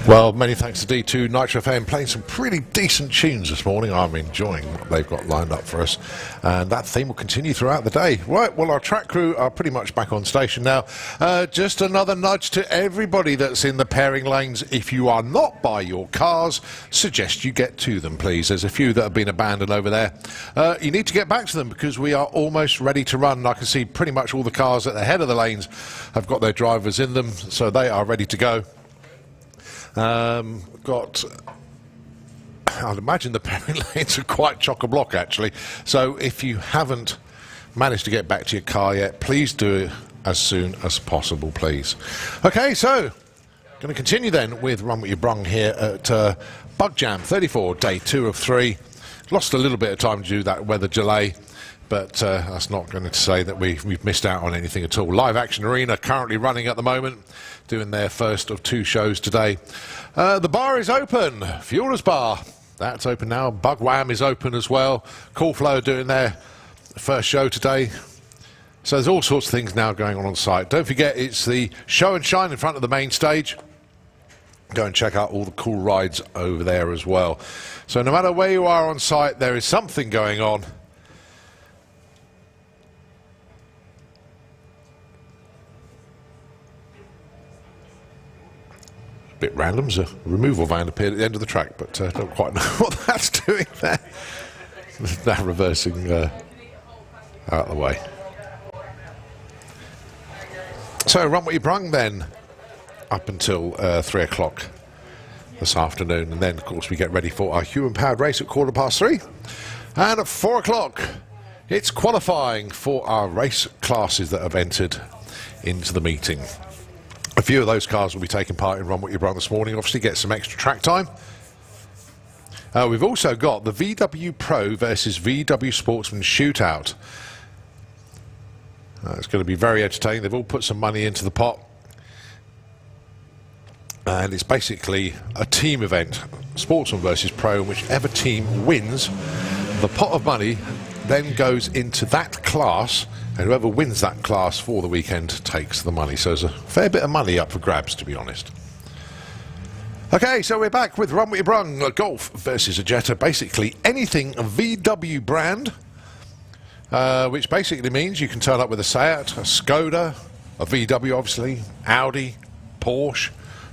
Well, many thanks to D2 Nitro FM playing some pretty decent tunes this morning. I'm enjoying what they've got lined up for us, and that theme will continue throughout the day. Right, well, our track crew are pretty much back on station now. Just another nudge to everybody that's in the pairing lanes. If you are not by your cars, suggest you get to them, please. There's a few that have been abandoned over there. You need to get back to them because we are almost ready to run. I can see pretty much all the cars at the head of the lanes have got their drivers in them, so they are ready to go. I'd imagine the pairing lanes are quite chock-a-block actually, so if you haven't managed to get back to your car yet, please do it as soon as possible, please. Okay, so going to continue then with Run What You Brung here at Bug Jam 34, day 2 of 3. Lost a little bit of time to do that weather delay, but that's not going to say that we've missed out on anything at all. Live Action Arena currently running at the moment, doing their first of 2 shows today. The bar is open, Fuelers Bar, that's open now. Bug Wham is open as well. Cool Flow doing their first show today. So there's all sorts of things now going on site. Don't forget, it's the show and shine in front of the main stage. Go and check out all the cool rides over there as well. So no matter where you are on site, there is something going on. Bit random, there's a removal van appeared at the end of the track, but don't quite know what that's doing there. Now reversing out of the way. So Run What You Brung then, up until 3 o'clock this afternoon, and then of course we get ready for our human powered race at 3:15, and at 4 o'clock it's qualifying for our race classes that have entered into the meeting. A few of those cars will be taking part in Run What You Brung this morning, obviously get some extra track time. We've also got the VW Pro versus VW Sportsman shootout. It's going to be very entertaining. They've all put some money into the pot. And it's basically a team event, Sportsman versus Pro, and whichever team wins, the pot of money then goes into that class, and whoever wins that class for the weekend takes the money. So there's a fair bit of money up for grabs, to be honest. Okay, so we're back with Run What You Brung, a Golf versus a Jetta, basically anything VW brand, which basically means you can turn up with a Seat, a Skoda, a VW obviously, Audi, Porsche.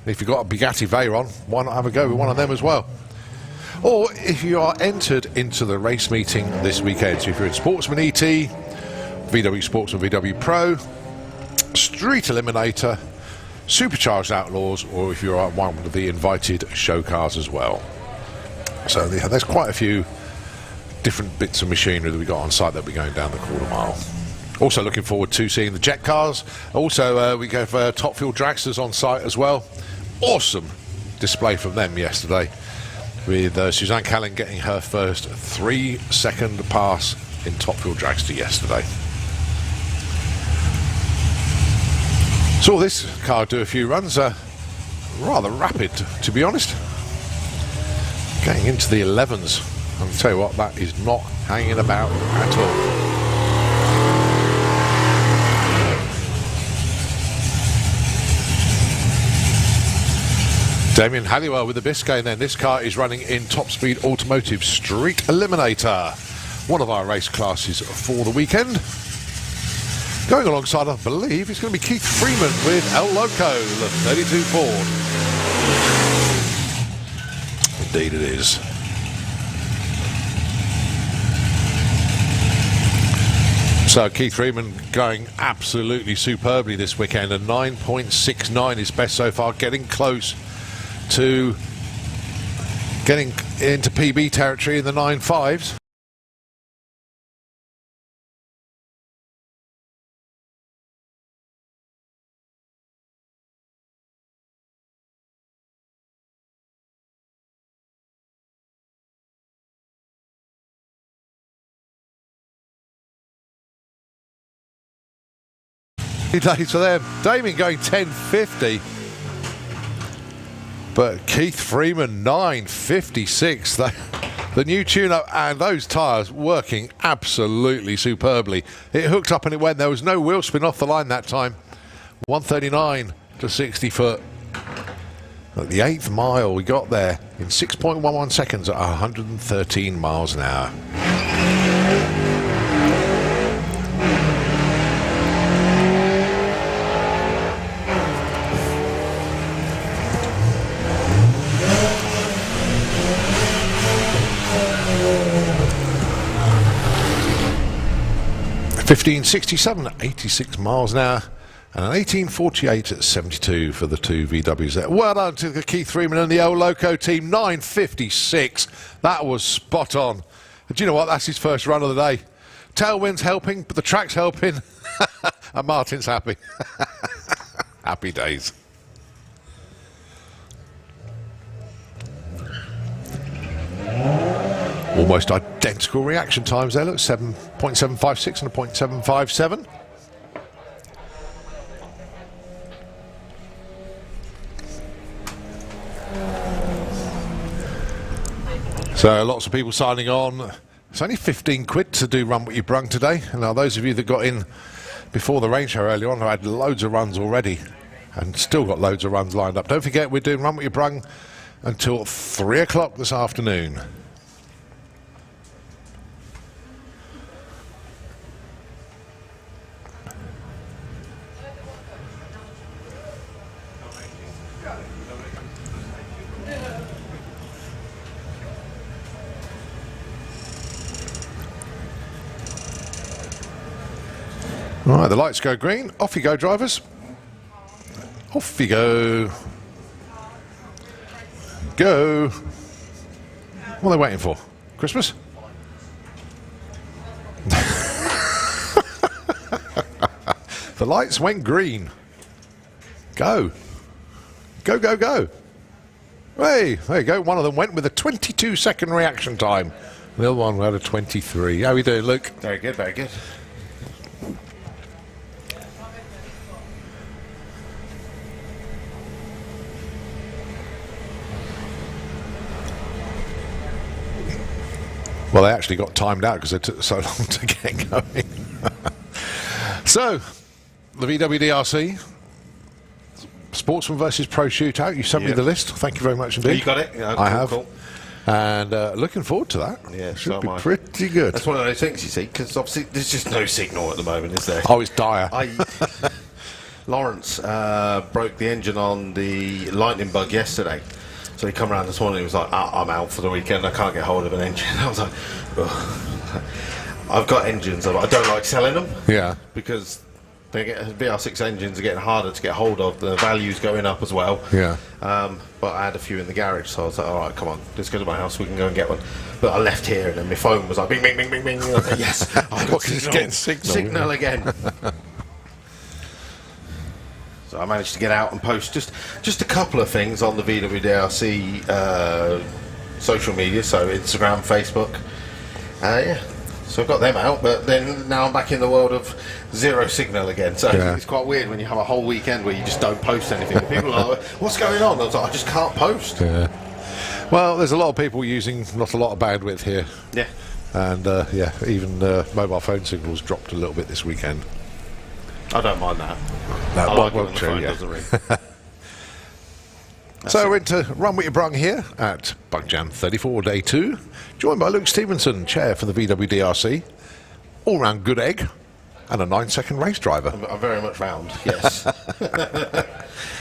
If you've got a Bugatti Veyron, why not have a go with one of them as well? Or if you are entered into the race meeting this weekend, so if you're in Sportsman ET, VW Sportsman, VW Pro, Street Eliminator, Supercharged Outlaws, or if you're one of the invited show cars as well. So there's quite a few different bits of machinery that we got on site that we're going down the quarter mile. Also looking forward to seeing the jet cars. Also we have Top Fuel Dragsters on site as well. Awesome display from them yesterday, with Suzanne Callan getting her first 3-second pass in Top Fuel Dragster yesterday. Saw this car do a few runs, rather rapid to be honest. Getting into the 11s. I'll tell you what, that is not hanging about at all. Damien Halliwell with the Biscayne then. This car is running in Top Speed Automotive Street Eliminator, one of our race classes for the weekend. Going alongside, I believe, it's going to be Keith Freeman with El Loco, the 32 Ford. Indeed it is. So Keith Freeman going absolutely superbly this weekend. A 9.69 is best so far, getting close to getting into PB territory in the 9.5s. Days for them. Damien going 10.50. But Keith Freeman 9.56. The new tune-up and those tyres working absolutely superbly. It hooked up and it went. There was no wheel spin off the line that time. 139 to 60 foot. At the 8th mile, we got there in 6.11 seconds at 113 miles an hour. $15.67 at 86 miles an hour, and an 18.48 at 72 for the two VWs there. Well done to the Keith Freeman and the old Loco team. 9.56. That was spot on. And do you know what? That's his first run of the day. Tailwind's helping, but the track's helping, and Martin's happy. Happy days. Almost identical reaction times there. Look, 7.756 and a 0.757. So lots of people signing on. It's only 15 quid to do Run What You Brung today. And now those of you that got in before the rain show earlier on have had loads of runs already and still got loads of runs lined up. Don't forget, we're doing Run What You Brung until 3 o'clock this afternoon. All right, the lights go green. Off you go, drivers. Off you go. Go. What are they waiting for? Christmas? The lights went green. Go. Go, go, go. Hey, there you go. One of them went with a 22-second reaction time. The other one had a 23. How are we doing, Luke? Very good, very good. Well, they actually got timed out because it took so long to get going. So, the VWDRC, Sportsman versus Pro Shootout. You sent me the list. Thank you very much indeed. You got it? Yeah, I have. Cool. And looking forward to that. Yeah, should so be am I. pretty good. That's one of those things, you see, because obviously there's just no signal at the moment, is there? Oh, it's dire. Lawrence broke the engine on the Lightning Bug yesterday. So he come around this morning and he was like, I'm out for the weekend, I can't get hold of an engine. I was like, ugh. I've got engines, I don't like selling them. Yeah. Because they get, VR6 engines are getting harder to get hold of, the value's going up as well. Yeah. But I had a few in the garage, so I was like, all right, come on, let's go to my house, we can go and get one. But I left here and then my phone was like, bing, bing, bing, bing, bing. And I was like, yes, I've got signal again. So I managed to get out and post just a couple of things on the VWDRC social media, so Instagram, Facebook. Yeah, so I've got them out, but then now I'm back in the world of zero signal again. So it's quite weird when you have a whole weekend where you just don't post anything. People are like, what's going on? I was like, I just can't post. Yeah. Well, there's a lot of people using not a lot of bandwidth here. Yeah. And yeah, even mobile phone signals dropped a little bit this weekend. I don't mind that. No, I like it well, when the true, phone yeah. doesn't ring. So we're into Run What You Brung here at Bug Jam 34, day 2, joined by Luke Stevenson, chair for the VWDRC, all-round good egg, and a 9-second race driver. I'm very much round, yes.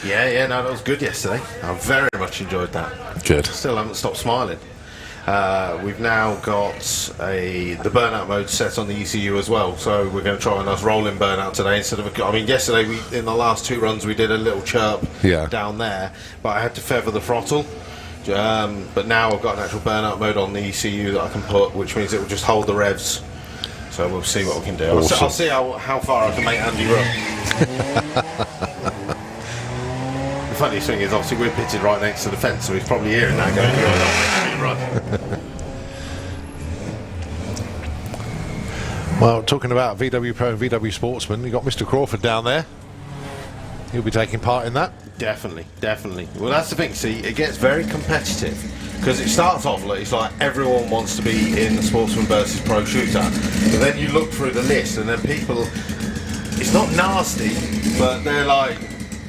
Yeah, no, that was good yesterday. I very much enjoyed that. Good. Still haven't stopped smiling. We've now got the burnout mode set on the ECU as well, so we're going to try a nice rolling burnout today instead of yesterday in the last 2 runs we did a little chirp down there, but I had to feather the throttle. But now I've got an actual burnout mode on the ECU that I can put, which means it will just hold the revs. So we'll see what we can do. Awesome. I'll see how far I can make Andy run. The funniest thing is, obviously, we're pitted right next to the fence, so he's probably hearing that going, run. Well, talking about VW Pro and VW Sportsman, you've got Mr. Crawford down there. He'll be taking part in that. Definitely. Well, that's the thing. See, it gets very competitive because it starts off like it's like everyone wants to be in the Sportsman versus Pro Shootout, but then you look through the list and then people, it's not nasty, but they're like,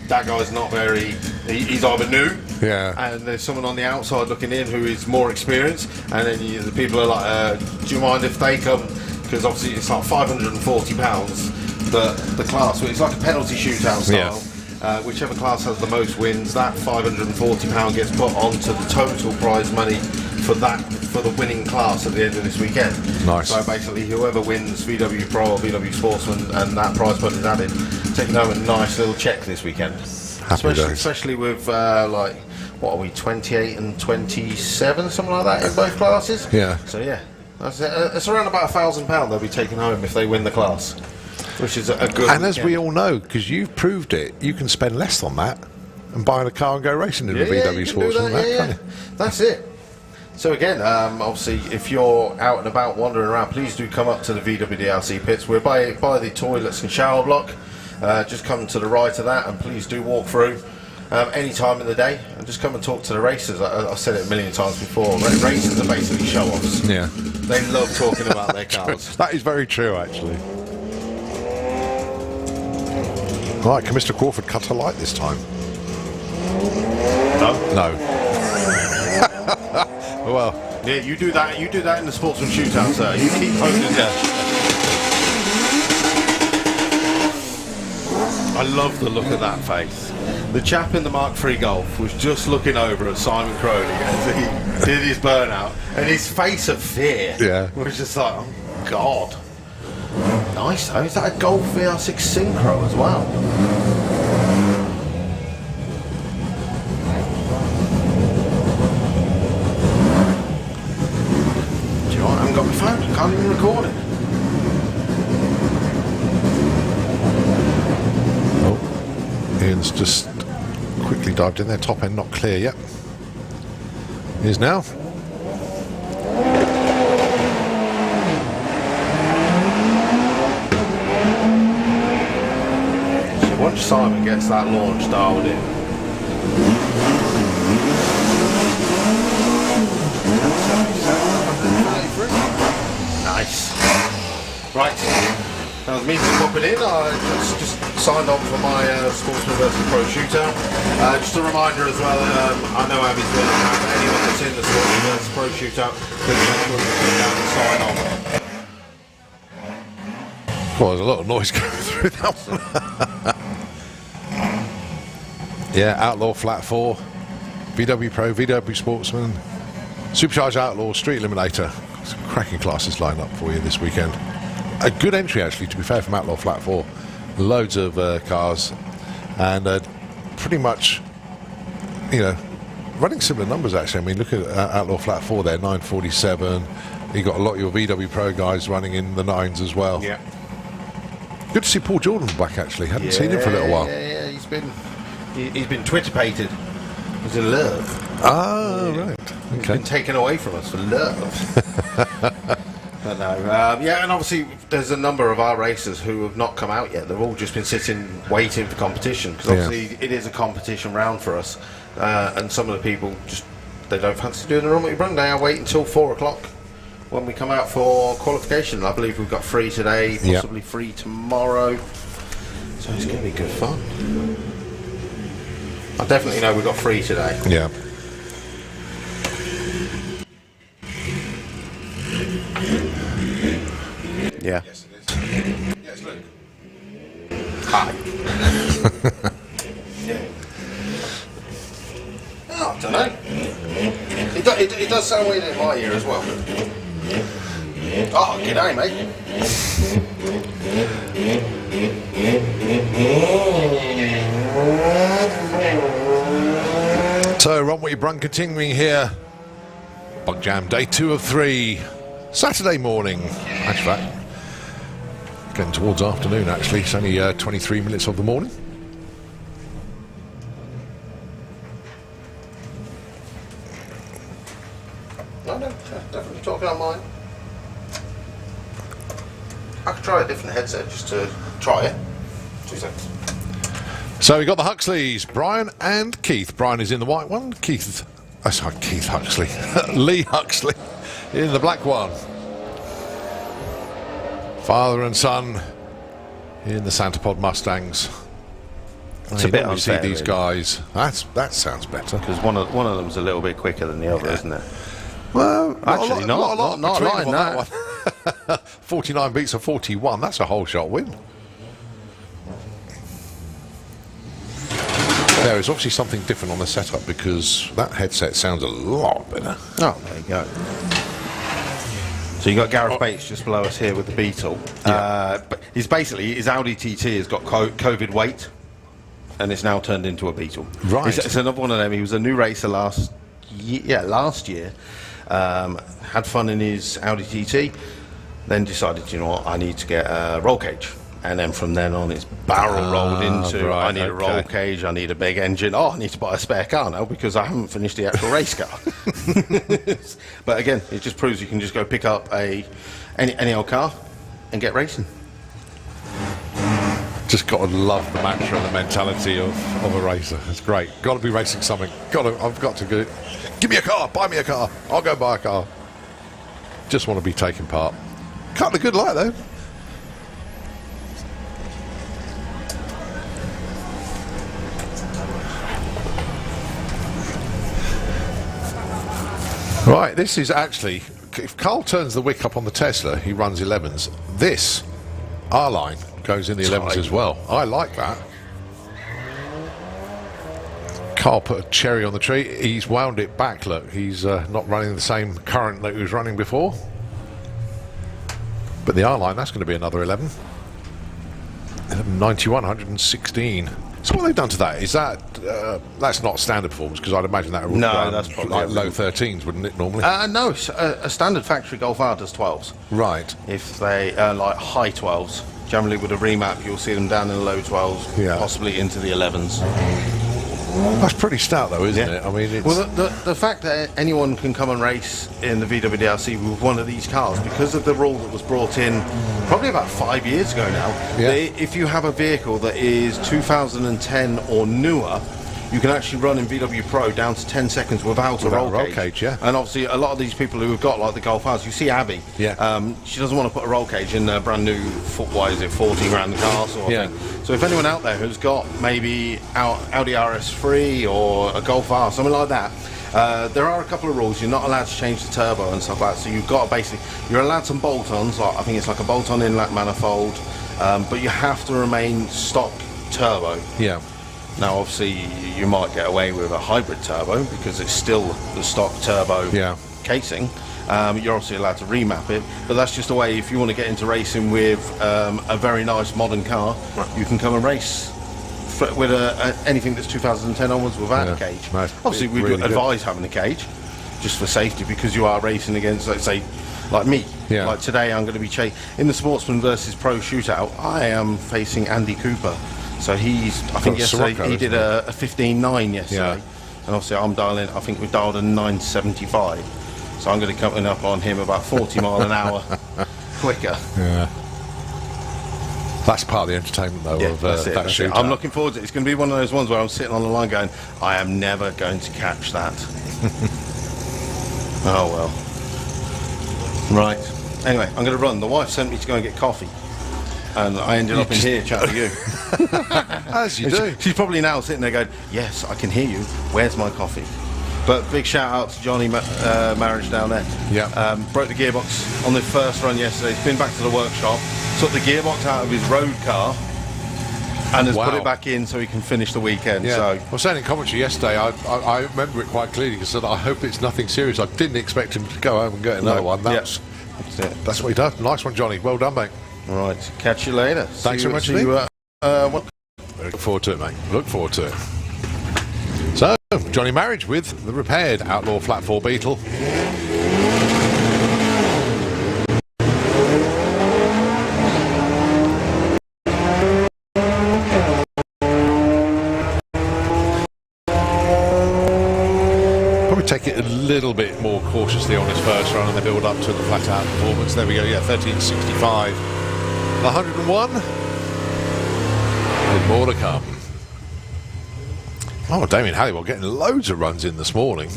that guy's not very. He's either new Yeah. and there's someone on the outside looking in who is more experienced, and then the people are like, do you mind if they come? Because obviously it's like £540. The class, it's like a penalty shootout style. Whichever class has the most wins, that £540 gets put onto the total prize money for the winning class at the end of this weekend. Nice. So basically, whoever wins VW Pro or VW Sportsman and that prize money is added, taking home a nice little check this weekend. Especially with like, what are we, 28 and 27, something like that in both classes. Yeah. So yeah, it's around about £1,000 they'll be taking home if they win the class. Which is a good. And as we all know, because you've proved it, you can spend less on that and buy a car and go racing in a VW Sportsman. That's it. So again, obviously, if you're out and about wandering around, please do come up to the VWDLC pits. We're by the toilets and shower block. Just come to the right of that, and please do walk through any time of the day and just come and talk to the racers. I've said it a million times before. Racers are basically show-offs. Yeah. They love talking about their cars. That is very true, actually. Right, can Mr. Crawford cut a light this time? No. Well, yeah, you do that. You do that in the Sportsman shootout, sir. You keep holding it down. I love the look of that face. The chap in the Mark III Golf was just looking over at Simon Crowley as he did his burnout, and his face of fear was just like, oh God. Nice though. Is that a Golf VR6 Synchro as well? Do you know what? I haven't got my phone. I can't even record it. oh, Ian's just quickly dived in there. Top end not clear yet. Is now. Once Simon gets that launch dialed in, nice. Right, that was me just popping in. I just signed on for my Sportsman vs Pro shootout. Just a reminder as well, I know Abby's been around, but anyone that's in the Sportsman vs Pro shootout, please make sure you put down and sign on. Well, there's a lot of noise going through that one. Yeah, Outlaw Flat 4, VW Pro, VW Sportsman, Supercharged Outlaw, Street Eliminator. Some cracking classes lined up for you this weekend. A good entry, actually, to be fair, from Outlaw Flat 4. Loads of cars, and pretty much, you know, running similar numbers, actually. I mean, look at Outlaw Flat 4 there, 947. You got a lot of your VW Pro guys running in the 9s as well. Yeah. Good to see Paul Jordan back, actually. Hadn't seen him for a little while. Yeah, he's been Twitter-pated. He's in love. Ah, right. Okay. He's been taken away from us for love. But no, yeah, and obviously there's a number of our racers who have not come out yet. They've all just been sitting, waiting for competition, because obviously it is a competition round for us. And some of the people just, they don't fancy doing the Run What You Brung. They are waiting until 4 o'clock when we come out for qualification. I believe we've got free today, possibly free tomorrow. So it's going to be good fun. I definitely know we've got free today. Yeah. Yeah. Yes, it is. Yes, Luke. Hi. Yeah. Oh, I don't know. It does sound weird in my ear as well. Oh, g'day, mate. So, Run What You Brung continuing here. Bug Jam, day 2 of 3. Saturday morning. Actually, getting towards afternoon, actually. It's only 23 minutes of the morning. No, definitely talking on mine. I could try a different headset just to try it. 2 seconds. So we got the Huxleys, Brian and Keith. Brian is in the white one. Keith Huxley. Lee Huxley in the black one. Father and son in the Santa Pod Mustangs. It's a bit You see unfair, these really. guys. That sounds better. Because one of them's a little bit quicker than the other, isn't it? Well, Actually, not a lot between between them on that one. 49 beats a 41. That's a whole shot win. There is obviously something different on the setup because that headset sounds a lot better. Oh, there you go. So you got Gareth Bates just below us here with the Beetle. But he's basically, his Audi TT has got COVID weight, and it's now turned into a Beetle. Right. It's another one of them. He was a new racer last year. Had fun in his Audi TT, then decided, you know what, I need to get a roll cage. And then from then on, it's barrel rolled into, right, I need a roll cage, I need a big engine. Oh, I need to buy a spare car now because I haven't finished the actual race car. But again, it just proves you can just go pick up any old car and get racing. Just got to love the mantra and the mentality of a racer. It's great. Got to be racing something. I've got to go. Give me a car. Buy me a car. I'll go buy a car. Just want to be taking part. Cut a good light though. Right, this is actually, if Carl turns the wick up on the Tesla, he runs 11s. This R-Line goes in the 11s as well. I like that. Carl put a cherry on the tree. He's wound it back, look. He's not running the same current that he was running before. But the R-Line, that's going to be another 11. 91, 116. So what they've done to that, is that, that's not standard forms, because I'd imagine that would that's probably like low 13s, wouldn't it, normally? No, it's a standard factory Golf R does 12s. Right. If they like high 12s, generally with a remap, you'll see them down in the low 12s, Yeah. possibly into the 11s. That's pretty stout, though, isn't it? I mean, it's... Well, the fact that anyone can come and race in the VWDRC with one of these cars, because of the rule that was brought in probably about 5 years ago now, Yeah. if you have a vehicle that is 2010 or newer, you can actually run in VW Pro down to 10 seconds without a roll cage. Yeah. And obviously, a lot of these people who have got like the Golf R's, you see Abby. Yeah. She doesn't want to put a roll cage in a brand new, what is it, 40 grand car sort of Yeah. thing. So if anyone out there who's got maybe Audi RS3 or a Golf R, something like that, there are a couple of rules. You're not allowed to change the turbo and stuff like that. So you've got to basically, you're allowed some bolt-ons, like I think it's like a bolt-on inlet manifold, but you have to remain stock turbo. Yeah. Now, obviously, you might get away with a hybrid turbo because it's still the stock turbo Yeah. casing. You're obviously allowed to remap it, but that's just a way, if you want to get into racing with a very nice modern car, you can come and race with anything that's 2010 onwards without a cage. Nice. Obviously, we Really do good. advise having a cage, just for safety, because you are racing against, let's say, like me. Yeah. Like today, I'm going to be in the Sportsman versus Pro shootout. I am facing Andy Cooper. So I think yesterday Sirocco, he did isn't a 15.9 yesterday. Yeah. And obviously I'm dialing, I think we dialed a 975. So I'm going to be coming up on him about 40 mile an hour quicker. Yeah. That's part of the entertainment, though, of that's it, that that's it. shootout. I'm looking forward to it. It's going to be one of those ones where I'm sitting on the line going, I am never going to catch that. Oh well. Right. Anyway, I'm going to run. The wife sent me to go and get coffee. And I ended up in here chatting to you. As you do. She's probably now sitting there going, yes, I can hear you. Where's my coffee? But big shout out to Johnny Marriage down there. Yeah. Broke the gearbox on the first run yesterday. He's been back to the workshop, took the gearbox out of his road car, and has put Wow. it back in so he can finish the weekend. Yeah. So I was saying in commentary yesterday, I remember it quite clearly because I said, I hope it's nothing serious. I didn't expect him to go home and get another one. That's what he does. Nice one, Johnny. Well done, mate. All right. Catch you later. Thanks See very much you, indeed. Look forward to it, mate. Look forward to it. So, Johnny Marriage with the repaired Outlaw Flat 4 Beetle. Probably take it a little bit more cautiously on his first run and then build up to the flat out performance. There we go, yeah, 1365. 101. With more to come. Oh, Damien Halliwell getting loads of runs in this morning.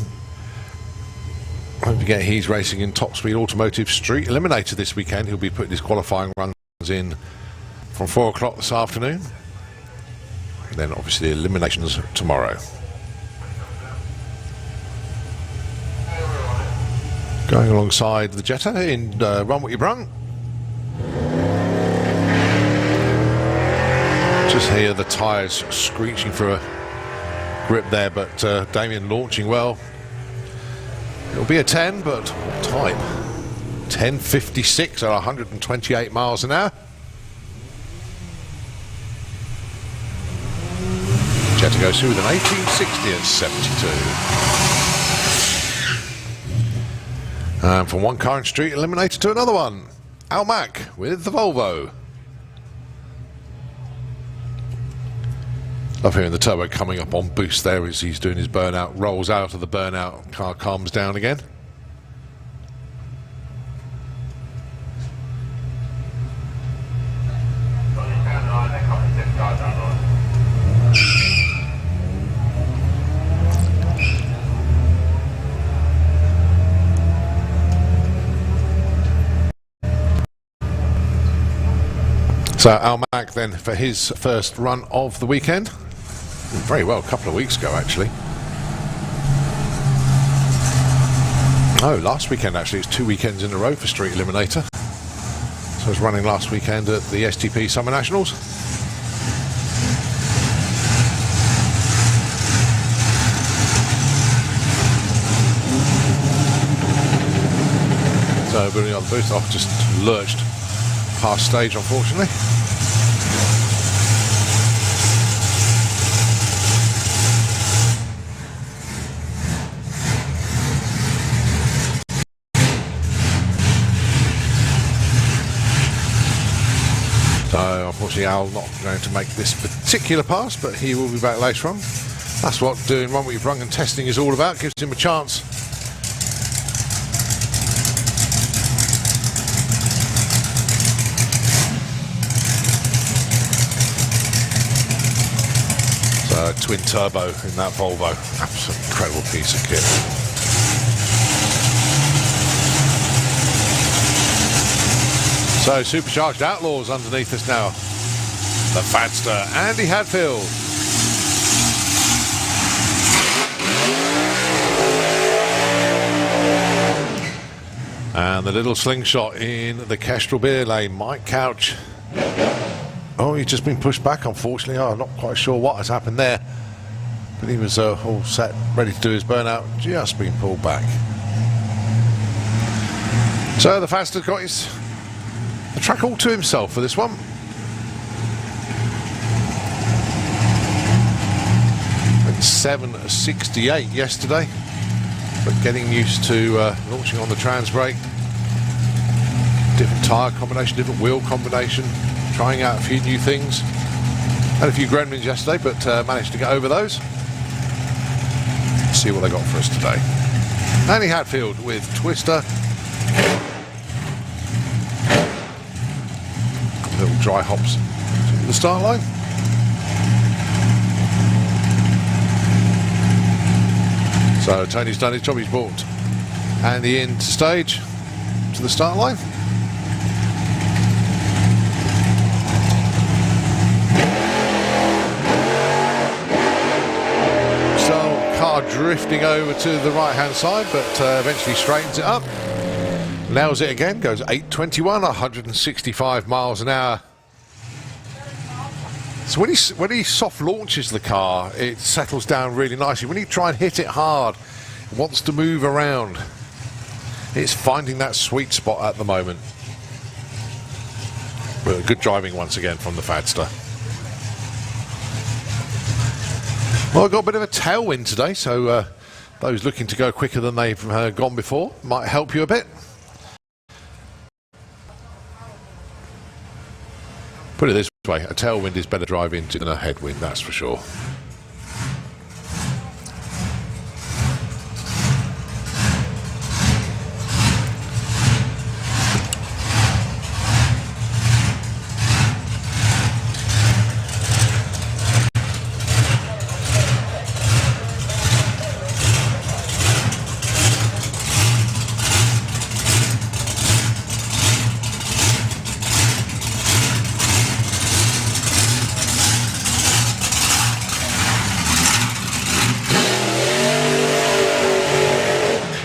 Don't forget he's racing in Top Speed Automotive Street Eliminator this weekend. He'll be putting his qualifying runs in from 4 o'clock this afternoon. And then obviously eliminations tomorrow. Going alongside the Jetta in Run What You Brung. Just hear the tyres screeching for a grip there, but Damien launching well. It'll be a 10, but what time? 10:56 at 128 miles an hour. Jetta goes through with an 1860 at 72. And from one car in street eliminated to another one. Al Mack with the Volvo. Love hearing the turbo coming up on boost there as he's doing his burnout. Rolls out of the burnout, car calms down again. So Al Mack then for his first run of the weekend. Very well, a couple of weeks ago actually. Oh, last weekend actually. It's 2 weekends in a row for Street Eliminator. So I was running last weekend at the STP Summer Nationals. So building on the booth, I've just lurched past stage unfortunately. So unfortunately Al not going to make this particular pass, but he will be back later on. That's what doing Run What You Brung and testing is all about, gives him a chance. So twin turbo in that Volvo, absolutely incredible piece of kit. So supercharged Outlaws underneath us now. The Fadster, Andy Hadfield. And the little slingshot in the Kestrel beer lane, Mike Couch. Oh, he's just been pushed back unfortunately. Oh, I'm not quite sure what has happened there. But he was all set, ready to do his burnout, just been pulled back. So the Fadster's got the track all to himself for this one. Went 7:68 yesterday, but getting used to launching on the trans brake. Different tyre combination, different wheel combination, trying out a few new things. Had a few gremlins yesterday, but managed to get over those. See what they got for us today. Andy Hadfield with Twister. Little dry hops to the start line. So Tony's done his job, he's brought Andy in to stage to the start line. So car drifting over to the right hand side, but eventually straightens it up. Nails it again, goes 8:21, 165 miles an hour. So when he soft launches the car, it settles down really nicely. When you try and hit it hard, it wants to move around. It's finding that sweet spot at the moment. But good driving once again from the Fadster. Well, I've got a bit of a tailwind today, so those looking to go quicker than they've gone before might help you a bit. Put it this way, a tailwind is better driving than a headwind, that's for sure.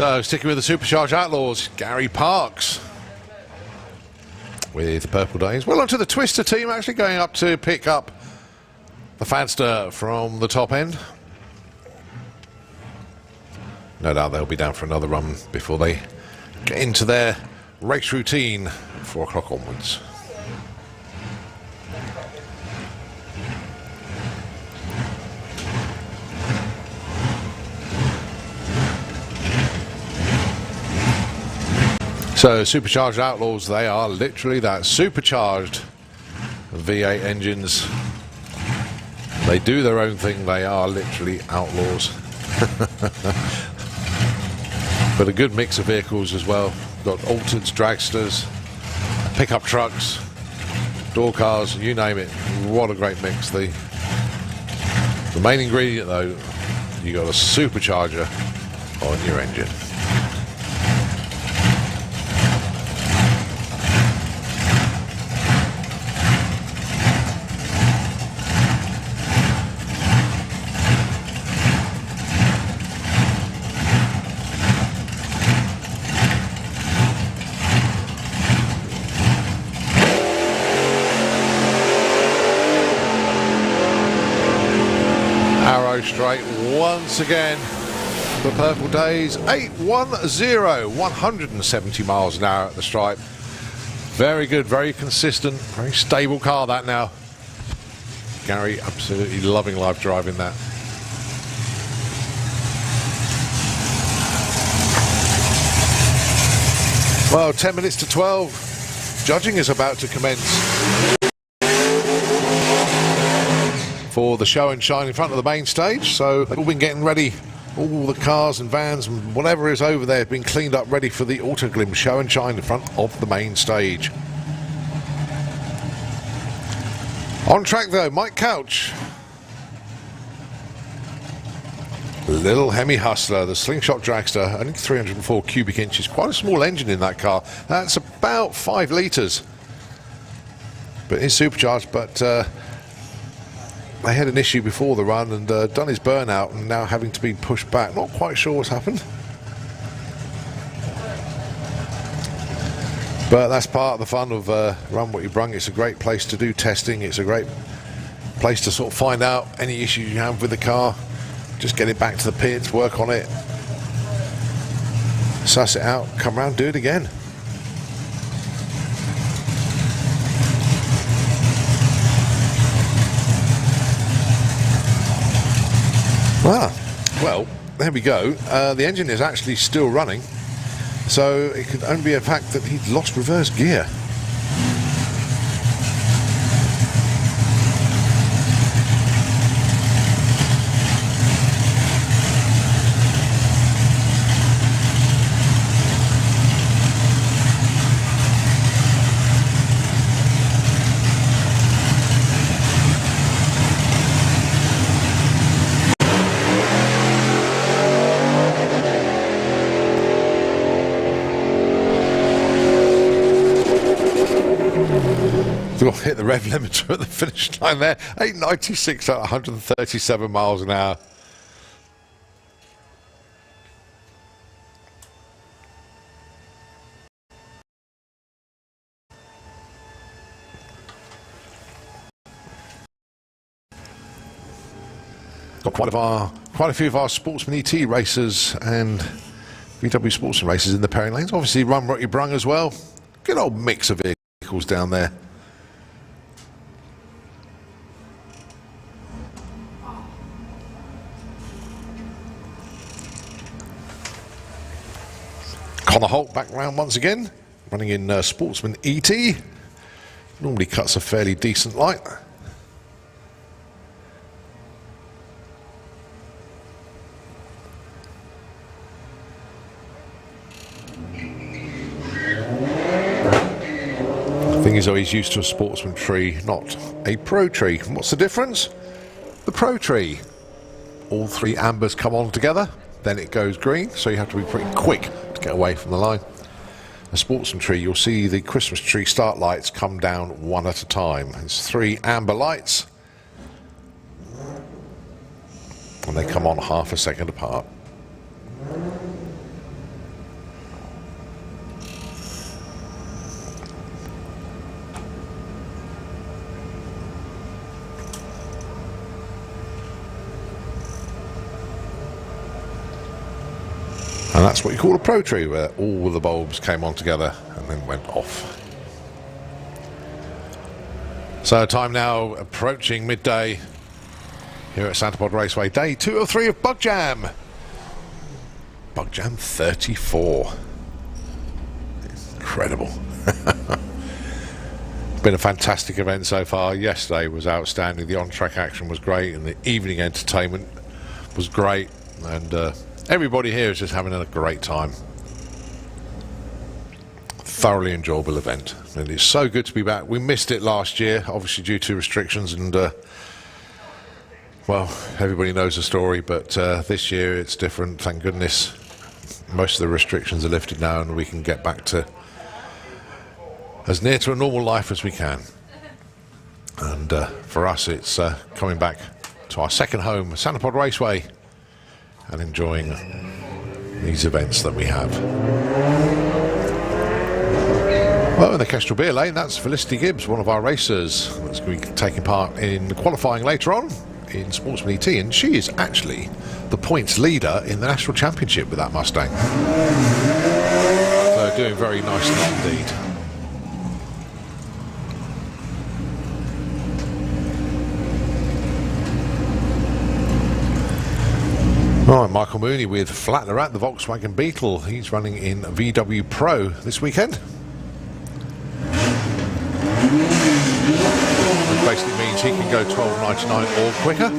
So, sticking with the Supercharged Outlaws, Gary Parks with Purple Days. Well, onto the Twister team, actually going up to pick up the Fadster from the top end. No doubt they'll be down for another run before they get into their race routine at 4 o'clock onwards. So, Supercharged Outlaws, they are literally that. Supercharged V8 engines. They do their own thing, they are literally outlaws. But a good mix of vehicles as well. Got Altereds, dragsters, pickup trucks, door cars, you name it. What a great mix. The main ingredient though, you got a supercharger on your engine. Straight once again for Purple Days. 810, 170 miles an hour at the stripe. Very good, very consistent, very stable car that now. Gary absolutely loving live driving that. Well, 10 minutes to 12. Judging is about to commence for the show and shine in front of the main stage. So they've all been getting ready. All the cars and vans and whatever is over there have been cleaned up, ready for the Autoglim show and shine in front of the main stage. On track though, Mike Couch. Little Hemi Hustler, the Slingshot Dragster, only 304 cubic inches. Quite a small engine in that car. That's about 5 litres. But it's supercharged, but they had an issue before the run and done his burnout and now having to be pushed back. Not quite sure what's happened. But that's part of the fun of Run What You Brung. It's a great place to do testing. It's a great place to sort of find out any issues you have with the car. Just get it back to the pits, work on it, suss it out, come around, do it again. Ah, well, there we go. The engine is actually still running, so it could only be a fact that he'd lost reverse gear. Hit the rev limiter at the finish line there. 896 at 137 miles an hour. Got quite a few of our Sportsman ET racers and VW Sportsman racers in the pairing lanes. Obviously Run What You Brung as well. Good old mix of vehicles down there. Connor Holt back round once again, running in Sportsman ET. Normally cuts a fairly decent light. The thing is, though, he's used to a Sportsman tree, not a Pro tree. And what's the difference? The Pro tree. All 3 ambers come on together, then it goes green, so you have to be pretty quick get away from the line. A Sportsman tree, you'll see the Christmas tree start lights come down one at a time. It's 3 amber lights and they come on half a second apart. And that's what you call a pro tree, where all the bulbs came on together and then went off. So time now approaching midday here at Santa Pod Raceway. Day 2 of 3 of Bug Jam. Bug Jam 34. Incredible. Been a fantastic event so far. Yesterday was outstanding. The on-track action was great and the evening entertainment was great. And everybody here is just having a great time. Thoroughly enjoyable event, and it's so good to be back. We missed it last year, obviously due to restrictions, and well, everybody knows the story, but this year it's different, thank goodness. Most of the restrictions are lifted now and we can get back to as near to a normal life as we can. And for us it's coming back to our second home, Santa Pod Raceway, and enjoying these events that we have. Well, in the Kestrel Beer Lane, that's Felicity Gibbs, one of our racers, that's going to be taking part in the qualifying later on in Sportsman ET, and she is actually the points leader in the National Championship with that Mustang. So doing very nicely indeed. All right, Michael Mooney with Flatner at the Volkswagen Beetle. He's running in VW Pro this weekend. Which basically means he can go 12.99 or quicker.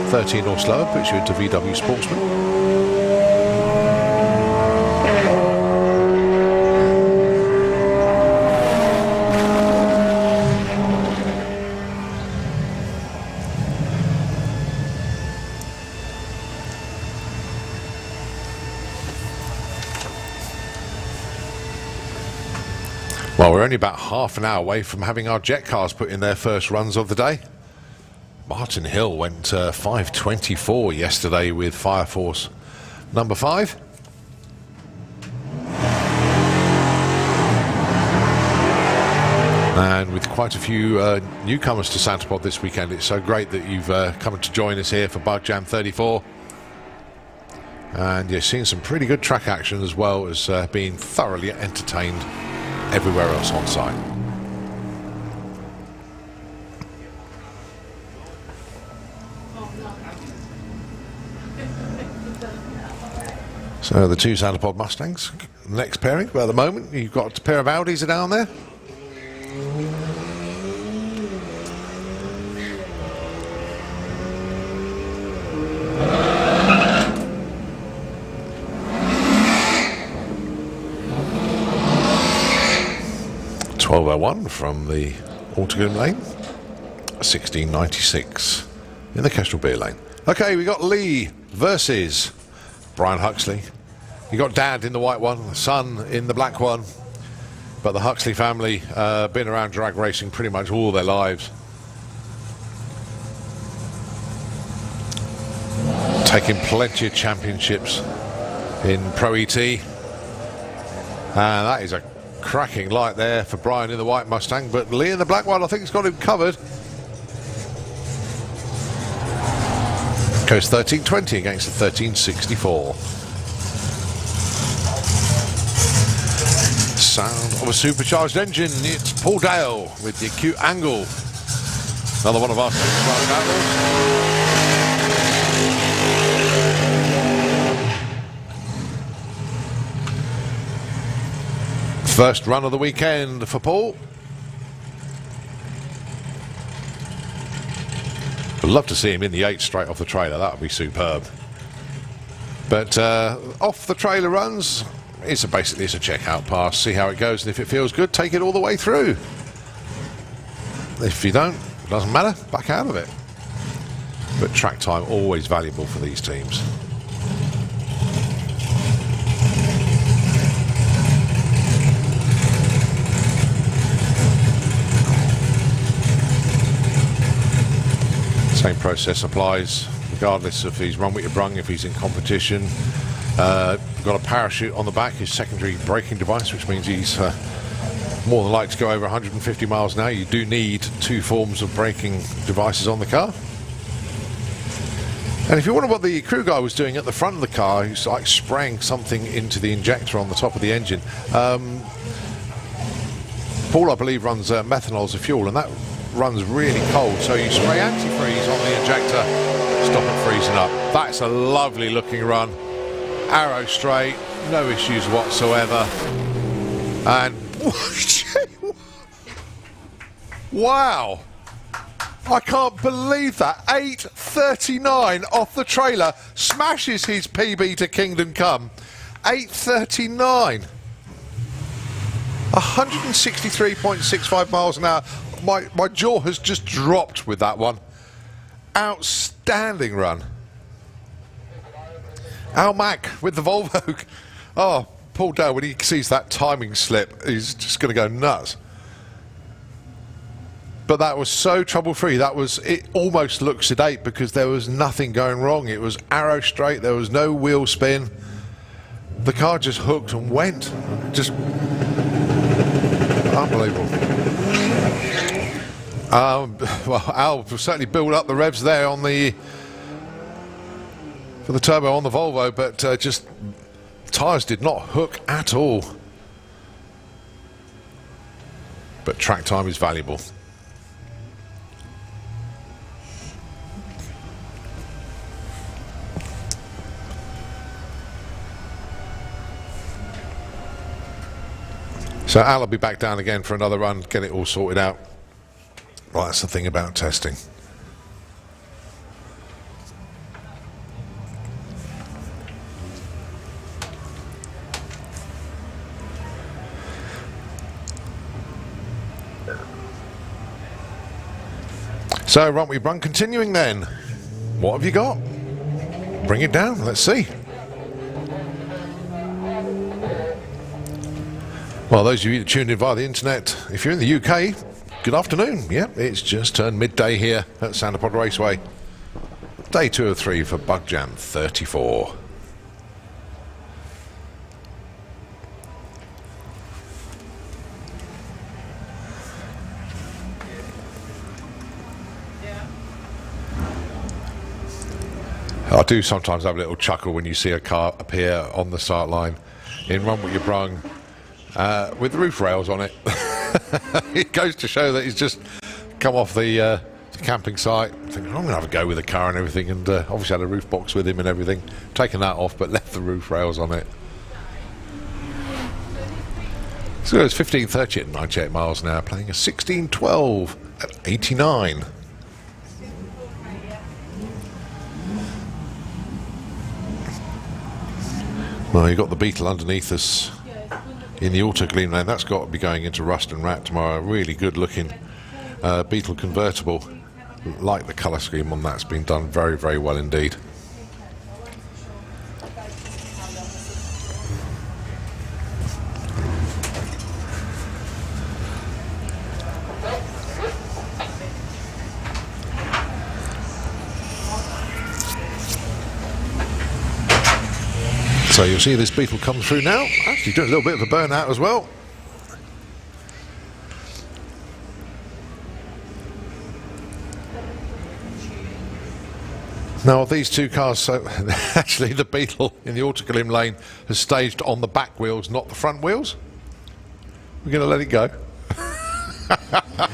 13 or slower puts you into VW Sportsman. Well, we're only about half an hour away from having our jet cars put in their first runs of the day. Martin Hill went 5:24 yesterday with Fire Force number 5. And with quite a few newcomers to Santa Pod this weekend, it's so great that you've come to join us here for Bug Jam 34. And you're seeing some pretty good track action as well as being thoroughly entertained everywhere else on site. So the two Santa Pod Mustangs, next pairing. But at the moment, you've got a pair of Audis are down there. .1201 from the Autogym lane, 1696 in the Kestrel Beer Lane. Okay, we got Lee versus Brian Huxley. You got Dad in the white one, son in the black one, but the Huxley family been around drag racing pretty much all their lives, taking plenty of championships in Pro ET, and that is a cracking light there for Brian in the white Mustang, but Lee in the black one I think has got him covered. Goes 13.20 against the 13.64. Sound of a supercharged engine. It's Paul Dale with the acute angle. Another one of our supercharged angles. First run of the weekend for Paul. I'd love to see him in the 8 straight off the trailer. That would be superb. But off the trailer runs, basically it's a check-out pass. See how it goes, and if it feels good, take it all the way through. If you don't, it doesn't matter. Back out of it. But track time always valuable for these teams. Same process applies regardless if he's run with your brung, if he's in competition. We've got a parachute on the back, his secondary braking device, which means he's more than likely to go over 150 miles an hour. You do need 2 forms of braking devices on the car. And if you wonder what the crew guy was doing at the front of the car, he's like spraying something into the injector on the top of the engine. Paul, I believe, runs methanol as a fuel, and that runs really cold. So you spray antifreeze on the injector, stop it freezing up. That's a lovely looking run. Arrow straight, no issues whatsoever. And wow! I can't believe that. 8:39 off the trailer, smashes his PB to Kingdom Come. 8:39. 163.65 miles an hour. My jaw has just dropped with that one. Outstanding run. Al Mack with the Volvo. Oh, Paul Dale, when he sees that timing slip, he's just going to go nuts. But that was so trouble-free. It almost looked sedate because there was nothing going wrong. It was arrow straight. There was no wheel spin. The car just hooked and went. Just unbelievable. Well, Al certainly built up the revs there on for the turbo on the Volvo, but just tyres did not hook at all. But track time is valuable. So Al will be back down again for another run, get it all sorted out. Well, that's the thing about testing. So, run continuing then. What have you got? Bring it down, let's see. Well, those of you that tuned in via the internet, if you're in the UK, good afternoon. Yeah, it's just turned midday here at Sandipod Raceway. Day 2 of 3 for Bug Jam 34. I do sometimes have a little chuckle when you see a car appear on the start line in Run What You Brung with roof rails on it. It goes to show that he's just come off the camping site thinking, I'm going to have a go with the car and everything, and obviously had a roof box with him and everything, taken that off but left the roof rails on it. So it's 15:30 at 98 miles an hour, playing a 16:12 at 89. Well, you've got the Beetle underneath us in the Auto Gleam lane. That's got to be going into Rust and Rat tomorrow. Really good looking Beetle convertible. Like the colour scheme on that's been done very, very well indeed. So you'll see this Beetle come through now, actually doing a little bit of a burnout as well. Now these two cars, so actually the Beetle in the Autoglim lane has staged on the back wheels, not the front wheels. We're going to let it go.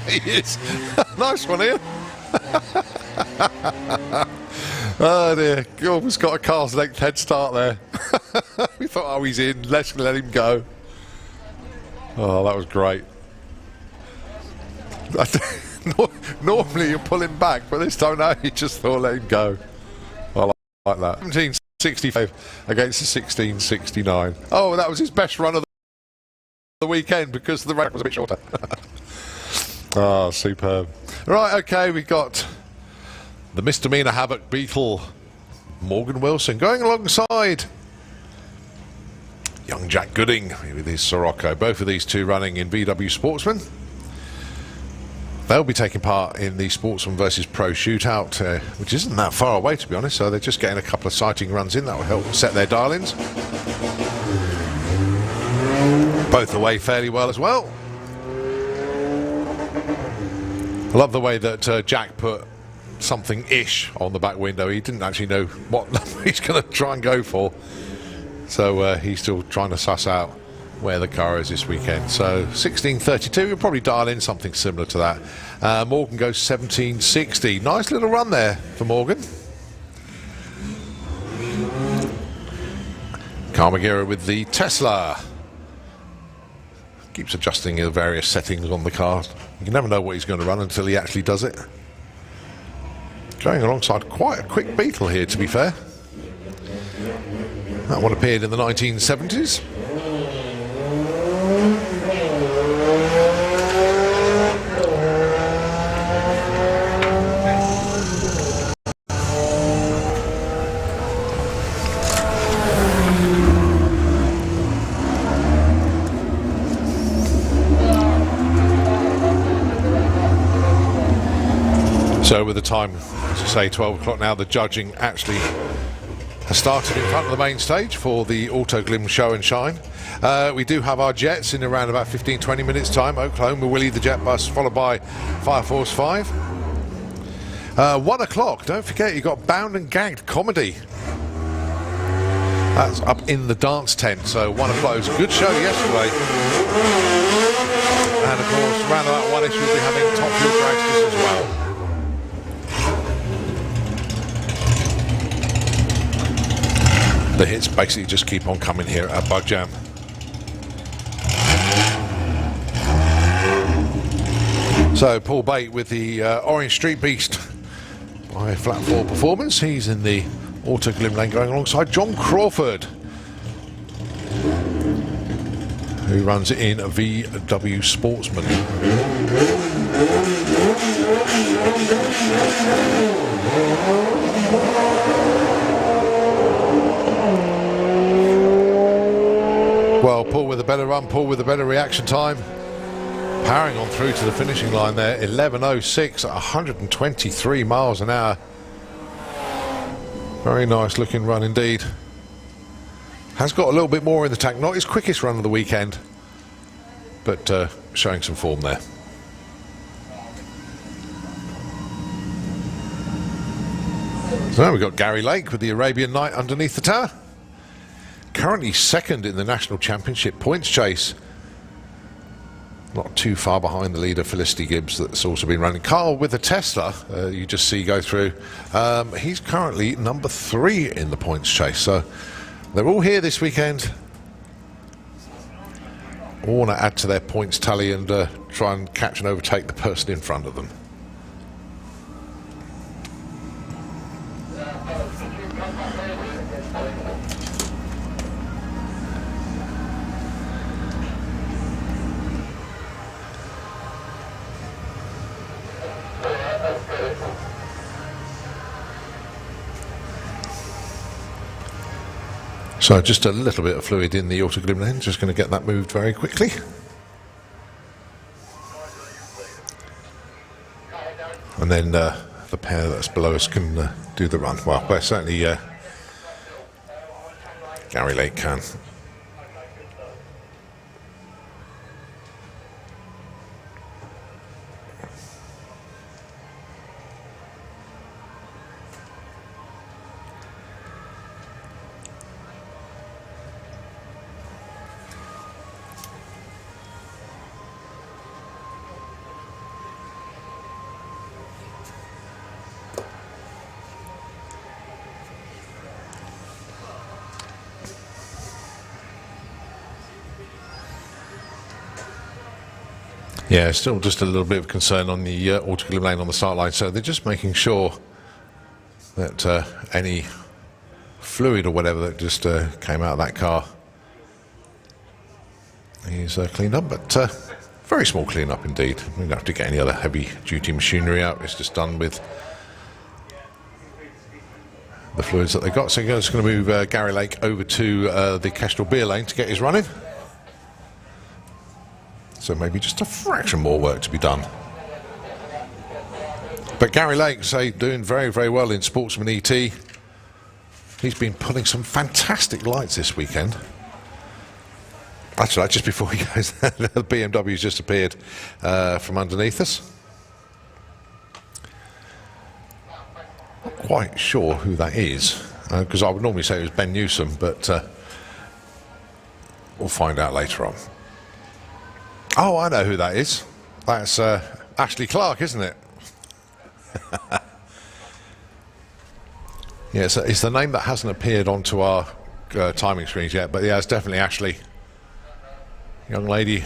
He is. Nice one, Ian. Oh dear, he almost got a car's length head start there. We thought, oh, he's in, let's let him go. Oh, that was great. Normally you pull him back, but this time no, you just thought let him go. I like that. 1765 against the 1669. Oh, that was his best run of the weekend because the race was a bit shorter. Oh, superb. Right, okay, we've got the Misdemeanor Havoc Beetle, Morgan Wilson, going alongside young Jack Gooding with his Sirocco. Both of these two running in VW Sportsman. They'll be taking part in the Sportsman versus Pro shootout, which isn't that far away, to be honest, so they're just getting a couple of sighting runs in. That will help set their dial-ins. Both away fairly well as well. I love the way that Jack put something-ish on the back window. He didn't actually know what number he's going to try and go for. So he's still trying to suss out where the car is this weekend. So 1632, you'll probably dial in something similar to that. Morgan goes 1760. Nice little run there for Morgan. Carmagira with the Tesla. Keeps adjusting the various settings on the car. You never know what he's going to run until he actually does it. Going alongside quite a quick Beetle here, to be fair. That one appeared in the 1970s. So with the time, as I say, 12 o'clock now, the judging actually has started in front of the main stage for the Autoglim Show and Shine. We do have our jets in around about 15-20 minutes time. Oklahoma Willie the jet bus, followed by Fire Force 5. 1 o'clock, don't forget, you've got Bound and Gagged comedy. That's up in the dance tent, so 1 o'clock. It was a good show yesterday. And of course, around about 1ish we'll be having Top Fuel Dragsters as well. The hits basically just keep on coming here at Bug Jam. So Paul Bate with the Orange Street Beast by Flat 4 Performance. He's in the Autoglim lane going alongside John Crawford, who runs it in a VW Sportsman. Well, Paul with a better run, Paul with a better reaction time. Powering on through to the finishing line there, 11.06 at 123 miles an hour. Very nice looking run indeed. Has got a little bit more in the tank, not his quickest run of the weekend, but showing some form there. So now we've got Gary Lake with the Arabian Night underneath the tower. Currently second in the National Championship points chase. Not too far behind the leader, Felicity Gibbs, that's also been running. Carl with the Tesla, you just see go through. He's currently number 3 in the points chase. So they're all here this weekend. All want to add to their points tally and try and catch and overtake the person in front of them. So just a little bit of fluid in the Autoglim lane, just going to get that moved very quickly. And then the pair that's below us can do the run. Well, certainly Gary Lake can. Yeah, still just a little bit of concern on the Autoglim lane on the start line, so they're just making sure that any fluid or whatever that just came out of that car is cleaned up, but very small clean up indeed. We don't have to get any other heavy duty machinery out, it's just done with the fluids that they got. So I'm just going to move Gary Lake over to the Kestrel beer lane to get his run in. So maybe just a fraction more work to be done. But Gary Lake, say, doing very, very well in Sportsman ET. He's been pulling some fantastic lights this weekend. Actually, just before he goes, the BMW's just appeared from underneath us. not quite sure who that is, because I would normally say it was Ben Newsom, but we'll find out later on. Oh, I know who that is. That's Ashley Clark, isn't it? Yeah, it's the name that hasn't appeared onto our timing screens yet, but yeah, it's definitely Ashley. Young lady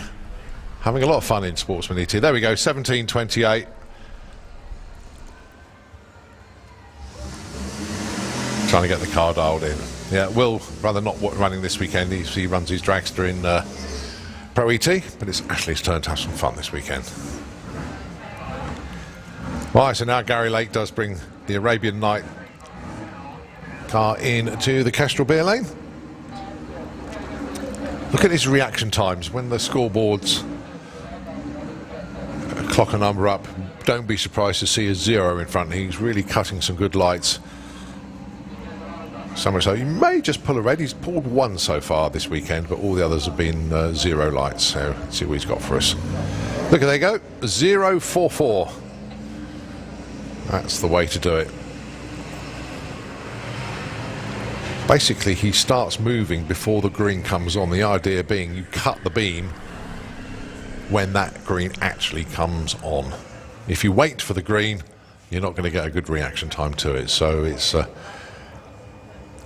having a lot of fun in Sportsman ET. There we go, 17:28. Trying to get the car dialed in. Yeah, Will, rather not running this weekend. He runs his dragster in Pro ET, but it's Ashley's turn to have some fun this weekend. Right, so now Gary Lake does bring the Arabian Night car in to the Kestrel beer lane. Look at his reaction times when the scoreboards clock a number up. Don't be surprised to see a 0 in front. He's really cutting some good lights. So much so, you may just pull a red. He's pulled 1 so far this weekend, but all the others have been 0 lights. So let's see what he's got for us. Look, there you go, 044. That's the way to do it. Basically, he starts moving before the green comes on. The idea being you cut the beam when that green actually comes on. If you wait for the green, you're not going to get a good reaction time to it. So it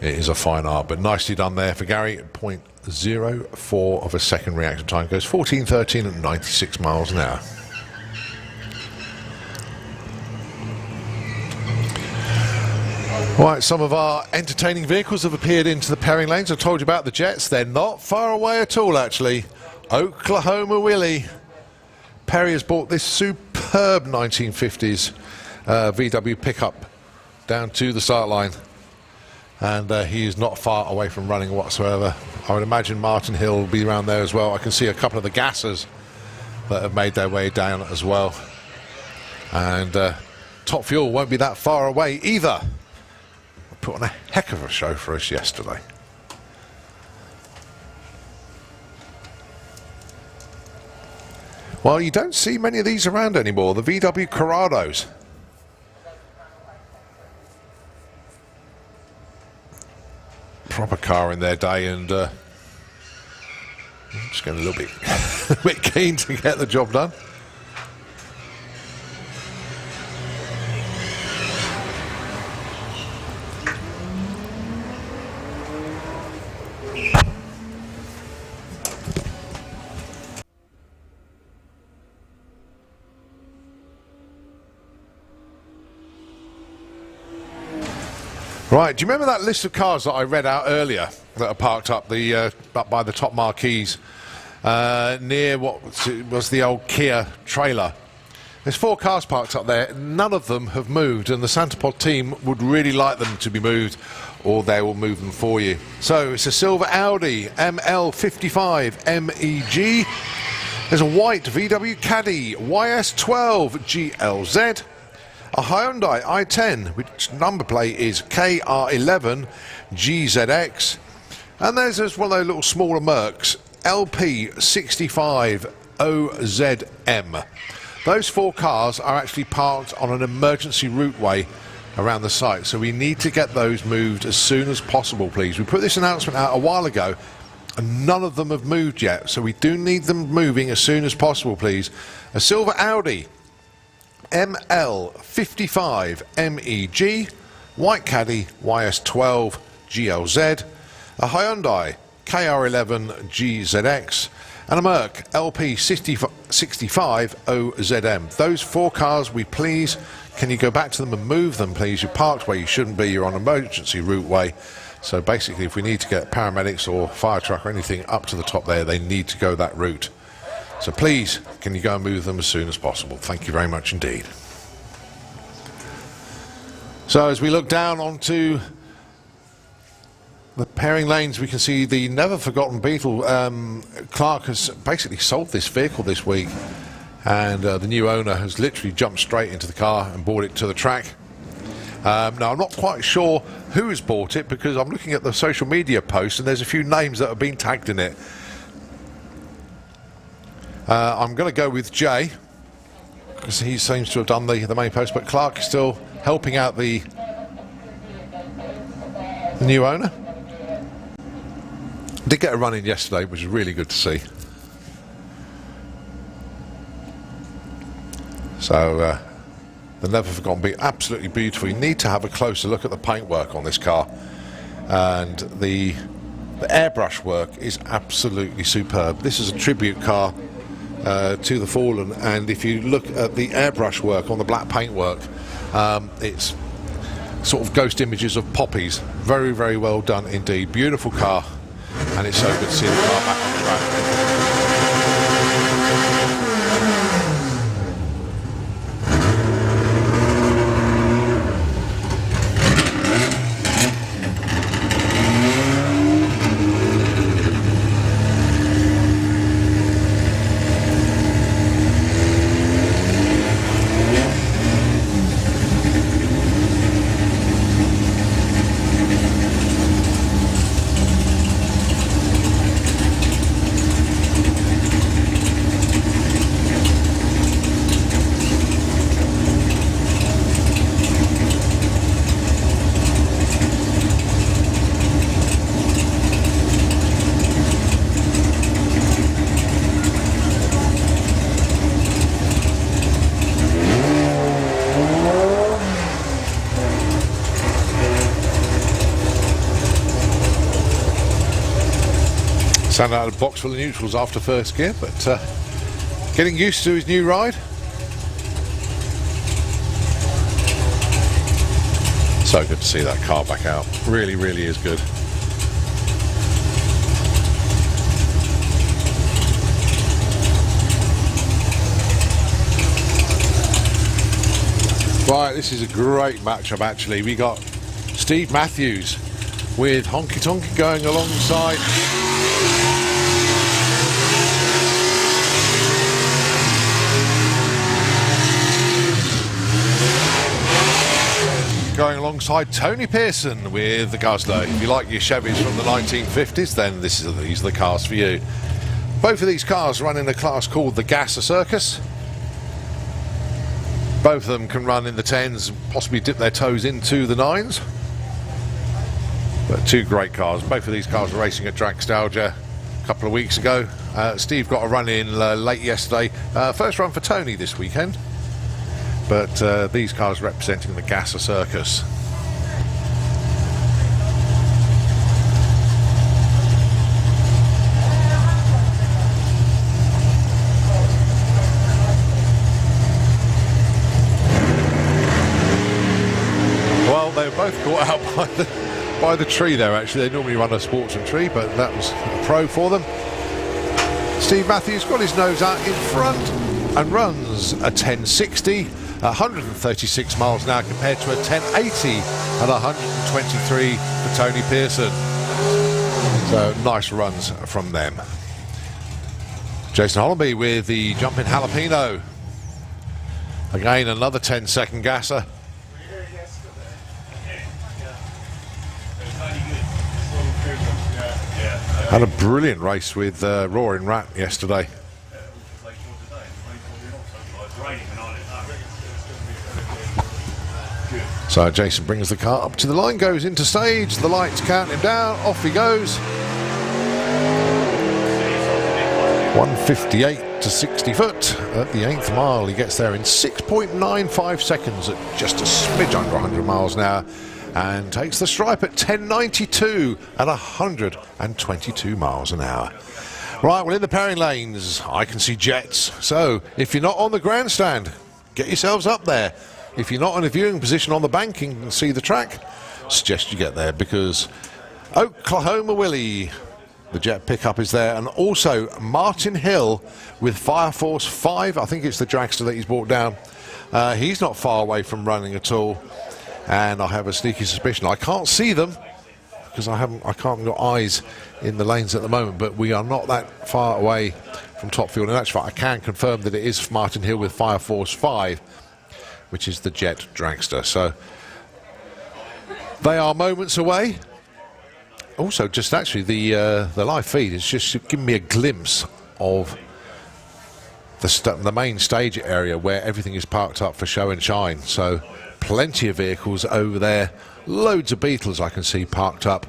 is a fine art, but nicely done there for Gary. 0.04 of a second reaction time. Goes 14:13 at 96 miles an hour. Right, some of our entertaining vehicles have appeared into the pairing lanes. I told you about the Jets. They're not far away at all, actually. Oklahoma Willie. Perry has bought this superb 1950s VW pickup down to the start line. And he is not far away from running whatsoever. I would imagine Martin Hill will be around there as well. I can see a couple of the gassers that have made their way down as well. And Top Fuel won't be that far away either. Put on a heck of a show for us yesterday. Well, you don't see many of these around anymore, the VW Corrados. Proper car in their day, and I'm just getting a little bit keen to get the job done. Right, do you remember that list of cars that I read out earlier that are parked up by the top marquees near what was the old Kia trailer? There's 4 cars parked up there. None of them have moved, and the Santapod team would really like them to be moved, or they will move them for you. So it's a silver Audi ML55 MEG. There's a white VW Caddy YS12 GLZ. A Hyundai i10, which number plate is KR11 GZX. And there's one of those little smaller Mercs, LP65 OZM. Those 4 cars are actually parked on an emergency routeway around the site, so we need to get those moved as soon as possible, please. We put this announcement out a while ago, and none of them have moved yet, so we do need them moving as soon as possible, please. A silver Audi ML55 MEG, white Caddy YS12 GLZ, a Hyundai KR11 GZX, and a Merc LP65 OZM. Those 4 cars, can you go back to them and move them, please? You're parked where you shouldn't be. You're on emergency routeway. So basically, if we need to get paramedics or fire truck or anything up to the top there, they need to go that route. So please, can you go and move them as soon as possible? Thank you very much indeed. So as we look down onto the pairing lanes, we can see the never forgotten Beetle. Clark has basically sold this vehicle this week, and the new owner has literally jumped straight into the car and brought it to the track. Now, I'm not quite sure who has bought it, because I'm looking at the social media posts and there's a few names that have been tagged in it. I'm going to go with Jay, because he seems to have done the main post, but Clark is still helping out the the new owner. Did get a run in yesterday, which was really good to see. So the Never Forgotten be absolutely beautiful. You need to have a closer look at the paintwork on this car, and the airbrush work is absolutely superb. This is a tribute car to the fallen, and if you look at the airbrush work on the black paintwork, it's sort of ghost images of poppies. Very, very well done indeed. Beautiful car, and it's so good to see the car back on the track. Sounded out of the box full of neutrals after first gear, but getting used to his new ride. So good to see that car back out. Really, really is good. Right, this is a great matchup actually. We got Steve Matthews with Honky Tonky going alongside Tony Pearson with the Guzzler. If you like your Chevys from the 1950s, then these are the cars for you. Both of these cars run in a class called the Gasser Circus. Both of them can run in the 10s, possibly dip their toes into the 9s. But two great cars. Both of these cars were racing at Dragstalgia a couple of weeks ago. Steve got a run in late yesterday. First run for Tony this weekend. But these cars representing the Gasser Circus. Well, they were both caught out by the tree there actually. They normally run a sportsman tree, but that was a pro for them. Steve Matthews got his nose out in front and runs a 1060. 136 miles an hour compared to a 1080 at 123 for Tony Pearson. So nice runs from them. Jason Hollenby with the jumping jalapeno. Again, another 10-second gasser. Had a brilliant race with Roaring Rat yesterday. So Jason brings the car up to the line, goes into stage, the lights count him down, off he goes. 158 to 60 foot at the 8th mile. He gets there in 6.95 seconds at just a smidge under 100 miles an hour and takes the stripe at 10.92 at 122 miles an hour. Right, well, in the pairing lanes, I can see jets. So if you're not on the grandstand, get yourselves up there. If you're not in a viewing position on the bank and can see the track, suggest you get there because Oklahoma Willie, the jet pickup, is there, and also Martin Hill with Fire Force 5. I think it's the dragster that he's brought down. He's not far away from running at all, and I have a sneaky suspicion. I can't see them because I can't got eyes in the lanes at the moment, but we are not that far away from top field. And actually, I can confirm that it is Martin Hill with Fire Force 5. Which is the jet dragster. So they are moments away. Also, just actually the live feed is just giving me a glimpse of the main stage area where everything is parked up for show and shine. So plenty of vehicles over there. Loads of Beetles I can see parked up.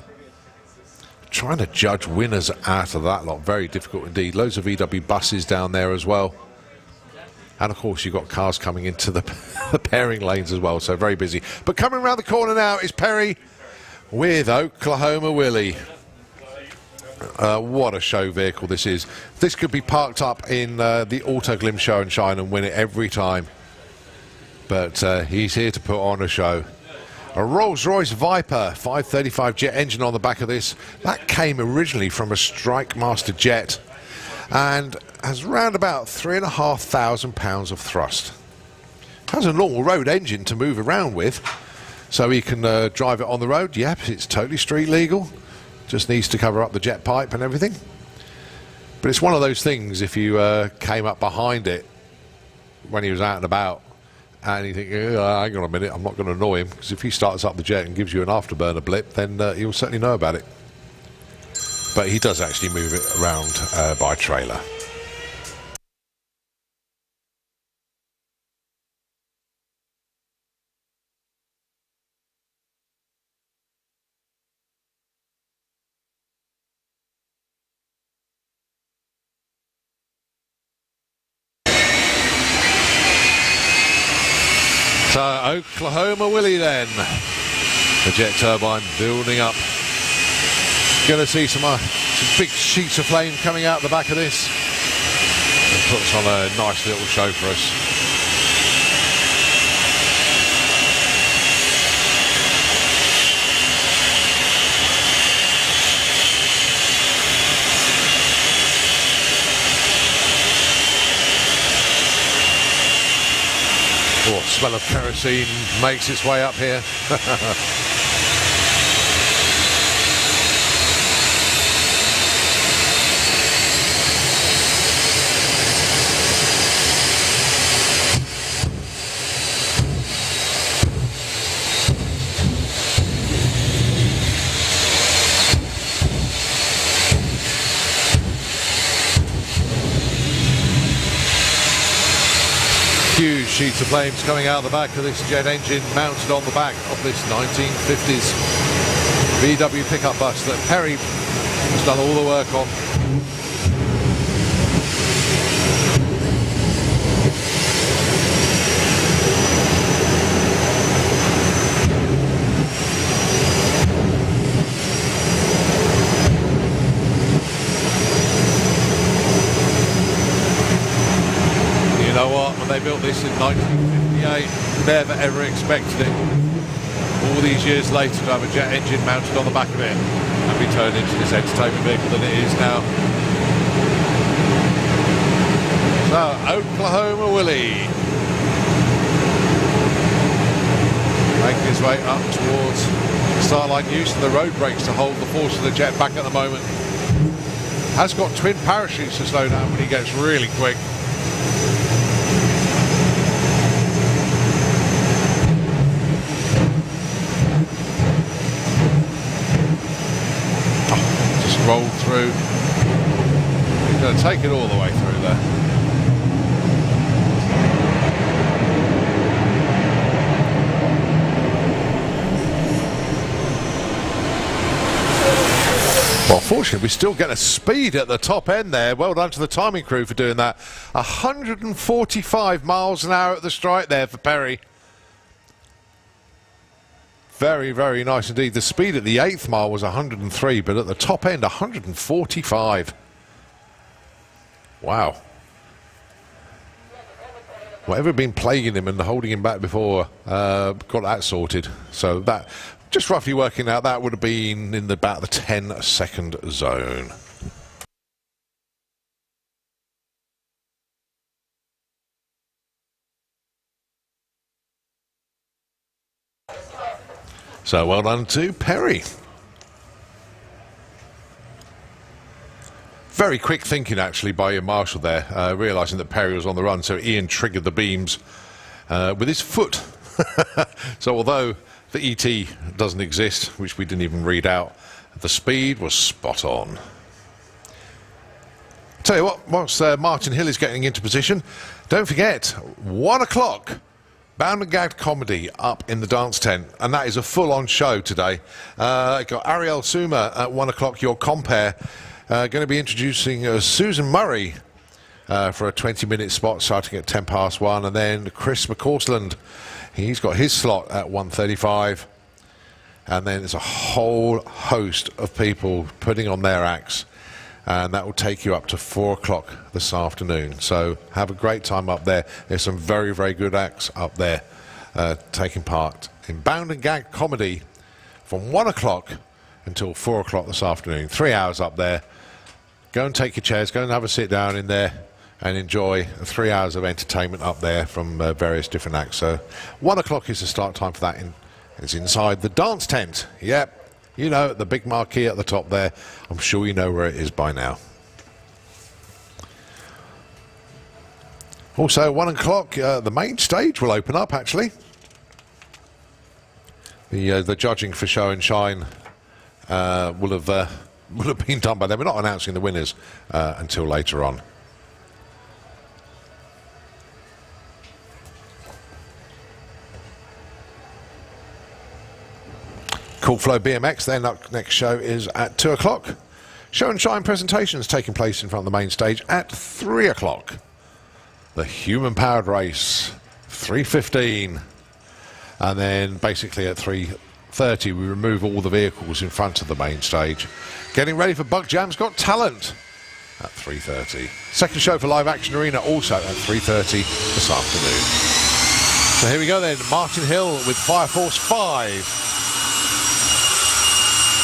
Trying to judge winners out of that lot, very difficult indeed. Loads of VW buses down there as well. And of course you've got cars coming into the pairing lanes as well, so very busy. But coming around the corner now is Perry with Oklahoma Willie. What a show vehicle this is. This could be parked up in the Auto Glim Show and Shine and win it every time. But he's here to put on a show. A Rolls-Royce Viper 535 jet engine on the back of this. That came originally from a Strike Master jet and has round about 3,500 pounds of thrust. Has a normal road engine to move around with, so he can drive it on the road. Yep, it's totally street legal. Just needs to cover up the jet pipe and everything. But it's one of those things, if you came up behind it when he was out and about, and you think, hang on a minute, I'm not going to annoy him, because if he starts up the jet and gives you an afterburner blip, then you'll certainly know about it. But he does actually move it around by trailer. So Oklahoma Willie then, the jet turbine building up. Going to see some big sheets of flame coming out the back of this. It puts on a nice little show for us. Oh, smell of kerosene makes its way up here. Huge sheets of flames coming out of the back of this jet engine mounted on the back of this 1950s VW pickup bus that Perry has done all the work on. You know what, when they built this in 1958, never ever expected it. All these years later to have a jet engine mounted on the back of it and be turned into this entertainment vehicle that it is now. So, Oklahoma Willie making his way up towards start line, using the road brakes to hold the force of the jet back at the moment. Has got twin parachutes to slow down when he gets really quick. Rolled through. He's going to take it all the way through there. Well, fortunately, we still get a speed at the top end there. Well done to the timing crew for doing that. 145 miles an hour at the strike there for Perry. Very, very nice indeed. The speed at the 8th mile was 103, but at the top end, 145. Wow. Whatever had been plaguing him and holding him back before, got that sorted. So that, just roughly working out, that would have been in about the 10-second zone. So well done to Perry. Very quick thinking actually by Ian Marshall there, realising that Perry was on the run, so Ian triggered the beams with his foot. So although the ET doesn't exist, which we didn't even read out, the speed was spot on. Tell you what, once Martin Hill is getting into position, don't forget, 1 o'clock, Bound and Gagged Comedy up in the dance tent, and that is a full-on show today. Got Ariel Suma at 1 o'clock, your compere. Going to be introducing Susan Murray for a 20-minute spot starting at 10 past 1, and then Chris McCausland, he's got his slot at 1:35, and then there's a whole host of people putting on their acts, and that will take you up to 4 o'clock this afternoon. So have a great time up there. There's some very, very good acts up there taking part in Bound and Gagged Comedy from 1 o'clock until 4 o'clock this afternoon. 3 hours up there. Go and take your chairs, go and have a sit down in there and enjoy 3 hours of entertainment up there from various different acts. So 1 o'clock is the start time for that. It's inside the dance tent. Yep. You know, the big marquee at the top there. I'm sure you know where it is by now. Also, 1 o'clock, the main stage will open up, actually. The judging for Show and Shine will have been done by them. We're not announcing the winners until later on. Cool Flow BMX, their next show is at 2 o'clock. Show and Shine presentations taking place in front of the main stage at 3 o'clock. The Human Powered Race, 3:15. And then basically at 3:30 we remove all the vehicles in front of the main stage. Getting ready for Bug Jam's Got Talent at 3:30. Second show for Live Action Arena also at 3:30 this afternoon. So here we go then, Martin Hill with Fire Force 5.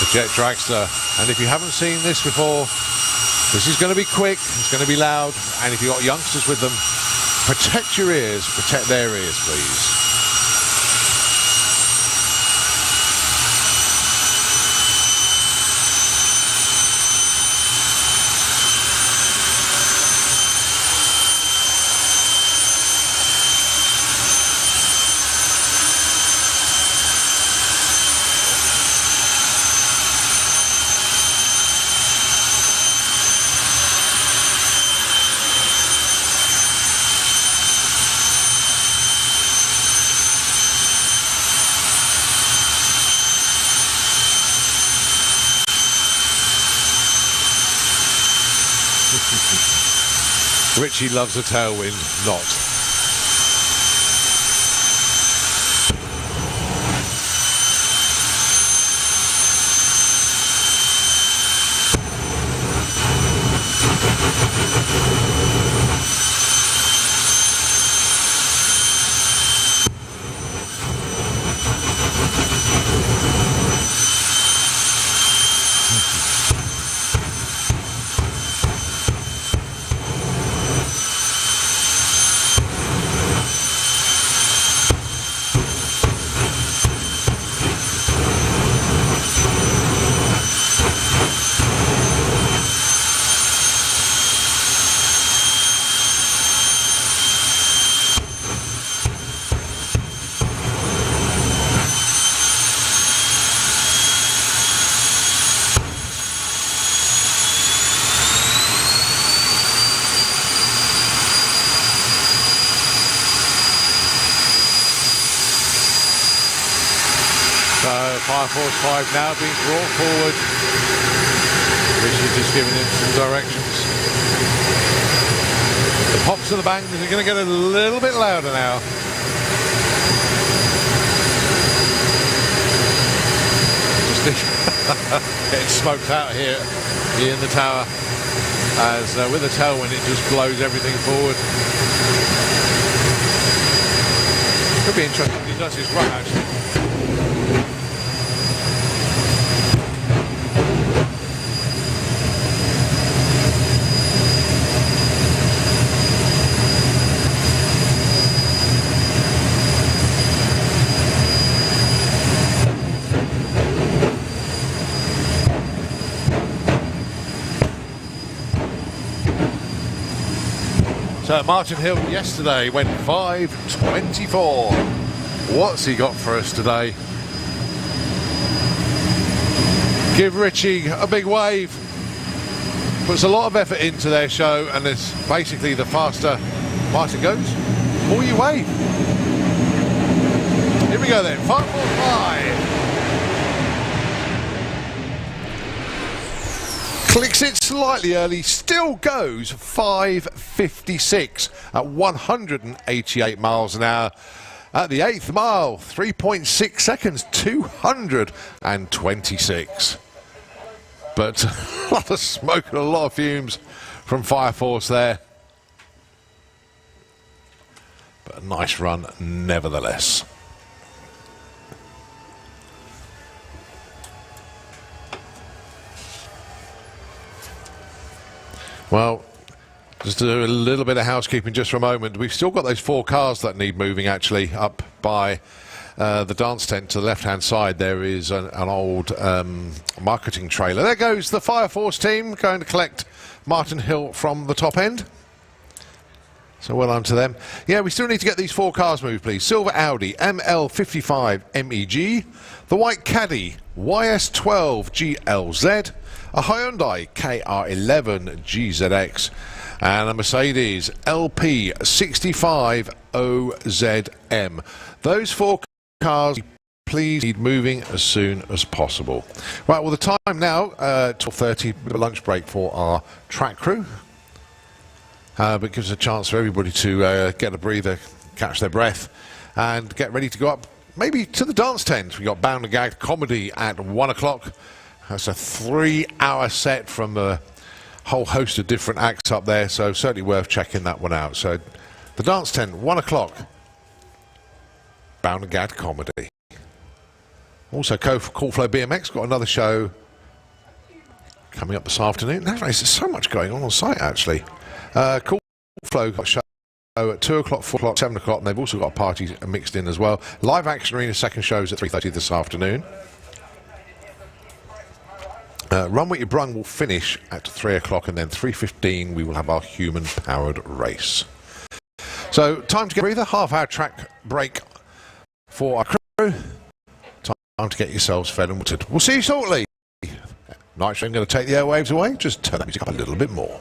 The Jet Dragster, and if you haven't seen this before, this is going to be quick, it's going to be loud, and if you've got youngsters with them, protect your ears, protect their ears, please. Richie loves a tailwind, not. Fire Force 5 now being brought forward. Richie's just giving him some directions. The pops and the bangs are going to get a little bit louder now. Just getting smoked out here in the tower, as with the tailwind it just blows everything forward. Could be interesting. He does his run actually. So Martin Hill yesterday went 5:24. What's he got for us today? Give Richie a big wave. Puts a lot of effort into their show, and it's basically the faster Martin goes, the more you wave. we go then. 545. Clicks it slightly early, still goes 5.56 at 188 miles an hour. At the 8th mile, 3.6 seconds, 226. But a lot of smoke and a lot of fumes from Fire Force there. But a nice run nevertheless. Well, just to do a little bit of housekeeping just for a moment. We've still got those 4 cars that need moving actually up by the dance tent to the left-hand side. There is an old marketing trailer. There goes the Fire Force team going to collect Martin Hill from the top end. So well done to them. Yeah, we still need to get these 4 cars moved, please. Silver Audi ML55 MEG, the white Caddy YS12 GLZ, a Hyundai KR11 GZX, and a Mercedes LP65 OZM. Those 4 cars, please, need moving as soon as possible. Right, well, the time now, 12:30, lunch break for our track crew. But gives a chance for everybody to get a breather, catch their breath, and get ready to go up, maybe to the dance tent. We've got Bound and Gagged comedy at 1 o'clock. That's a 3-hour set from a whole host of different acts up there, so certainly worth checking that one out. So the dance tent, 1 o'clock, Bound and Gagged comedy. Also, Cool Flow BMX got another show coming up this afternoon. There's so much going on site actually. Cool Flow got a show at 2 o'clock, 4 o'clock, 7 o'clock, and they've also got a party mixed in as well. Live Action Arena second shows at 3:30 this afternoon. Run What You Brung will finish at 3 o'clock, and then 3:15 we will have our human-powered race. So time to get a breather, half-hour track break for our crew. Time to get yourselves fed and watered. We'll see you shortly. Nitro going to take the airwaves away. Just turn the music up a little bit more.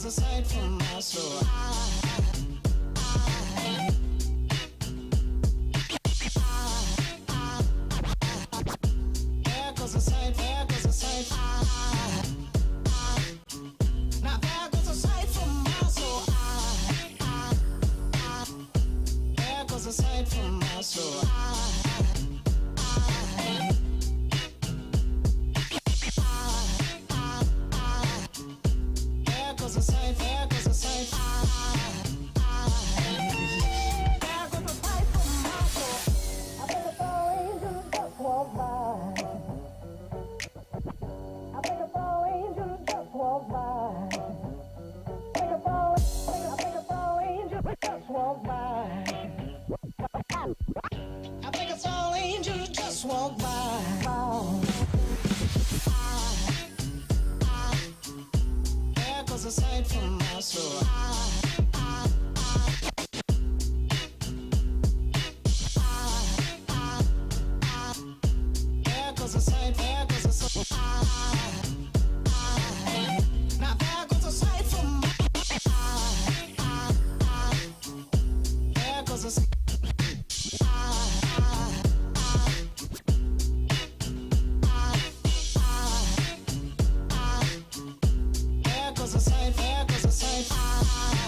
Aside from my soul, there goes a sight, there goes a sight. Now there goes a sight from my soul. There goes a sight from my soul. There goes a sight, there goes a sight. There goes a sight from my soul. I think I saw angels just walk by. I think I saw angels just walk by. I think I saw angels just walk by. I think I saw angels just walk by. There goes a sight from my soul. There goes a sight, there goes a sight. Now there goes a sight from my there goes a sight. There goes a sight, there goes a sight.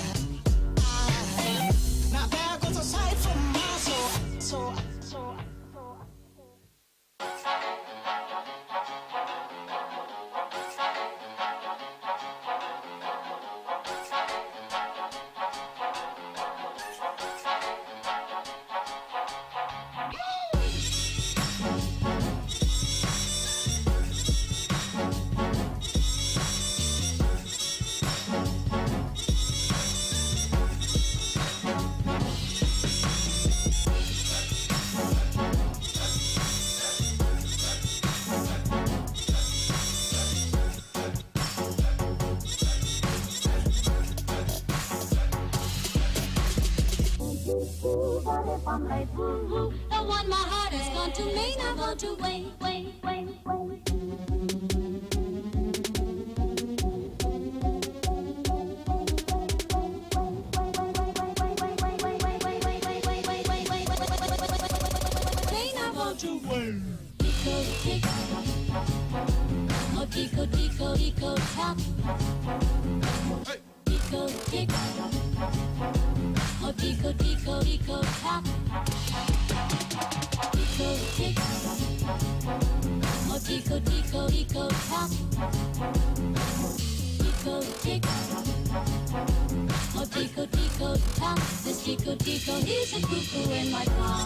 Ooh, but if I'm late, The one my heart has gone to may not want to wait. May not want to wait. Tico tick, oh tico tico tico tock. Tico tick, oh tico tico tico tock. Tico tick, oh tico tico tico tock. Tico tick, oh tico tico tock. This tico tico is a cuckoo in my car.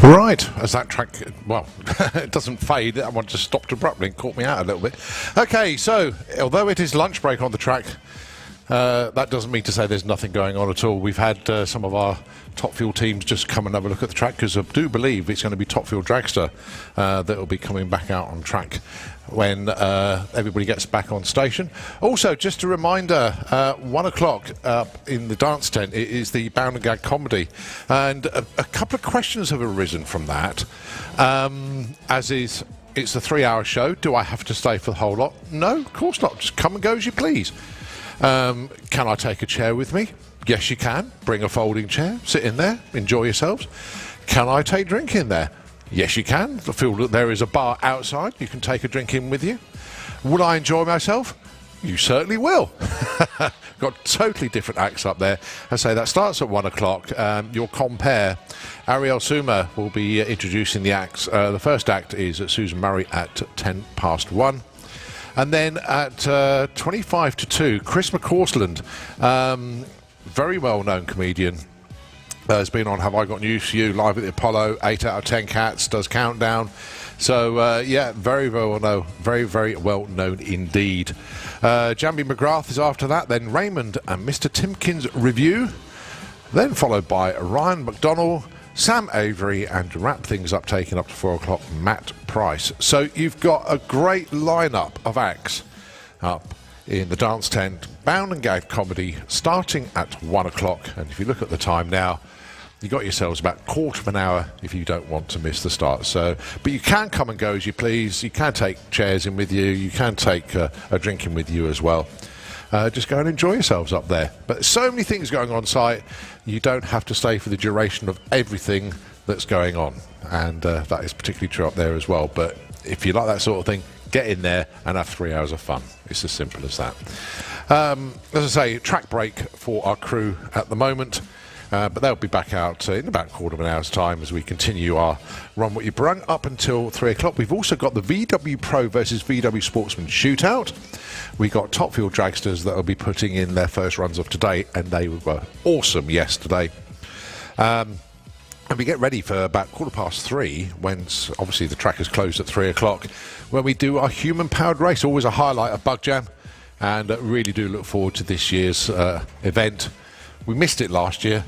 Right, as that track, well, it doesn't fade, that one just stopped abruptly and caught me out a little bit. Okay, so, although it is lunch break on the track, That doesn't mean to say there's nothing going on at all. We've had some of our Top Fuel teams just come and have a look at the track, because I do believe it's going to be Top Fuel Dragster that will be coming back out on track when everybody gets back on station. Also, just a reminder, 1 o'clock in the dance tent, it is the Bound and Gag comedy, and a couple of questions have arisen from that, as is, it's a 3-hour show. Do I have to stay for the whole lot? No, of course not. Just come and go as you please. Can I take a chair with me? Yes, you can. Bring a folding chair, sit in there, enjoy yourselves. Can I take drink in there? Yes, you can. I feel that there is a bar outside. You can take a drink in with you. Will I enjoy myself? You certainly will. Got totally different acts up there. I say that starts at 1 o'clock. Your compare, Ariel Suma, will be introducing the acts. The first act is Susan Murray at 1:10 And then at 25 to 2, Chris McCausland, very well-known comedian, has been on Have I Got News For You, live at the Apollo, 8 out of 10 cats, does countdown. So, yeah, very, very well-known, very, very well-known indeed. Jambi McGrath is after that, then Raymond and Mr. Timkins review, then followed by Ryan McDonnell, Sam Avery, and to wrap things up, taking up to 4 o'clock, Matt Price. So you've got a great lineup of acts up in the dance tent. Bound and Gag comedy starting at 1 o'clock. And if you look at the time now, you've got yourselves about a quarter of an hour if you don't want to miss the start. So, but you can come and go as you please. You can take chairs in with you. You can take a drink in with you as well. Just go and enjoy yourselves up there. But there's so many things going on site, you don't have to stay for the duration of everything that's going on. And that is particularly true up there as well. But if you like that sort of thing, get in there and have 3 hours of fun. It's as simple as that. As I say, track break for our crew at the moment. But they'll be back out in about a quarter of an hour's time as we continue our Run What You Brung up until 3 o'clock. We've also got the VW Pro versus VW Sportsman shootout. We got Top Fuel Dragsters that will be putting in their first runs of today, and they were awesome yesterday. And we get ready for about 3:15, when obviously the track is closed at 3 o'clock, when we do our human-powered race, always a highlight of Bug Jam, and really do look forward to this year's event. We missed it last year.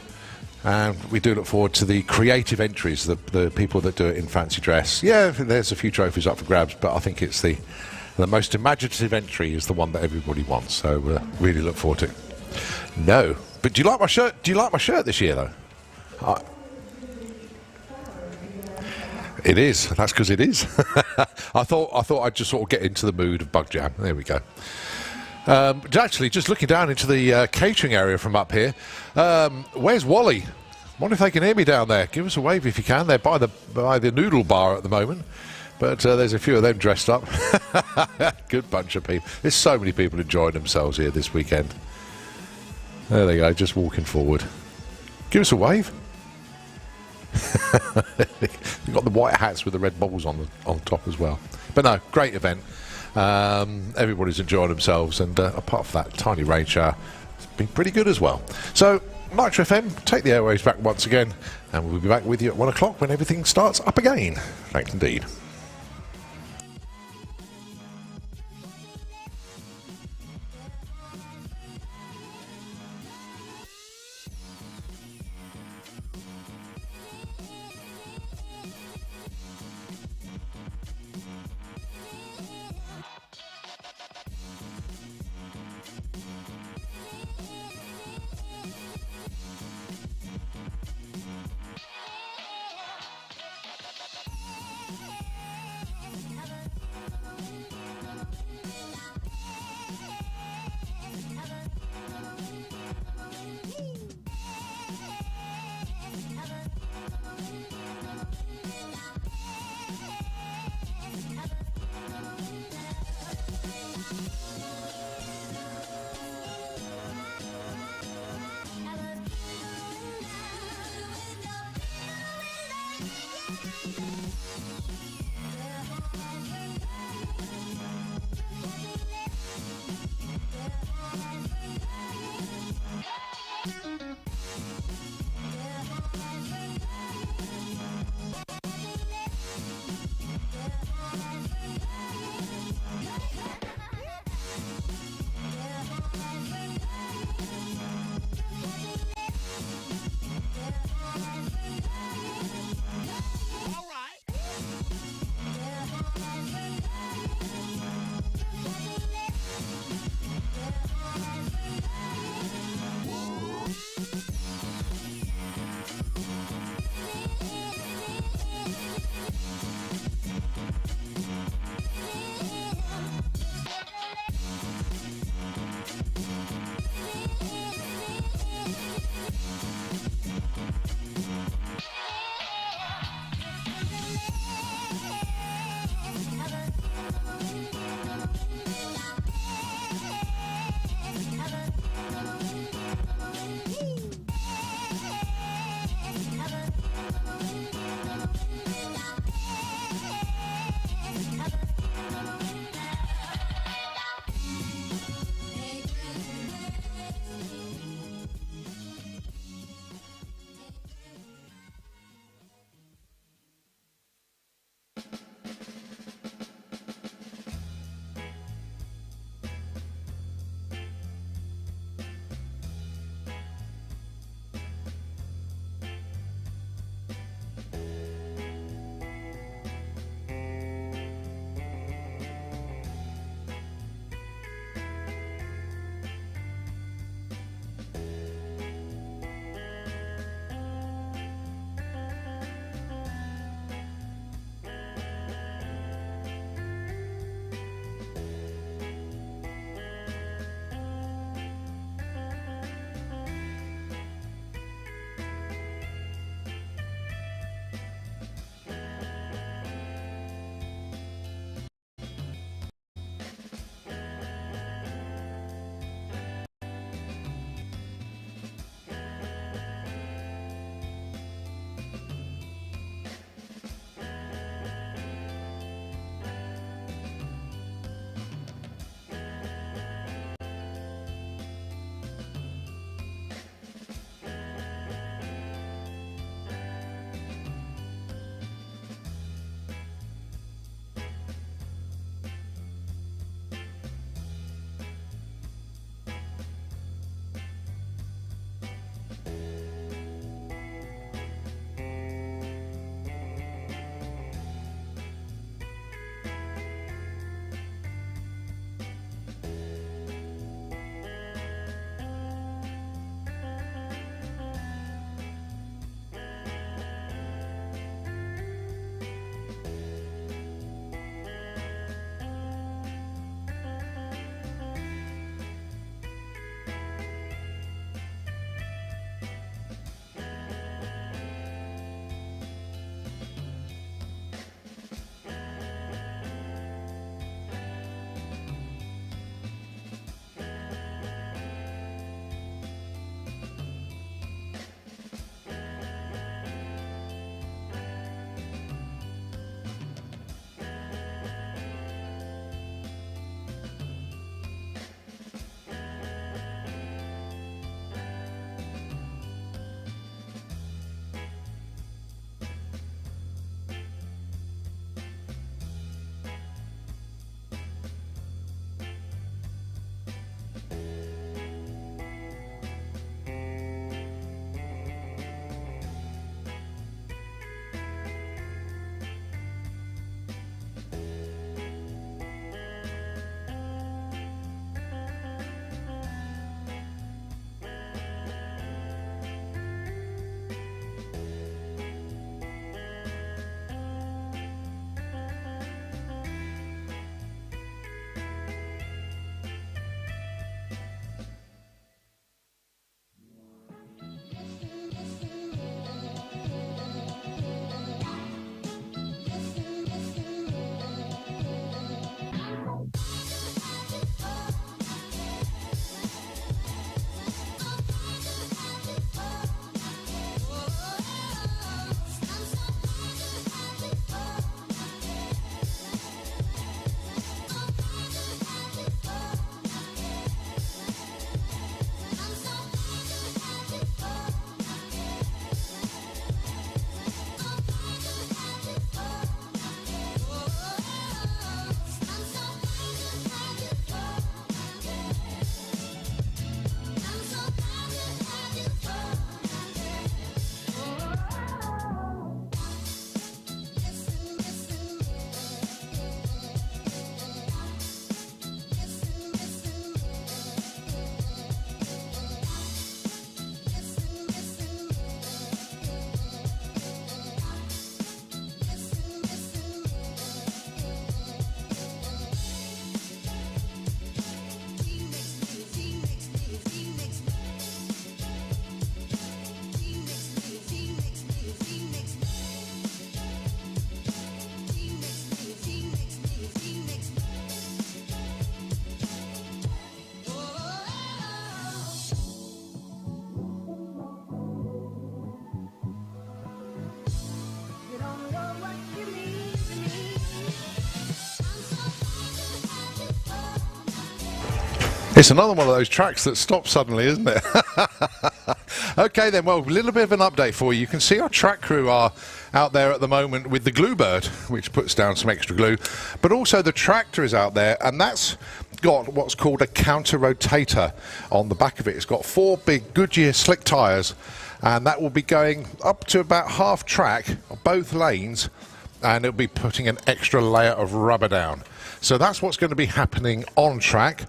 And we do look forward to the creative entries, the people that do it in fancy dress. Yeah, there's a few trophies up for grabs, but I think it's the most imaginative entry is the one that everybody wants. So really look forward to it. No, but do you like my shirt? Do you like my shirt this year, though? It is. That's because it is. I thought I'd just sort of get into the mood of Bug Jam. There we go. Actually, just looking down into the catering area from up here, where's Wally? Wonder if they can hear me down there. Give us a wave if you can. They're by the noodle bar at the moment, but there's a few of them dressed up. Good bunch of people. There's so many people enjoying themselves here this weekend. There they go, just walking forward. Give us a wave. You've got the white hats with the red balls on top as well. But no, great event. Everybody's enjoying themselves, and apart from that tiny rain shower, it's been pretty good as well. So Nitro FM, take the airwaves back once again, and we'll be back with you at 1 o'clock when everything starts up again. Thanks indeed. It's another one of those tracks that stops suddenly, isn't it? Okay then, well, a little bit of an update for you. You can see our track crew are out there at the moment with the Gluebird, which puts down some extra glue, but also the tractor is out there, and that's got what's called a counter rotator on the back of it. It's got 4 big Goodyear slick tyres, and that will be going up to about half track, both lanes, and it'll be putting an extra layer of rubber down. So that's what's going to be happening on track.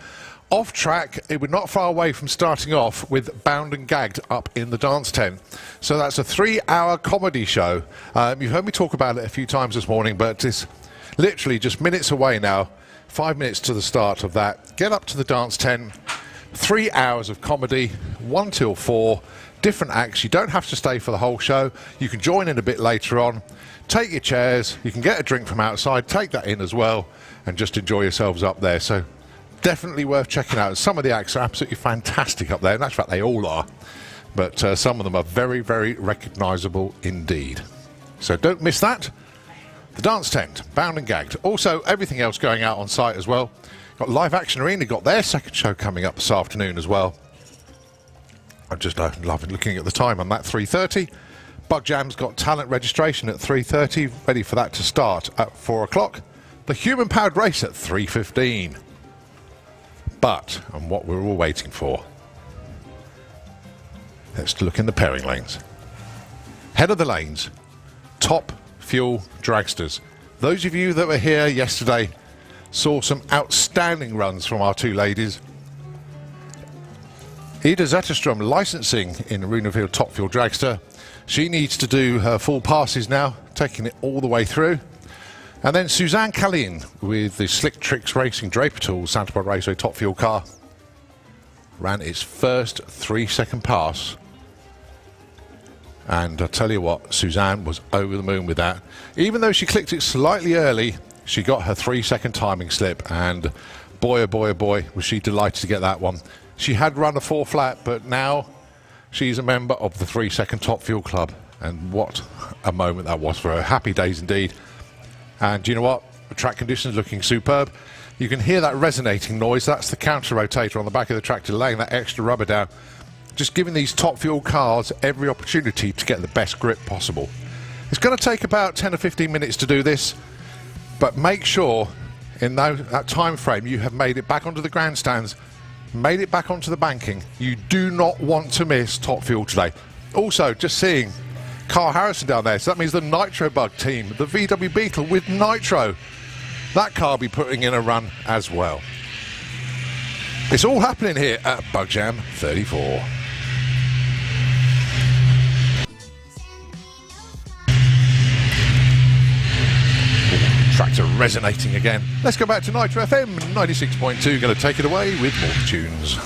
Off track, we're not far away from starting off with Bound and Gagged up in the dance tent. So that's a 3-hour comedy show. You've heard me talk about it a few times this morning, but it's literally just minutes away now. 5 minutes to the start of that. Get up to the dance tent. 3 hours of comedy, 1 till 4. Different acts. You don't have to stay for the whole show. You can join in a bit later on. Take your chairs. You can get a drink from outside. Take that in as well, and just enjoy yourselves up there. So definitely worth checking out. Some of the acts are absolutely fantastic up there, and that's fact they all are. But some of them are very, very recognisable indeed. So don't miss that. The dance tent, Bound and Gagged. Also, everything else going out on site as well. Got Live Action Arena, got their second show coming up this afternoon as well. I'm just loving looking at the time on that, 3:30. Bug Jam's got talent registration at 3:30, ready for that to start at 4 o'clock. The Human Powered Race at 3:15. But, and what we're all waiting for, let's look in the pairing lanes. Head of the lanes, Top Fuel Dragsters. Those of you that were here yesterday saw some outstanding runs from our 2 ladies. Ida Zetterstrom licensing in Runefield Top Fuel Dragster. She needs to do her full passes now, taking it all the way through. And then Suzanne Callien with the Slick Tricks Racing Draper Tools Santa Pod Raceway Top Fuel car ran its first 3-second pass. And I tell you what, Suzanne was over the moon with that. Even though she clicked it slightly early, she got her 3-second timing slip, and boy oh boy oh boy was she delighted to get that one. She had run a 4 flat, but now she's a member of the 3-second Top Fuel Club, and what a moment that was for her. Happy days indeed. And do you know what? The track conditions looking superb. You can hear that resonating noise. That's the counter rotator on the back of the tractor laying that extra rubber down. Just giving these Top Fuel cars every opportunity to get the best grip possible. It's going to take about 10 or 15 minutes to do this, but make sure in that time frame you have made it back onto the grandstands, made it back onto the banking. You do not want to miss Top Fuel today. Also, just seeing Carl Harrison down there, so that means the Nitro Bug team, the VW Beetle with Nitro. That car will be putting in a run as well. It's all happening here at Bug Jam 34. Tractor resonating again. Let's go back to Nitro FM 96.2. Going to take it away with more tunes.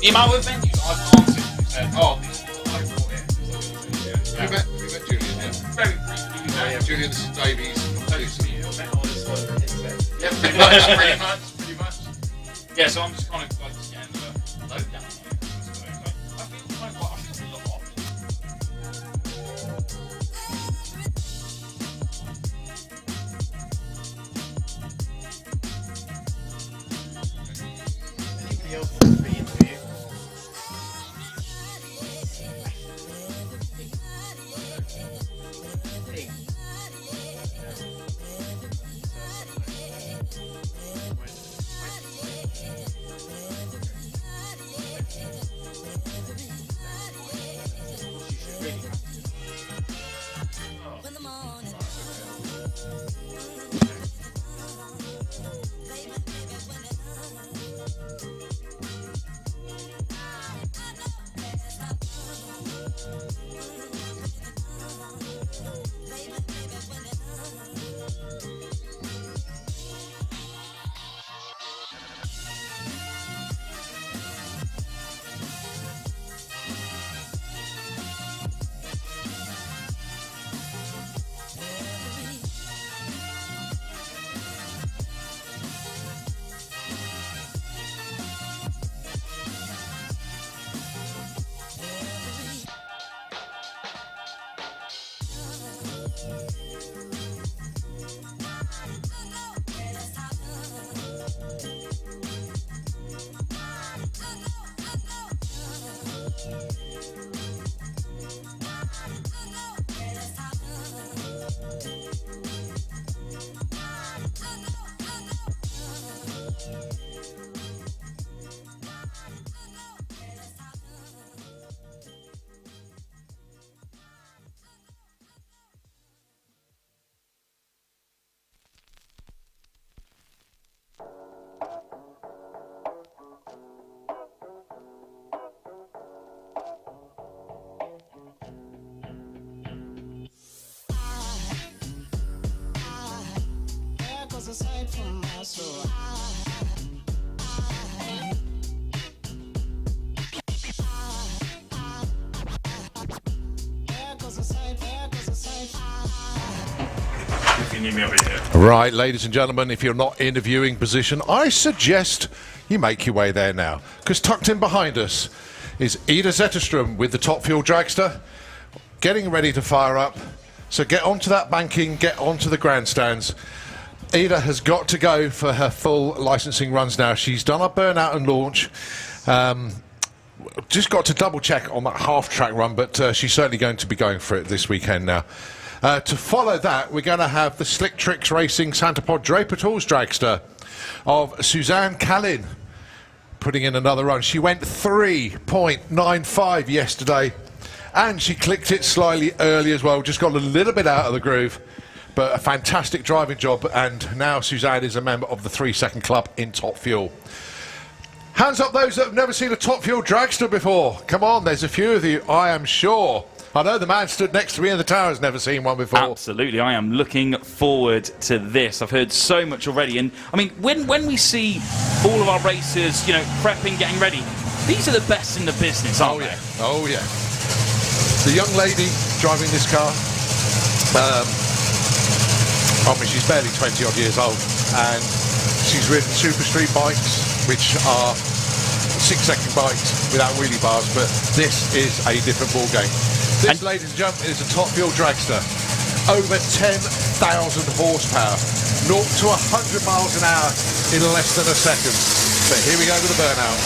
The amount of venues I've gone to, you said, oh, this is what I brought in. Have you met Julian yet? Very briefly, you know. Julian Davies. Yeah, pretty much. Yeah, so I'm just kind of like just getting the lowdown on it. So, I feel kind of like, I feel a lot off. Anybody else want to be interviewed? If you need me over here. Right, ladies and gentlemen, if you're not in a viewing position, I suggest you make your way there now. Because tucked in behind us is Ida Zetterstrom with the Top Fuel Dragster, getting ready to fire up. So get onto that banking, get onto the grandstands. Ida has got to go for her full licensing runs now. She's done a burnout and launch. Just got to double check on that half-track run, but she's certainly going to be going for it this weekend now. To follow that, we're going to have the Slick Tricks Racing Santa Pod Draper Tools dragster of Suzanne Callin putting in another run. She went 3.95 yesterday, and she clicked it slightly early as well. Just got a little bit out of the groove, but a fantastic driving job. And now Suzanne is a member of the 3 Second Club in Top Fuel. Hands up those that have never seen a Top Fuel dragster before. Come on, there's a few of you, I am sure. I know the man stood next to me in the tower has never seen one before. Absolutely, I am looking forward to this. I've heard so much already, and I mean, when we see all of our racers, you know, prepping, getting ready, these are the best in the business, aren't they? Oh yeah. The young lady driving this car, I mean, she's barely 20 odd years old, and she's ridden Super Street bikes, which are 6-second bikes without wheelie bars, but this is a different ball game. This, ladies and gentlemen, is a Top Fuel dragster. Over 10,000 horsepower, 0 to 100 miles an hour in less than a second. So here we go with the burnout.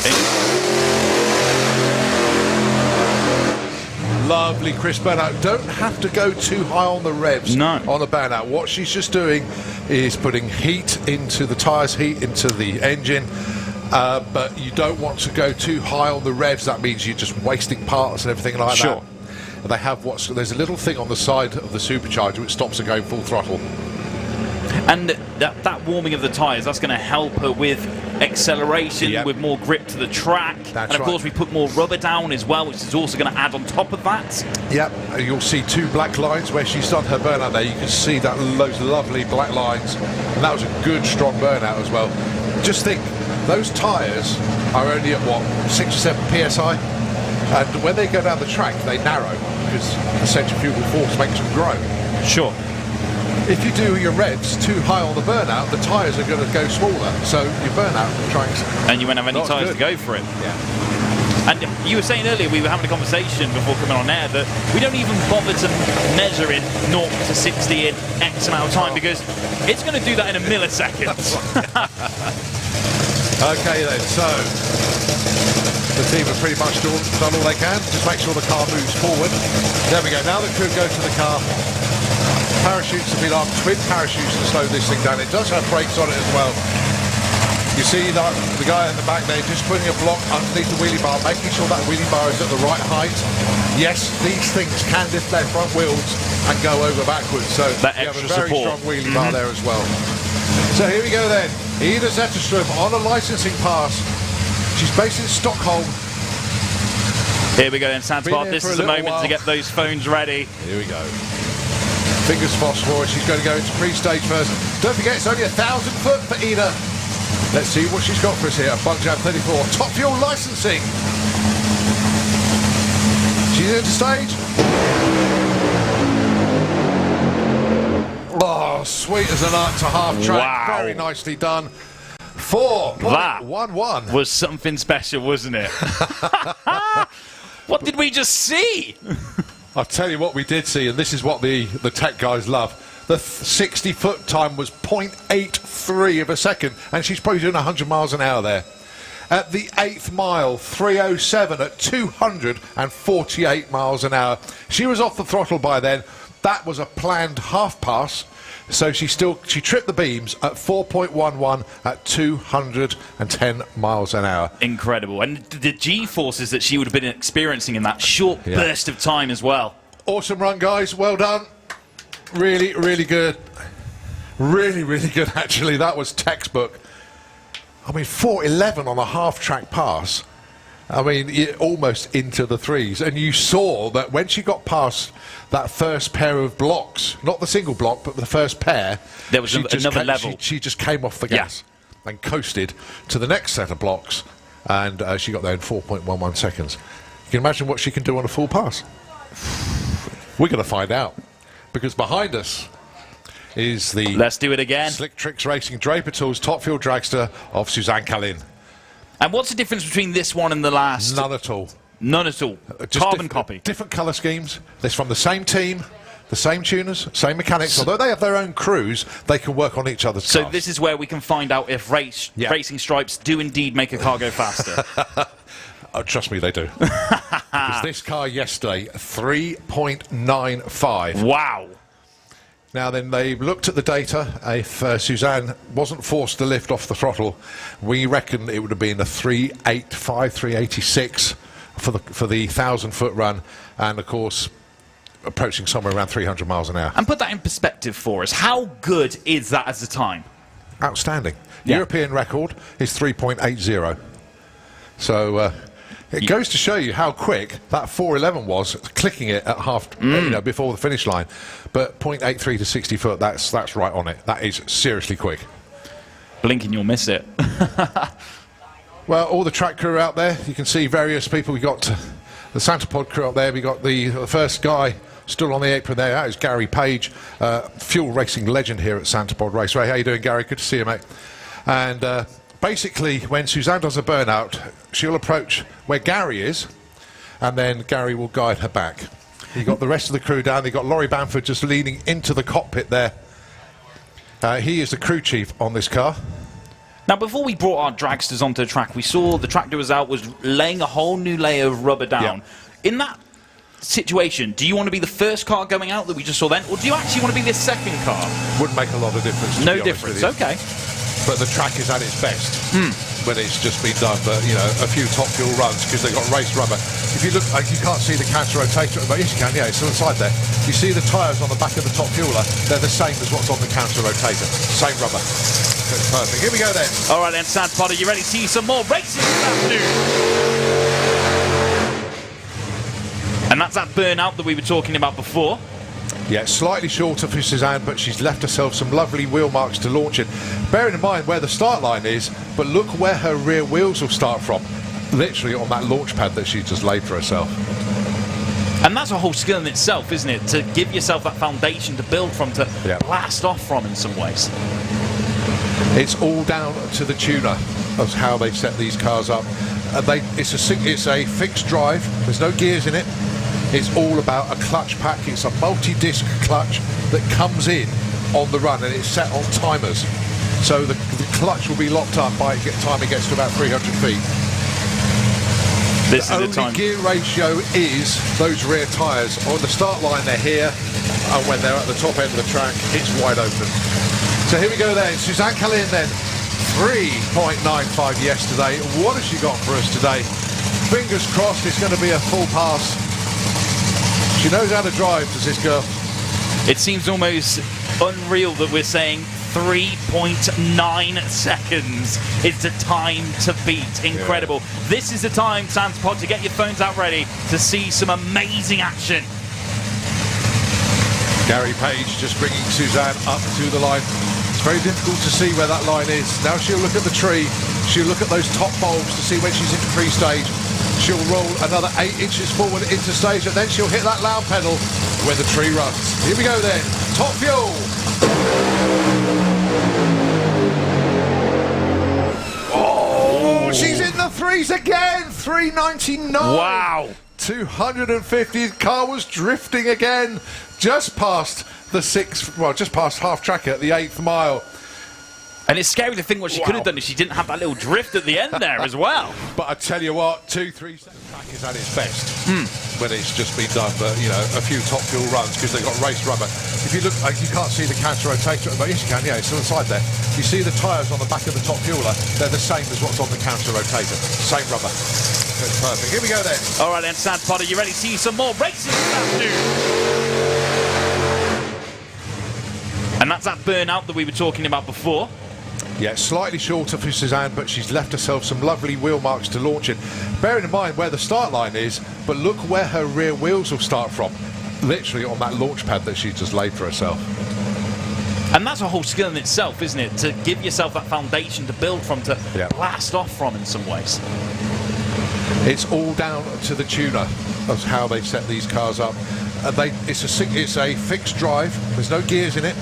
Lovely crisp burnout. Don't have to go too high on the revs No. on the burnout. What she's just doing is putting heat into the tyres, heat into the engine. But you don't want to go too high on the revs. That means you're just wasting parts and everything like Sure. that. They have there's a little thing on the side of the supercharger which stops her going full throttle. And that warming of the tyres, that's going to help her with acceleration, Yep. with more grip to the track. That's and of course, right. we put more rubber down as well, which is also going to add on top of that. Yep, you'll see 2 black lines where she's done her burnout there. You can see those lovely black lines, and that was a good, strong burnout as well. Just think, those tyres are only at what, 6 or 7 psi, and when they go down the track, they narrow because the centrifugal force makes them grow. Sure. If you do your revs too high on the burnout, the tyres are going to go smaller, so your burnout tracks. And you won't have any Not tyres good. to go for it. Yeah. And you were saying earlier, we were having a conversation before coming on air, that we don't even bother to measure in 0 to 60 in X amount of time because it's going to do that in a millisecond. Okay then, so the team have pretty much done all they can. Just make sure the car moves forward. There we go. Now the crew go to the car. Parachutes have been armed, twin parachutes to slow this thing down. It does have brakes on it as well. You see that the guy in the back there just putting a block underneath the wheelie bar, making sure that wheelie bar is at the right height. Yes, these things can lift their front wheels and go over backwards. So That you have a extra very support. strong wheelie bar there as well. So here we go then. Ida Zetterstrom on a licensing pass. She's based in Stockholm. Here we go in Sandspot. Been here This for is a the little moment to while. get those phones ready. Here we go. Fingers crossed for her. She's going to go into pre-stage first. Don't forget, it's only 1,000 foot for Ida. Let's see what she's got for us here. Bug Jam 34. Top Fuel licensing. She's into stage. Oh, sweet as a nut to half track. Wow. Very nicely done. 4.11. Was something special, wasn't it? What did we just see? I'll tell you what we did see, and this is what the tech guys love. The 60-foot time was 0.83 of a second, and she's probably doing 100 miles an hour there. At the 8th mile, 3:07 at 248 miles an hour. She was off the throttle by then. That was a planned half pass, so she tripped the beams at 4.11 at 210 miles an hour. Incredible. And the G-forces that she would have been experiencing in that short Yeah. burst of time as well. Awesome run, guys. Well done. Really, really good. Really, really good, actually. That was textbook. I mean, 4:11 on a half-track pass. I mean, almost into the threes. And you saw that when she got past that first pair of blocks, not the single block, but the first pair, There was she just another came, level. She just came off the Yeah. gas and coasted to the next set of blocks. And she got there in 4.11 seconds. You can imagine what she can do on a full pass. We're going to find out. Because behind us is the Let's do it again. Slick Tricks Racing Draper Tools Top Fuel Dragster of Suzanne Kalin. And what's the difference between this one and the last? None at all. None at all. Just Carbon copy. Different colour schemes. They're from the same team, the same tuners, same mechanics. Although they have their own crews, they can work on each other's So cars. this is where we can find out if Yeah. racing stripes do indeed make a car go faster. Oh, trust me, they do. Because this car yesterday, 3.95. Wow. Now then, they looked at the data. If Suzanne wasn't forced to lift off the throttle, we reckon it would have been a 385, 386 for the 1,000-foot run, and of course, approaching somewhere around 300 miles an hour. And put that in perspective for us. How good is that as a time? Outstanding. Yeah. European record is 3.80. So it goes to show you how quick that 411 was, clicking it at half, before the finish line. But 0.83 to 60 foot, that's right on it. That is seriously quick. Blinking, you'll miss it. Well, all the track crew out there, you can see various people. We got the Santa Pod crew up there. We got the first guy stood on the apron there. That is Gary Page, fuel racing legend here at Santa Pod Raceway. How you doing, Gary? Good to see you, mate. And basically, when Suzanne does a burnout, she'll approach where Gary is, and then Gary will guide her back. You got the rest of the crew down. You got Laurie Bamford just leaning into the cockpit there. He is the crew chief on this car. Now, before we brought our dragsters onto the track, we saw the track that was out was laying a whole new layer of rubber down. Yeah. In that situation, do you want to be the first car going out that we just saw then, or do you actually want to be this second car? Wouldn't make a lot of difference. to No be honest difference. with you. Okay. But the track is at its best when it's just been done. But, you know, a few top fuel runs because they've got race rubber. If you look, you can't see the counter rotator, but yes, you can. Yeah, it's on the side there. You see the tyres on the back of the top fueler. They're the same as what's on the counter rotator. Same rubber. That's perfect. Here we go then. All right then, Sans Potter, you ready to see some more racing this afternoon? And that's that burnout that we were talking about before. Yeah, slightly shorter for Suzanne, but she's left herself some lovely wheel marks to launch it. Bearing in mind where the start line is, but look where her rear wheels will start from. Literally on that launch pad that she just laid for herself. And that's a whole skill in itself, isn't it? To give yourself that foundation to build from, to blast off from in some ways. It's all down to the tuner of how they set these cars up. It's a fixed drive. There's no gears in it. It's all about a clutch pack. It's a multi-disc clutch that comes in on the run, and it's set on timers. So the clutch will be locked up by the time it gets to about 300 feet. This The is the time. only gear ratio is those rear tyres. On the start line, they're here, and when they're at the top end of the track, it's wide open. So here we go then. Suzanne Callinan then, 3.95 yesterday. What has she got for us today? Fingers crossed it's going to be a full pass. She knows how to drive, does this girl? It seems almost unreal that we're saying 3.9 seconds is the time to beat. Incredible. Yeah. This is the time, Sans Pod, to get your phones out ready to see some amazing action. Gary Page just bringing Suzanne up to the line. It's very difficult to see where that line is. Now she'll look at the tree. She'll look at those top bulbs to see when she's in pre-stage. She'll roll another 8 inches forward into stage, and then she'll hit that loud pedal when the tree runs. Here we go then. Top fuel. Oh, she's in the threes again. 399. Wow. 250. Car was drifting again. Just past the just past half track at the 8th mile. And it's scary to think what she could have done if she didn't have that little drift at the end there as well. But I tell you what, 2-3 second track is at its best when it's just been done. But, you know, a few top fuel runs because they've got race rubber. If you look, you can't see the counter rotator, but yes, you can. Yeah, it's on the side there. You see the tyres on the back of the top fueler. They're the same as what's on the counter rotator. Same rubber. That's perfect. Here we go then. All right then, Sans Potter, you ready to see some more racing this afternoon? And that's that burnout that we were talking about before. Yeah, slightly shorter for Suzanne, but she's left herself some lovely wheel marks to launch it. Bearing in mind where the start line is, but look where her rear wheels will start from. Literally on that launch pad that she just laid for herself. And that's a whole skill in itself, isn't it? To give yourself that foundation to build from, to blast off from in some ways. It's all down to the tuner of how they set these cars up. It's a fixed drive. There's no gears in it.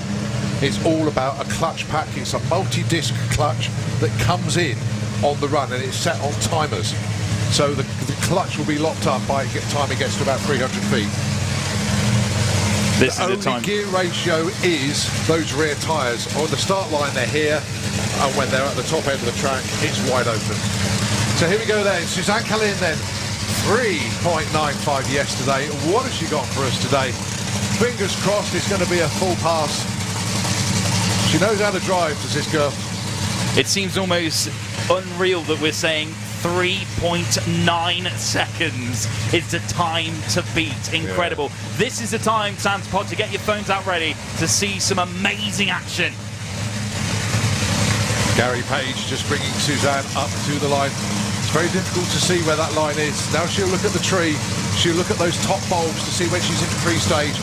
It's all about a clutch pack. It's a multi-disc clutch that comes in on the run, and it's set on timers. So the clutch will be locked up by the time it gets to about 300 feet. This The is the only time. gear ratio is those rear tyres. On the start line, they're here, and when they're at the top end of the track, it's wide open. So here we go then. Suzanne Callinan then, 3.95 yesterday. What has she got for us today? Fingers crossed it's going to be a full pass. She knows how to drive, does this girl? It seems almost unreal that we're saying 3.9 seconds is the time to beat. Incredible. This is the time, Sans Pod, to get your phones out ready to see some amazing action. Gary Page just bringing Suzanne up to the line. It's very difficult to see where that line is. Now she'll look at the tree. She'll look at those top bulbs to see when she's in pre-stage.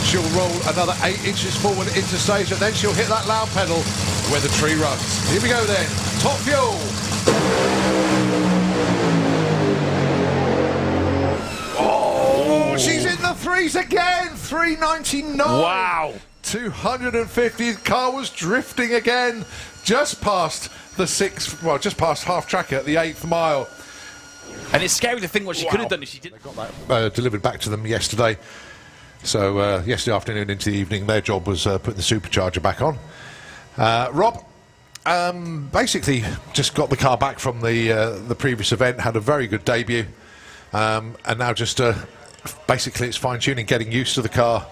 She'll roll another 8 inches forward into stage, and then she'll hit that loud pedal when the tree runs. Here we go then. Top fuel. Oh, she's in the threes again. 399. Wow. 250. Car was drifting again. Just past the just past half track at the 8th mile. And it's scary to think what she could have done if she didn't. They got that delivered back to them yesterday. So yesterday afternoon into the evening, their job was putting the supercharger back on. Rob basically just got the car back from the previous event, had a very good debut, and now just basically it's fine-tuning, getting used to the car.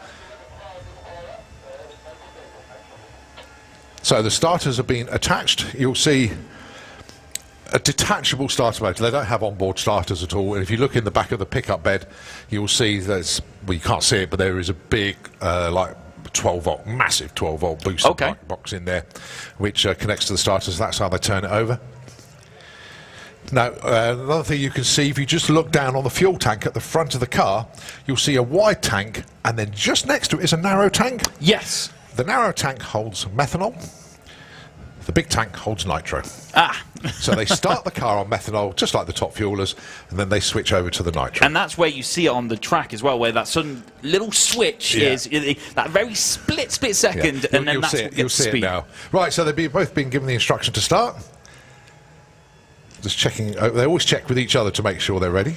So the starters have been attached. You'll see a detachable starter motor. They don't have onboard starters at all. And if you look in the back of the pickup bed, you'll see there's, well, you can't see it, but there is a big, like 12-volt, massive 12-volt booster box in there, which connects to the starters. That's how they turn it over. Now, another thing you can see, if you just look down on the fuel tank at the front of the car, you'll see a wide tank, and then just next to it is a narrow tank. Yes. The narrow tank holds methanol. The big tank holds nitro. So they start the car on methanol, just like the top fuelers, and then they switch over to the nitro. And that's where you see it on the track as well, where that sudden little switch is that very split second, and then that's what you'll gets see speed. it now. Right, so they've both been given the instruction to start. Just checking. They always check with each other to make sure they're ready.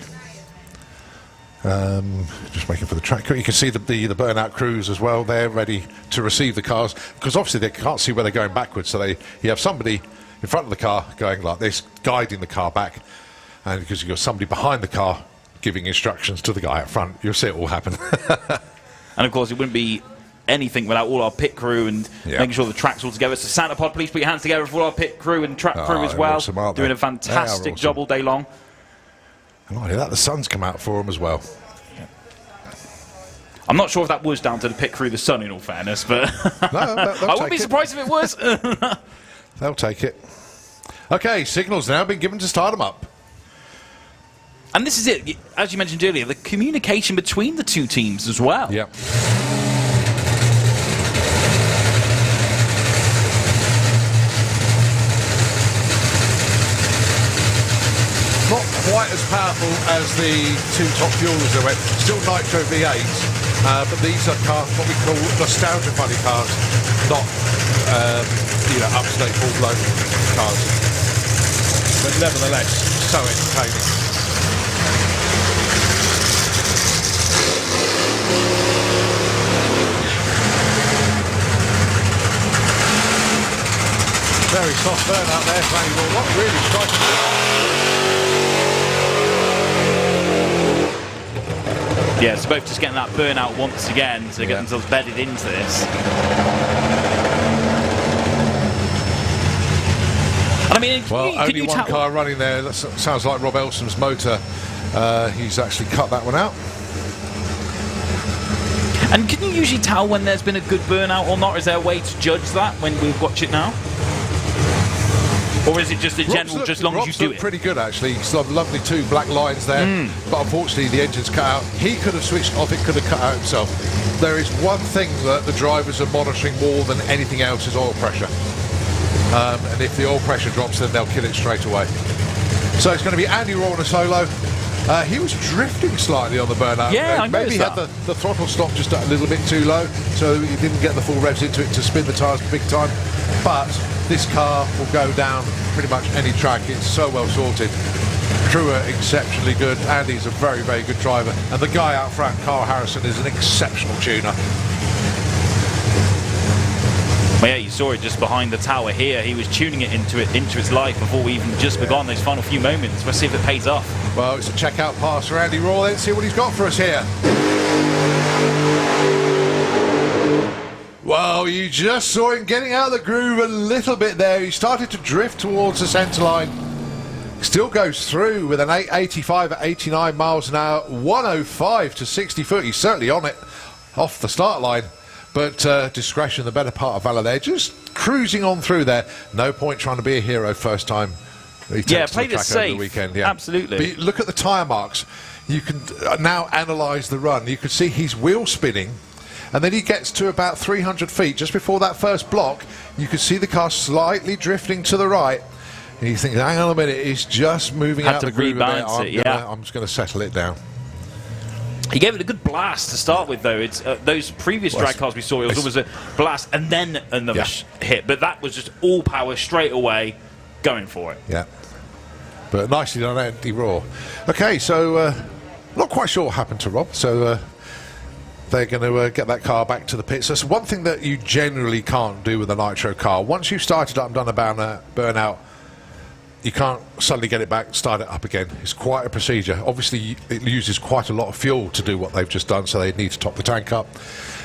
Just waiting for the track crew. You can see the burnout crews as well. They're ready to receive the cars, because obviously they can't see where they're going backwards. So you have somebody in front of the car going like this, guiding the car back, and because you've got somebody behind the car giving instructions to the guy up front. You'll see it all happen. And of course, it wouldn't be anything without all our pit crew and making sure the track's all together. So Santa Pod, please put your hands together for all our pit crew and track crew as well. Awesome, aren't they? Doing a fantastic job all day long. And not only that, the sun's come out for them as well. I'm not sure if that was down to the pit crew, the sun, in all fairness, but No, I wouldn't be surprised if it was. They'll take it. Okay, signals now been given to start them up. And this is it, as you mentioned earlier, the communication between the two teams as well. Yep. Not quite as powerful as the two top fuelers they went. Still nitro V8s, but these are cars, what we call nostalgia money cars, not upstate full-blown cars. But nevertheless, so entertaining. Very soft burn out there, Fanny Ball. Not really striking. Yeah, so both just getting that burnout once again to get themselves bedded into this. And I mean, Well, can only you one tell? car running there. That sounds like Rob Elsom's motor. He's actually cut that one out. And can you usually tell when there's been a good burnout or not? Is there a way to judge that when we watch it now? Or is it just a general, just as long as you do it? Pretty good, actually. He's got lovely two black lines there, but unfortunately the engine's cut out. He could have switched off, it could have cut out himself. There is one thing that the drivers are monitoring more than anything else is oil pressure. And if the oil pressure drops, then they'll kill it straight away. So it's going to be Andy Raw on a solo. He was drifting slightly on the burnout. Yeah, I maybe he had noticed the throttle stop just a little bit too low, so he didn't get the full revs into it to spin the tyres big time. But this car will go down pretty much any track. It's so well sorted. Crew are exceptionally good. Andy's a very, very good driver. And the guy out front, Carl Harrison, is an exceptional tuner. Well, yeah, you saw it just behind the tower here. He was tuning it into its life before we even just begun those final few moments. Let's see if it pays off. Well, it's a checkout pass for Andy Raw. Let's see what he's got for us here. Well, you just saw him getting out of the groove a little bit there. He started to drift towards the centre line. Still goes through with an 885 at 89 miles an hour, 105 to 60 foot. He's certainly on it off the start line. But discretion, the better part of valor there. Just cruising on through there. No point trying to be a hero first time. He takes played the it track safe. over the weekend. Yeah. Absolutely. But look at the tyre marks. You can now analyse the run. You can see he's wheel spinning, and then he gets to about 300 feet. Just before that first block, you can see the car slightly drifting to the right. And you think, hang on a minute, he's just moving Had out to the groove a bit. rebalance it, I'm just going to settle it down. He gave it a good blast to start with, though. It's those previous drag cars we saw, it was always a blast and then another hit. But that was just all power straight away, going for it. Yeah. But nicely done, Andy Raw. Okay, so not quite sure what happened to Rob. So they're going to get that car back to the pits. That's one thing that you generally can't do with a nitro car. Once you've started up and done a burnout, you can't suddenly get it back, start it up again. It's quite a procedure. Obviously, it uses quite a lot of fuel to do what they've just done, so they need to top the tank up.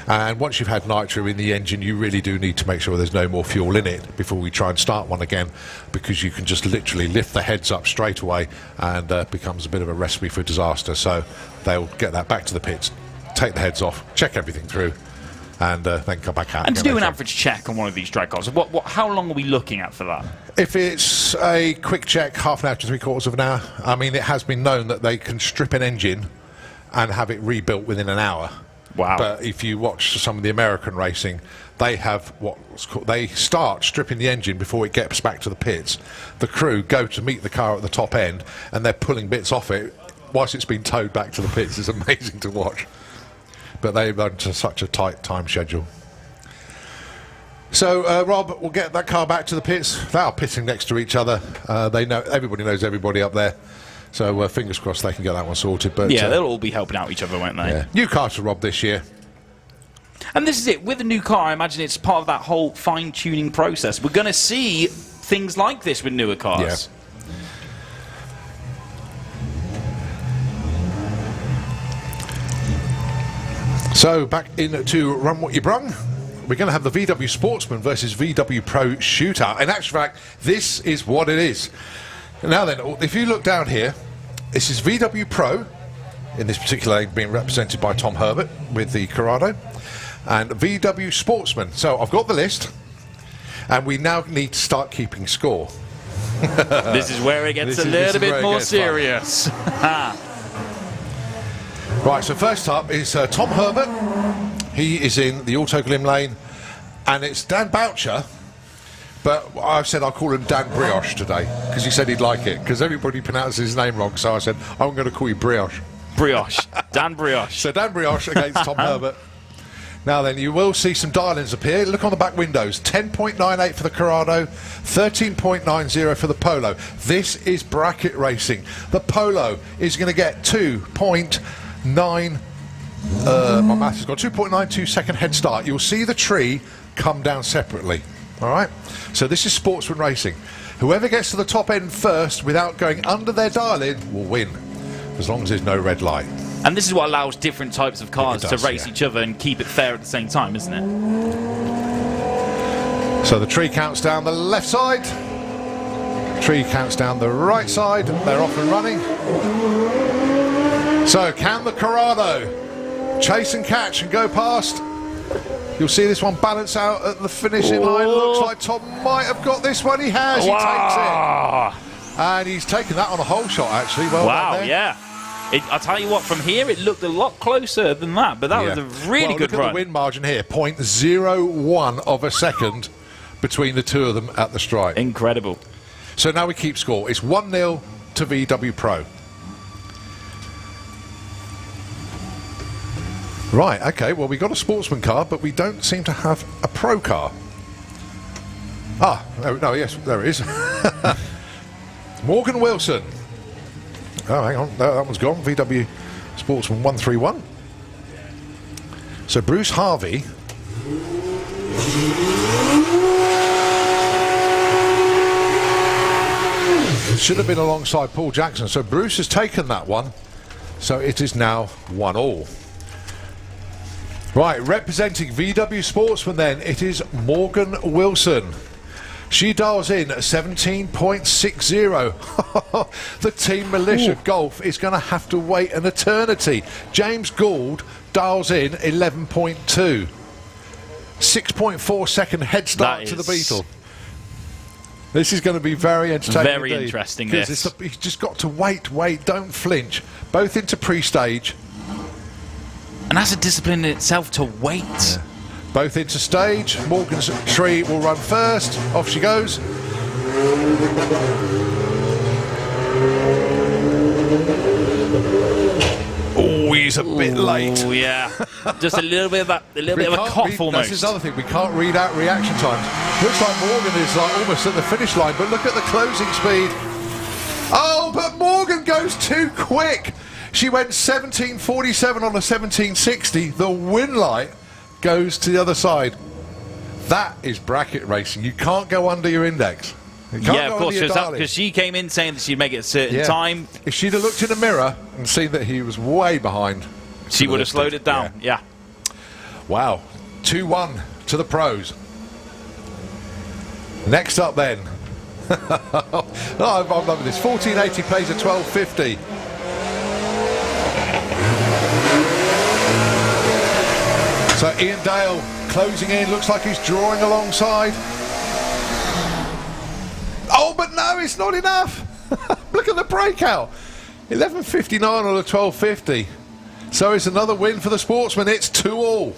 And once you've had nitro in the engine, you really do need to make sure there's no more fuel in it before we try and start one again, because you can just literally lift the heads up straight away, and becomes a bit of a recipe for disaster. So they'll get that back to the pits, take the heads off, check everything through, and then come back out. And to again do an later. average check on one of these drag cars, how long are we looking at for that? If it's a quick check, half an hour to 3/4 of an hour. I mean, it has been known that they can strip an engine and have it rebuilt within an hour. Wow. But if you watch some of the American racing, they have what's called, they start stripping the engine before it gets back to the pits. The crew go to meet the car at the top end, and they're pulling bits off it whilst it's been towed back to the pits. It's amazing to watch. But they've run to such a tight time schedule. So, Rob, we'll get that car back to the pits. They are pitting next to each other. They know, everybody knows everybody up there. So, fingers crossed they can get that one sorted. But Yeah, they'll all be helping out each other, won't they? yeah. New car to Rob this year. And this is it. With a new car, I imagine it's part of that whole fine-tuning process. We're going to see things like this with newer cars. So, back into Run What You Brung. We're going to have the VW Sportsman versus VW Pro shootout. In actual fact, this is what it is. Now then, if you look down here, this is VW Pro, in this particular lane being represented by Tom Herbert with the Corrado, and VW Sportsman. So I've got the list, and we now need to start keeping score. This is where it gets This a is- this little is where bit it more gets fun. serious. Right, so first up is Tom Herbert. He is in the Auto Glim lane, and it's Dan Boucher, but I've said I'll call him Dan Brioche today, because he said he'd like it, because everybody pronounces his name wrong, so I said, I'm going to call you Brioche. Brioche. Dan Brioche. So Dan Brioche against Tom Herbert. Now then, you will see some dial-ins appear. Look on the back windows. 10.98 for the Corrado, 13.90 for the Polo. This is bracket racing. The Polo is going to get 2.9... my math has got 2.92 second head start. You'll see the tree come down separately. All right? So this is sportsman racing. Whoever gets to the top end first without going under their dial-in will win, as long as there's no red light. And this is what allows different types of cars It does, to race yeah. each other and keep it fair at the same time, isn't it? So the tree counts down the left side. Tree counts down the right side. They're off and running. So can the Corrado chase and catch and go past? You'll see this one balance out at the finishing line. Looks like Tom might have got this one. He has. He takes it. And he's taken that on a hole shot, actually. Well Wow, done there. yeah. I'll tell you what, from here it looked a lot closer than that, but that was a really Well, good look run. at the win margin here. 0.01 of a second between the two of them at the stripe. Incredible. So now we keep score. It's 1-0 to VW Pro. Right, okay, well, we got a sportsman car, but we don't seem to have a pro car. Ah, no, yes, there it is. Morgan Wilson. Oh, hang on, that one's gone. VW Sportsman 131. So Bruce Harvey. Should have been alongside Paul Jackson. So Bruce has taken that one. So it is now 1-1. Right, representing VW Sportsman then, it is Morgan Wilson. She dials in at 17.60. The Team Militia Golf is going to have to wait an eternity. James Gould dials in 11.2. 6.4 second head start That to the is- Beetle. This is going to be very entertaining. Very indeed, interesting, because this. He's just got to wait, don't flinch. Both into pre-stage. And that's a discipline in itself to wait. Both into stage. Morgan's tree will run first. Off she goes. Oh, he's a bit late. Oh, yeah. Just a little bit of that, a little bit of a cough almost. That's another thing. We can't read out reaction times. Looks like Morgan is like almost at the finish line, but look at the closing speed. Oh, but Morgan goes too quick. She went 17.47 on a 17.60. The win light goes to the other side. That is bracket racing. You can't go under your index. You can't Yeah, go of course, under your darling. because she came in saying that she'd make it a certain Yeah. time. If she'd have looked in the mirror and seen that he was way behind, She would have slowed it down. Yeah. Wow. 2-1 to the pros. Next up then. I'm loving this. 1480 plays a 1250. So Ian Dale closing in. Looks like he's drawing alongside. Oh, but no, it's not enough. Look at the breakout. 11.59 on a 12.50. So it's another win for the Sportsman. It's 2-all.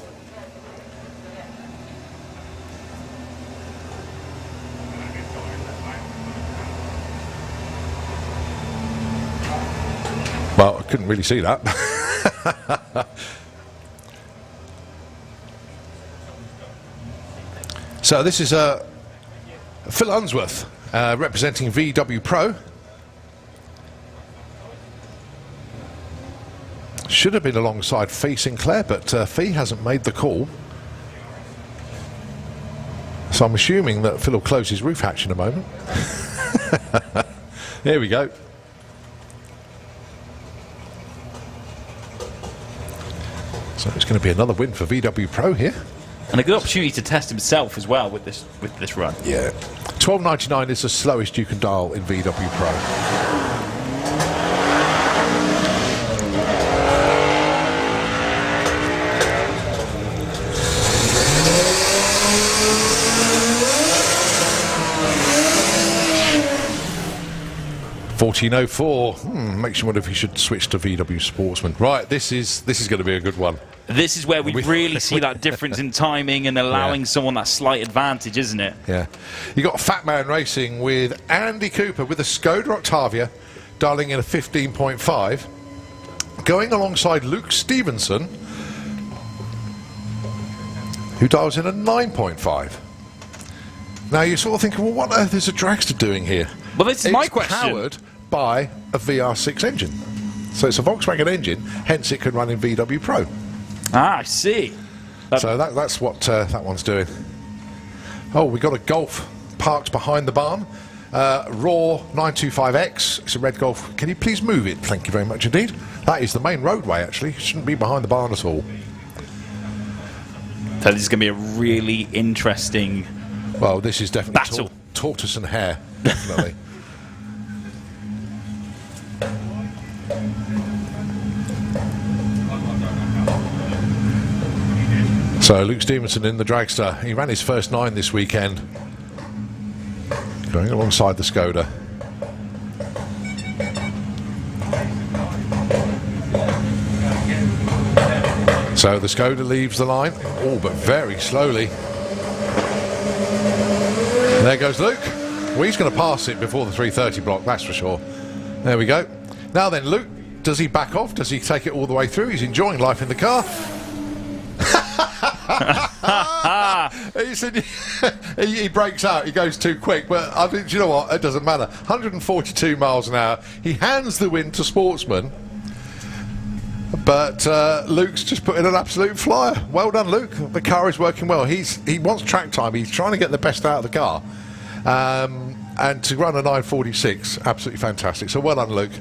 Well, I couldn't really see that. So this is Phil Unsworth representing VW Pro. Should have been alongside Fee Sinclair, but Fee hasn't made the call. So I'm assuming that Phil will close his roof hatch in a moment. There we go. So it's going to be another win for VW Pro here. And a good opportunity to test himself as well with this run. Yeah. 12.99 is the slowest you can dial in VW Pro. $14.04. Makes you wonder if you should switch to VW Sportsman. Right, this is going to be a good one. This is where we really see that difference in timing and allowing someone that slight advantage, isn't it? Yeah. You got Fat Man Racing with Andy Cooper with a Skoda Octavia, dialing in a 15.5. Going alongside Luke Stevenson, who dials in a 9.5. Now you're sort of thinking, well, what on earth is a dragster doing here? Well, this is my It's question. powered by a VR6 engine. So it's a Volkswagen engine, hence it can run in VW Pro. Ah, I see. So that's what that one's doing. Oh, we got a Golf parked behind the barn. Raw 925X. It's a red Golf. Can you please move it? Thank you very much indeed. That is the main roadway, actually. It shouldn't be behind the barn at all. So this is going to be a really interesting Well, this is definitely battle. Tortoise and hare, definitely. So Luke Stevenson in the dragster. He ran his first 9 this weekend, going alongside the Skoda. So the Skoda leaves the line, oh, but very slowly. There goes Luke. Well, he's going to pass it before the 330 block, that's for sure. There we go. Now then, Luke, does he back off? Does he take it all the way through? He's enjoying life in the car. He said he breaks out, he goes too quick, but I think, do you know what, it doesn't matter. 142 miles an hour. He hands the win to Sportsman, but Luke's just put in an absolute flyer. Well done, Luke. The car is working well. He wants track time. He's trying to get the best out of the car, and to run a 946, absolutely fantastic. So well done, Luke.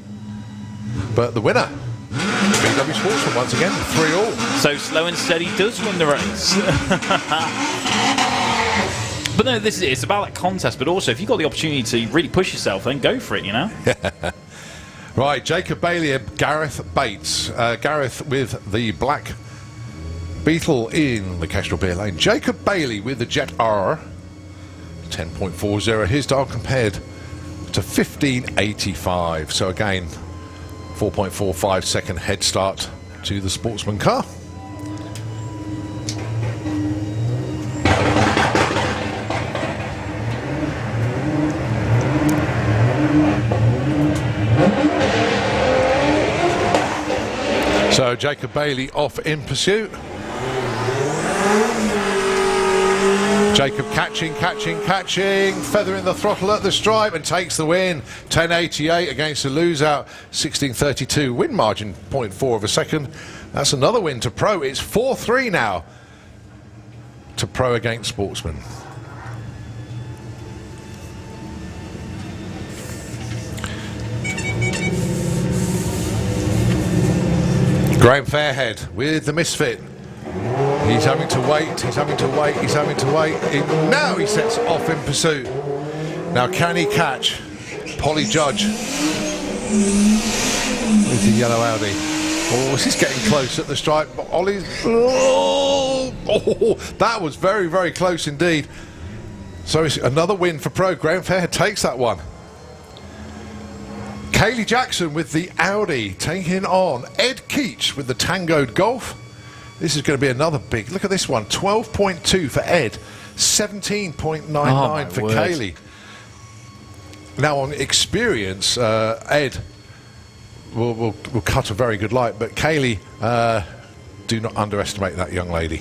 But the winner, VW Sportsman, once again, 3-all. So Slow and Steady does win the race. But no, this is it. It's about that contest, but also if you've got the opportunity to really push yourself, then go for it, you know? Right, Jacob Bailey and Gareth Bates. Gareth with the Black Beetle in the Kestrel Beer Lane. Jacob Bailey with the Jet R. 10.40 his dial compared to 1585. So again, 4.45 second head start to the Sportsman car. So Jacob Bailey off in pursuit. Jacob catching, feathering the throttle at the stripe and takes the win. 10.88 against a lose-out, 16.32. Win margin, 0.4 of a second. That's another win to Pro. It's 4-3 now to Pro against Sportsman. Graham Fairhead with the misfit. He's having to wait, he's having to wait, he's having to wait. Now he sets off in pursuit. Now can he catch Polly Judge with the yellow Audi? Oh, this is getting close at the stripe. But Ollie's... Oh, that was very, very close indeed. So it's another win for Pro. Graham Fairhead takes that one. Kaylee Jackson with the Audi taking on Ed Keach with the Tangoed Golf. This is going to be another big... Look at this one. 12.2 for Ed. 17.99 for Kaylee. Now, on experience, Ed will cut a very good light, but Kaylee, do not underestimate that young lady.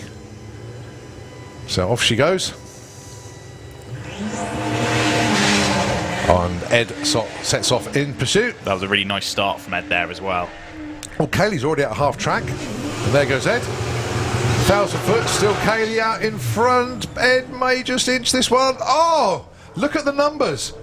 So off she goes. And Ed sets off in pursuit. That was a really nice start from Ed there as well. Well, Kaylee's already at half track. And there goes Ed. 1,000 foot, still Kaylee out in front. Ed may just inch this one. Oh, look at the numbers.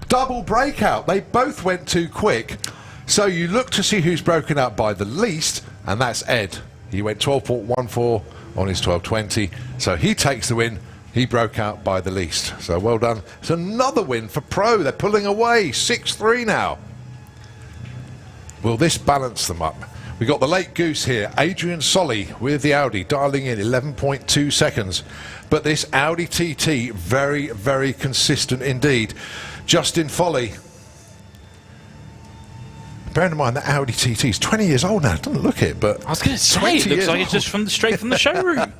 Double breakout. They both went too quick. So you look to see who's broken out by the least, and that's Ed. He went 12.14 on his 12.20. So he takes the win. He broke out by the least. So well done. It's another win for Pro. They're pulling away. 6-3 now. Will this balance them up? We got the late goose here, Adrian Solly with the Audi, dialing in 11.2 seconds. But this Audi TT, very, very consistent indeed. Justin Foley. Bearing in mind that Audi TT is 20 years old now. Doesn't look it, but I was going to say, it looks like it's just straight from the showroom.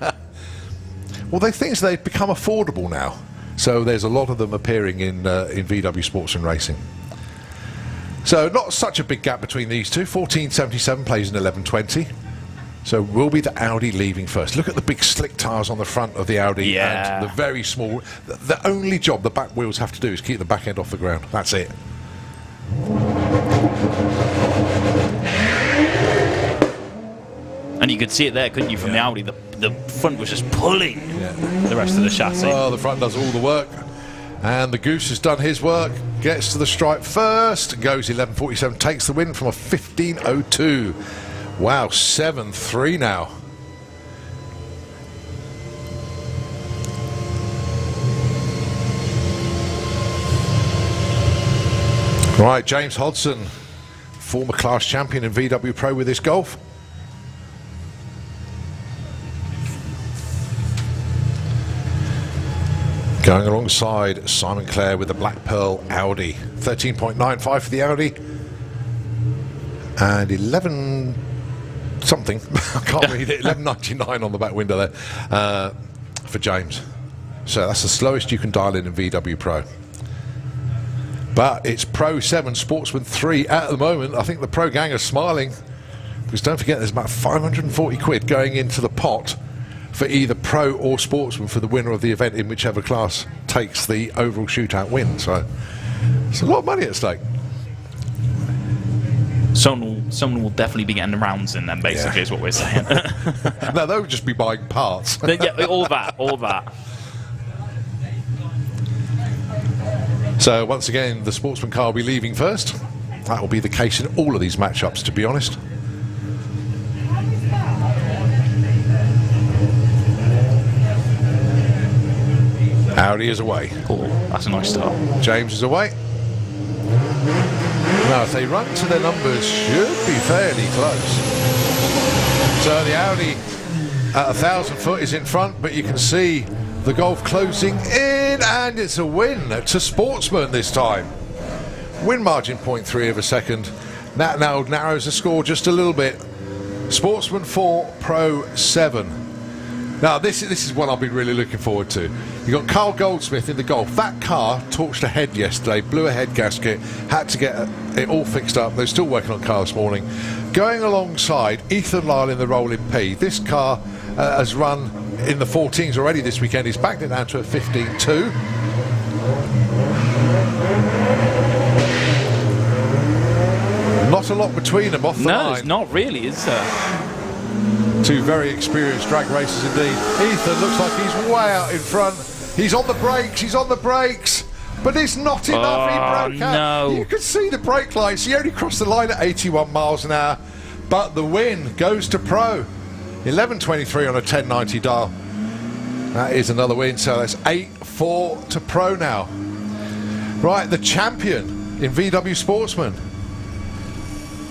Well, they think they've become affordable now. So there's a lot of them appearing in VW Sports and Racing. So not such a big gap between these two. 14.77 plays in 11.20. So will be the Audi leaving first. Look at the big slick tyres on the front of the Audi and the very small. The only job the back wheels have to do is keep the back end off the ground. That's it. And you could see it there, couldn't you, from the Audi? The front was just pulling the rest of the chassis. Well, the front does all the work. And the Goose has done his work. Gets to the stripe first. Goes 11.47. Takes the win from a 15.02. Wow, 7-3 now. Right, James Hodson, former class champion in VW Pro with his Golf. Going alongside Simon Clare with the Black Pearl Audi. 13.95 for the Audi. And 11 something, I can't read it, 11.99 on the back window there for James. So that's the slowest you can dial in VW Pro. But it's Pro 7, Sportsman 3 at the moment. I think the Pro gang are smiling. Because don't forget, there's about 540 quid going into the pot for either Pro or Sportsman for the winner of the event in whichever class takes the overall shootout win. So it's a lot of money at stake. Someone will definitely be getting the rounds in then, basically, is what we're saying. No, they'll just be buying parts. Yeah, all that. So once again, the Sportsman car will be leaving first. That will be the case in all of these matchups, to be honest. Audi is away. Oh, that's a nice start. James is away. Now, if they run to their numbers, should be fairly close. So the Audi at 1,000 foot is in front, but you can see the Golf closing in, and it's a win to Sportsman this time. Win margin 0.3 of a second. That now narrows the score just a little bit. Sportsman 4, Pro 7. Now, this is one I'll be really looking forward to. You've got Carl Goldsmith in the Golf. That car torched a head yesterday, blew a head gasket, had to get it all fixed up. They're still working on the car this morning. Going alongside Ethan Lyle in the Rolling P. This car has run in the 14s already this weekend. He's backed it down to a 15.2. Not a lot between them off the line. No, it's not really, is there? Two very experienced drag racers indeed. Ethan looks like he's way out in front. He's on the brakes, but it's not enough. He broke out. No. You can see the brake lights. He only crossed the line at 81 miles an hour. but the win goes to Pro. 11.23 on a 10.90 dial. That is another win, so that's 8-4 to Pro now. Right, the champion in VW Sportsman,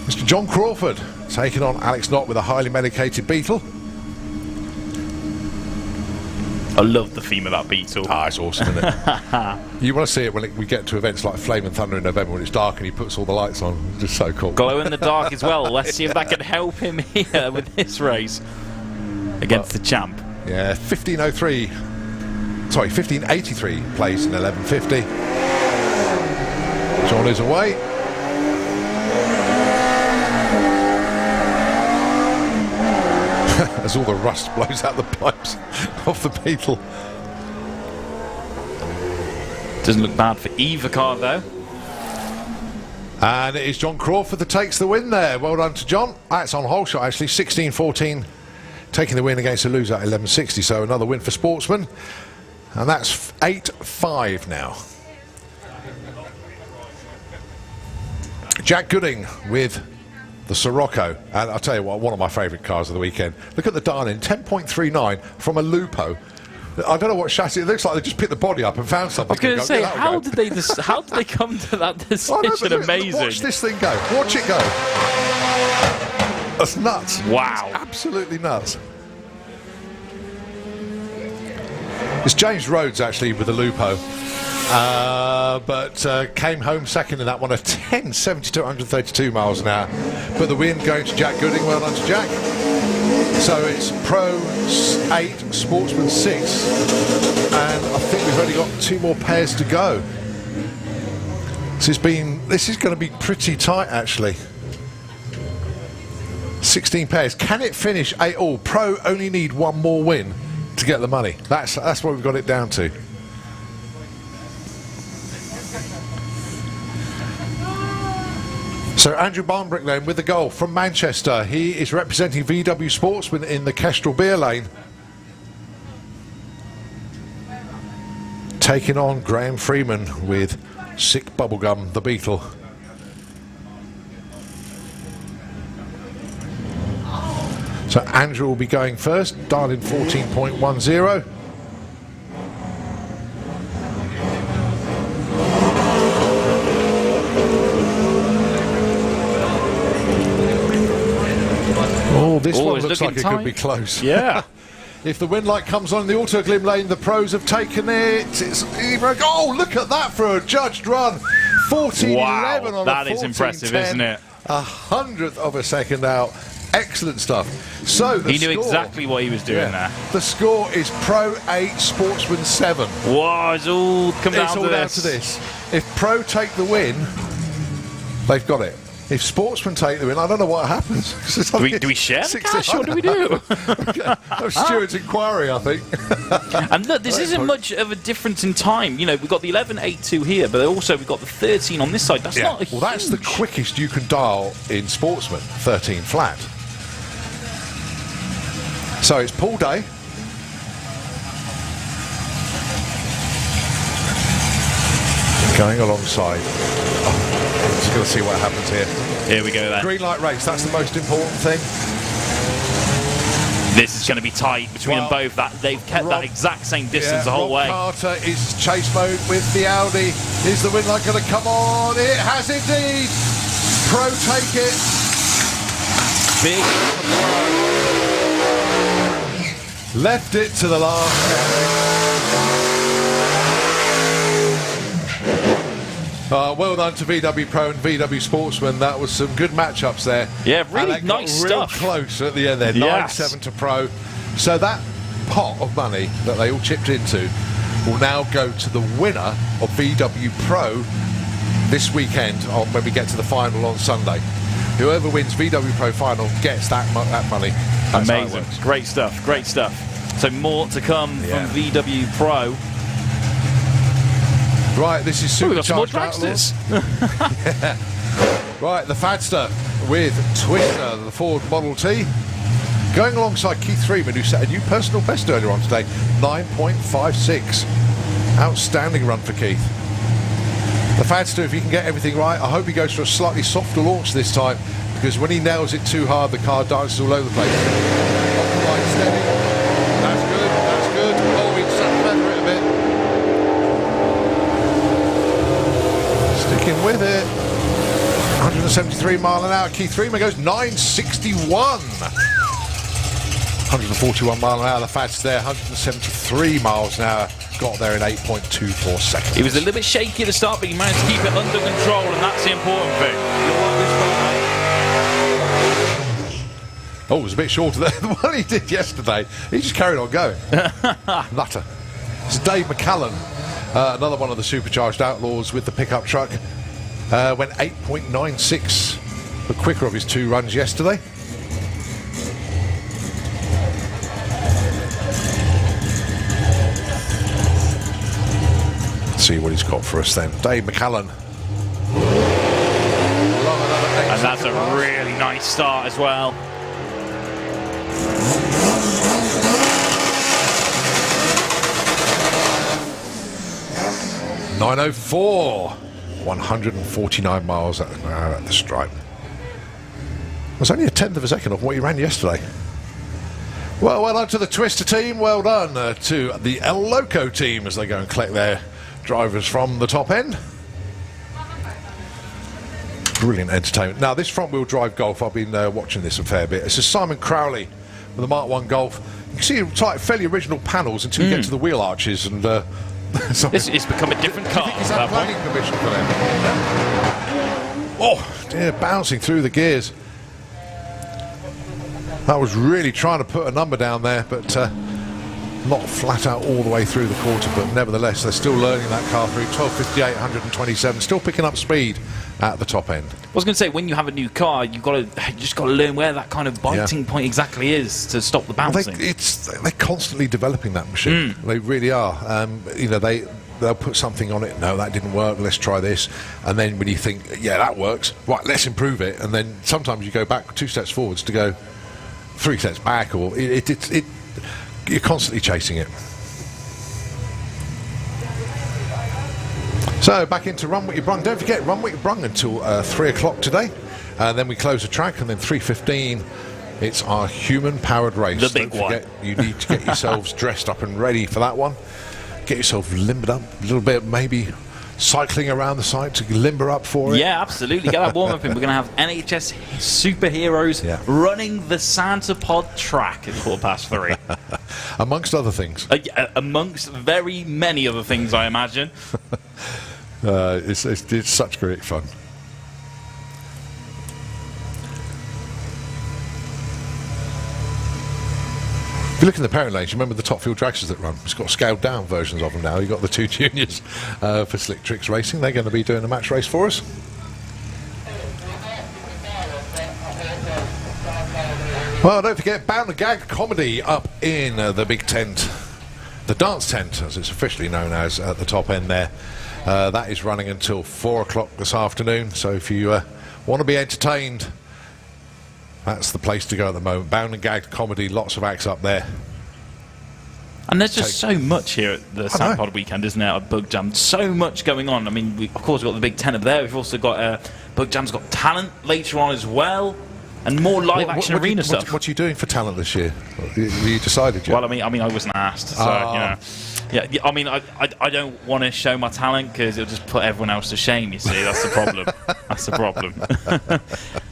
Mr. John Crawford, taking on Alex Knott with a highly medicated Beetle. I love the theme of that Beetle. Ah, it's awesome, isn't it? You want to see it when we get to events like Flame and Thunder in November when it's dark and he puts all the lights on. It's just so cool. Glow in the dark as well. Let's see if that can help him here with this race against the champ. Yeah, 1503. Sorry, 1583 plays in 1150. John is away. As all the rust blows out the pipes off the Beetle. Doesn't look bad for either car though. And it is John Crawford that takes the win there. Well done to John. That's on whole shot actually. 16-14 taking the win against a loser at 11.60. So another win for Sportsman. And that's 8-5 now. Jack Gooding with the Sirocco. And I'll tell you what, one of my favourite cars of the weekend. Look at the darling 10.39 from a Lupo. I don't know what chassis. It looks like they just picked the body up and found something. I was going to say, how did they come to that decision? Amazing. Watch this thing go. Watch it go. That's nuts. Wow. It's absolutely nuts. It's James Rhodes actually with the Lupo, but came home second in that one, a 10.72, 132 miles an hour. But the win going to Jack Gooding. Well done to Jack. So it's Pro 8, Sportsman 6, and I think we've only got 2 more pairs to go. This is going to be pretty tight actually. 16 pairs. Can it finish 8 all? Pro only need 1 more win to get the money. That's what we've got it down to. So Andrew Barnbrick then with the goal from Manchester. He is representing VW Sportsman in the Kestrel Beer Lane. Taking on Graham Freeman with Sick Bubblegum, the Beetle. So Andrew will be going first, dialed in 14.10. Oh, this one looks like it could be close. Yeah. If the wind light comes on in the Autoglim lane, the pros have taken it. It's even. Oh, look at that for a judged run. 14.11 wow, on that a 14.10. is impressive, isn't it? 100th of a second out. Excellent stuff. So the he knew score, exactly what he was doing there. The score is Pro 8, Sportsman 7. Wow, it's all come down It's all to down this. to this. If Pro take the win, they've got it. If Sportsman take the win, I don't know what happens. Do we share the cash? What do we do? Stewart's inquiry, I think. And look, this isn't much of a difference in time. You know, we've got the 11.82 here, but also we've got the 13 on this side. That's not a Well, that's the quickest you can dial in Sportsman, 13 flat. So it's Paul Day. Going alongside. Oh, just going to see what happens here. Here we go then. Green light race, that's the most important thing. This is going to be tight between them both. That they've kept that exact same distance the whole Rob way. Carter is chase mode with the Audi. Is the win light going to come on? It has indeed. Pro take it. Big. Left it to the last. Well done to VW Pro and VW Sportsman. That was some good matchups there. Yeah, really and nice got real stuff. Close at the end there. Yes. 9-7 to Pro. So that pot of money that they all chipped into will now go to the winner of VW Pro this weekend when we get to the final on Sunday. Whoever wins VW Pro final gets that money. That's how it Amazing. works. Great stuff. Great stuff. So more to come from VW Pro. Right, this is Oh, we've got some more Supercharged dragsters. Outlaws. Right, the Fadster with Twister, the Ford Model T. Going alongside Keith Freeman, who set a new personal best earlier on today, 9.56. Outstanding run for Keith. The Fadster, if he can get everything right, I hope he goes for a slightly softer launch this time, because when he nails it too hard, the car dances all over the place. Off the line, steady. That's good, that's good. Oh, he sat feather it a bit. Sticking with it. 173 mile an hour. Keith Freeman goes 961. 141 mile an hour. The Fats there, 173 miles an hour. Got there in 8.24 seconds. He was a little bit shaky at the start, but he managed to keep it under control, and that's the important thing. Oh, it was a bit shorter than the one he did yesterday. He just carried on going. Nutter. It's Dave McCallum, another one of the supercharged outlaws with the pickup truck. Went 8.96, the quicker of his 2 runs yesterday. Let's see what he's got for us then. Dave McCallum. And that's a really nice start as well. .904. 149 miles at the stripe. It was only a tenth of a second off what he ran yesterday. Well done to the Twister team. Well done to the El Loco team as they go and collect their drivers from the top end. Brilliant entertainment. Now, this front-wheel drive Golf, I've been watching this a fair bit. It's a Simon Crowley with the Mark 1 Golf. You can see fairly original panels until you get to the wheel arches and... It's become a different car. Is that planning permission for them? Oh, dear, bouncing through the gears. That was really trying to put a number down there, but not flat out all the way through the quarter. But nevertheless, they're still learning that car through. 12:58, 127, still picking up speed at the top end. I was going to say, when you have a new car, you just got to learn where that kind of biting point exactly is to stop the bouncing. They're constantly developing that machine. They really are. You know, they'll put something on it. No, that didn't work. Let's try this. And then when you think, yeah, that works. Right, let's improve it. And then sometimes you go back 2 steps forwards to go 3 steps back, or you're constantly chasing it. So back into Run What You Brung. Don't forget, Run What You Brung until 3 o'clock today. Then we close the track, and then 3:15 it's our human-powered race. The big Don't forget, you need to get yourselves dressed up and ready for that one. Get yourself limbered up a little bit, maybe cycling around the site to limber up for it. Yeah, absolutely. Get that warm-up in. We're going to have NHS superheroes running the Santa Pod track at 3:15. Amongst other things. Amongst very many other things, I imagine. It's such great fun. If you look in the parent lanes, you remember the Top Fuel dragsters that run. It's got scaled down versions of them now. You've got the 2 juniors for Slick Tricks Racing. They're going to be doing a match race for us. Well, don't forget, Bound and Gagged comedy up in the big tent. The dance tent, as it's officially known as, at the top end there. That is running until 4 o'clock this afternoon. So if you want to be entertained, that's the place to go at the moment. Bound and Gagged comedy, lots of acts up there. And there's just so much here at the Santa Pod weekend, isn't there, at Bug Jam? So much going on. I mean, of course, we've got the big tent up there. We've also got Bug Jam's got talent later on as well. And more live action arena stuff. What are you doing for talent this year? You decided yet? Well, I mean, I wasn't asked, so you know. Yeah, I mean, I don't want to show my talent because it'll just put everyone else to shame. You see, that's the problem. That's the problem.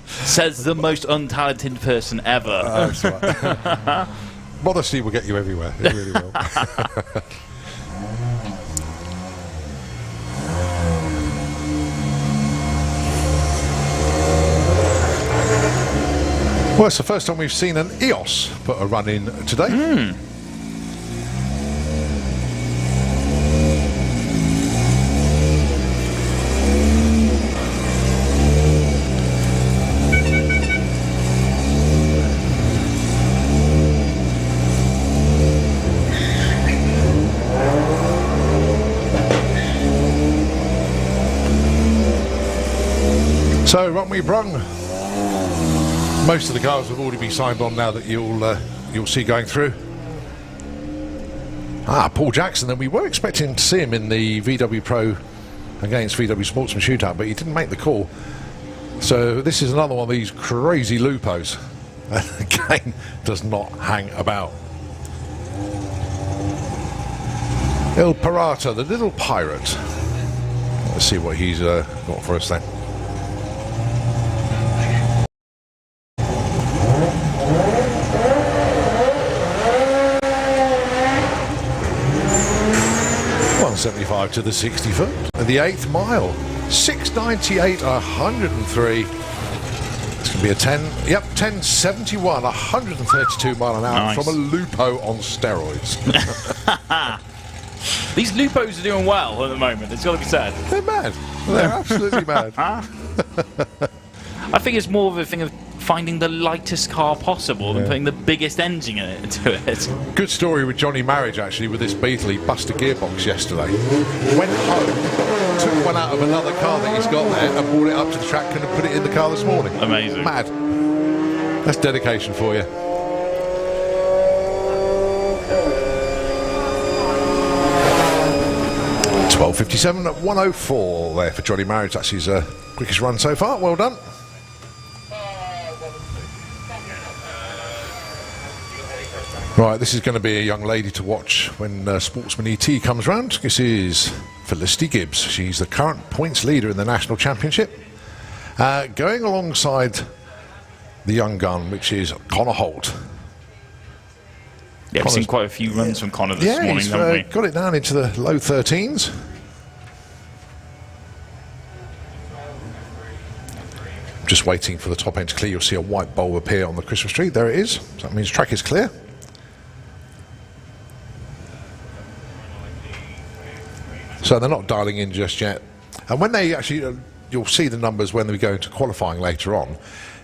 Says the most untalented person ever. That's right. Modesty will get you everywhere. It really will. Well, it's the first time we've seen an EOS put a run in today. So, Run What You Brung. Most of the cars have already been signed on now that you'll see going through. Paul Jackson. Then we were expecting to see him in the VW Pro against VW Sportsman shootout, but he didn't make the call. So this is another one of these crazy lupos. Again, does not hang about. Il Pirata, the little pirate. Let's see what he's got for us then. $175 to the 60 foot and the 8th mile. 698, 103. It's going to be a 1071, 132 mile an hour Nice. from a Lupo on steroids. These Lupos are doing well at the moment, it's got to be said. They're mad. They're absolutely mad. I think it's more of a thing of finding the lightest car possible than putting the biggest engine into it. Good story with Johnny Marriage actually with this Beetle. He busted a gearbox yesterday. Went home, took one out of another car that he's got there and brought it up to the track and put it in the car this morning. Amazing. Mad. That's dedication for you. $12.57 at 104 there for Johnny Marriage. That's his quickest run so far. Well done. Right, this is going to be a young lady to watch when Sportsman ET comes round. This is Felicity Gibbs. She's the current points leader in the national championship. Going alongside the young gun, which is Connor Holt. Yeah, we've seen quite a few runs from Connor this morning, he's haven't we? got it down into the low 13s. Just waiting for the top end to clear. You'll see a white bulb appear on the Christmas tree. There it is. So that means track is clear. So they're not dialing in just yet. And when they actually, you'll see the numbers when we go into qualifying later on.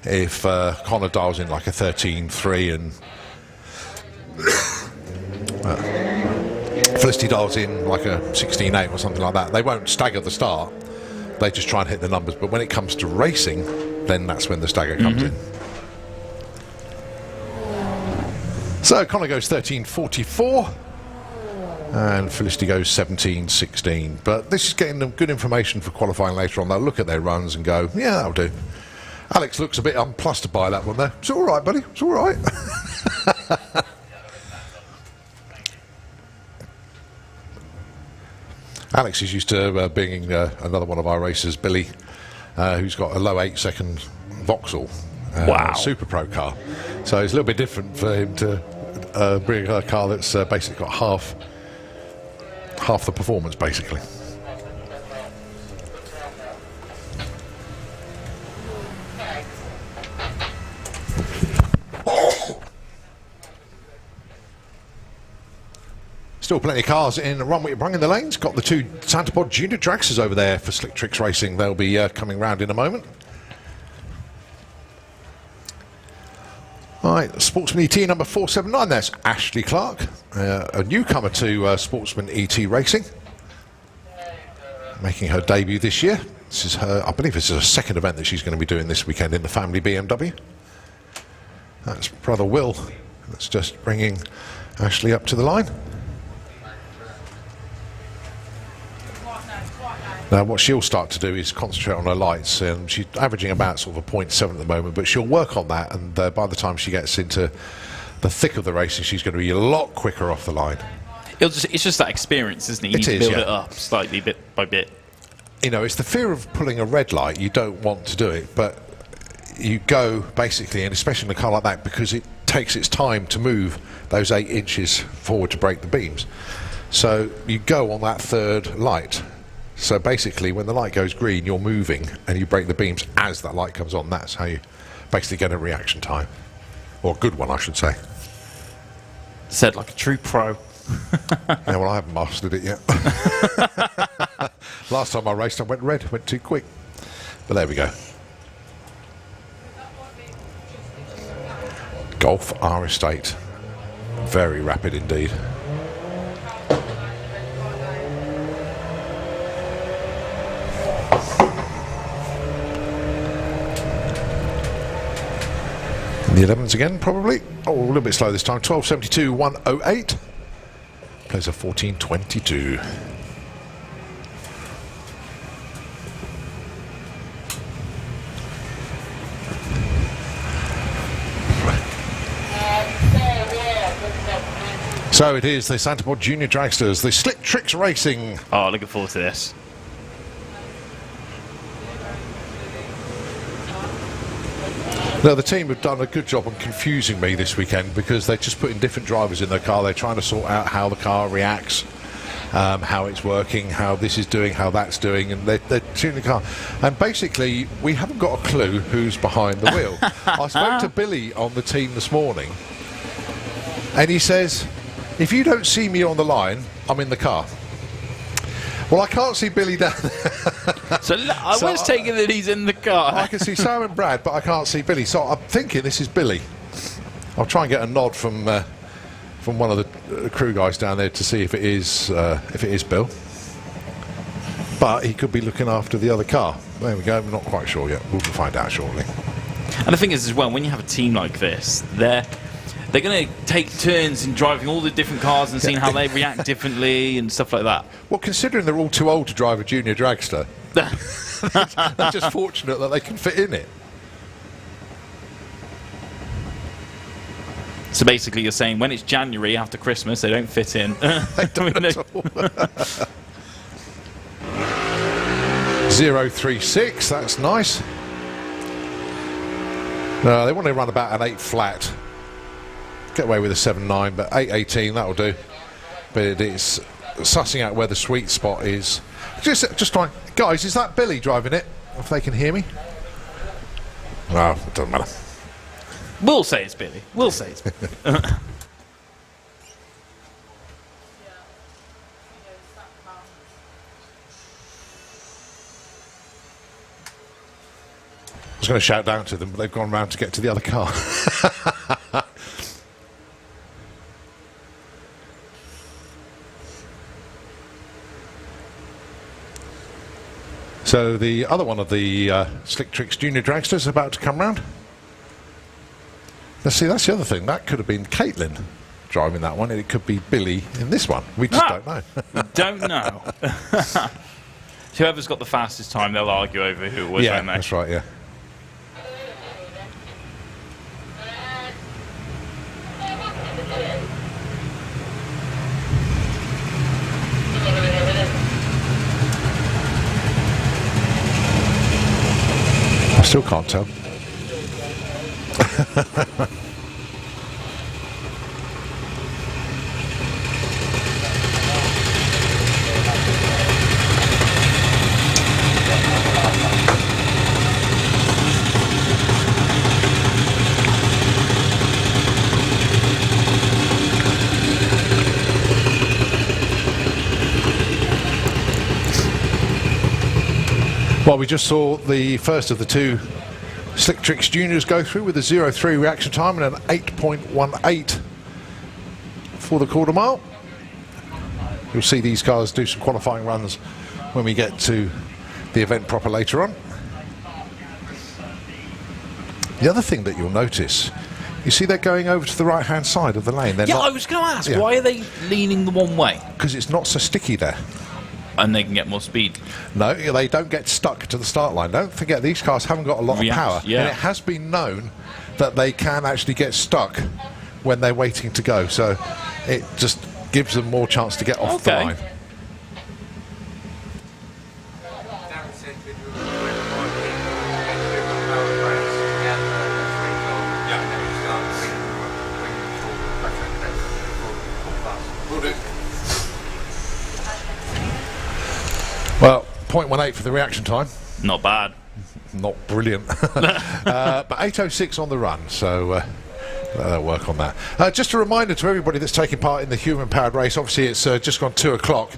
If Connor dials in like a 13.3 and Felicity dials in like a 16.8 or something like that, they won't stagger the start. They just try and hit the numbers. But when it comes to racing, then that's when the stagger comes in. So Connor goes 13.44. And Felicity goes 17.16. But this is getting them good information for qualifying later on. They'll look at their runs and go, yeah, that'll do. Alex looks a bit unplustered by that one there. It's all right, buddy. It's all right. Alex is used to being another one of our racers, Billy, who's got a low 8-second Vauxhall Super Pro car. So it's a little bit different for him to bring a car that's basically got half the performance, basically. Still plenty of cars in Runway Brung in the lanes. Got the two Santapod Junior Dragsters over there for Slick Tricks Racing. They'll be coming round in a moment. All right, Sportsman ET number 479. There's Ashley Clark, a newcomer to Sportsman ET Racing, making her debut this year. This is her, I believe this is her second event that she's going to be doing this weekend in the family BMW. That's brother Will. That's just bringing Ashley up to the line. Now what she'll start to do is concentrate on her lights, and she's averaging about sort of a 0.7 at the moment, but she'll work on that, and by the time she gets into the thick of the racing, she's going to be a lot quicker off the line. It's just that experience, isn't it? You need to build it up slightly, bit by bit. You know, it's the fear of pulling a red light. You don't want to do it, but you go basically, and especially in a car like that, because it takes its time to move those 8 inches forward to break the beams. So you go on that third light. So basically, when the light goes green, you're moving, and you break the beams as that light comes on. That's how you basically get a reaction time. Or a good one, I should say. Said like a true pro. Yeah, well, I haven't mastered it yet. Last time I raced, I went red. Went too quick. But there we go. Golf R Estate. Very rapid indeed. The 11s again, probably. Oh, a little bit slow this time. 12.72, 108. Plays a 14.22. So it is the Santapod Junior Dragsters, the Slick Tricks Racing. Oh, looking forward to this. Now, the team have done a good job on confusing me this weekend because they're just putting different drivers in their car. They're trying to sort out how the car reacts, how it's working, how this is doing, how that's doing, and they're tuning the car. And basically, we haven't got a clue who's behind the wheel. I spoke to Billy on the team this morning, and he says, if you don't see me on the line, I'm in the car. Well, I can't see Billy down there. So I was taking that he's in the car. I can see Sam and Brad, but I can't see Billy. So I'm thinking this is Billy. I'll try and get a nod from one of the crew guys down there to see if it is Bill. But he could be looking after the other car. There we go. We're not quite sure yet. We'll find out shortly. And the thing is, as well, when you have a team like this, they're going to take turns in driving all the different cars and seeing how they react differently and stuff like that. Well, considering they're all too old to drive a junior dragster, they're just fortunate that they can fit in it. So basically, you're saying when it's January after Christmas, they don't fit in. They don't at all. 036, that's nice. No, they want to run about an 8 flat. Get away with a 7.9, but 8.18, that'll do. But it's sussing out where the sweet spot is. Just trying. Guys, is that Billy driving it? If they can hear me? No, it doesn't matter. We'll say it's Billy. We'll say it's Billy. I was going to shout down to them, but they've gone round to get to the other car. So the other one of the Slick Tricks Junior Dragsters is about to come round. Let's see, that's the other thing. That could have been Caitlin driving that one, and it could be Billy in this one. We just don't know. Don't know. Whoever's got the fastest time, they'll argue over who it was, Yeah, won't they? that's right, yeah. I still can't tell. Well, we just saw the first of the two Slick Tricks Juniors go through with a 0.3 reaction time and an 8.18 for the quarter mile. You'll see these cars do some qualifying runs when we get to the event proper later on. The other thing that you'll notice, you see they're going over to the right hand side of the lane. They're Yeah, not, I was going to ask, Yeah. why are they leaning the one way? because it's not so sticky there. And they can get more speed. No, they don't get stuck to the start line. Don't forget, these cars haven't got a lot React, of power. yeah. And it has been known that they can actually get stuck when they're waiting to go. So it just gives them more chance to get off the Okay. line. Well, 0.18 for the reaction time. Not bad. Not brilliant. But 8.06 on the run, so they'll work on that. Just a reminder to everybody that's taking part in the human-powered race, obviously it's just gone 2 o'clock.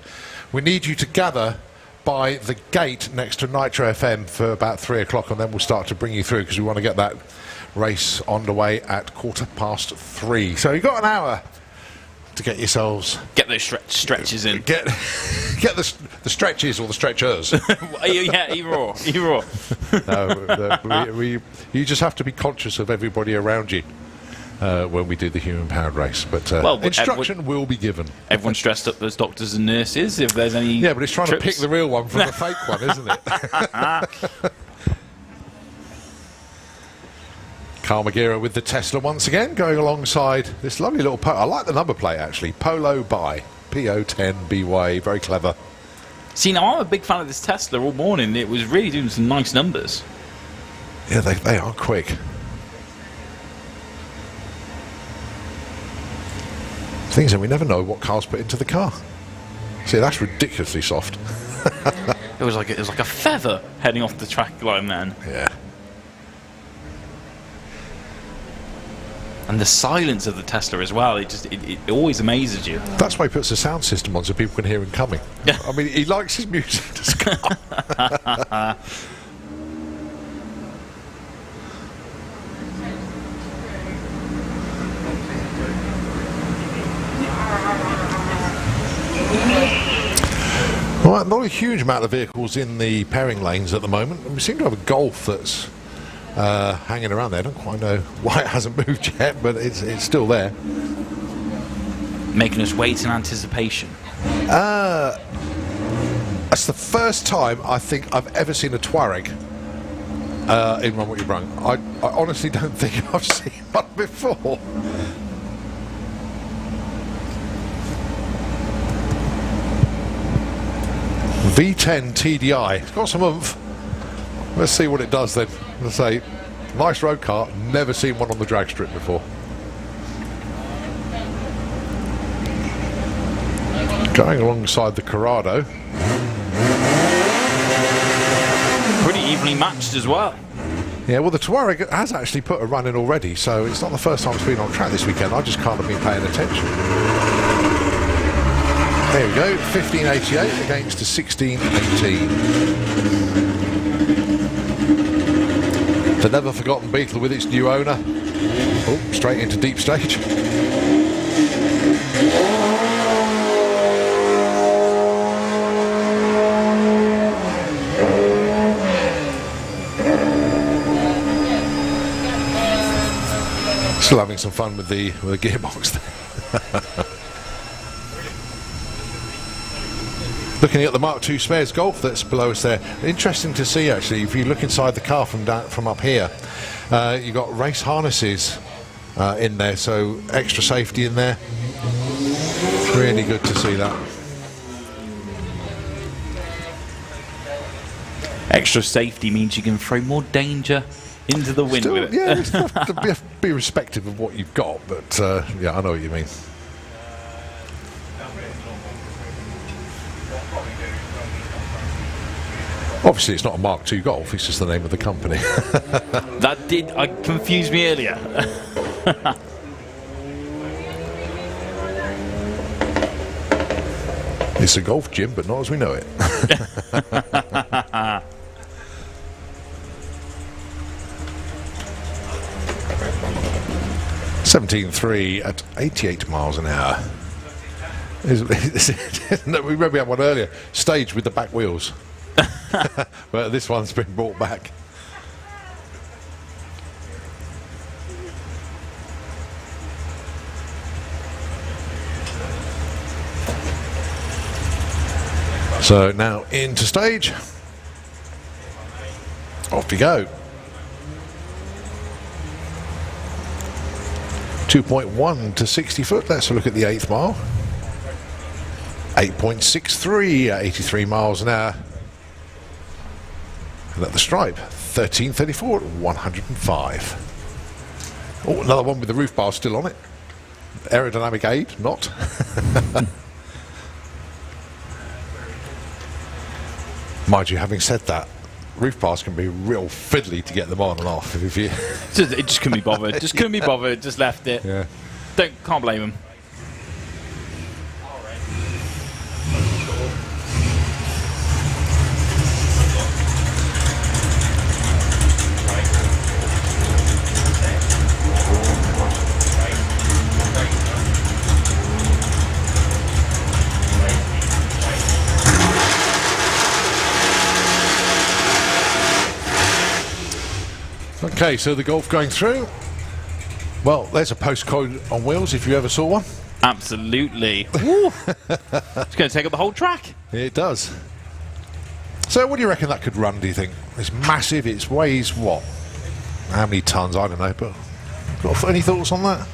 We need you to gather by the gate next to Nitro FM for about 3 o'clock, and then we'll start to bring you through because we want to get that race on the way at 3:15. So you've got an hour to get yourselves... Get those stretches in. Get the stretches or the stretchers. Yeah, either or. Either or. No, you just have to be conscious of everybody around you when we do the human-powered race. But Well, instruction will be given. Everyone's dressed up as doctors and nurses. If there's any Yeah, but it's trying trips. to pick the real one from the fake one, isn't it? Carl Magira with the Tesla once again, going alongside this lovely little I like the number plate actually. Polo by PO10BY, very clever. See, now I'm a big fan of this Tesla all morning. It was really doing some nice numbers. Yeah, they are quick. Things that we never know what Carl's put into the car. See, that's ridiculously soft. It was like a feather heading off the track line then. Yeah. And the silence of the Tesla as well, it always amazes you. That's why he puts a sound system on so people can hear him coming. I mean, he likes his music to car. Right, not a huge amount of vehicles in the pairing lanes at the moment. And we seem to have a Golf that's hanging around there. I don't quite know why it hasn't moved yet, but it's still there. Making us wait in anticipation. That's the first time I think I've ever seen a Touareg in Run What You Brung. I honestly don't think I've seen one before. V10 TDI. It's got some oomph. Let's see what it does then. Let's say, nice road car. Never seen one on the drag strip before. Going alongside the Corrado. Pretty evenly matched as well. Yeah, well, the Touareg has actually put a run in already, so it's not the first time it's been on track this weekend. I just can't have been paying attention. There we go, 1588 against a 1618. The never forgotten Beetle with its new owner. Oh, straight into deep stage. Still having some fun with the gearbox there. Looking at the Mark II Spares Golf that's below us there. Interesting to see actually, if you look inside the car from up here, you've got race harnesses in there, so extra safety in there. Really good to see that. Extra safety means you can throw more danger into the wind with it. Yeah, you still have to be respective of what you've got, but yeah, I know what you mean. Obviously, it's not a Mark II Golf, it's just the name of the company. That did confuse me earlier. It's a golf gym, but not as we know it. (17.3) at 88 miles an hour. We remember we had one earlier, staged with the back wheels. But this one's been brought back. So now into stage. Off we go. 2.1 to 60 foot. Let's look at the 8th mile. 8.63 at 83 miles an hour. And at the stripe, 13.34 at 105. Oh, another one with the roof bar still on it. Aerodynamic aid, not. Mind you, having said that, roof bars can be real fiddly to get them on and off. If you It just couldn't be bothered. Just couldn't be bothered. Just left it. yeah. Can't blame him. Okay, so the Golf going through. Well, there's a postcode on wheels if you ever saw one. Absolutely. It's going to take up the whole track. It does. So what do you reckon that could run, do you think? It's massive, it weighs what? How many tons? I don't know, but got any thoughts on that?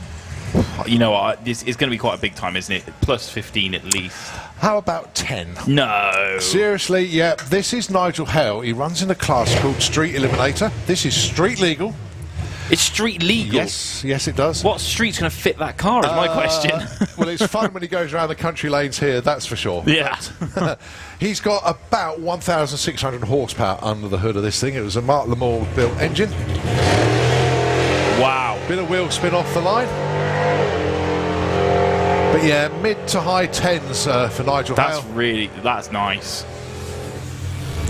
You know what? This is going to be quite a big time, isn't it? Plus 15 at least. How about 10? No. Seriously, yeah. This is Nigel Hale. He runs in a class called Street Eliminator. This is street legal. It's street legal. Yes, it does. What street's going to fit that car is my question. Well, it's fun when he goes around the country lanes here, that's for sure. Yeah. But, he's got about 1,600 horsepower under the hood of this thing. It was a Mark Lamore built engine. Wow. Bit of wheel spin off the line. But yeah, mid to high 10s for Nigel Hale. That's nice.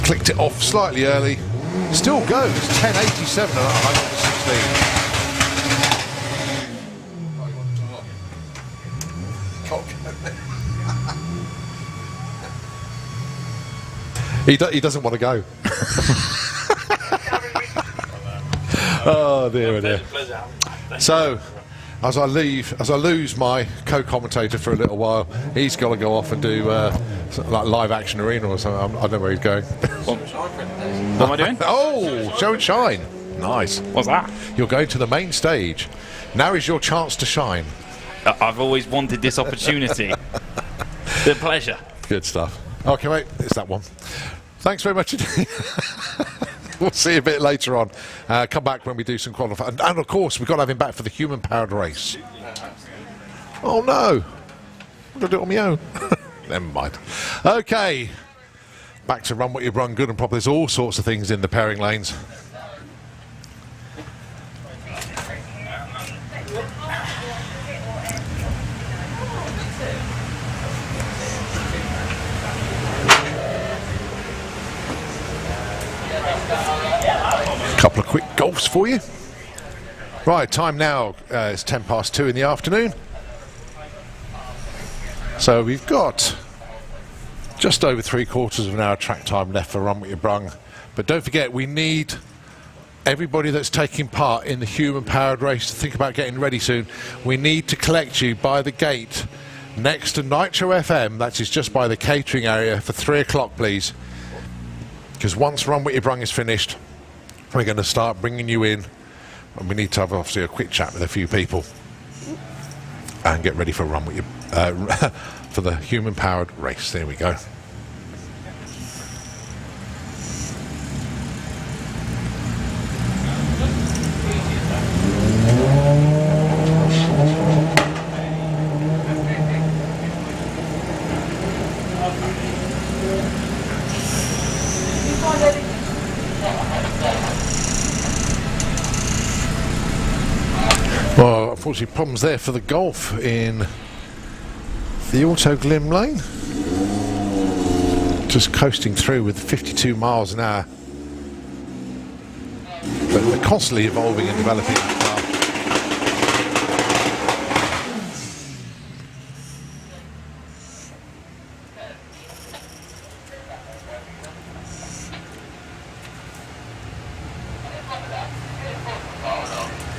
Clicked it off slightly early. Still goes 1087 at 116. He doesn't want to go. Oh dear, oh dear. So, as I lose my co-commentator for a little while, he's got to go off and do like live action arena or something. I don't know where he's going. What am I doing? Oh, show and shine. Nice. What's that? You're going to the main stage. Now is your chance to shine. I've always wanted this opportunity. The pleasure. Good stuff. Okay, mate, it's that one. Thanks very much indeed. We'll see you a bit later on. Come back when we do some qualifying. And of course, we've got to have him back for the human-powered race. Oh, no. I'm going to do it on my own. Never mind. Okay. Back to Run What You've Run Good and Proper. There's all sorts of things in the pairing lanes. Couple of quick golfs for you. Right, time now is 2:10 in the afternoon. So we've got just over 3/4 of an hour track time left for Run What You've Brung. But don't forget, we need everybody that's taking part in the human-powered race to think about getting ready soon. We need to collect you by the gate next to Nitro FM. That is just by the catering area for 3 o'clock, please. Because once Run What You've Brung is finished, we're going to start bringing you in, and we need to have obviously a quick chat with a few people and get ready for Run What You for the human-powered race. There we go. Well, unfortunately, problems there for the golf in the Auto Glim lane. Just coasting through with 52 miles an hour. But they're constantly evolving and developing that car.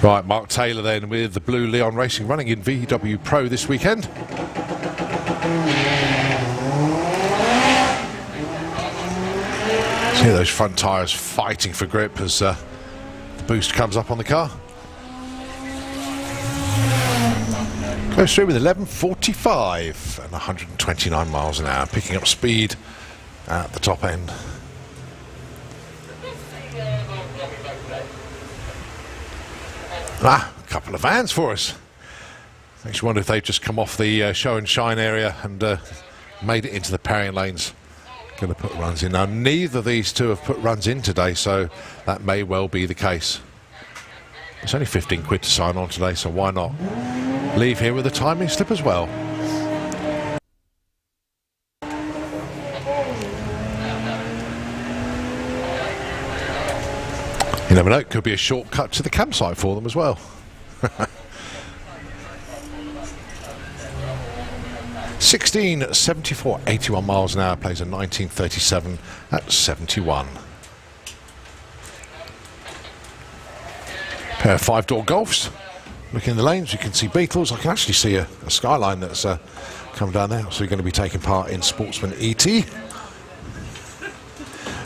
Right, Mark Taylor then with the Blue Leon Racing running in VW Pro this weekend. See those front tyres fighting for grip as the boost comes up on the car. Goes through with 11.45 and 129 miles an hour, picking up speed at the top end. A couple of vans for us. Makes you wonder if they've just come off the show and shine area and made it into the pairing lanes. Going to put runs in. Now, neither of these two have put runs in today, so that may well be the case. It's only 15 quid to sign on today, so why not leave here with a timing slip as well. You never know, it could be a shortcut to the campsite for them as well. 16.74, 81 miles an hour, plays a 1937 at 71. Pair of 5-door Golfs. Looking in the lanes, you can see Beetles. I can actually see a Skyline that's come down there. So you're going to be taking part in Sportsman ET.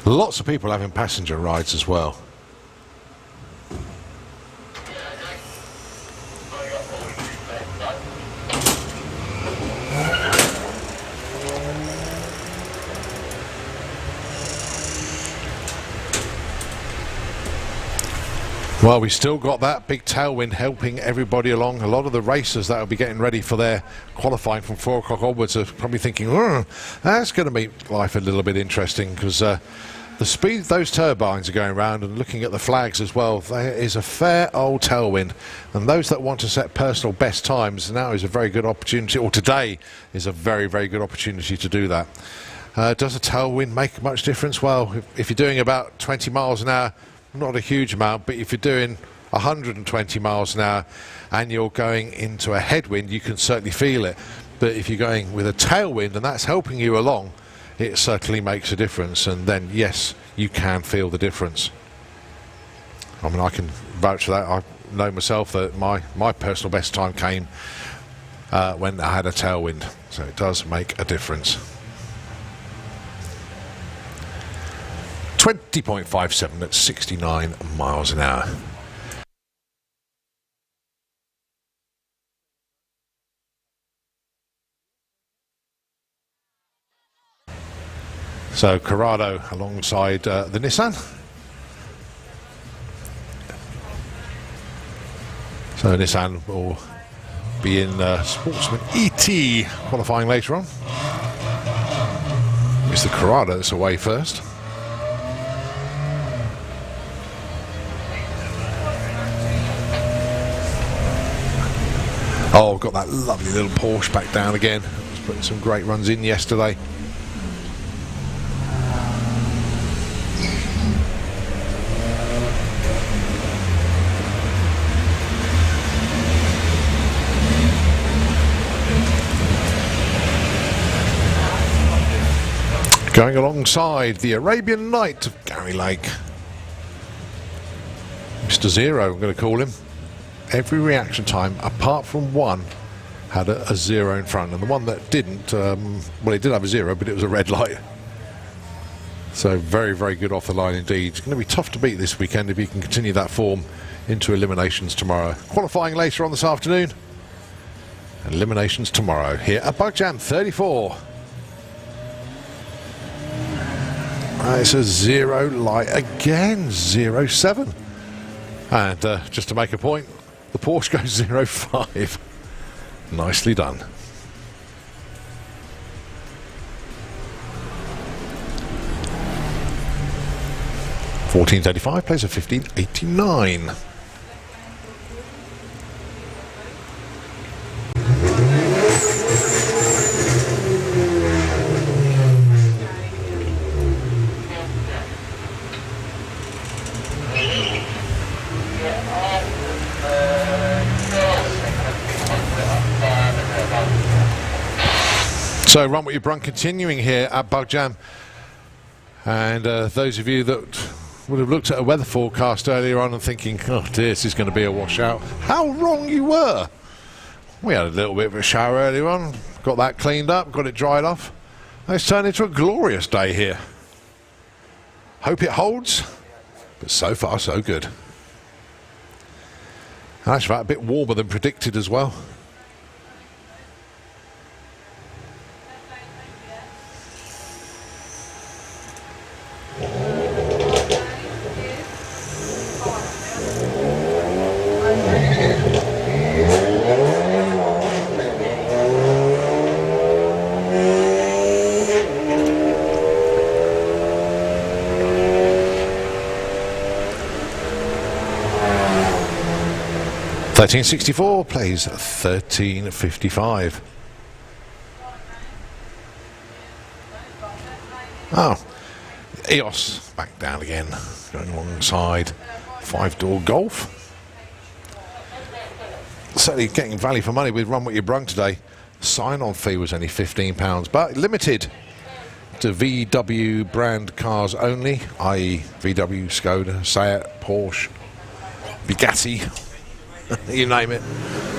Lots of people having passenger rides as well. Well, we still got that big tailwind helping everybody along. A lot of the racers that will be getting ready for their qualifying from 4 o'clock onwards are probably thinking, that's going to make life a little bit interesting, because the speed those turbines are going around, and looking at the flags as well, there is a fair old tailwind. And those that want to set personal best times, now is a very good opportunity, or today is a very, very good opportunity to do that. Does a tailwind make much difference? Well, if you're doing about 20 miles an hour, not a huge amount, but if you're doing 120 miles an hour and you're going into a headwind, you can certainly feel it. But if you're going with a tailwind and that's helping you along, it certainly makes a difference. And then, yes, you can feel the difference. I mean, I can vouch for that. I know myself that my personal best time came when I had a tailwind. So it does make a difference. 20.57 at 69 miles an hour. So Corrado alongside the Nissan. So Nissan will be in Sportsman ET qualifying later on. It's the Corrado that's away first. Oh, got that lovely little Porsche back down again. Was putting some great runs in yesterday. Going alongside the Arabian Knight of Gary Lake. Mr. Zero, I'm going to call him. Every reaction time, apart from one, had a zero in front. And the one that didn't, well, it did have a zero, but it was a red light. So very, very good off the line indeed. It's going to be tough to beat this weekend if he can continue that form into eliminations tomorrow. Qualifying later on this afternoon. And eliminations tomorrow here at Bug Jam 34. It's a zero light again, 07. And just to make a point, the Porsche goes 0.5. Nicely done. $14.35 plays a 15.89. So Run What You Brung continuing here at Bug Jam, and those of you that would have looked at a weather forecast earlier on and thinking, oh dear, this is going to be a washout, how wrong you were. We had a little bit of a shower earlier on, got that cleaned up, got it dried off, and it's turned into a glorious day here. Hope it holds, but so far so good. And actually a bit warmer than predicted as well. $13.64 plays $13.55. Oh, EOS back down again, going alongside 5-door Golf. Certainly getting value for money with Run What You Brung today. Sign-on fee was only £15, but limited to VW brand cars only, i.e. VW, Skoda, Seat, Porsche, Bugatti. You name it.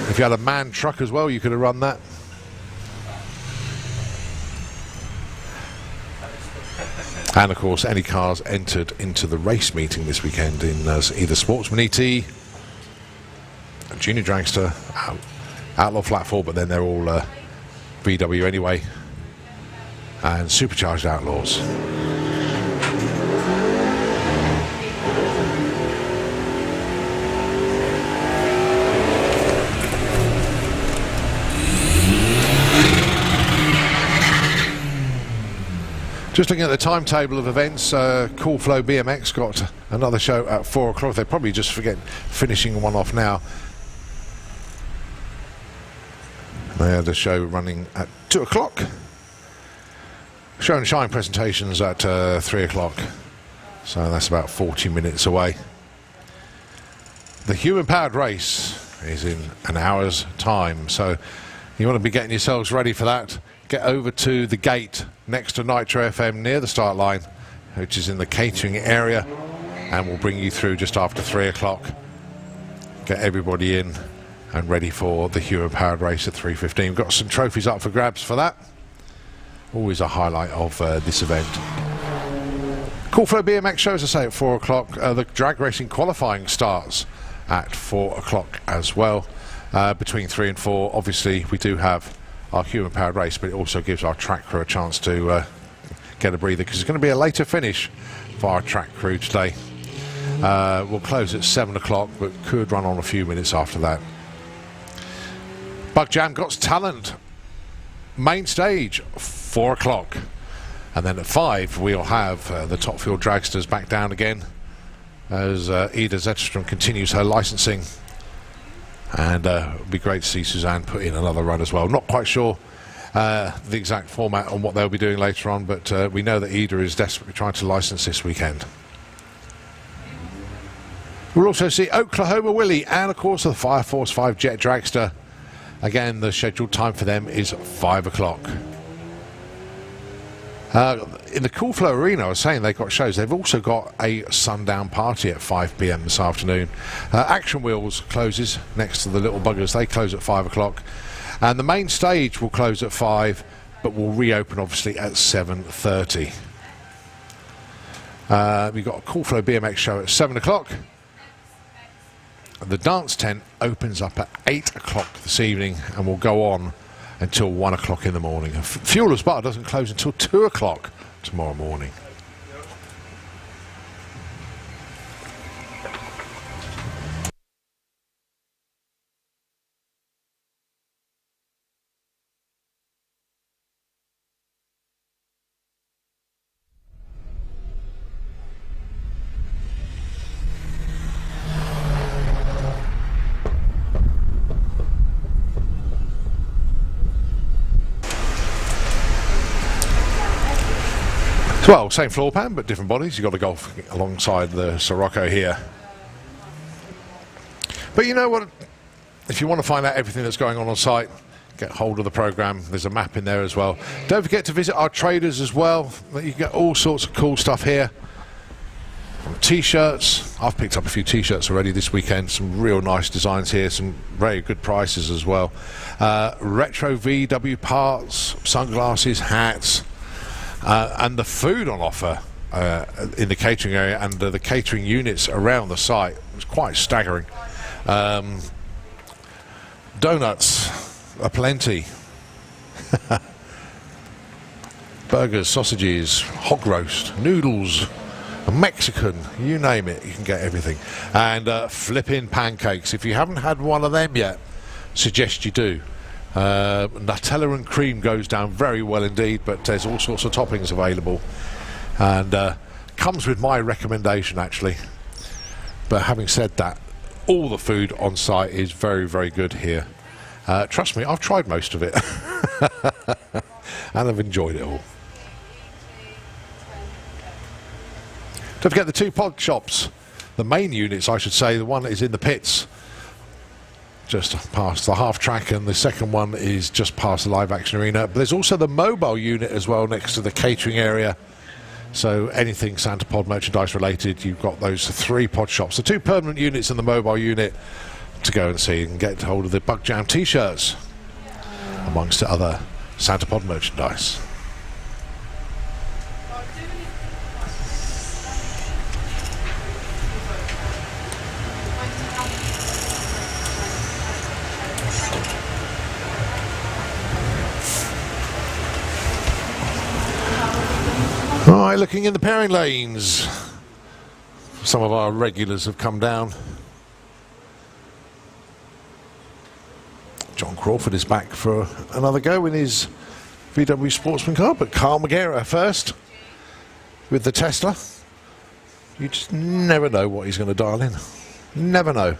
If you had a MAN truck as well, you could have run that. And of course, any cars entered into the race meeting this weekend in either Sportsman ET, Junior Dragster, Outlaw Flat 4, but then they're all VW anyway, and Supercharged Outlaws. Just looking at the timetable of events, Cool Flow BMX got another show at 4 o'clock. They're probably just finishing one off now. They had a show running at 2 o'clock. Show and Shine presentations at 3 o'clock. So that's about 40 minutes away. The Human Powered Race is in an hour's time. So you want to be getting yourselves ready for that. Get over to the gate next to Nitro FM near the start line, which is in the catering area, and we'll bring you through just after 3 o'clock. Get everybody in and ready for the Human Powered Race at 3:15. We've got some trophies up for grabs for that. Always a highlight of this event. Cool Flow BMX show, as I say, at 4 o'clock. The drag racing qualifying starts at 4 o'clock as well. Between 3 and 4, obviously, we do have our Human Powered Race, but it also gives our track crew a chance to get a breather, because it's going to be a later finish for our track crew today. We'll close at 7 o'clock, but could run on a few minutes after that. Bug Jam Got Talent, main stage, 4 o'clock. And then at 5, we'll have the Top Fuel Dragsters back down again as Ida Zetterstrom continues her licensing. And it'll be great to see Suzanne put in another run as well. Not quite sure the exact format on what they'll be doing later on, but we know that Ida is desperately trying to license this weekend. We'll also see Oklahoma Willie and, of course, the Fire Force 5 Jet Dragster. Again, the scheduled time for them is 5 o'clock. In the Cool Flow Arena, I was saying they've got shows. They've also got a sundown party at 5 p.m. this afternoon. Action Wheels closes next to the Little Buggers. They close at 5 o'clock. And the main stage will close at 5, but will reopen, obviously, at 7:30. We've got a Cool Flow BMX show at 7 o'clock. The dance tent opens up at 8 o'clock this evening and will go on until 1 o'clock in the morning. Fuelers Bar doesn't close until 2 o'clock tomorrow morning. Well, same floor pan, but different bodies. You've got a Golf alongside the Sirocco here. But you know what? If you want to find out everything that's going on site, get hold of the program. There's a map in there as well. Don't forget to visit our traders as well. You get all sorts of cool stuff here. T-shirts. I've picked up a few T-shirts already this weekend. Some real nice designs here. Some very good prices as well. Retro VW parts, sunglasses, hats. And the food on offer in the catering area and the catering units around the site was quite staggering. Donuts aplenty. Burgers, sausages, hog roast, noodles, Mexican, you name it, you can get everything. And flipping pancakes. If you haven't had one of them yet, suggest you do. Nutella and cream goes down very well indeed, but there's all sorts of toppings available, and comes with my recommendation actually. But having said that, all the food on site is very, very good here. Trust me, I've tried most of it and I've enjoyed it all. Don't forget the 2 pod shops, the main units I should say. The one is in the pits just past the half track, and the second one is just past the live action arena. But there's also the mobile unit as well next to the catering area. So anything Santa Pod merchandise related, you've got those 3 pod shops, the 2 permanent units and the mobile unit to go and see and get hold of the Bug Jam T-shirts amongst other Santa Pod merchandise. Right, looking in the pairing lanes. Some of our regulars have come down. John Crawford is back for another go in his VW Sportsman car, but Carl Magera first. with the Tesla. You just never know what he's going to dial in. Never know.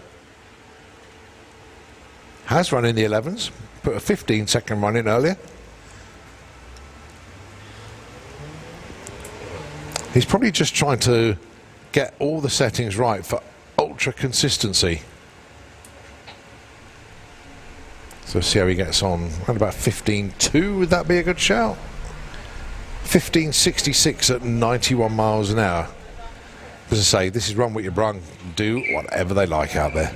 Has run in the 11s. Put a 15-second run in earlier. He's probably just trying to get all the settings right for ultra consistency. So see how he gets on. Around about 15.2, would that be a good shout? 15.66 at 91 miles an hour. As I say, this is Run What You Brung. Do whatever they like out there.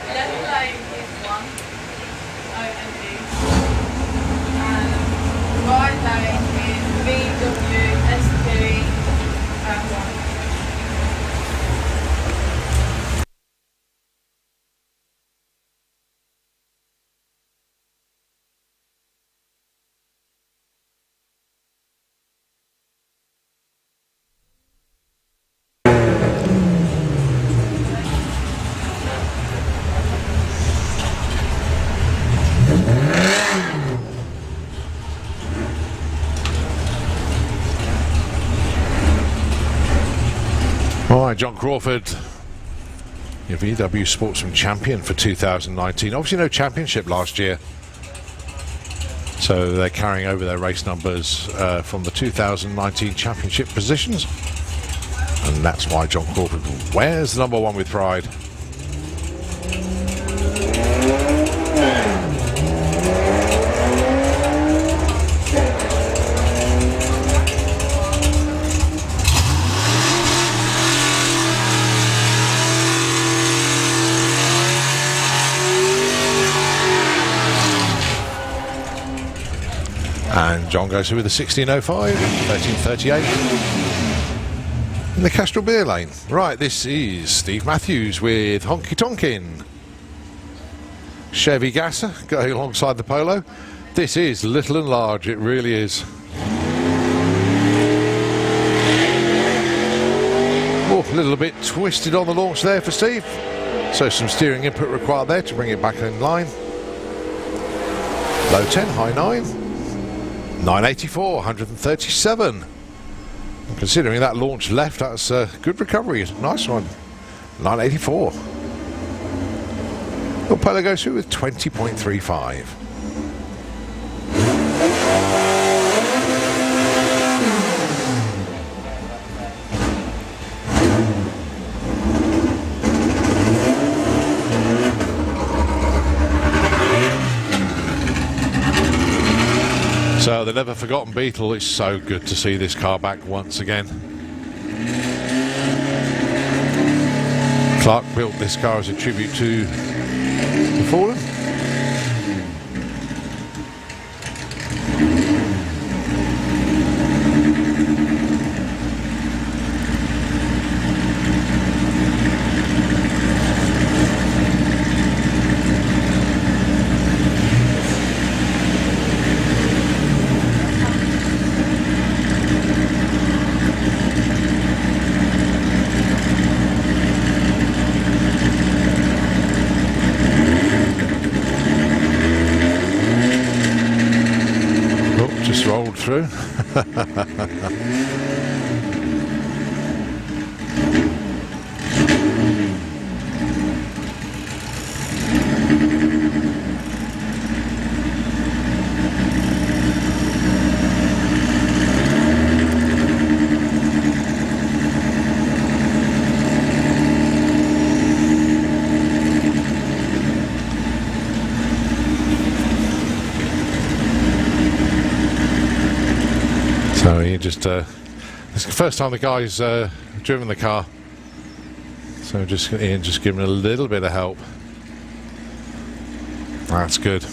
Left lane is 1, OMG. And right lane is VW, ST, and 1. All right, John Crawford, your VW Sportsman champion for 2019. Obviously no championship last year. So they're carrying over their race numbers from the 2019 championship positions. And that's why John Crawford wears the number 1 with pride. And John goes through with a 16.05, 13.38 in the Castrol Beer Lane. Right, this is Steve Matthews with Honky Tonkin. Chevy Gasser going alongside the Polo. This is little and large, it really is. Oh, a little bit twisted on the launch there for Steve. So some steering input required there to bring it back in line. Low 10, high 9. 984, 137. Considering that launch left, that's a good recovery. Nice one. 984. The Polo goes through with 20.35. So the never forgotten Beetle, it's so good to see this car back once again. Clark built this car as a tribute to the fallen. Rolled through. So he just, it's the first time the guy's driven the car. So Ian just giving a little bit of help. That's good.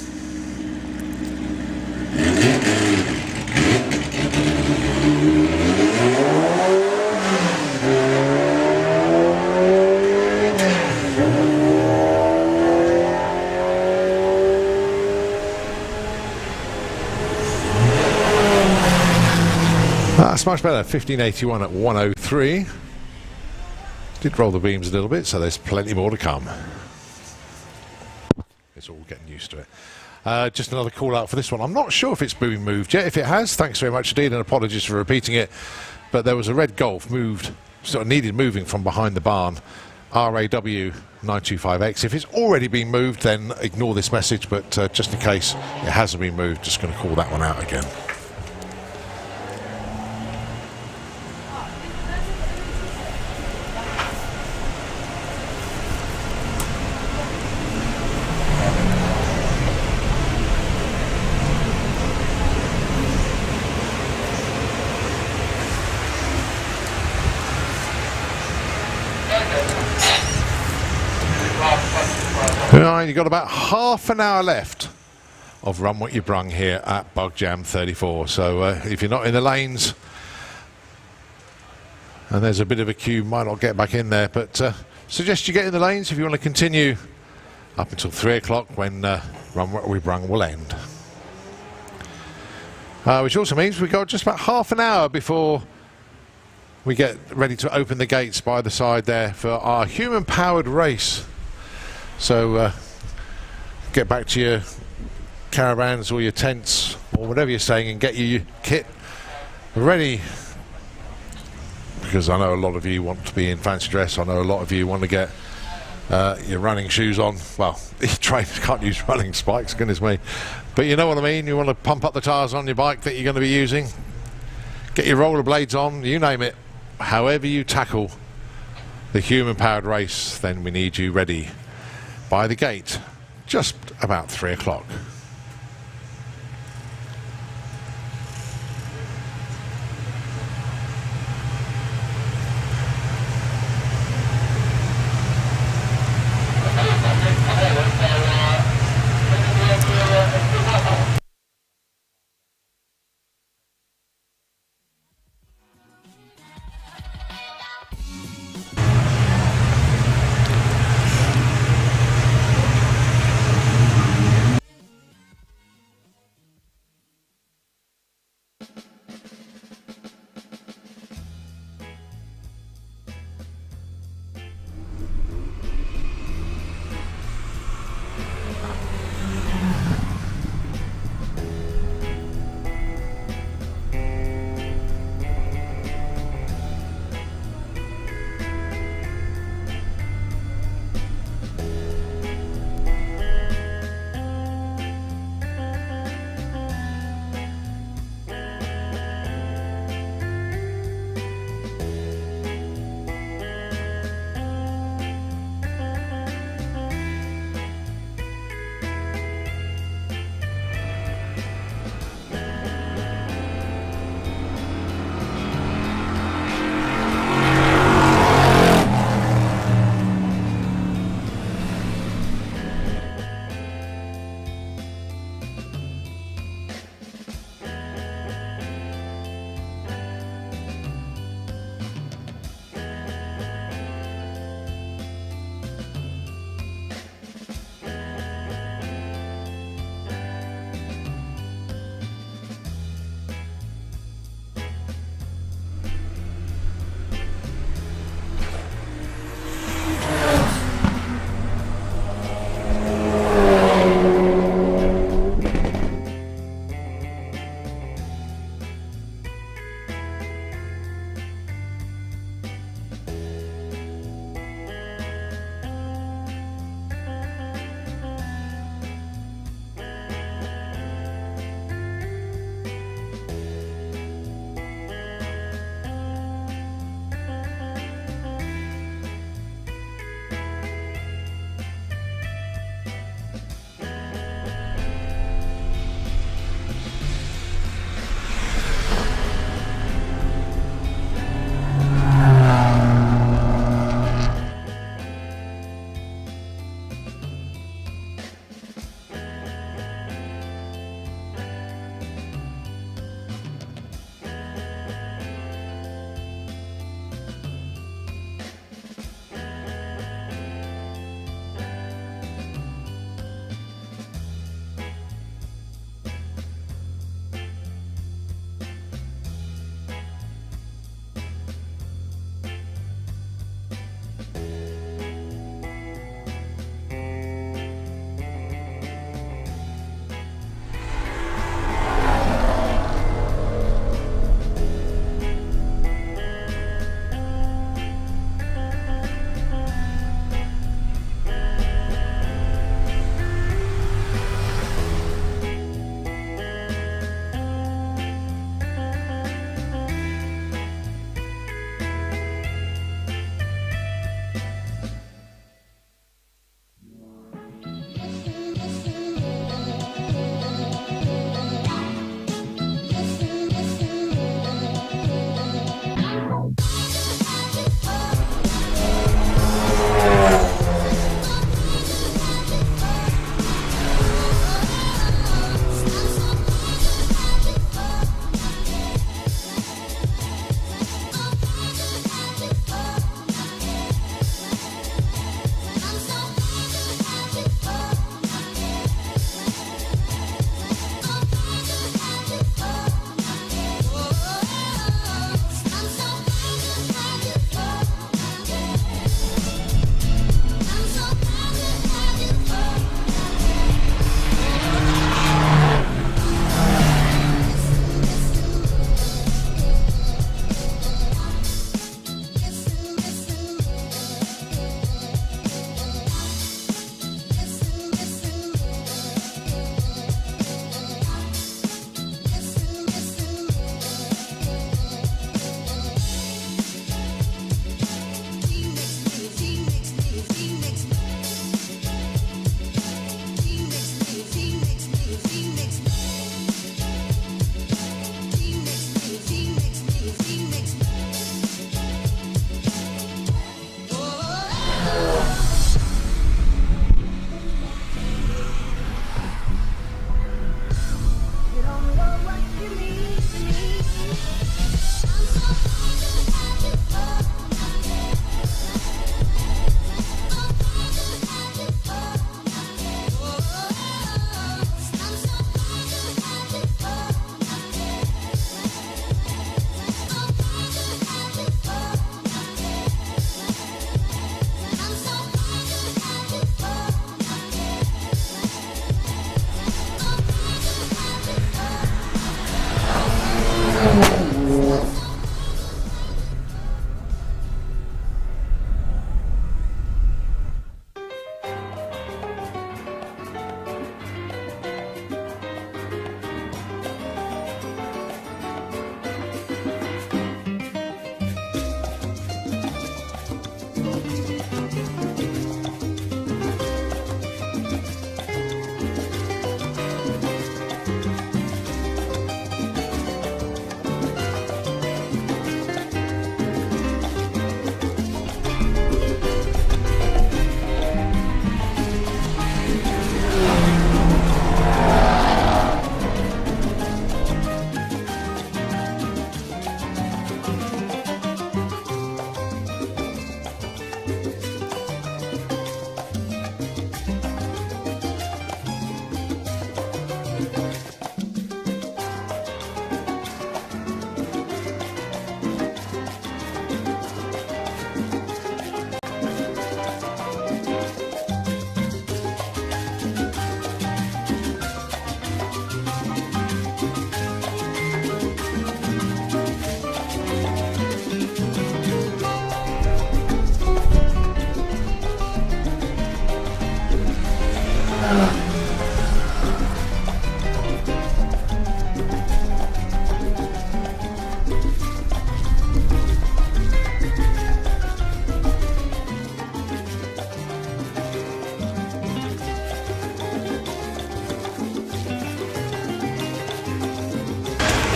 That's much better. 1581 at 103. Did roll the beams a little bit, so there's plenty more to come. it's all getting used to it. Just another call out for this one. I'm not sure if it's been moved yet. If it has, thanks very much indeed, and apologies for repeating it. But there was a red Golf moved, sort of needed moving from behind the barn, RAW 925X. If it's already been moved, then ignore this message, but just in case it hasn't been moved, just going to call that one out again. Right, you've got about half an hour left of Run What You Brung here at Bug Jam 34. So if you're not in the lanes, and there's a bit of a queue, might not get back in there, but suggest you get in the lanes if you want to continue up until 3 o'clock when Run What We Brung will end. Which also means we've got just about half an hour before we get ready to open the gates by the side there for our human-powered race. So get back to your caravans or your tents or whatever you're saying and get your kit ready, because I know a lot of you want to be in fancy dress. I know a lot of you want to get your running shoes on. Well, trainers can't use running spikes, goodness me, but you know what I mean. You want to pump up the tyres on your bike that you're going to be using, get your rollerblades on, you name it. However you tackle the human-powered race, then we need you ready by the gate just about 3 o'clock.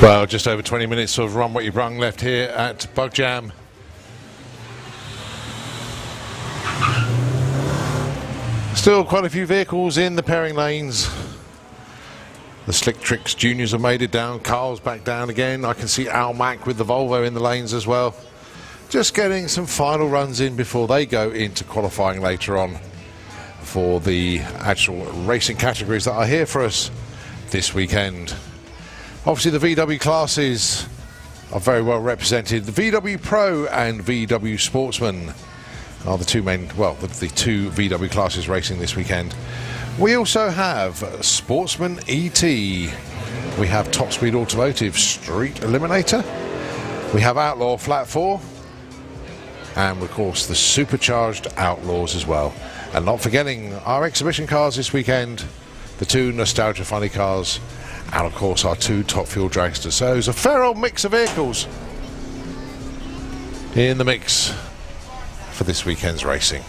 Well, just over 20 minutes of Run What You Brung left here at Bug Jam. Still quite a few vehicles in the pairing lanes. The Slick Tricks Juniors have made it down. Carl's back down again. I can see Al Mack with the Volvo in the lanes as well. Just getting some final runs in before they go into qualifying later on for the actual racing categories that are here for us this weekend. Obviously the VW classes are very well represented. The VW Pro and VW Sportsman are the two main, well, the two VW classes racing this weekend. We also have Sportsman ET. We have Top Speed Automotive Street Eliminator. We have Outlaw Flat 4. And of course the Supercharged Outlaws as well. And not forgetting our exhibition cars this weekend, the two Nostalgia Funny cars, and of course our two Top Fuel Dragsters. So there's a fair old mix of vehicles in the mix for this weekend's racing.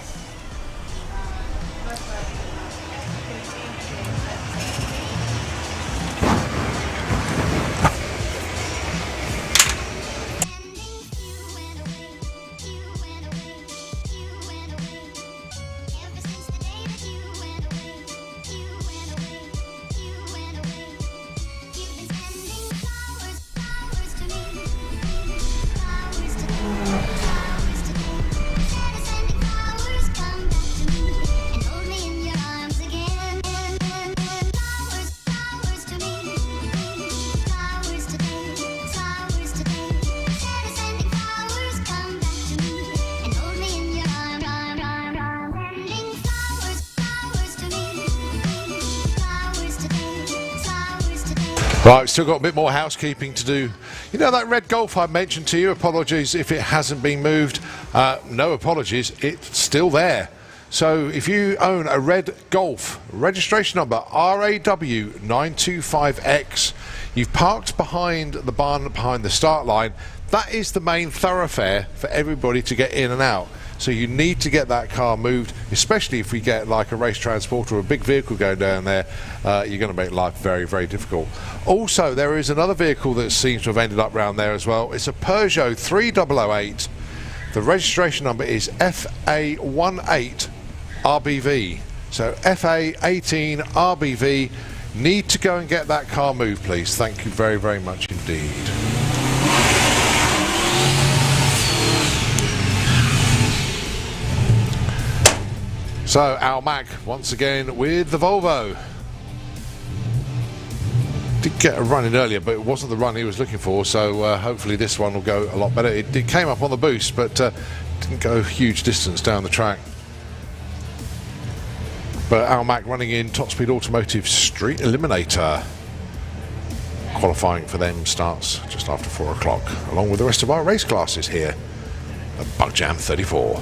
Right, we've still got a bit more housekeeping to do. You know that red Golf I mentioned to you, apologies if it hasn't been moved. No apologies, it's still there. So if you own a red Golf, registration number RAW925X, you've parked behind the barn behind the start line, that is the main thoroughfare for everybody to get in and out. So you need to get that car moved, especially if we get like a race transporter or a big vehicle going down there. You're going to make life very, very difficult. Also, there is another vehicle that seems to have ended up around there as well. It's a Peugeot 3008. The registration number is FA18RBV. So FA18RBV. Need to go and get that car moved, please. Thank you very, very much indeed. So Al Mack once again with the Volvo. Did get a run in earlier, but it wasn't the run he was looking for, so hopefully this one will go a lot better. It came up on the boost, but didn't go a huge distance down the track. But Al Mack running in Top Speed Automotive Street Eliminator. Qualifying for them starts just after 4 o'clock, along with the rest of our race classes here at Bug Jam 34.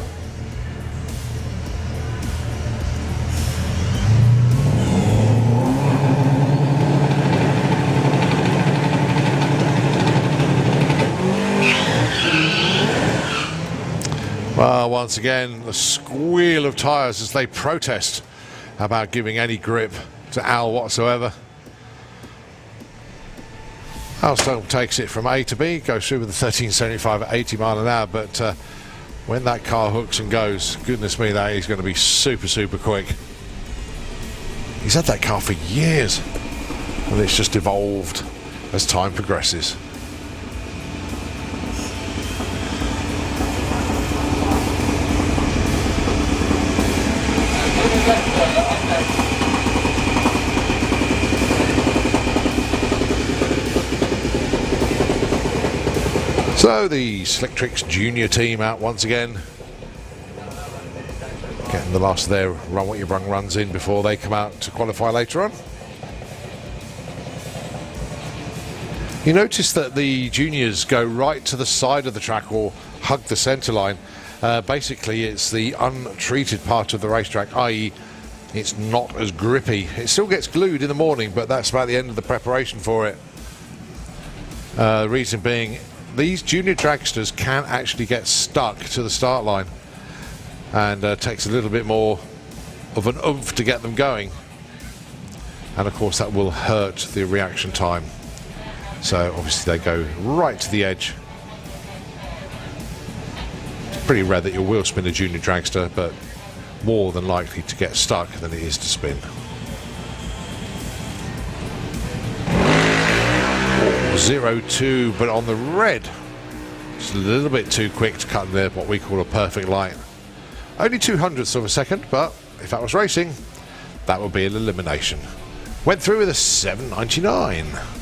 Well, once again, the squeal of tyres as they protest about giving any grip to Al whatsoever. Al still takes it from A to B, goes through with the 1375 at 80 mile an hour, but when that car hooks and goes, goodness me, that is going to be super, super quick. He's had that car for years, and it's just evolved as time progresses. So the Slick Tricks Junior team out once again, getting the last of their Run What You Brung runs in before they come out to qualify later on. You notice that the juniors go right to the side of the track or hug the centre line. Basically it's the untreated part of the racetrack, i.e. it's not as grippy. It still gets glued in the morning, but that's about the end of the preparation for it. The reason being, these junior dragsters can actually get stuck to the start line, and takes a little bit more of an oomph to get them going, and of course that will hurt the reaction time So obviously they go right to the edge. It's pretty rare that you'll wheel spin a junior dragster, but more than likely to get stuck than it is to spin. 0-2, but on the red, just a little bit too quick to cut there what we call a perfect line. Only 0.02 of a second, but if that was racing, that would be an elimination. Went through with a 7.99.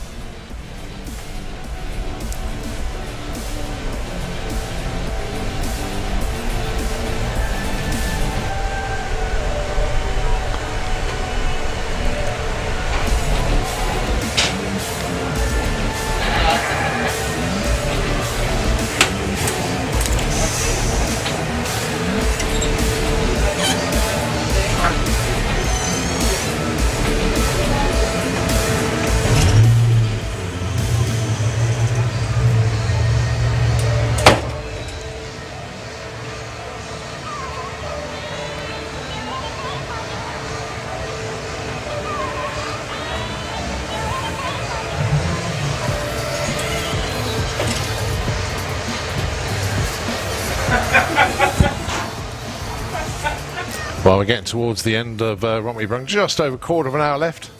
Well, we're getting towards the end of Romney Brung, just over a quarter of an hour left.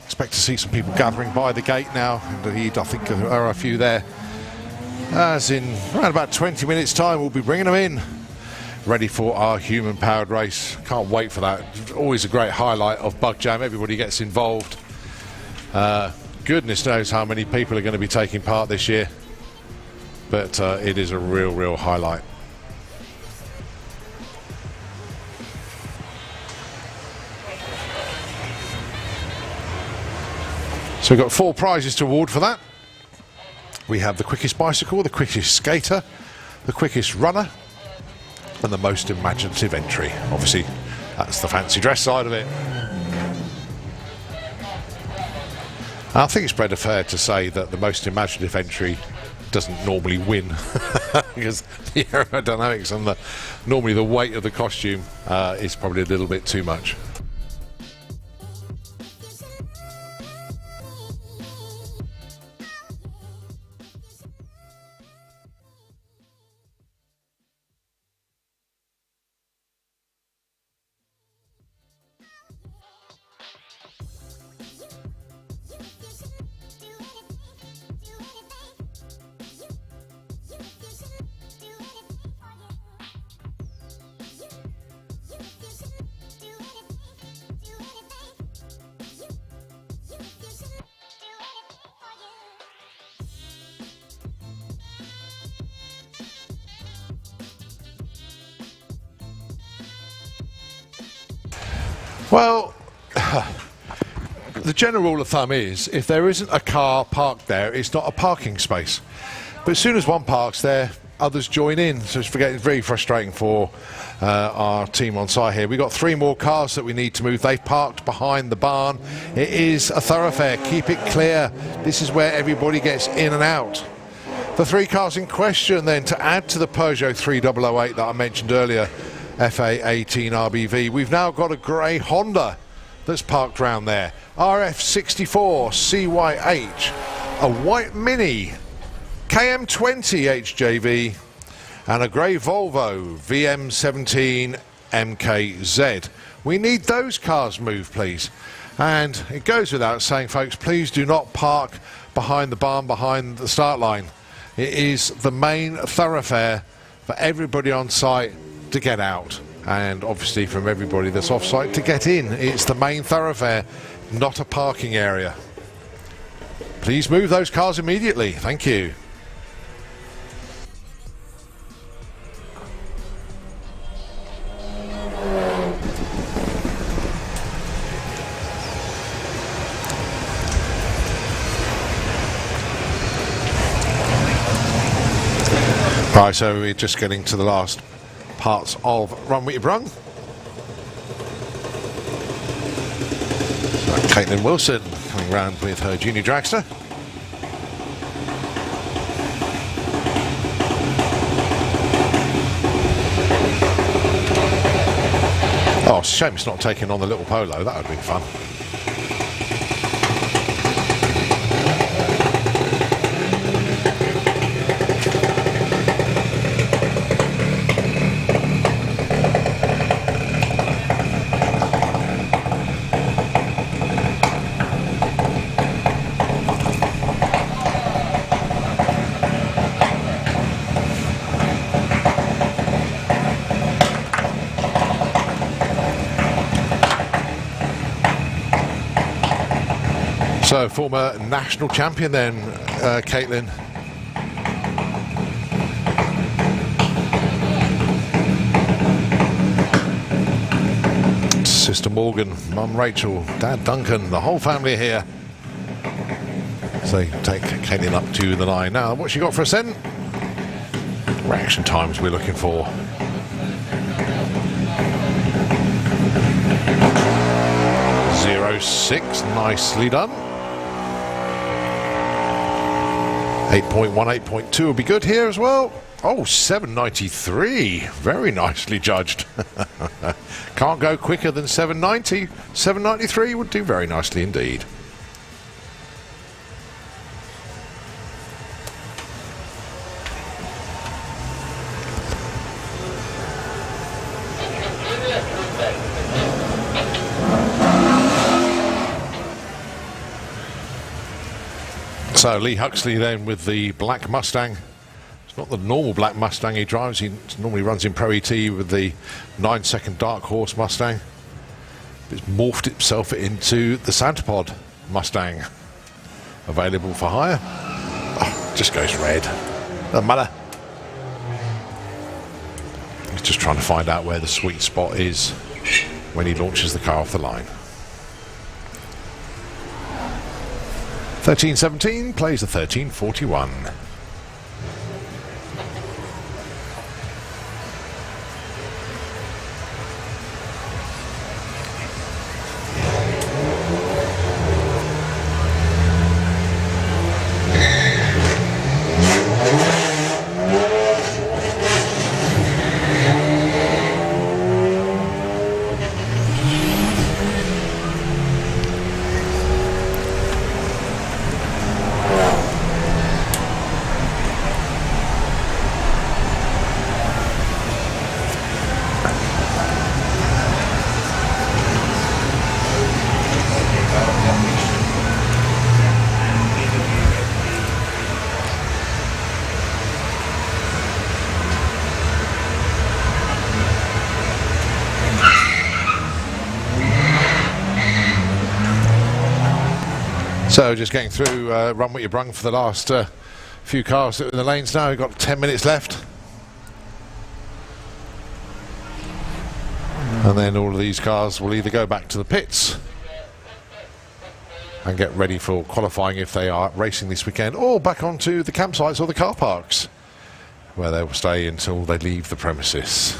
Expect to see some people gathering by the gate now. Indeed, I think there are a few there. As in around about 20 minutes time, we'll be bringing them in, ready for our human-powered race. Can't wait for that. Always a great highlight of Bug Jam. Everybody gets involved. Goodness knows how many people are going to be taking part this year. But it is a real highlight. So we've got 4 prizes to award for that. We have the quickest bicycle, the quickest skater, the quickest runner, and the most imaginative entry. Obviously, that's the fancy dress side of it. I think it's better fair to say that the most imaginative entry doesn't normally win because the aerodynamics and normally the weight of the costume is probably a little bit too much. Well, the general rule of thumb is if there isn't a car parked there, it's not a parking space. But as soon as one parks there, others join in. So it's very frustrating for our team on site here. We've got 3 more cars that we need to move. They've parked behind the barn. It is a thoroughfare. Keep it clear. This is where everybody gets in and out. The 3 cars in question then to add to the Peugeot 3008 that I mentioned earlier, FA18 RBV. We've now got a grey Honda that's parked round there. RF64 CYH, a white Mini KM20 HJV, and a grey Volvo VM17 MKZ. We need those cars moved, please. And it goes without saying, folks, please do not park behind the barn, behind the start line. It is the main thoroughfare for everybody on site to get out, and obviously from everybody that's off site to get in. It's the main thoroughfare, not a parking area. Please move those cars immediately. Thank you. Right, so we're just getting to the last parts of Run With Your Brung. So Caitlin Wilson coming round with her junior dragster. Oh, it's a shame it's not taking on the little Polo. That would be fun. So, former national champion then, Caitlin. Sister Morgan, Mum Rachel, Dad Duncan, the whole family here. So they take Caitlin up to the line. Now, what she got for us then? Reaction times we're looking for. 0.6, nicely done. 8.1, 8.2 will be good here as well. Oh, 7.93, very nicely judged. Can't go quicker than 7.90. 7.93 would do very nicely indeed. So Lee Huxley then with the black Mustang. It's not the normal black Mustang he drives. He normally runs in Pro ET with the 9-second Dark Horse Mustang. It's morphed itself into the Santapod Mustang. Available for hire. Oh, just goes red. Doesn't matter. He's just trying to find out where the sweet spot is when he launches the car off the line. 13.17 plays a 13.41. So just getting through Run What You Brung for the last few cars in the lanes now. We've got 10 minutes left. And then all of these cars will either go back to the pits and get ready for qualifying if they are racing this weekend, or back onto the campsites or the car parks, where they will stay until they leave the premises.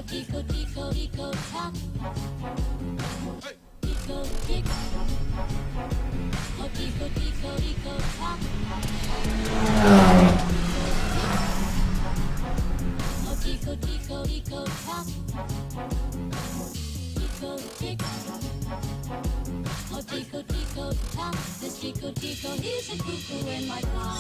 Tico, tico, tico, tock. Tico, tick. Oh, tico, tico, tico, tock. Tico, he's a cuckoo in my car.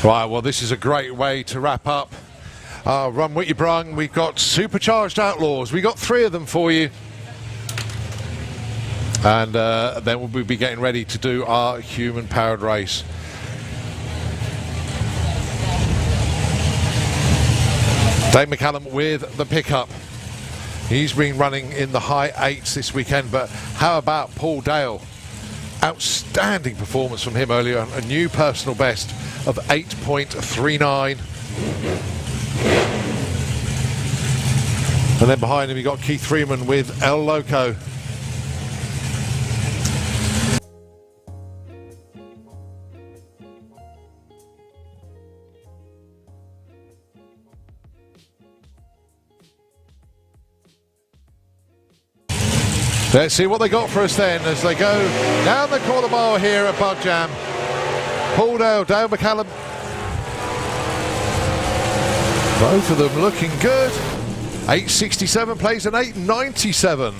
Right, well, this is a great way to wrap up Run What You Brung. We've got Supercharged Outlaws. We got 3 of them for you. And then we'll be getting ready to do our human-powered race. Dave McCallum with the pickup. He's been running in the high 8s this weekend, but how about Paul Dale? Outstanding performance from him earlier, a new personal best of 8.39. And then behind him, we got Keith Freeman with El Loco. Let's see what they got for us then as they go down the quarter mile here at Bug Jam. Paul Dale, Dale McCallum. Both of them looking good. 8.67 plays an 8.97.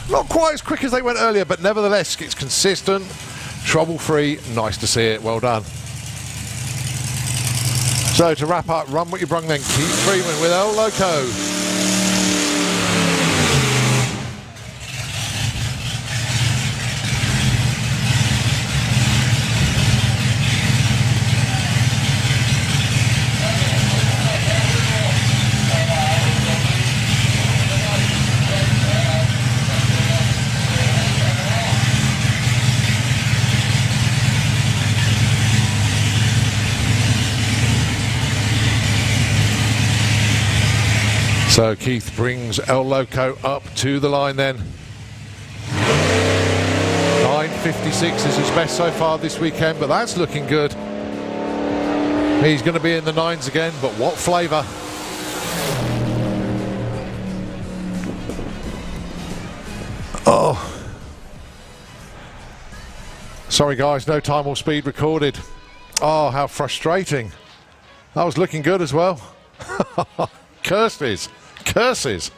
Not quite as quick as they went earlier, but nevertheless, it's consistent, trouble-free. Nice to see it. Well done. So to wrap up, Run What You Brung then. Keith Freeman with El Loco. So Keith brings El Loco up to the line then. 9.56 is his best so far this weekend, but that's looking good. He's going to be in the 9s again, but what flavour? Oh. Sorry guys, no time or speed recorded. Oh, how frustrating. That was looking good as well. Curses. Curses.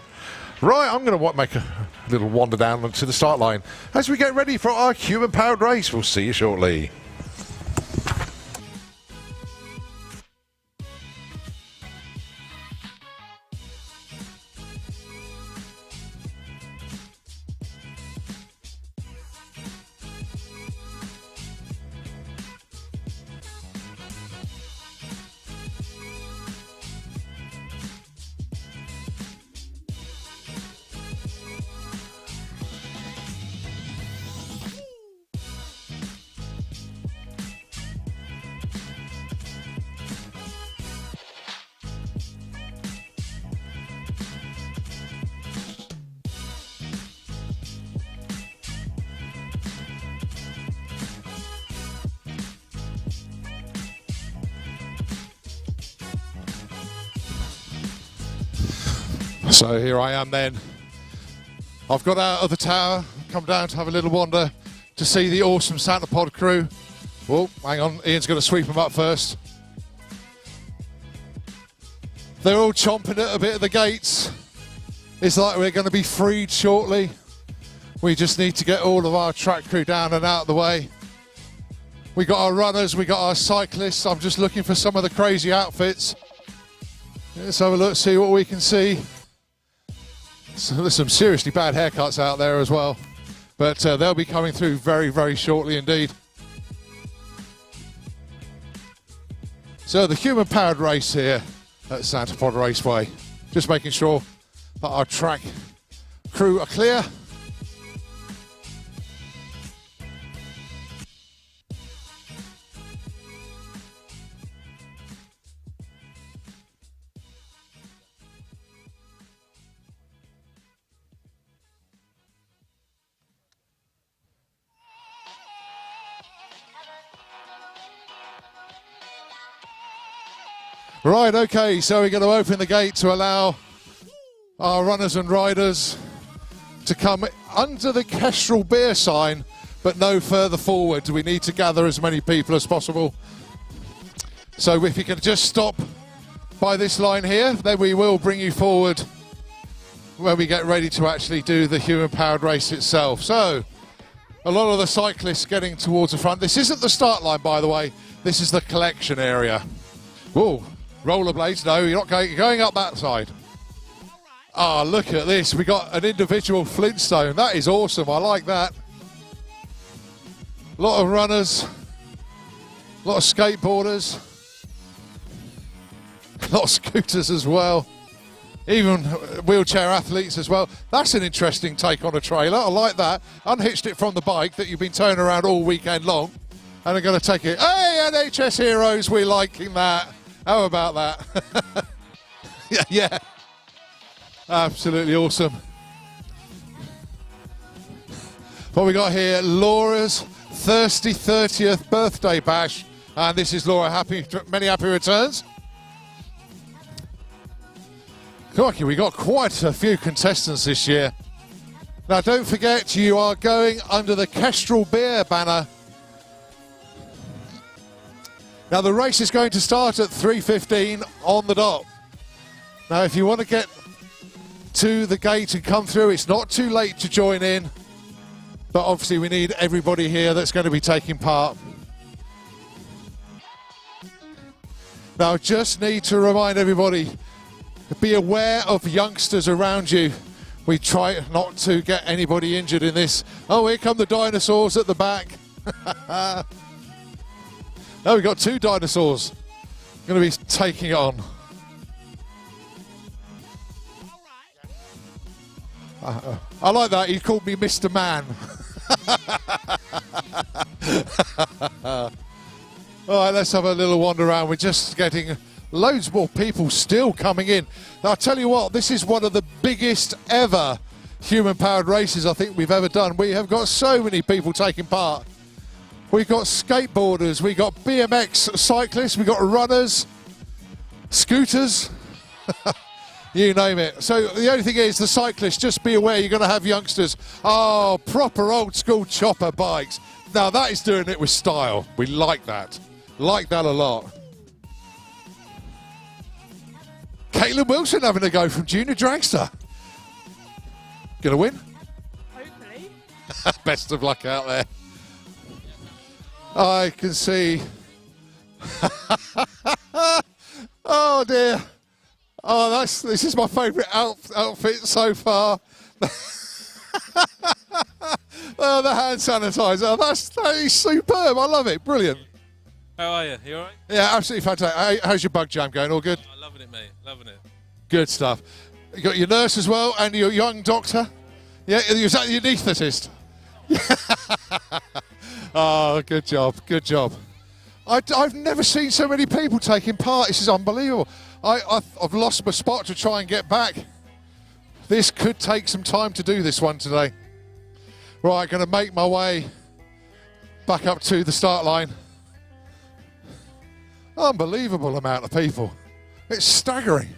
Right, I'm going to make a little wander down to the start line as we get ready for our human-powered race. We'll see you shortly. So here I am then. I've got out of the tower, come down to have a little wander to see the awesome Santa Pod crew. Oh, hang on, Ian's going to sweep them up first. They're all chomping at a bit at the gates. It's like we're going to be freed shortly. We just need to get all of our track crew down and out of the way. We got our runners, we got our cyclists. I'm just looking for some of the crazy outfits. Let's have a look, see what we can see. So there's some seriously bad haircuts out there as well. But they'll be coming through very, very shortly indeed. So the human-powered race here at Santa Pod Raceway. Just making sure that our track crew are clear. Right, okay, so we're going to open the gate to allow our runners and riders to come under the Kestrel beer sign, but no further forward. We need to gather as many people as possible. So if you can just stop by this line here, then we will bring you forward when we get ready to actually do the human-powered race itself. So a lot of the cyclists getting towards the front. This isn't the start line, by the way. This is the collection area. Whoa. Rollerblades, no, you're not going, you're going up that side. Ah, look at this. We got an individual Flintstone. That is awesome. I like that. A lot of runners, a lot of skateboarders, a lot of scooters as well. Even wheelchair athletes as well. That's an interesting take on a trailer. I like that. Unhitched it from the bike that you've been towing around all weekend long. And I'm going to take it. Hey, NHS heroes, we're liking that. How about that? yeah. Absolutely awesome. What we got here, Laura's Thirsty 30th birthday bash. And this is Laura, many happy returns. Crikey, we got quite a few contestants this year. Now don't forget, you are going under the Kestrel Beer banner. Now the race is going to start at 3:15 on the dot. Now if you want to get to the gate and come through, it's not too late to join in. But obviously we need everybody here that's going to be taking part. Now just need to remind everybody, be aware of youngsters around you. We try not to get anybody injured in this. Oh, here come the dinosaurs at the back. Oh, we've got two dinosaurs going to be taking it on. I like that. He called me Mr. Man. All right, let's have a little wander around. We're just getting loads more people still coming in. Now, I'll tell you what, this is one of the biggest ever human-powered races I think we've ever done. We have got so many people taking part. We've got skateboarders, we've got BMX cyclists, we've got runners, scooters, you name it. So the only thing is, the cyclists, just be aware you're going to have youngsters. Oh, proper old school chopper bikes. Now that is doing it with style. We like that. Like that a lot. Caitlin Wilson having a go from Junior Dragster. Gonna win? Hopefully. Best of luck out there. I can see. Oh dear. Oh, this is my favourite outfit so far. Oh, the hand sanitizer. That is superb. I love it. Brilliant. How are you? You all right? Yeah, absolutely fantastic. How's your bug jam going? All good? I'm loving it, mate. Loving it. Good stuff. You got your nurse as well and your young doctor. Yeah, is that the anaesthetist? Oh, good job. Good job. I've never seen so many people taking part. This is unbelievable. I've lost my spot to try and get back. This could take some time to do this one today. Right, going to make my way back up to the start line. Unbelievable amount of people. It's staggering.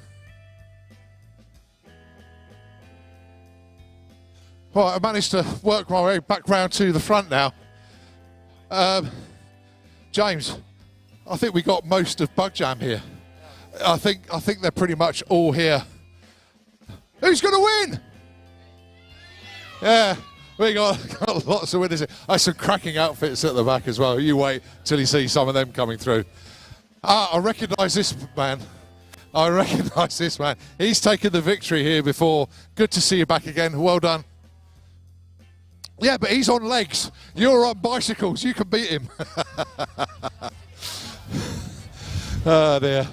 Right, I managed to work my way back round to the front now. James, I think we got most of Bug Jam here. I think they're pretty much all here. Who's going to win? Yeah, we got lots of winners here. Some cracking outfits at the back as well. You wait till you see some of them coming through. I recognise this man. I recognise this man. He's taken the victory here before. Good to see you back again. Well done. Yeah, but he's on legs. You're on bicycles. You can beat him. Oh, dear.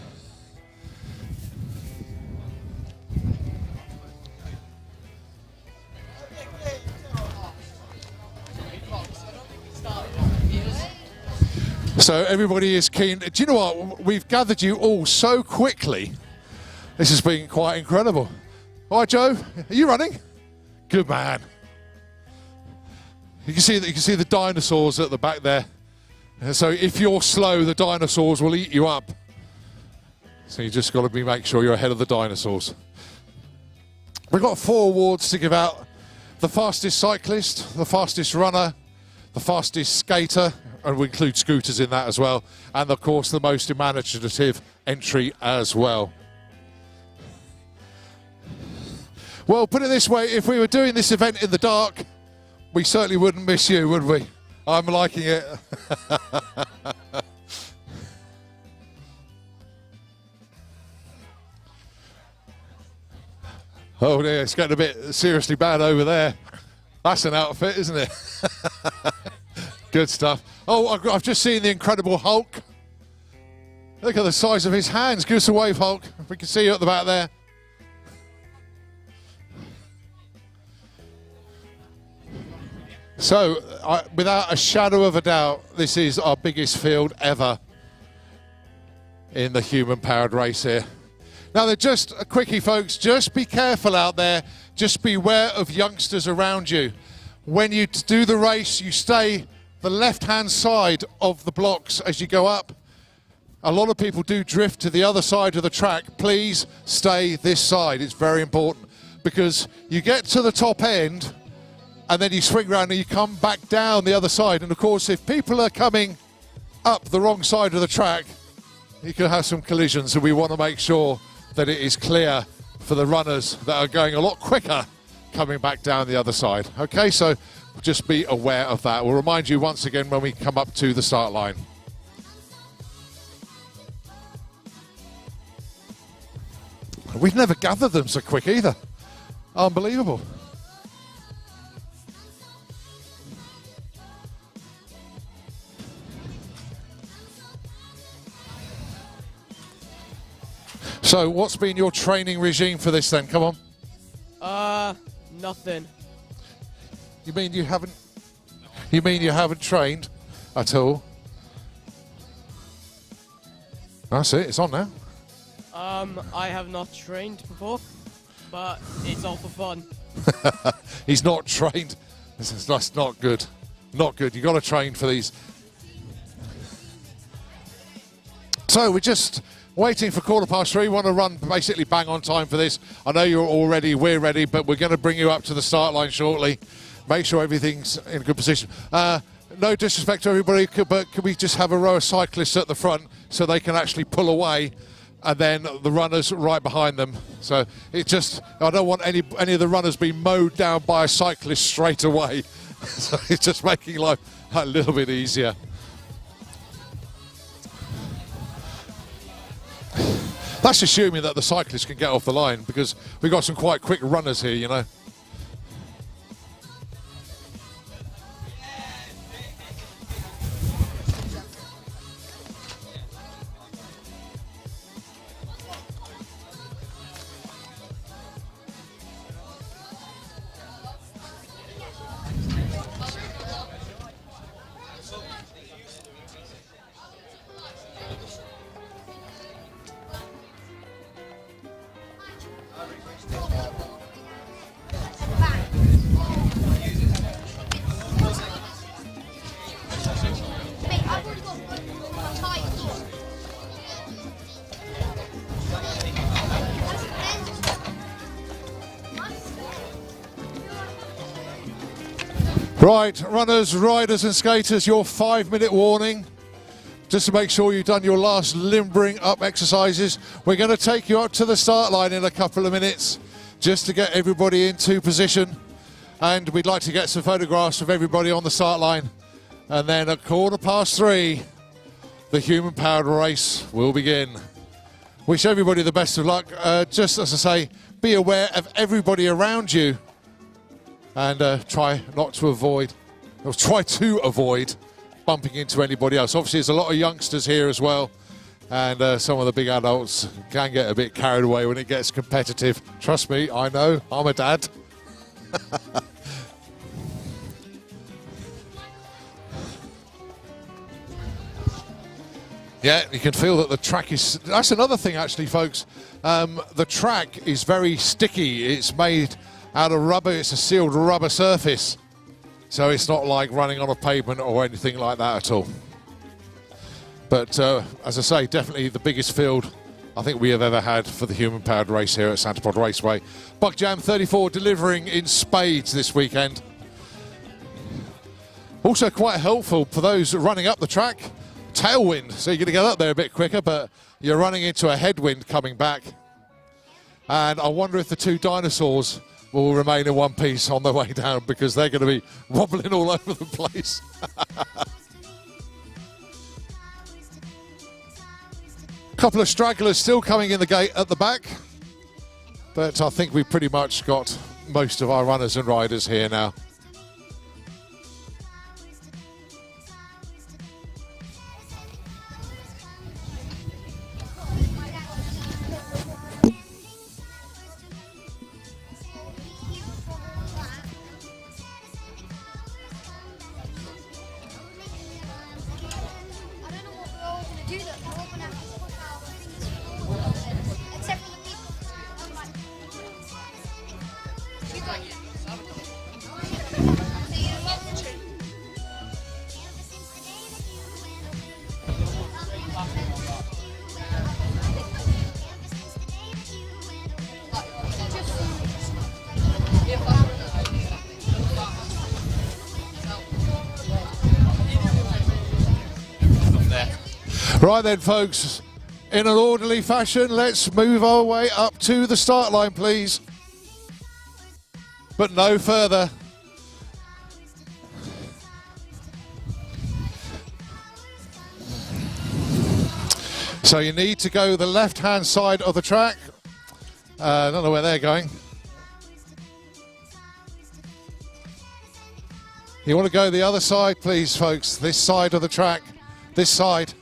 So everybody is keen. Do you know what? We've gathered you all so quickly. This has been quite incredible. All right, Joe, are you running? Good man. You can see the dinosaurs at the back there. So if you're slow, the dinosaurs will eat you up. So you just got to make sure you're ahead of the dinosaurs. We've got 4 awards to give out: the fastest cyclist, the fastest runner, the fastest skater, and we include scooters in that as well, and of course the most imaginative entry as well. Well, put it this way, if we were doing this event in the dark, we certainly wouldn't miss you, would we? I'm liking it. Oh dear, it's getting a bit seriously bad over there. That's an outfit, isn't it? Good stuff. Oh, I've just seen the Incredible Hulk. Look at the size of his hands. Give us a wave, Hulk. If we can see you at the back there. So, without a shadow of a doubt, this is our biggest field ever in the human-powered race here. Now, they're just a quickie, folks. Just be careful out there. Just beware of youngsters around you. When you do the race, you stay the left-hand side of the blocks as you go up. A lot of people do drift to the other side of the track. Please stay this side. It's very important because you get to the top end and then you swing around and you come back down the other side. And of course, if people are coming up the wrong side of the track, you can have some collisions, and we want to make sure that it is clear for the runners that are going a lot quicker coming back down the other side. Okay, so just be aware of that. We'll remind you once again when we come up to the start line. We've never gathered them so quick either. Unbelievable. So, what's been your training regime for this then? Come on. Nothing. You mean you haven't? You mean you haven't trained at all? That's it. It's on now. I have not trained before, but it's all for fun. He's not trained. That's not good. Not good. You've got to train for these. So we're just waiting for 3:15. Want to run basically bang on time for this. I know you're all ready. We're ready, but we're going to bring you up to the start line shortly. Make sure everything's in a good position. no disrespect to everybody, but can we just have a row of cyclists at the front so they can actually pull away, and then the runners right behind them? So it just, I don't want any of the runners being mowed down by a cyclist straight away. So it's just making life a little bit easier. That's assuming that the cyclists can get off the line, because we've got some quite quick runners here, you know. Right, runners, riders and skaters, your 5-minute warning. Just to make sure you've done your last limbering up exercises. We're going to take you up to the start line in a couple of minutes, just to get everybody into position. And we'd like to get some photographs of everybody on the start line. And then at 3:15, the human-powered race will begin. Wish everybody the best of luck. Just as I say, be aware of everybody around you. And try to avoid bumping into anybody else. Obviously, there's a lot of youngsters here as well, and some of the big adults can get a bit carried away when it gets competitive. Trust me, I know, I'm a dad. Yeah, you can feel that the track is... That's another thing, actually, folks. The track is very sticky. It's made out of rubber. It's a sealed rubber surface, so it's not like running on a pavement or anything like that at all. But as I say, definitely the biggest field I think we have ever had for the human-powered race here at Santa Pod Raceway. Buck Jam 34 delivering in spades this weekend. Also quite helpful for those running up the track. Tailwind, so you're going to get up there a bit quicker, but you're running into a headwind coming back. And I wonder if the two dinosaurs will remain in one piece on their way down, because they're going to be wobbling all over the place. A couple of stragglers still coming in the gate at the back, but I think we've pretty much got most of our runners and riders here now. Right then, folks, in an orderly fashion, let's move our way up to the start line, please. But no further. So you need to go the left-hand side of the track. I don't know where they're going. You want to go the other side, please, folks. This side of the track. This side.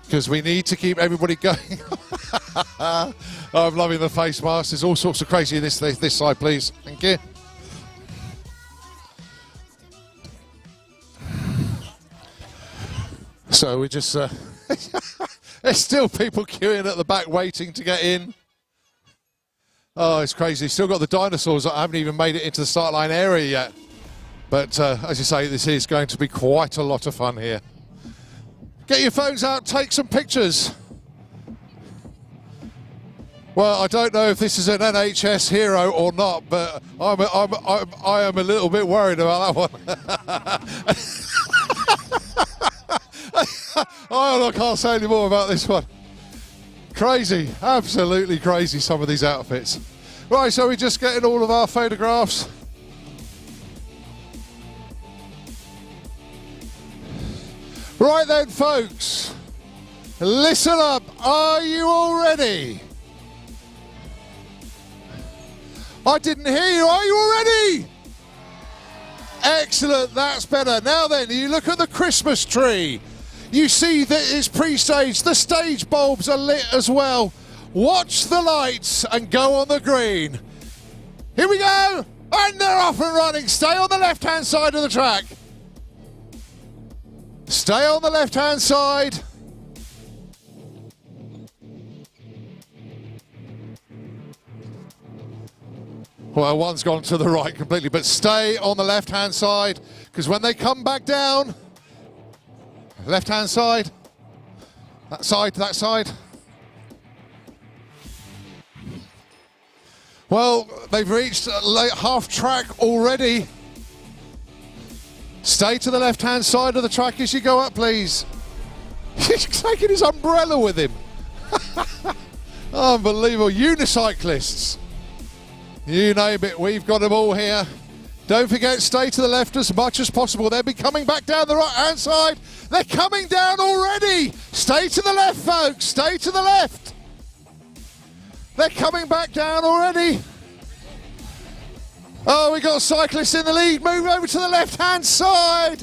Because we need to keep everybody going. Oh, I'm loving the face masks. There's all sorts of crazy this side, please. Thank you. So we just... there's still people queuing at the back waiting to get in. Oh, it's crazy. Still got the dinosaurs that haven't even made it into the start line area yet. But as you say, this is going to be quite a lot of fun here. Get your phones out, take some pictures. Well, I don't know if this is an NHS hero or not, but I am a little bit worried about that one. I can't say any more about this one. Crazy, absolutely crazy, some of these outfits. Right, so we're just getting all of our photographs. Right then, folks, listen up. Are you all ready? I didn't hear you. Are you all ready? Excellent, that's better. Now then, you look at the Christmas tree. You see that it's pre-staged. The stage bulbs are lit as well. Watch the lights and go on the green. Here we go. And they're off and running. Stay on the left-hand side of the track. Stay on the left-hand side. Well, one's gone to the right completely, but stay on the left-hand side, because when they come back down, left-hand side, that side. Well, they've reached half track already. Stay to the left-hand side of the track as you go up, please. He's taking his umbrella with him. Unbelievable. Unicyclists. You name it, we've got them all here. Don't forget, stay to the left as much as possible. They'll be coming back down the right-hand side. They're coming down already. Stay to the left, folks. Stay to the left. They're coming back down already. Oh, we got cyclists in the lead. Move over to the left-hand side.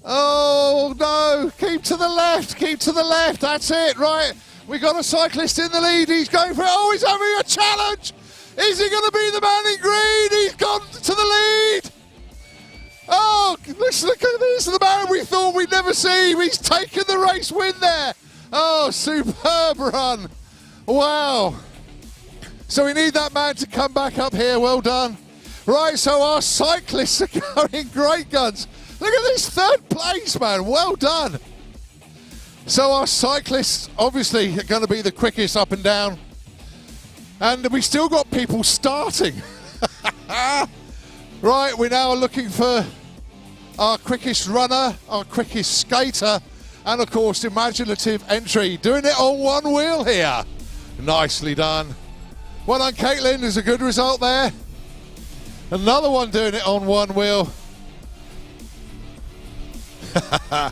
Oh, no. Keep to the left. Keep to the left. That's it. Right. We got a cyclist in the lead. He's going for it. Oh, he's having a challenge. Is he going to be the man in green? He's gone to the lead. Oh, look at this. The man we thought we'd never see. He's taken the race win there. Oh, superb run. Wow. So we need that man to come back up here. Well done. Right, so our cyclists are going great guns. Look at this third place, man. Well done. So our cyclists obviously are going to be the quickest up and down. And we still got people starting. Right, we're now looking for our quickest runner, our quickest skater, and of course, imaginative entry. Doing it on one wheel here. Nicely done. Well done, Caitlin. There's a good result there. Another one doing it on one wheel. Oh,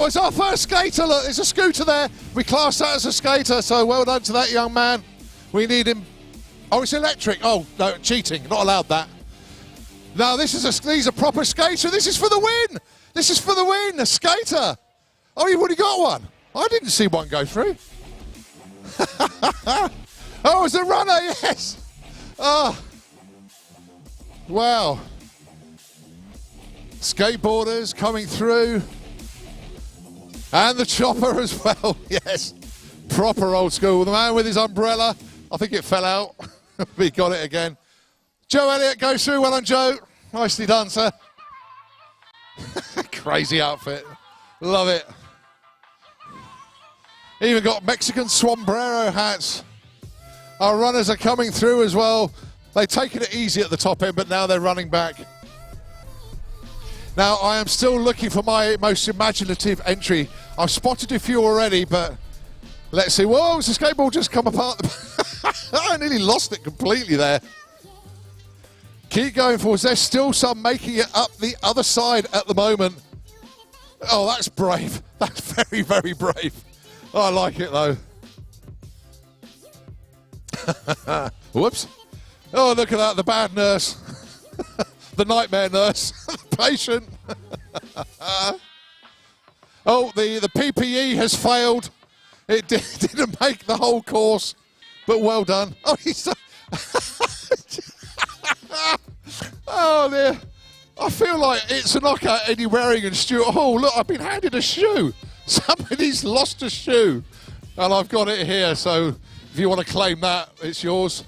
it's our first skater. Look, there's a scooter there. We class that as a skater, so well done to that young man. We need him. Oh, it's electric. Oh, no, cheating. Not allowed that. No, these are proper skaters. This is for the win. This is for the win. A skater. Oh, you've already got one. I didn't see one go through. Oh, it's a runner. Yes. Oh. Wow. Skateboarders coming through. And the chopper as well. Yes. Proper old school. The man with his umbrella. I think it fell out. We got it again. Joe Elliott goes through. Well done, Joe. Nicely done, sir. Crazy outfit. Love it. Even got Mexican sombrero hats. Our runners are coming through as well. They've taken it easy at the top end, but now they're running back. Now, I am still looking for my most imaginative entry. I've spotted a few already, but let's see. Whoa, has the skateboard just come apart? I nearly lost it completely there. Keep going forwards. There's still some making it up the other side at the moment. Oh, that's brave. That's very, very brave. Oh, I like it, though. Whoops. Oh, look at that. The bad nurse. The nightmare nurse. The patient. Oh, the PPE has failed. It didn't make the whole course, but well done. Oh, he's... Oh, dear. I feel like it's a knockout, Eddie Waring and Stuart Hall. Look, I've been handed a shoe. Somebody's lost a shoe. And I've got it here, so if you want to claim that, it's yours.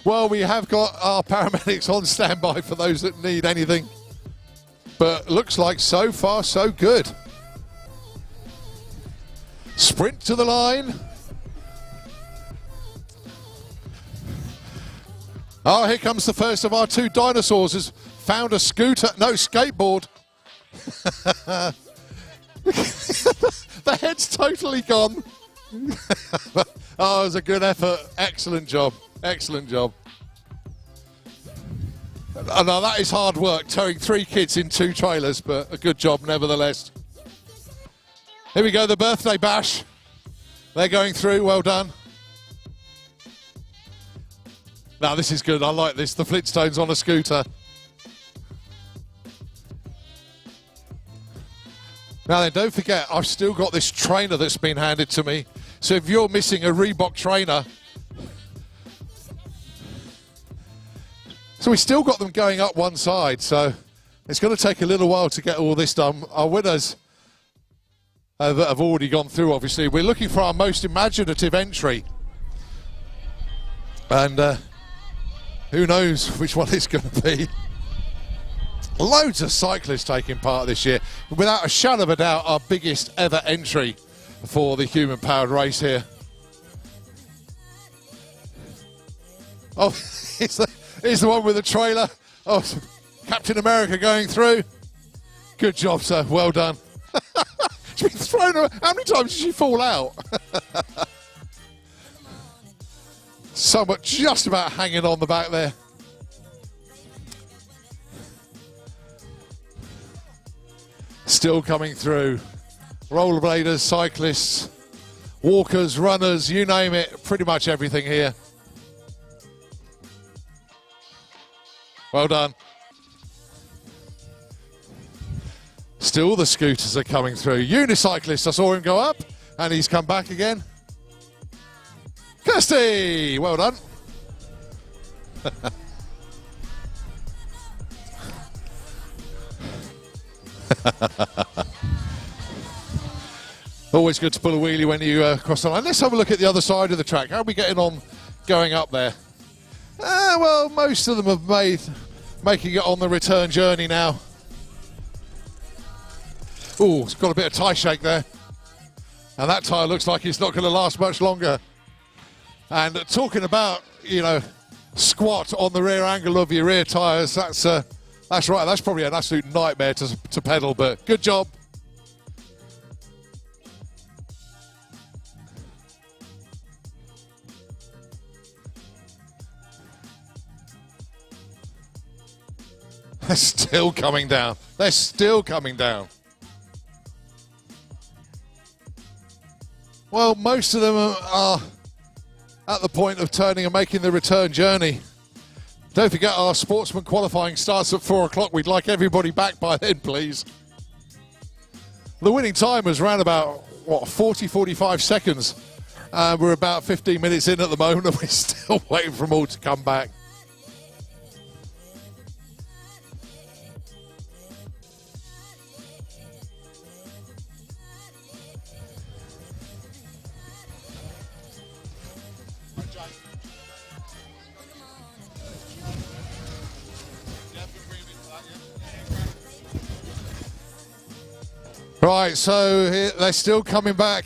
Well, we have got our paramedics on standby for those that need anything. But looks like so far, so good. Sprint to the line. Oh, here comes the first of our two dinosaurs. Has found a scooter, no, skateboard. The head's totally gone. Oh, it was a good effort. Excellent job. Excellent job. Oh, no, that is hard work, towing 3 kids in 2 trailers, but a good job nevertheless. Here we go, the birthday bash. They're going through, well done. Now this is good, I like this, the Flintstones on a scooter. Now then, don't forget, I've still got this trainer that's been handed to me. So if you're missing a Reebok trainer, so we still got them going up one side, so it's going to take a little while to get all this done. Our winners have already gone through, obviously. We're looking for our most imaginative entry. And who knows which one it's going to be. Loads of cyclists taking part this year. Without a shadow of a doubt, our biggest ever entry for the human-powered race here. Oh, it's the one with the trailer. Oh, Captain America going through. Good job, sir. Well done. She's been thrown around. How many times did she fall out? Someone just about hanging on the back there. Still coming through. Rollerbladers, cyclists, walkers, runners, you name it. Pretty much everything here. Well done. Still the scooters are coming through. Unicyclist, I saw him go up and he's come back again. Kirsty, well done. Always good to pull a wheelie when you cross the line. Let's have a look at the other side of the track. How are we getting on going up there? Well, most of them have making it on the return journey now. Oh, it's got a bit of tyre shake there. And that tyre looks like it's not going to last much longer. And talking about, you know, squat on the rear angle of your rear tyres, that's right. That's probably an absolute nightmare to pedal, but good job. They're still coming down. They're still coming down. Well, most of them are at the point of turning and making the return journey. Don't forget our sportsman qualifying starts at 4 o'clock. We'd like everybody back by then, please. The winning time was around about, 45 seconds. We're about 15 minutes in at the moment and we're still waiting for them all to come back. Right, so they're still coming back.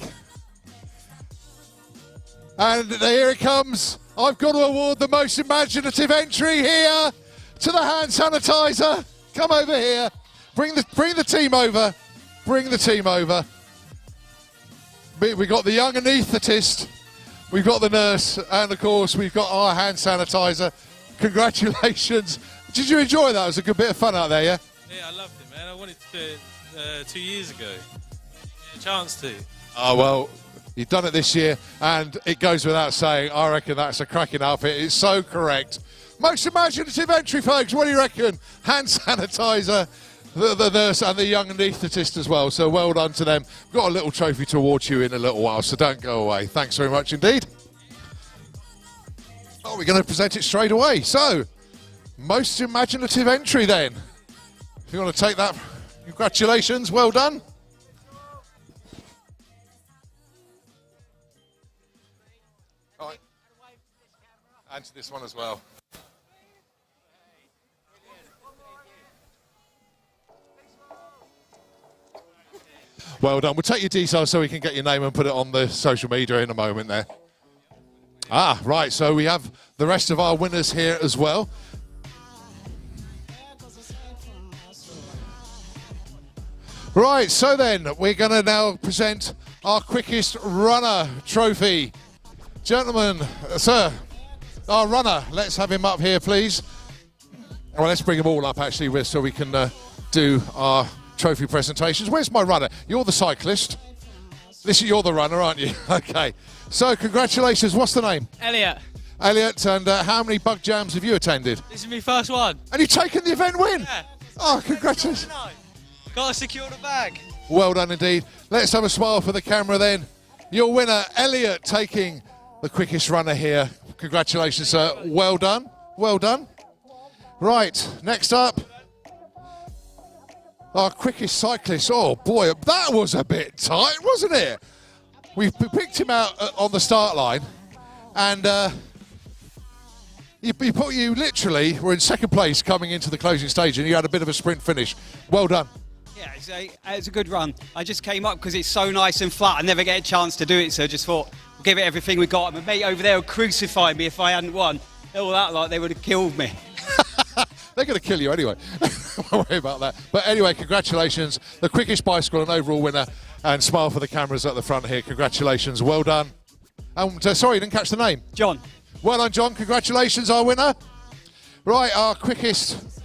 And here it comes. I've got to award the most imaginative entry here to the hand sanitizer. Come over here. Bring the team over. Bring the team over. We've got the young anaesthetist. We've got the nurse. And, of course, we've got our hand sanitizer. Congratulations. Did you enjoy that? It was a good bit of fun out there, yeah? Yeah, I loved it, man. I wanted to do it 2 years ago. A chance to. Oh, well, you've done it this year, and it goes without saying, I reckon that's a cracking outfit. It's so correct. Most imaginative entry, folks. What do you reckon? Hand sanitizer, the nurse, and the young anaesthetist as well. So well done to them. We've got a little trophy to award you in a little while, so don't go away. Thanks very much indeed. Oh, we're going to present it straight away. So, most imaginative entry then. If you want to take that, congratulations, well done. All right. And to this one as well. Well done. We'll take your details so we can get your name and put it on the social media in a moment there. Ah, right. So we have the rest of our winners here as well. Right, so then we're going to now present our quickest runner trophy. Gentlemen, sir, our runner, let's have him up here, please. Well, let's bring them all up, actually, so we can do our trophy presentations. Where's my runner? You're the cyclist. You're the runner, aren't you? Okay. So, congratulations. What's the name? Elliot, Elliot, and how many bug jams have you attended? this is my first one. And you've taken the event win? Yeah. Oh, congratulations. Gotta secure the bag. Well done indeed. Let's have a smile for the camera then. Your winner, Elliot, taking the quickest runner here. Congratulations, sir. Well done. Well done. Right, next up, our quickest cyclist. Oh boy, that was a bit tight, wasn't it? We picked him out on the start line, and you literally were in second place coming into the closing stage, and you had a bit of a sprint finish. Well done. Yeah, it's a good run. I just came up because it's so nice and flat. I never get a chance to do it, so I just thought we'll give it everything we got. My mate over there would crucify me if I hadn't won. All that, like, they would have killed me. They're going to kill you anyway. Don't worry about that. But anyway, congratulations. The quickest bicycle and overall winner. And smile for the cameras at the front here. Congratulations. Well done. Sorry, you didn't catch the name. John. Well done, John. Congratulations, our winner. Right, our quickest...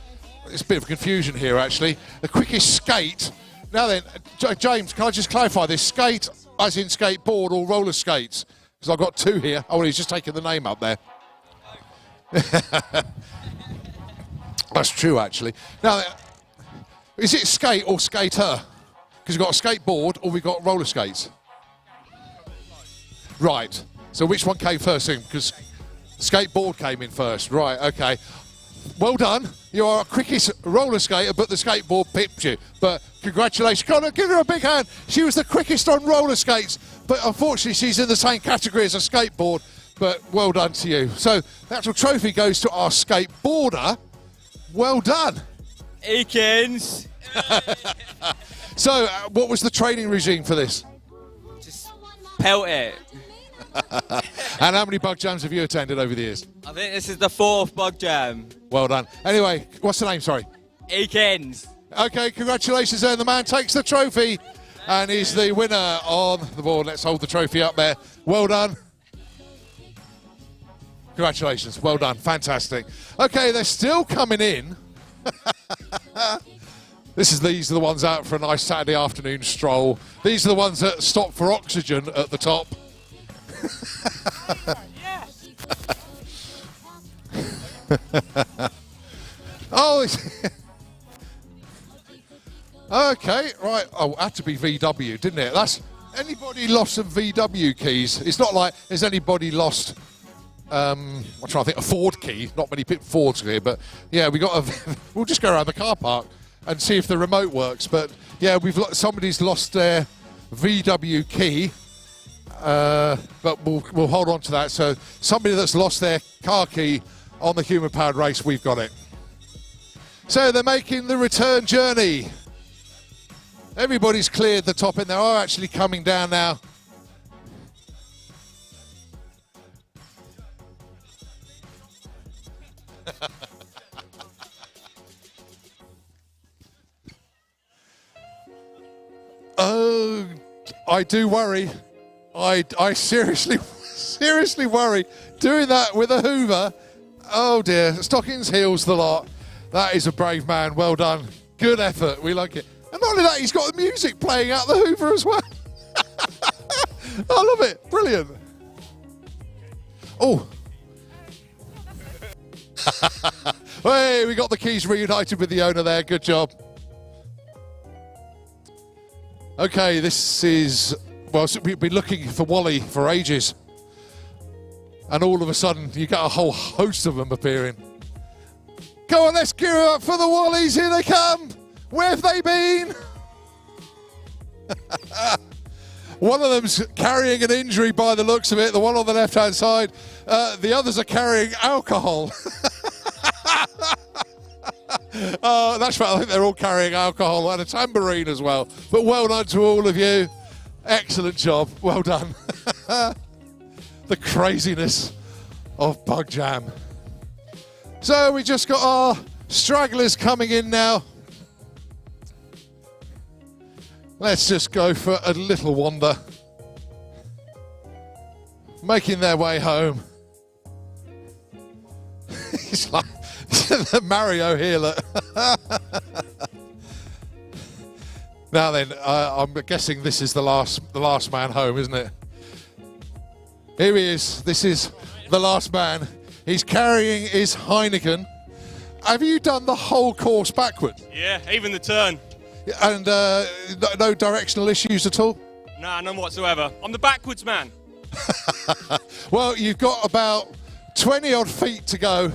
It's a bit of confusion here, actually. The quickest skate. Now then, James, can I just clarify this? Skate as in skateboard or roller skates? Because I've got two here. Oh, he's just taken the name up there. That's true, actually. Now, is it skate or skater? Because we've got a skateboard or we've got roller skates. Right. So which one came first in? Because skateboard came in first. Right, okay. Well done. You are our quickest roller skater, but the skateboard pipped you. But congratulations. Come on, give her a big hand. She was the quickest on roller skates, but unfortunately she's in the same category as a skateboard. But well done to you. So the actual trophy goes to our skateboarder. Well done. Eakins. So what was the training regime for this? Just pelt it. And how many bug jams have you attended over the years? I think this is the 4th bug jam. Well done. Anyway, what's the name, sorry? Eakins. Okay, congratulations there. The man takes the trophy and he's the winner on the board. Let's hold the trophy up there. Well done. Congratulations. Well done. Fantastic. Okay, they're still coming in. These are the ones out for a nice Saturday afternoon stroll. These are the ones that stop for oxygen at the top. Oh, okay, right. Oh, it had to be VW, didn't it? That's anybody lost some VW keys? It's not like there's anybody lost. I'm trying to think a Ford key. Not many Fords here, but yeah, we'll just go around the car park and see if the remote works. But yeah, somebody's lost their VW key. But we'll hold on to that. So somebody that's lost their car key on the human-powered race, we've got it. So they're making the return journey. Everybody's cleared the top end. They are actually coming down now. Oh, I do worry. I seriously worry. Doing that with a Hoover. Oh dear. Stockings, heels, the lot. That is a brave man. Well done. Good effort. We like it. And not only that, he's got the music playing out the Hoover as well. I love it. Brilliant. Oh. Hey, we got the keys reunited with the owner there. Good job. Okay, this is... Well, we've been looking for Wally for ages. And all of a sudden, you get a whole host of them appearing. Come on, let's gear up for the Wallies. Here they come. Where have they been? One of them's carrying an injury by the looks of it, the one on the left-hand side. The others are carrying alcohol. That's right. I think they're all carrying alcohol and a tambourine as well. But well done to all of you. Excellent job. Well done. The craziness of Bug Jam. So we just got our stragglers coming in now. Let's just go for a little wander. Making their way home. It's like the Mario here, look. Now then, I'm guessing this is the last man home, isn't it? Here he is. This is the last man. He's carrying his Heineken. Have you done the whole course backwards? Yeah, even the turn. And no directional issues at all? Nah, none whatsoever. I'm the backwards man. Well, you've got about 20 odd feet to go,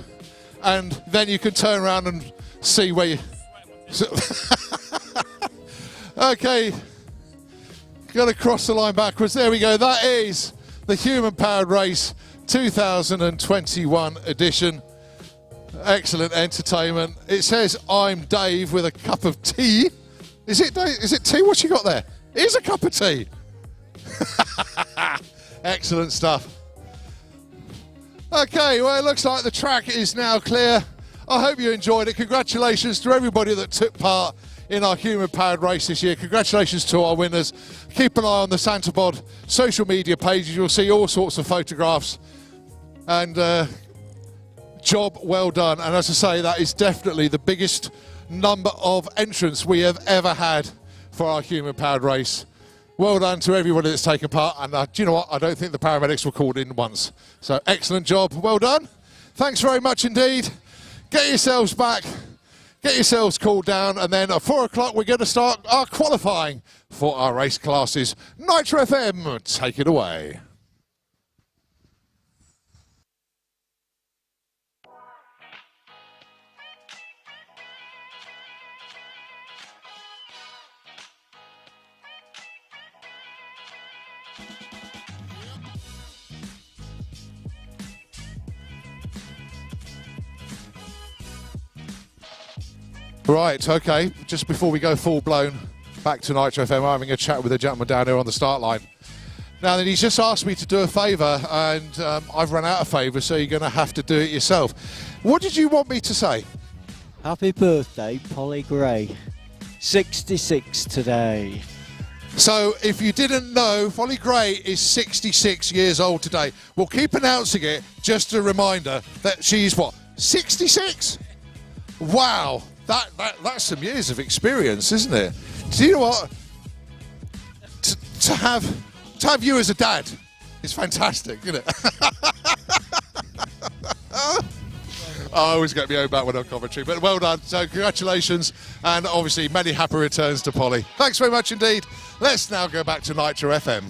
and then you can turn around and see where you... Okay, got to cross the line backwards. There we go. That is the Human Powered Race 2021 edition. Excellent entertainment. It says, I'm Dave with a cup of tea. Is it Dave? Is it tea? What you got there? It is a cup of tea. Excellent stuff. Okay, well, it looks like the track is now clear. I hope you enjoyed it. Congratulations to everybody that took part in our Human Powered Race this year. Congratulations to our winners. Keep an eye on the Santapod social media pages. You'll see all sorts of photographs. And job well done. And as I say, that is definitely the biggest number of entrants we have ever had for our Human Powered Race. Well done to everybody that's taken part. And do you know what? I don't think the paramedics were called in once. So excellent job. Well done. Thanks very much indeed. Get yourselves back. Get yourselves cooled down, and then at 4 o'clock we're going to start our qualifying for our race classes. Nitro FM, take it away. Right, okay, just before we go full-blown back to Nitro FM, I'm having a chat with a gentleman down here on the start line. Now then, he's just asked me to do a favour, and I've run out of favours, so you're going to have to do it yourself. What did you want me to say? Happy birthday, Polly Gray. 66 today. So, if you didn't know, Polly Gray is 66 years old today. We'll keep announcing it, just a reminder that she's, what, 66? Wow. That's some years of experience, isn't it? Do you know what? To have you as a dad is fantastic, isn't it? I always get my own back when I'm commentary, but well done. So congratulations, and obviously many happy returns to Polly. Thanks very much indeed. Let's now go back to Nitro FM.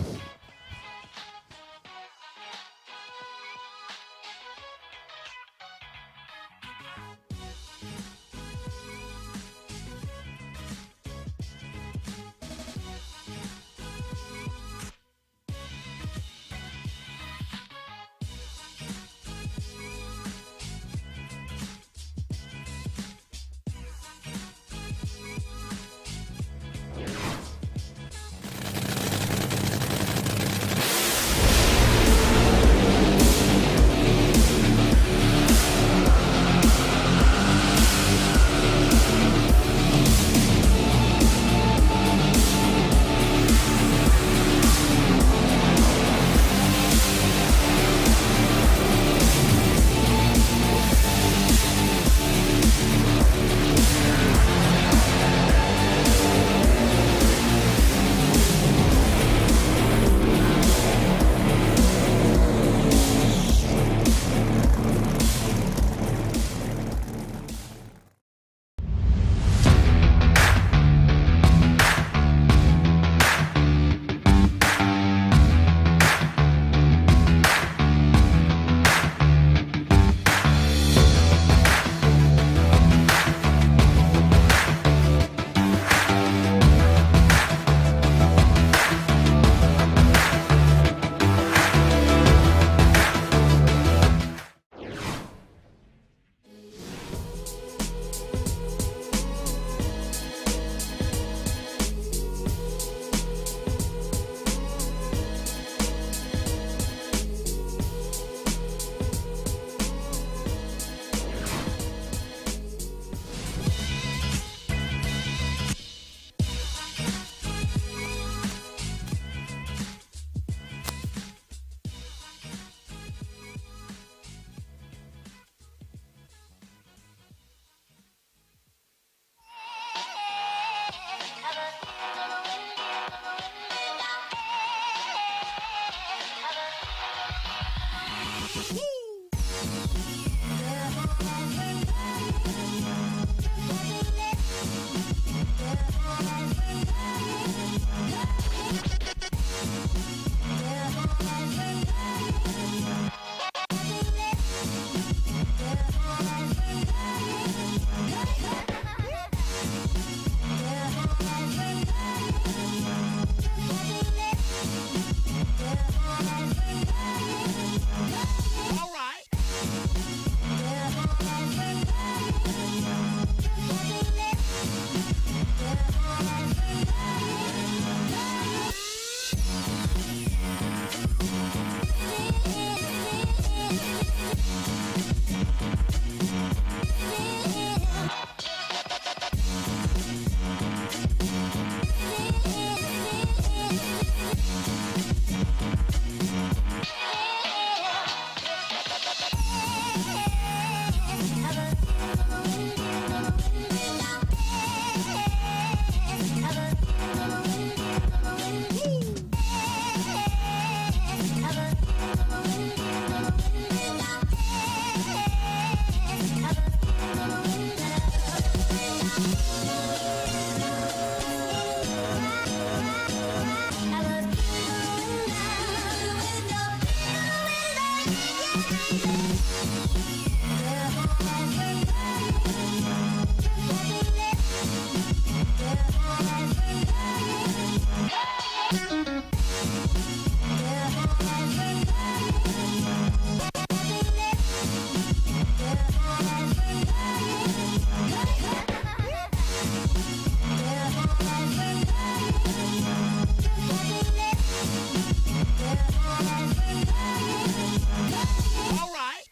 All right.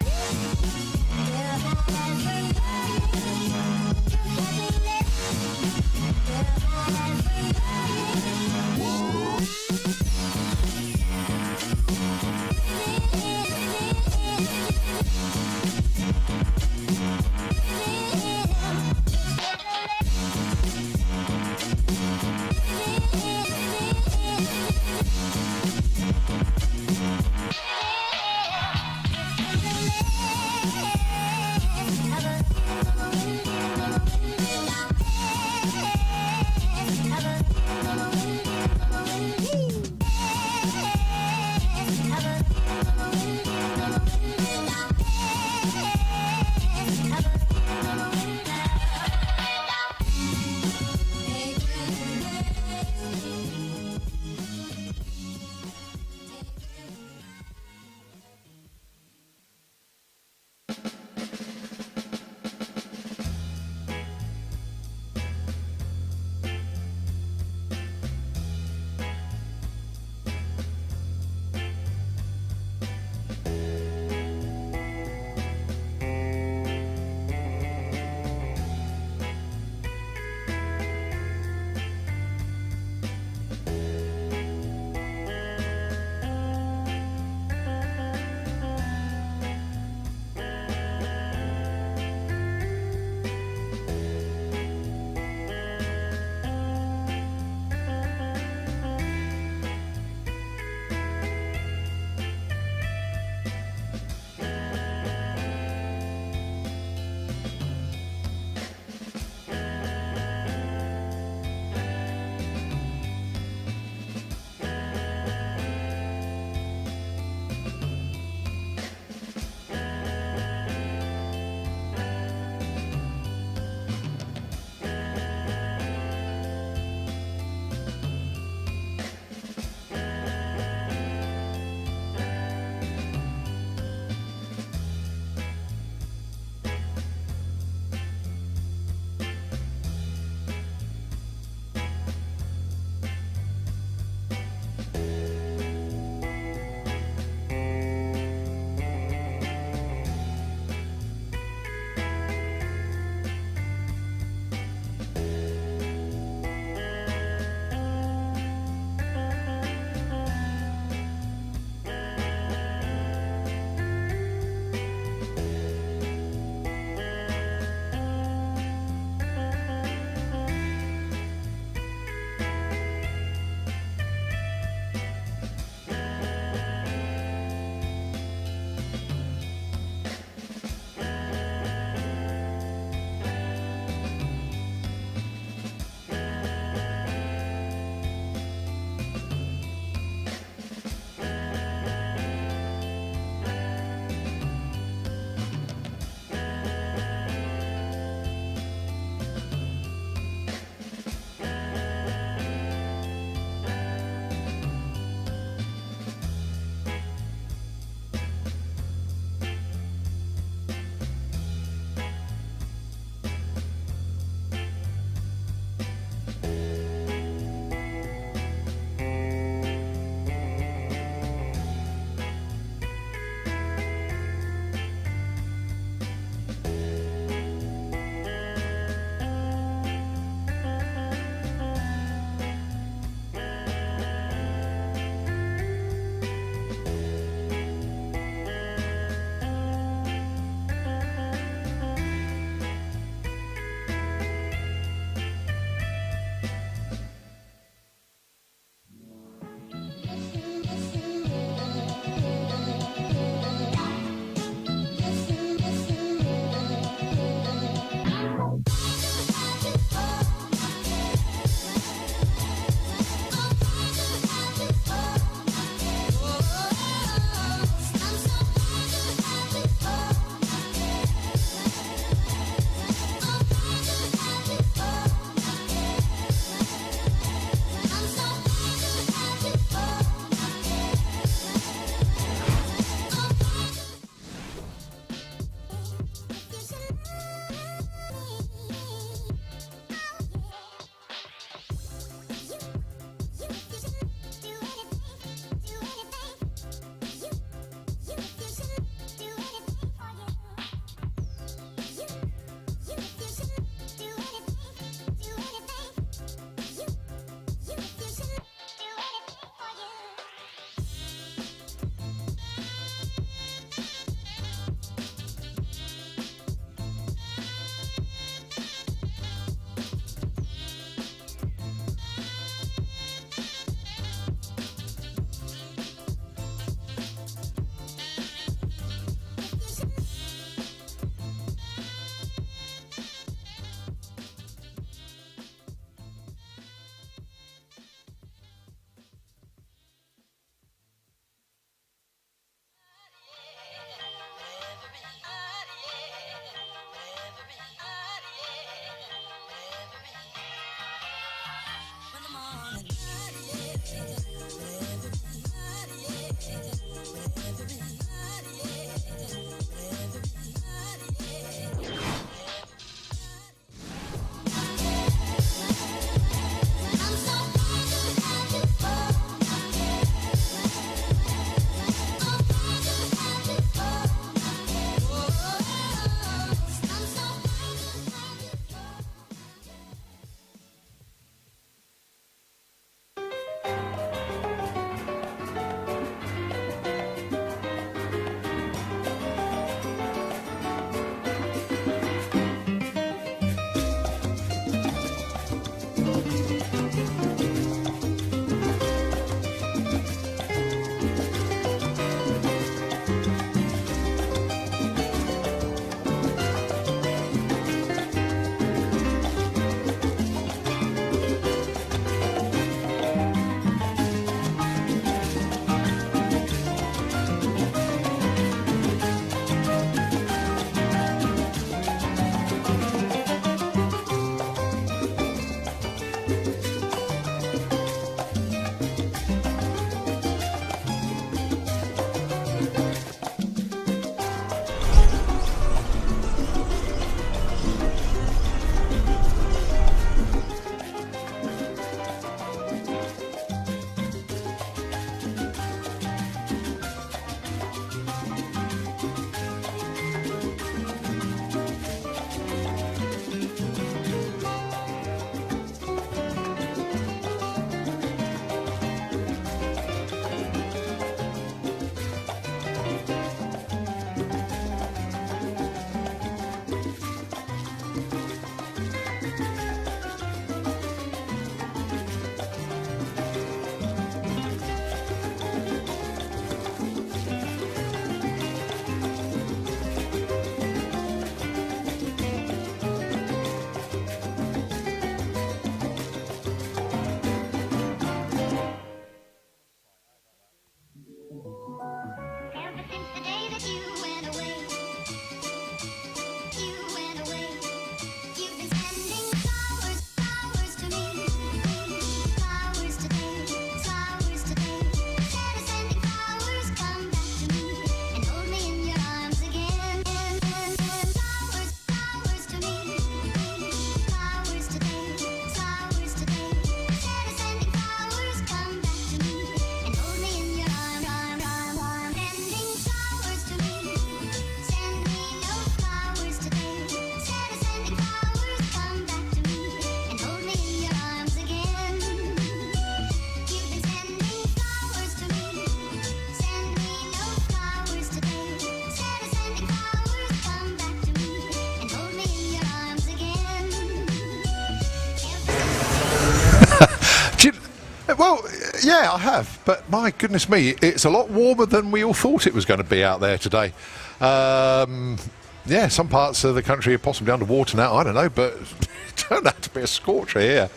Well, yeah, I have, but my goodness me, it's a lot warmer than we all thought it was going to be out there today. Yeah, some parts of the country are possibly underwater now, I don't know, but it turned out to be a scorcher here.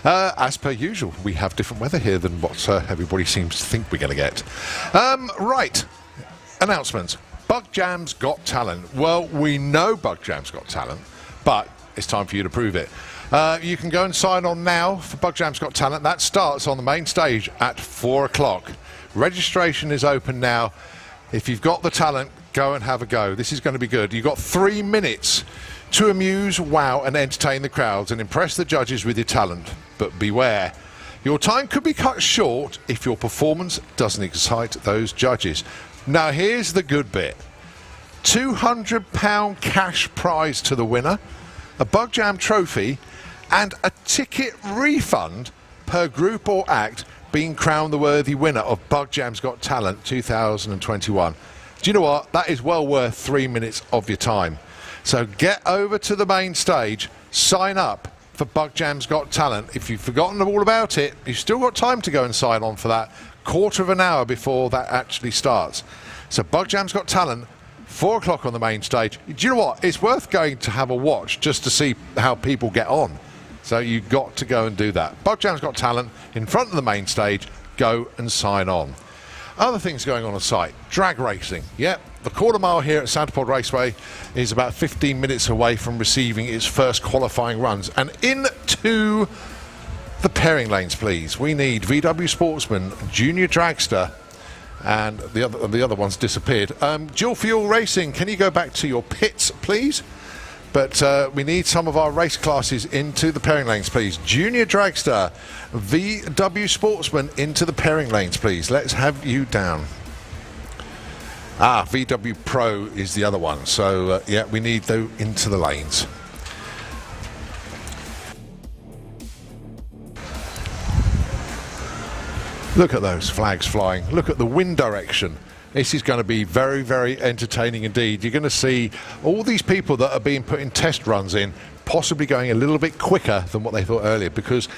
As per usual, we have different weather here than what everybody seems to think we're going to get. Right, announcements. Bug Jam's Got Talent. Well, we know Bug Jam's Got Talent, but it's time for you to prove it. You can go and sign on now for Bug Jam's Got Talent. That starts on the main stage at 4 o'clock. Registration is open now. If you've got the talent, go and have a go. This is going to be good. You've got 3 minutes to amuse, wow, and entertain the crowds and impress the judges with your talent. But beware, your time could be cut short if your performance doesn't excite those judges. Now, here's the good bit. £200 cash prize to the winner, a Bug Jam trophy, and a ticket refund per group or act being crowned the worthy winner of Bug Jam's Got Talent 2021. Do you know what? That is well worth 3 minutes of your time. So get over to the main stage, sign up for Bug Jam's Got Talent. If you've forgotten all about it, you've still got time to go and sign on for that. Quarter of an hour before that actually starts. So Bug Jam's Got Talent, 4 o'clock on the main stage. Do you know what? It's worth going to have a watch just to see how people get on. So you've got to go and do that. Bug Jam's Got Talent in front of the main stage. Go and sign on. Other things going on site. Drag racing. Yep. The quarter mile here at Santipod Raceway is about 15 minutes away from receiving its first qualifying runs. And into the pairing lanes, please. We need VW Sportsman, Junior Dragster, and the other one's disappeared. Dual Fuel Racing, can you go back to your pits, please? But we need some of our race classes into the pairing lanes, please. Junior Dragster, VW Sportsman into the pairing lanes, please. Let's have you down. VW Pro is the other one. So, yeah, we need those into the lanes. Look at those flags flying. Look at the wind direction. This is going to be very, very entertaining indeed. You're going to see all these people that are being put in test runs in possibly going a little bit quicker than what they thought earlier, because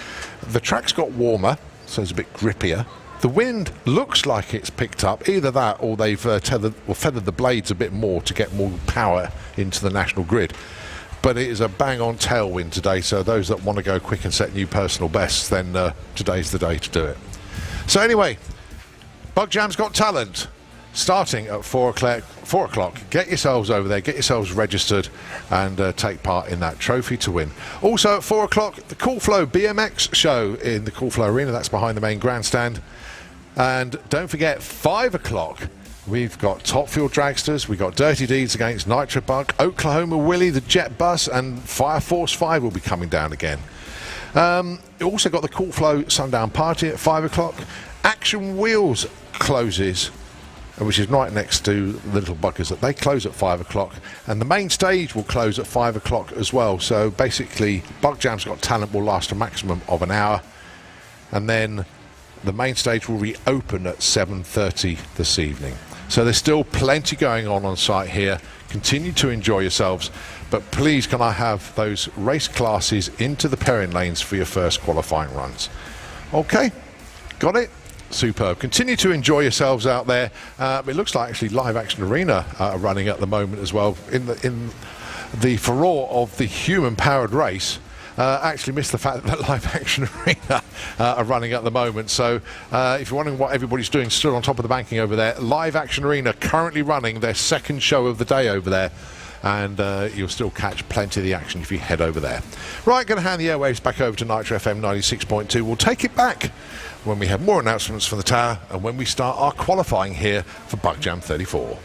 the track's got warmer, so it's a bit grippier. The wind looks like it's picked up. Either that or they've feathered the blades a bit more to get more power into the national grid. But it is a bang-on tailwind today, so those that want to go quick and set new personal bests, then today's the day to do it. So anyway, Bug Jam's Got Talent, starting at 4 o'clock. Get yourselves over there, get yourselves registered, and take part in that trophy to win. Also at 4 o'clock, the Cool Flow BMX show in the Cool Flow Arena. That's behind the main grandstand. And don't forget, 5 o'clock, we've got Top Fuel Dragsters, we've got Dirty Deeds against Nitro Bug, Oklahoma Willie, the Jet Bus, and Fire Force 5 will be coming down again. You also got the Cool Flow Sundown Party at 5 o'clock. Action Wheels closes, which is right next to the little buggers, that they close at 5 o'clock, and the main stage will close at 5 o'clock as well. So basically, Bug Jam's Got Talent will last a maximum of an hour, and then the main stage will reopen at 7:30 this evening. So there's still plenty going on site here. Continue to enjoy yourselves, but please can I have those race classes into the pairing lanes for your first qualifying runs. Okay, got it? Superb. Continue to enjoy yourselves out there. It looks like actually Live Action Arena are running at the moment as well. In the furore of the human-powered race, actually missed the fact that Live Action Arena are running at the moment. So if you're wondering what everybody's doing still on top of the banking over there, Live Action Arena currently running their second show of the day over there. And you'll still catch plenty of the action if you head over there. Right, going to hand the airwaves back over to Nitro FM 96.2. We'll take it back when we have more announcements from the tower and when we start our qualifying here for Bug Jam 34.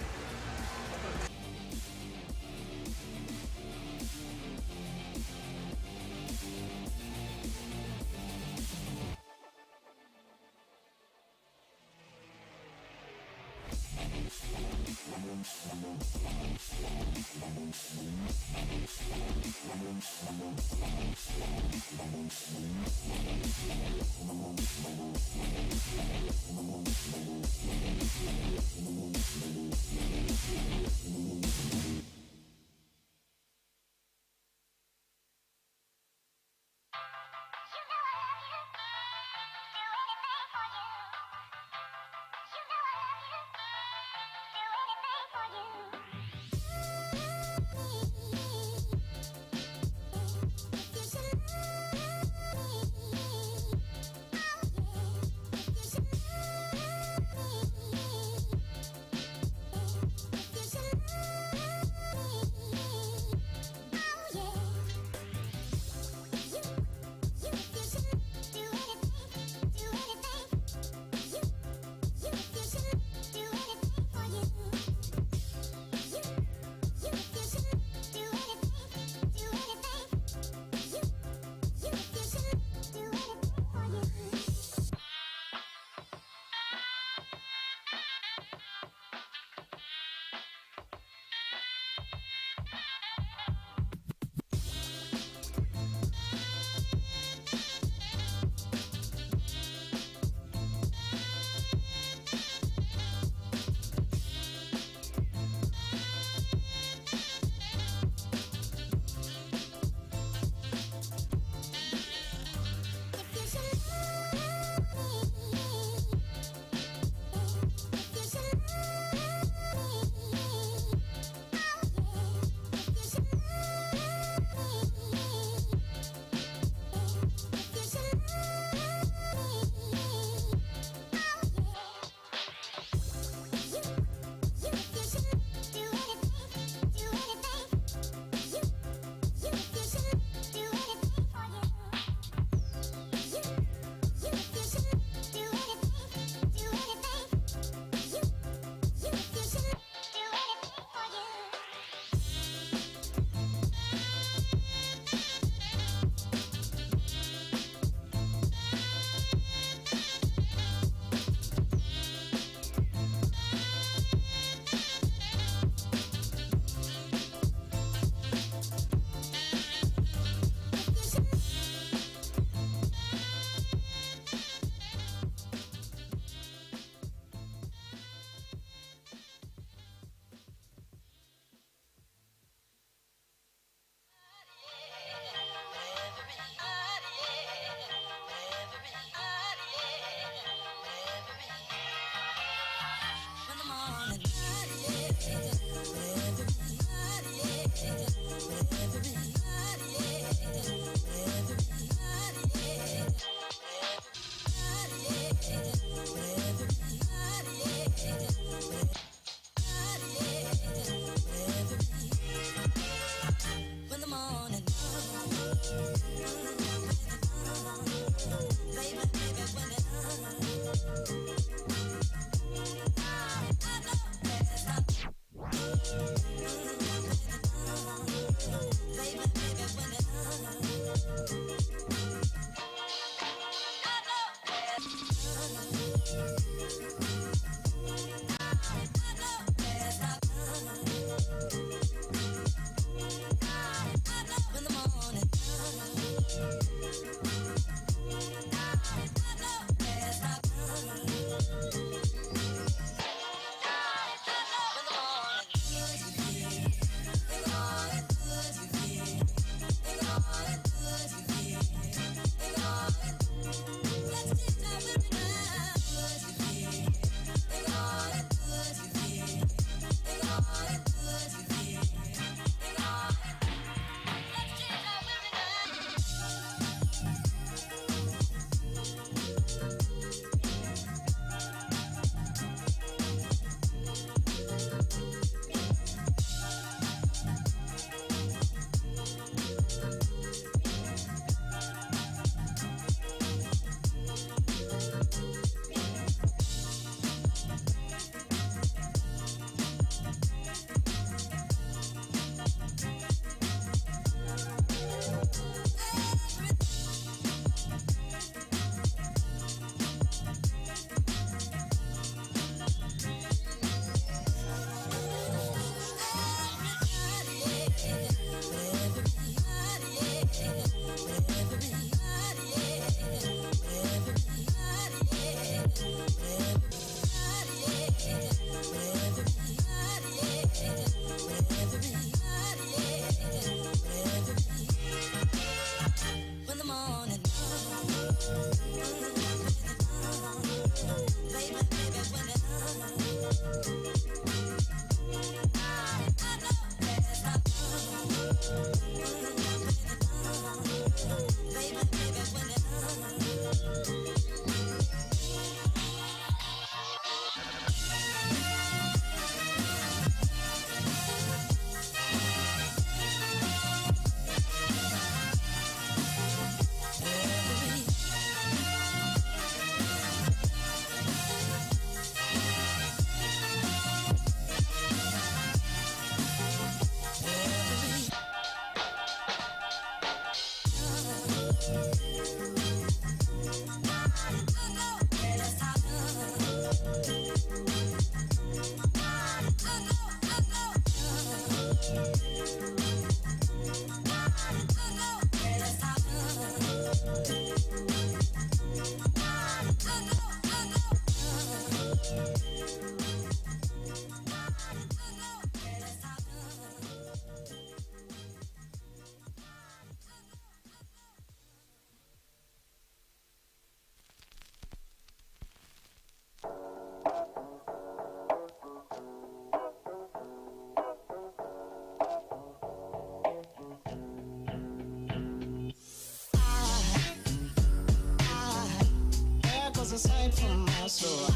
a sight from my soul.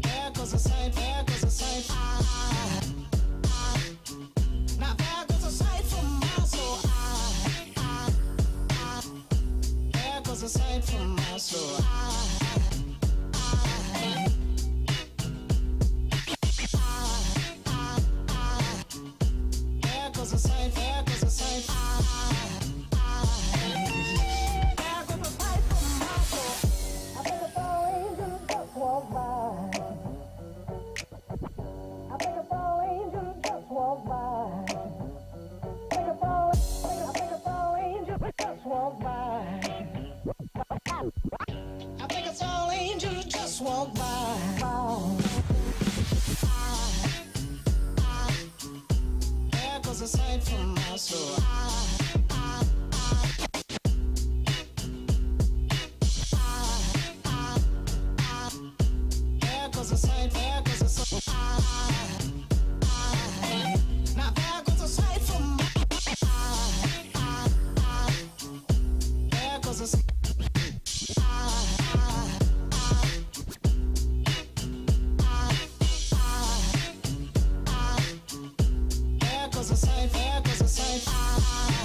There goes a sight, there goes a sight. Now there goes a sight from my soul. There goes a sight from my soul. There goes a sight, there goes a sight. There goes a sight from my soul. I think I saw angels just walk by. I think I saw angels just walk by. I think I saw angels just walk by. I think I saw angels just walk by. There goes a sight from my soul. There goes a sight, there goes a sight. Now there goes a sight from my there goes a sight. There goes a sight, there goes a sight.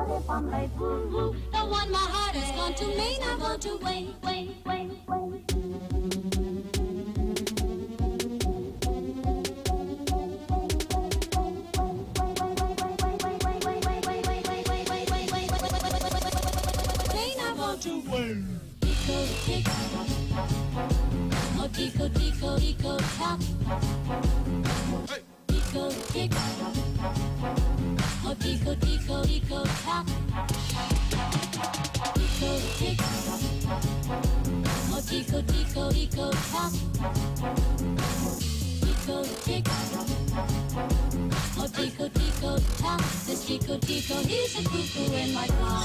what if I'm late? Woo-hoo, the one my heart has gone to me, not going to wait. Tico, tico, tico, tock. Tico, tick. Oh, tico, tico, tico, tock. Tico, tick. Oh, tico, tico, tico, tock. Tico, tick. Oh, tico, tico, tock. This tico, tico, he's a cuckoo in my car.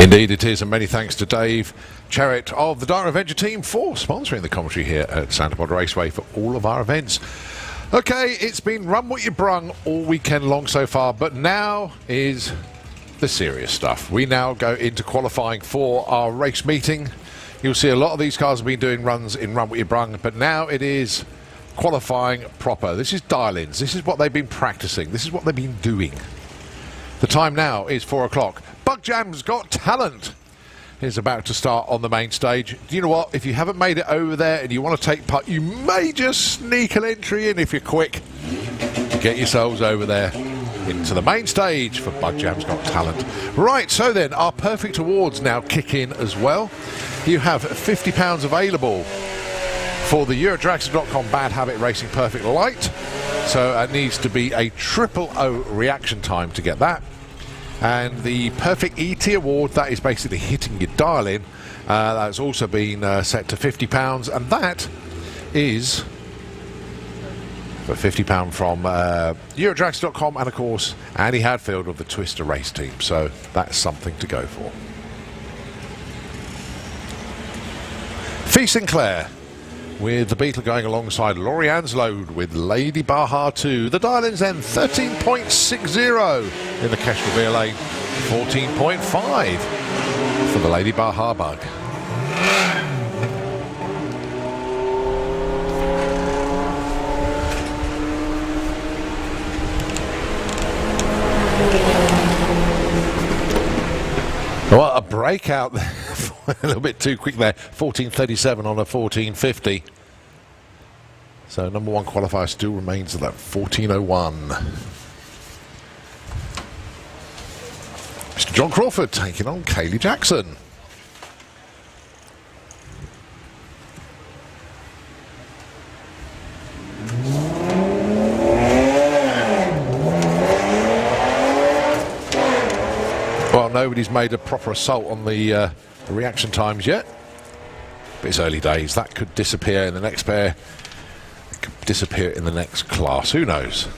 Indeed it is, and many thanks to Dave Cherrett of the Direct Adventure team for sponsoring the commentary here at Santapod Raceway for all of our events. Okay, it's been run what you brung all weekend long so far, but now is the serious stuff. We now go into qualifying for our race meeting. You'll see a lot of these cars have been doing runs in Run What You Brung, but now it is qualifying proper. This is dial-ins. This is what they've been practicing. This is what they've been doing. The time now is 4 o'clock. Bug Jam's Got Talent is about to start on the main stage. Do you know what? If you haven't made it over there and you want to take part, you may just sneak an entry in if you're quick. Get yourselves over there into the main stage for Bug Jam's Got Talent. Right, so then our Perfect Awards now kick in as well. You have £50 available for the Eurodraxler.com Bad Habit Racing Perfect Light. So it needs to be a 000 reaction time to get that. And the Perfect ET Award, that is basically hitting your dial-in. That's also been set to £50, and that is But £50 from Eurotrax.com, and of course Andy Hadfield of the Twister race team. So that's something to go for. Fee Sinclair with the Beetle going alongside Laurie Anslow with Lady Baha 2. The dial-ins then 13.60 in the Kestrel VLA, 14.5 for the Lady Baha Bug. Well, a breakout there. A little bit too quick there. 14.37 on a 14.50. So number one qualifier still remains at that 14.01. Mr. John Crawford taking on Kaylee Jackson. Well, nobody's made a proper assault on the reaction times yet, but it's early days. That could disappear in the next pair. It could disappear in the next class. Who knows?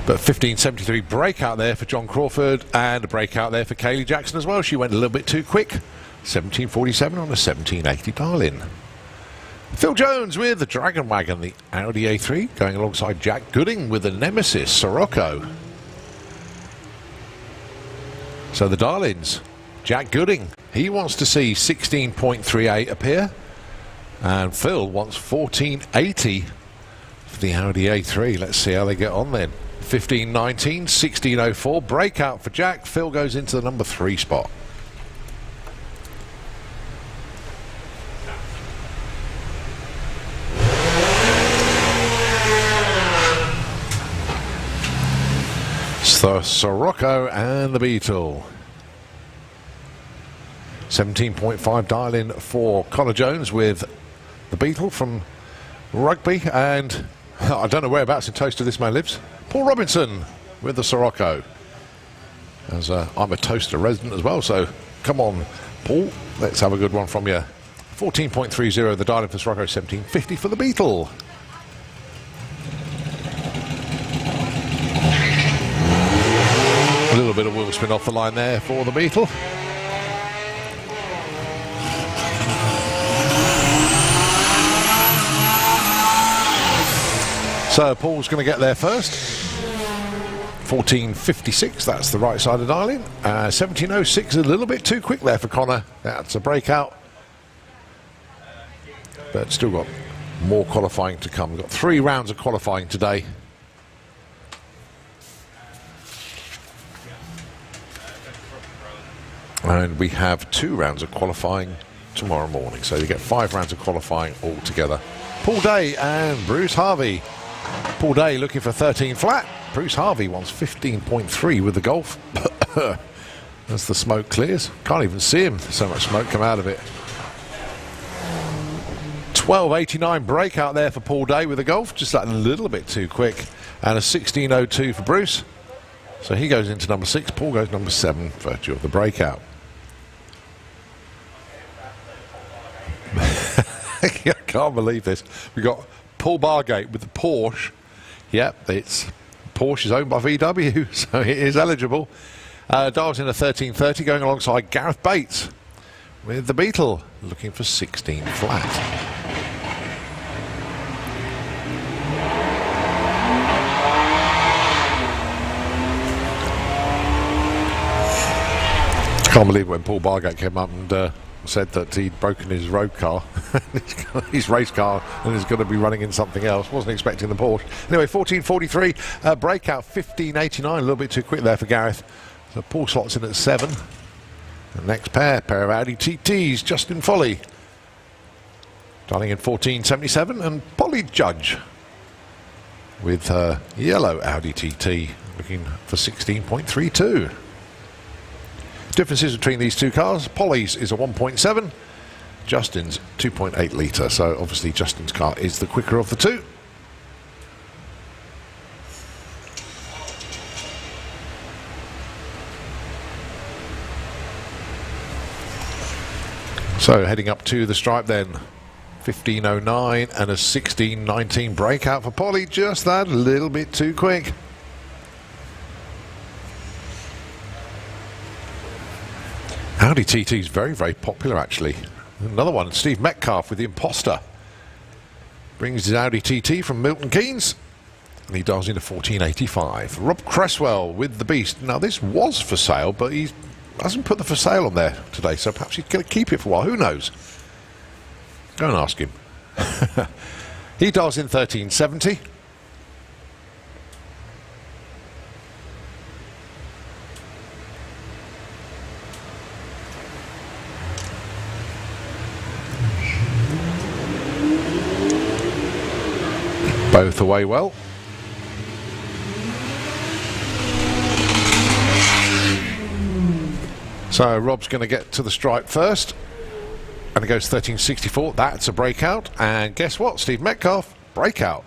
But 15.73 breakout there for John Crawford, and a breakout there for Kaylee Jackson as well. She went a little bit too quick. 17.47 on a 17.80 dial-in. Phil Jones with the Dragon Wagon, the Audi A3, going alongside Jack Gooding with the Nemesis Sirocco. So the dial-ins, Jack Gooding, he wants to see 16.38 appear, and Phil wants 14.80 for the Audi A3. Let's see how they get on then. 15.19, 16.04, breakout for Jack. Phil goes into the number 3 spot. So Sirocco and the Beetle. 17.5 dial-in for Connor Jones with the Beetle from Rugby, and I don't know whereabouts in Toaster this man lives. Paul Robinson with the Sirocco. As I'm a Toaster resident as well, so come on, Paul, let's have a good one from you. 14.30 the dial-in for Sirocco, 17.50 for the Beetle. A little bit of wheel spin off the line there for the Beetle. So Paul's going to get there first. 14.56, that's the right side of dialing. 17.06, a little bit too quick there for Connor. That's a breakout. But still got more qualifying to come. We've got 3 rounds of qualifying today. And we have 2 rounds of qualifying tomorrow morning. So you get 5 rounds of qualifying altogether. Paul Day and Bruce Harvey. Paul Day looking for 13 flat. Bruce Harvey wants 15.3 with the Golf. As the smoke clears. Can't even see him. So much smoke come out of it. 12.89 breakout there for Paul Day with the Golf. Just that a little bit too quick. And a 16.02 for Bruce. So he goes into number 6. Paul goes number 7, virtue of the breakout. I can't believe this. We got Paul Bargate with the Porsche. Yep, it's Porsche is owned by VW, so it is eligible. Dials in a 13.30, going alongside Gareth Bates with the Beetle, looking for 16 flat. I can't believe when Paul Bargate came up and said that he'd broken his road car, his race car, and is going to be running in something else. Wasn't expecting the Porsche. Anyway, 14.43, breakout 15.89, a little bit too quick there for Gareth. So Paul slots in at 7. The next pair of Audi TTs, Justin Foley, dialing in 14.77, and Polly Judge with her yellow Audi TT, looking for 16.32. Differences between these 2 cars. Polly's is a 1.7, Justin's 2.8 litre, so obviously Justin's car is the quicker of the 2. So heading up to the stripe then 15.09 and a 16.19 breakout for Polly. Just that little bit too quick. Audi TT is very, very popular actually. Another one, Steve Metcalf with the Imposter. Brings his Audi TT from Milton Keynes. And he dials into 1485. Rob Cresswell with the Beast. Now this was for sale, but he hasn't put the for sale on there today, so perhaps he's going to keep it for a while. Who knows? Go and ask him. He dials in 1370. Both away well. So Rob's going to get to the stripe first. And it goes 1364. That's a breakout. And guess what? Steve Metcalf, breakout.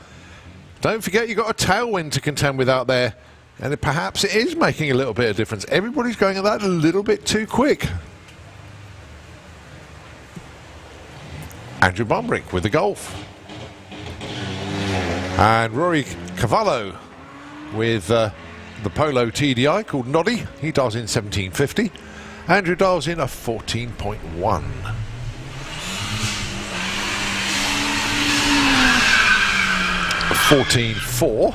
Don't forget you've got a tailwind to contend with out there. And perhaps it is making a little bit of difference. Everybody's going at that a little bit too quick. Andrew Bumbrick with the Golf. And Rory Cavallo with the Polo TDI called Noddy. He dials in 1750. Andrew dials in a 14.1. 14.4.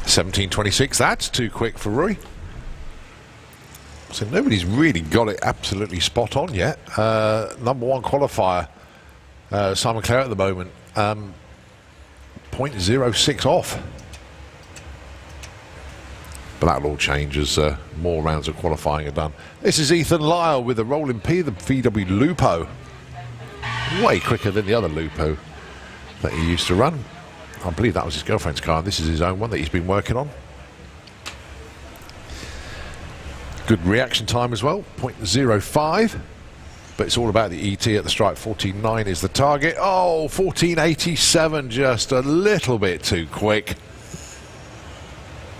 17.26. That's too quick for Rory. So nobody's really got it absolutely spot on yet. Number one qualifier, Simon Clare at the moment. 0.06 off. But that'll all change as more rounds of qualifying are done. This is Ethan Lyle with the Rolling P, the VW Lupo. Way quicker than the other Lupo that he used to run. I believe that was his girlfriend's car. This is his own one that he's been working on. Good reaction time as well, 0.05. But it's all about the ET at the stripe. 14.9 is the target. Oh, 14.87, just a little bit too quick.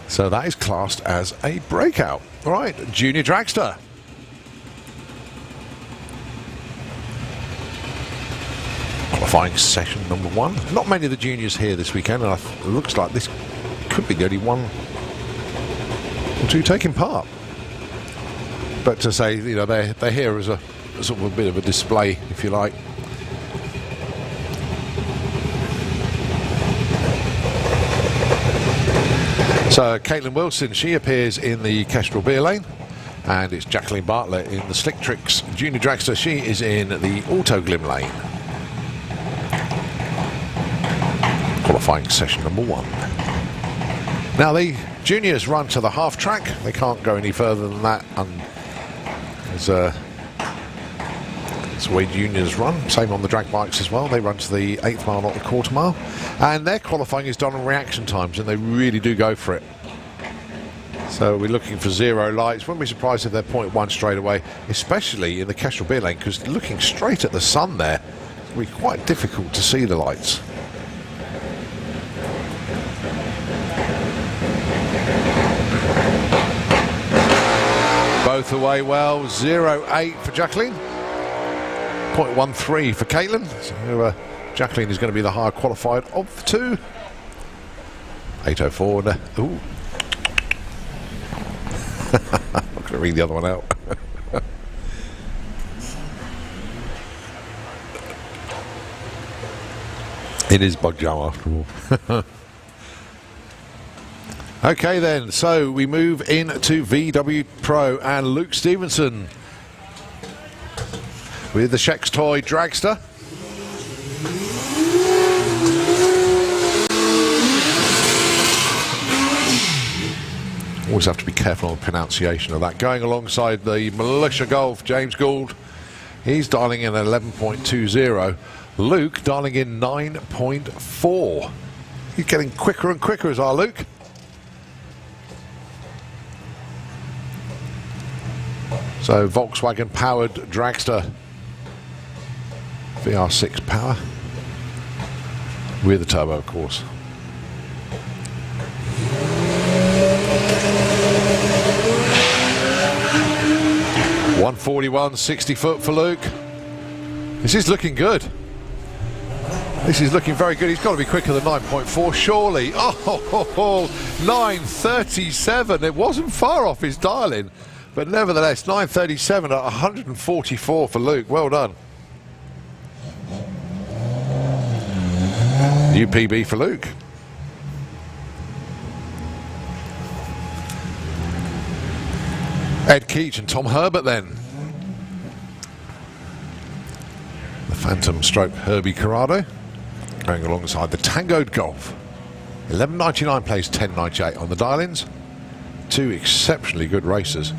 So that is classed as a breakout. All right, Junior Dragster. Qualifying session number 1. Not many of the juniors here this weekend, and it looks like this could be the only one or two taking part. But to say, you know, they're here as a sort of a bit of a display, if you like. So Caitlin Wilson, she appears in the Kestrel beer lane, and it's Jacqueline Bartlett in the Slick Tricks Junior Dragster. She is in the Auto Glim lane. Qualifying session number 1. Now the juniors run to the half track. They can't go any further than that. That's the way juniors run. Same on the drag bikes as well. They run to the 8th mile, not the quarter mile. And their qualifying is done on reaction times, and they really do go for it. So we're looking for 0 lights. Wouldn't be surprised if they're 0.1 straight away, especially in the Kestrel beer lane, because looking straight at the sun there, it will be quite difficult to see the lights. Both away well. 0.8 for Jacqueline. 0.13 for Caitlin. So Jacqueline is going to be the higher qualified of the two. 8.04. Ooh. I'm not going to read the other one out. It is Bug Jam after all. Okay then, so we move into VW Pro and Luke Stevenson with the Shex Toy Dragster. Always have to be careful on the pronunciation of that. Going alongside the Militia Golf, James Gould. He's dialing in 11.20. Luke dialing in 9.4. He's getting quicker and quicker, is our Luke. So Volkswagen powered Dragster, VR6 power, with the turbo of course. .141, 60 foot for Luke. This is looking good. This is looking very good. He's got to be quicker than 9.4, surely. Oh, 9.37. It wasn't far off his dial-in, but nevertheless, 9.37 at 144 for Luke. Well done. New PB for Luke. Ed Keach and Tom Herbert then. The Phantom stroke Herbie Corrado going alongside the Tangoed Golf. 11.99 plays 10.98 on the dial-ins. Two exceptionally good racers.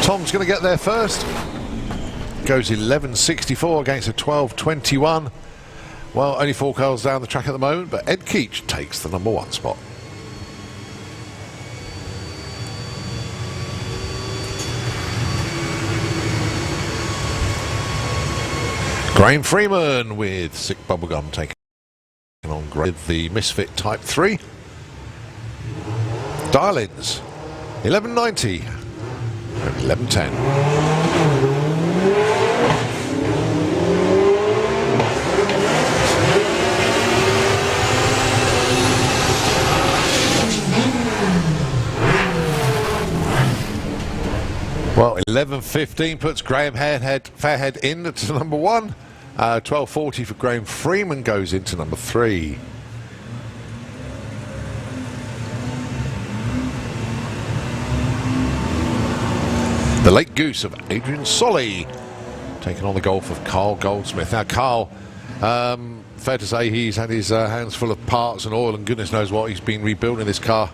Tom's going to get there first. Goes 11.64 against a 12.21. Well, only 4 cars down the track at the moment, but Ed Keach takes the #1 spot. Graham Freeman with Sick Bubblegum taking on with the Misfit Type 3. Dial-ins 11.90 and 11.10. Well, 11.15 puts Graham Fairhead in to #1. 12.40 for Graham Freeman goes into #3. The Late Goose of Adrian Solly taking on the Golf of Carl Goldsmith. Now, Carl, fair to say he's had his hands full of parts and oil and goodness knows what. He's been rebuilding this car,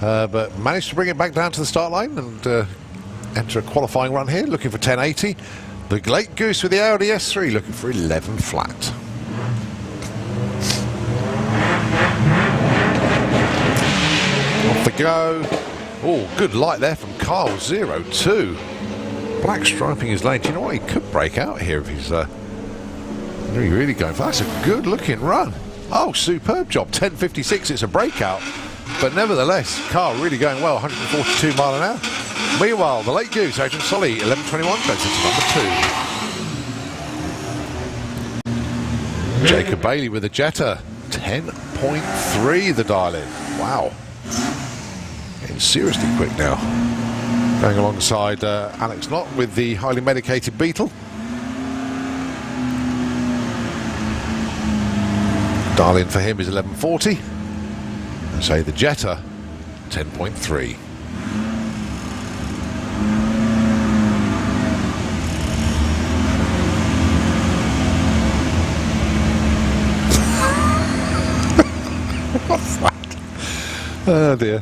but managed to bring it back down to the start line and enter a qualifying run here, looking for 10.80. The Late Goose with the Audi S3 looking for 11 flat. Off the go. Oh, good light there from Carl, 0-2. Black striping his lane. Do you know what? He could break out here if he's really going for. That's a good looking run. Oh, superb job. 10.56, it's a breakout. But nevertheless, Carl really going well, 142 mile an hour. Meanwhile, the Late Goose, Adrian Solly, 11.21, goes into #2. Jacob Bailey with a Jetta, 10.3 the dial-in. Wow. Getting seriously quick now. Going alongside Alex Knott with the highly medicated Beetle. Dial-in for him is 11.40. And say the Jetta, 10.3. What's that? Oh dear.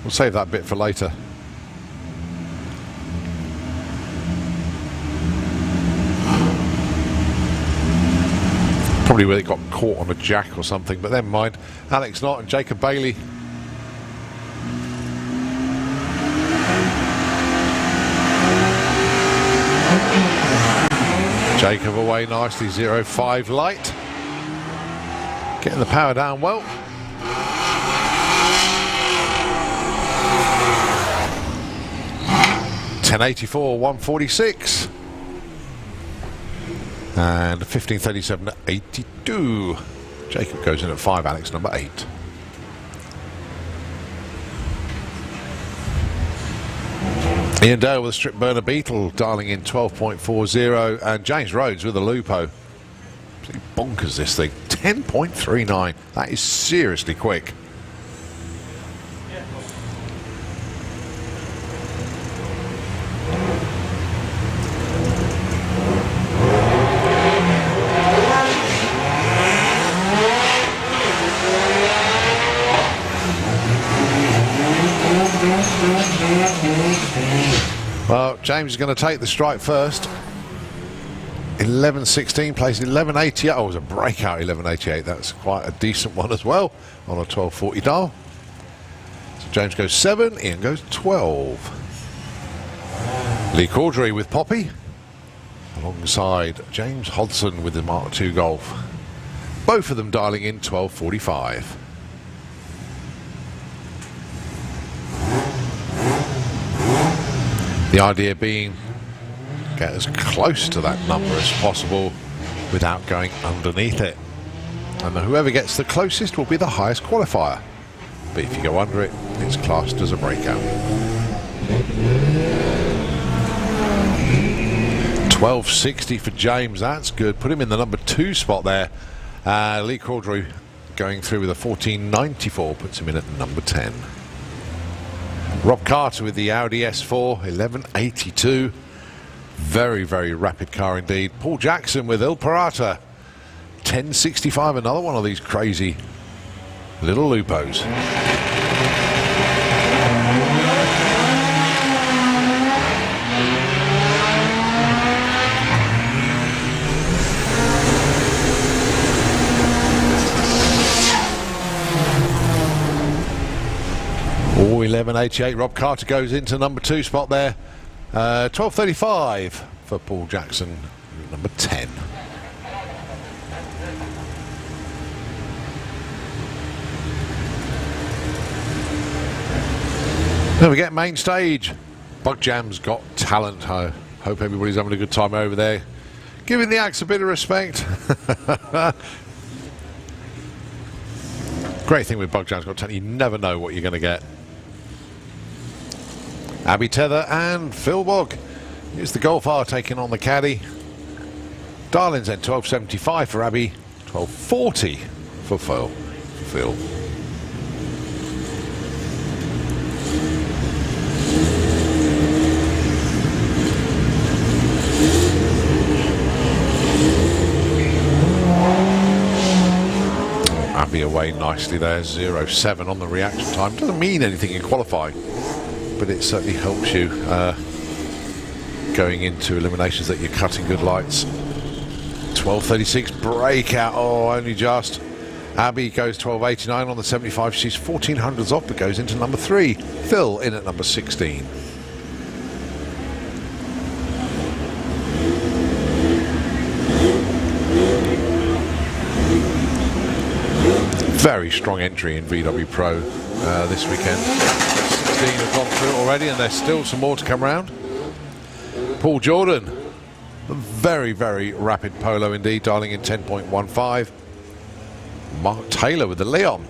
We'll save that bit for later. Probably where it got caught on a jack or something, but never mind. Alex Knott and Jacob Bailey. Jacob away nicely, 0.5 light. Getting the power down well. .1084, 146. And 15.37 at 82. Jacob goes in at 5, Alex #8. Ian Dale with a strip burner Beetle, dialing in 12.40, and James Rhodes with a Lupo. Absolutely bonkers this thing. 10.39. That is seriously quick. Well, James is going to take the strike first. 11.16 plays 11.88. Oh, it was a breakout 11.88. That's quite a decent one as well on a 12.40 dial. So James goes 7, Ian goes 12. Lee Caudry with Poppy alongside James Hodson with the Mark II Golf. Both of them dialing in 12:45. The idea being get as close to that number as possible without going underneath it. And whoever gets the closest will be the highest qualifier. But if you go under it, it's classed as a breakout. 12.60 for James, that's good. Put him in the number 2 spot there. Lee Caudry going through with a 14.94, puts him in at number 10. Rob Carter with the Audi S4, 11.82. Very, very rapid car indeed. Paul Jackson with Il Parata, 10.65, another one of these crazy little lupos. Oh, 11.88. Rob Carter goes into number 2 spot there. 12.35 for Paul Jackson, number 10. Then we get main stage. Bug Jam's Got Talent. I hope everybody's having a good time over there. Giving the acts a bit of respect. Great thing with Bug Jam's Got Talent, you never know what you're going to get. Abby Tether and Phil Bogg. Here's the Golf R taking on the caddy. Darling's then 12.75 for Abby, 12.40 for Phil. Abby away nicely there, 0.7 on the reaction time. Doesn't mean anything in qualifying, but it certainly helps you going into eliminations that you're cutting good lights. 12.36 breakout, oh, only just. Abby goes 12.89 on the 75. She's 1400s off, but goes into number 3. Phil in at number 16. Very strong entry in VW Pro this weekend. 16 have gone through it already, and there's still some more to come round. Paul Jordan, a very, very rapid polo indeed, dialing in 10.15. Mark Taylor with the Leon,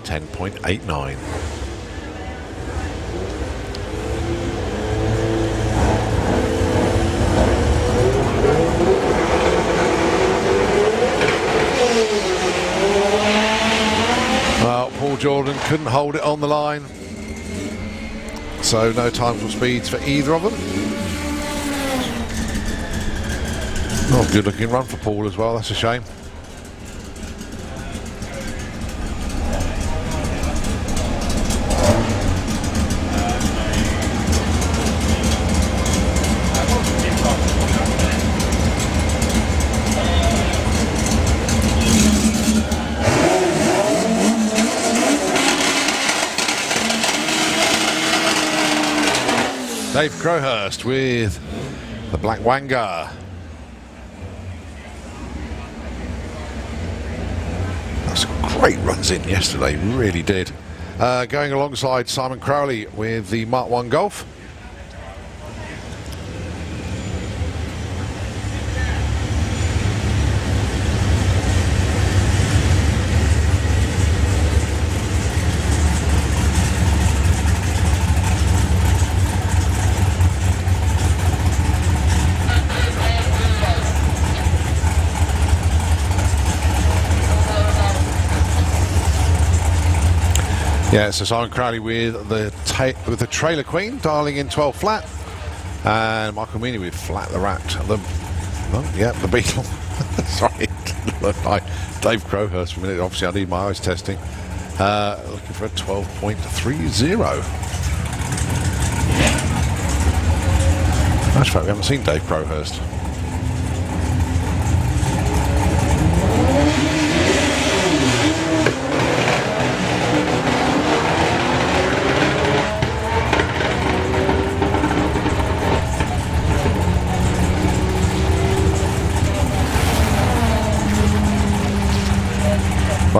10.89. Well, Paul Jordan couldn't hold it on the line, so no times or speeds for either of them. Oh, good looking run for Paul as well, that's a shame. Dave Crowhurst with the Black Wanga. That's great runs in yesterday, really did. Going alongside Simon Crowley with the Mark 1 Golf. Yeah, so Simon Crowley with the Trailer Queen, dialing in 12 flat, and Michael Meany with Flat the Rat. The Beetle. Sorry, look like Dave Crowhurst for a minute. Obviously, I need my eyes testing. Looking for a 12.30. That's right, we haven't seen Dave Crowhurst.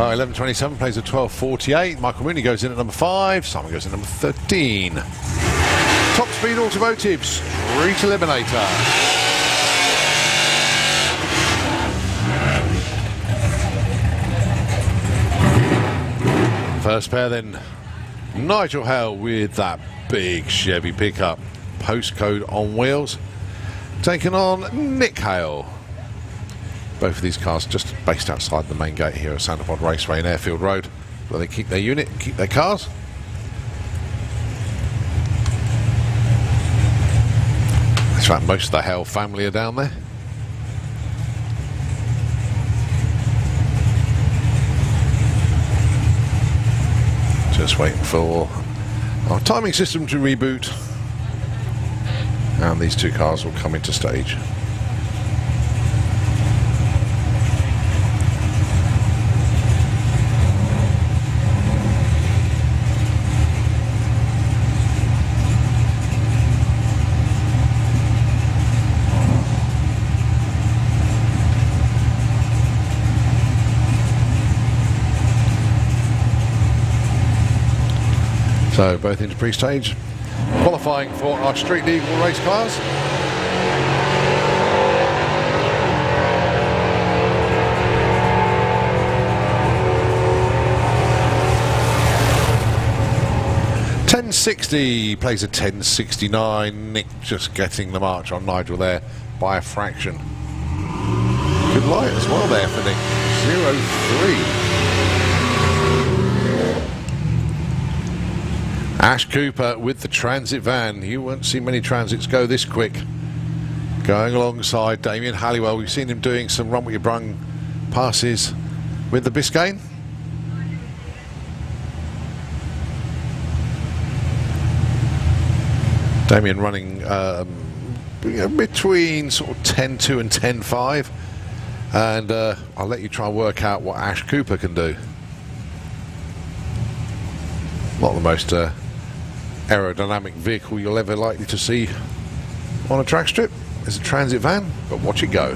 Well, 11.27 plays at 12.48. Michael Mooney goes in at number 5. Simon goes in at number 13. Top Speed Automotive Street Eliminator. First pair then, Nigel Hale with that big Chevy pickup, postcode on wheels, taking on Nick Hale. Both of these cars just based outside the main gate here at Santa Pod Raceway in Airfield Road, where they keep their unit and keep their cars. In fact, most of the Hale family are down there. Just waiting for our timing system to reboot, and these two cars will come into stage. So both into pre-stage, qualifying for our street legal race cars. .1060 plays a 10.69. Nick just getting the march on Nigel there by a fraction. Good light as well there for Nick. 0.3. Ash Cooper with the transit van. You won't see many transits go this quick. Going alongside Damien Halliwell. We've seen him doing some run with your brung passes with the Biscayne. Damien running between sort of 10.2 and 10.5. And I'll let you try and work out what Ash Cooper can do. Not the most aerodynamic vehicle you'll ever likely to see on a track strip. It's a transit van, but watch it go.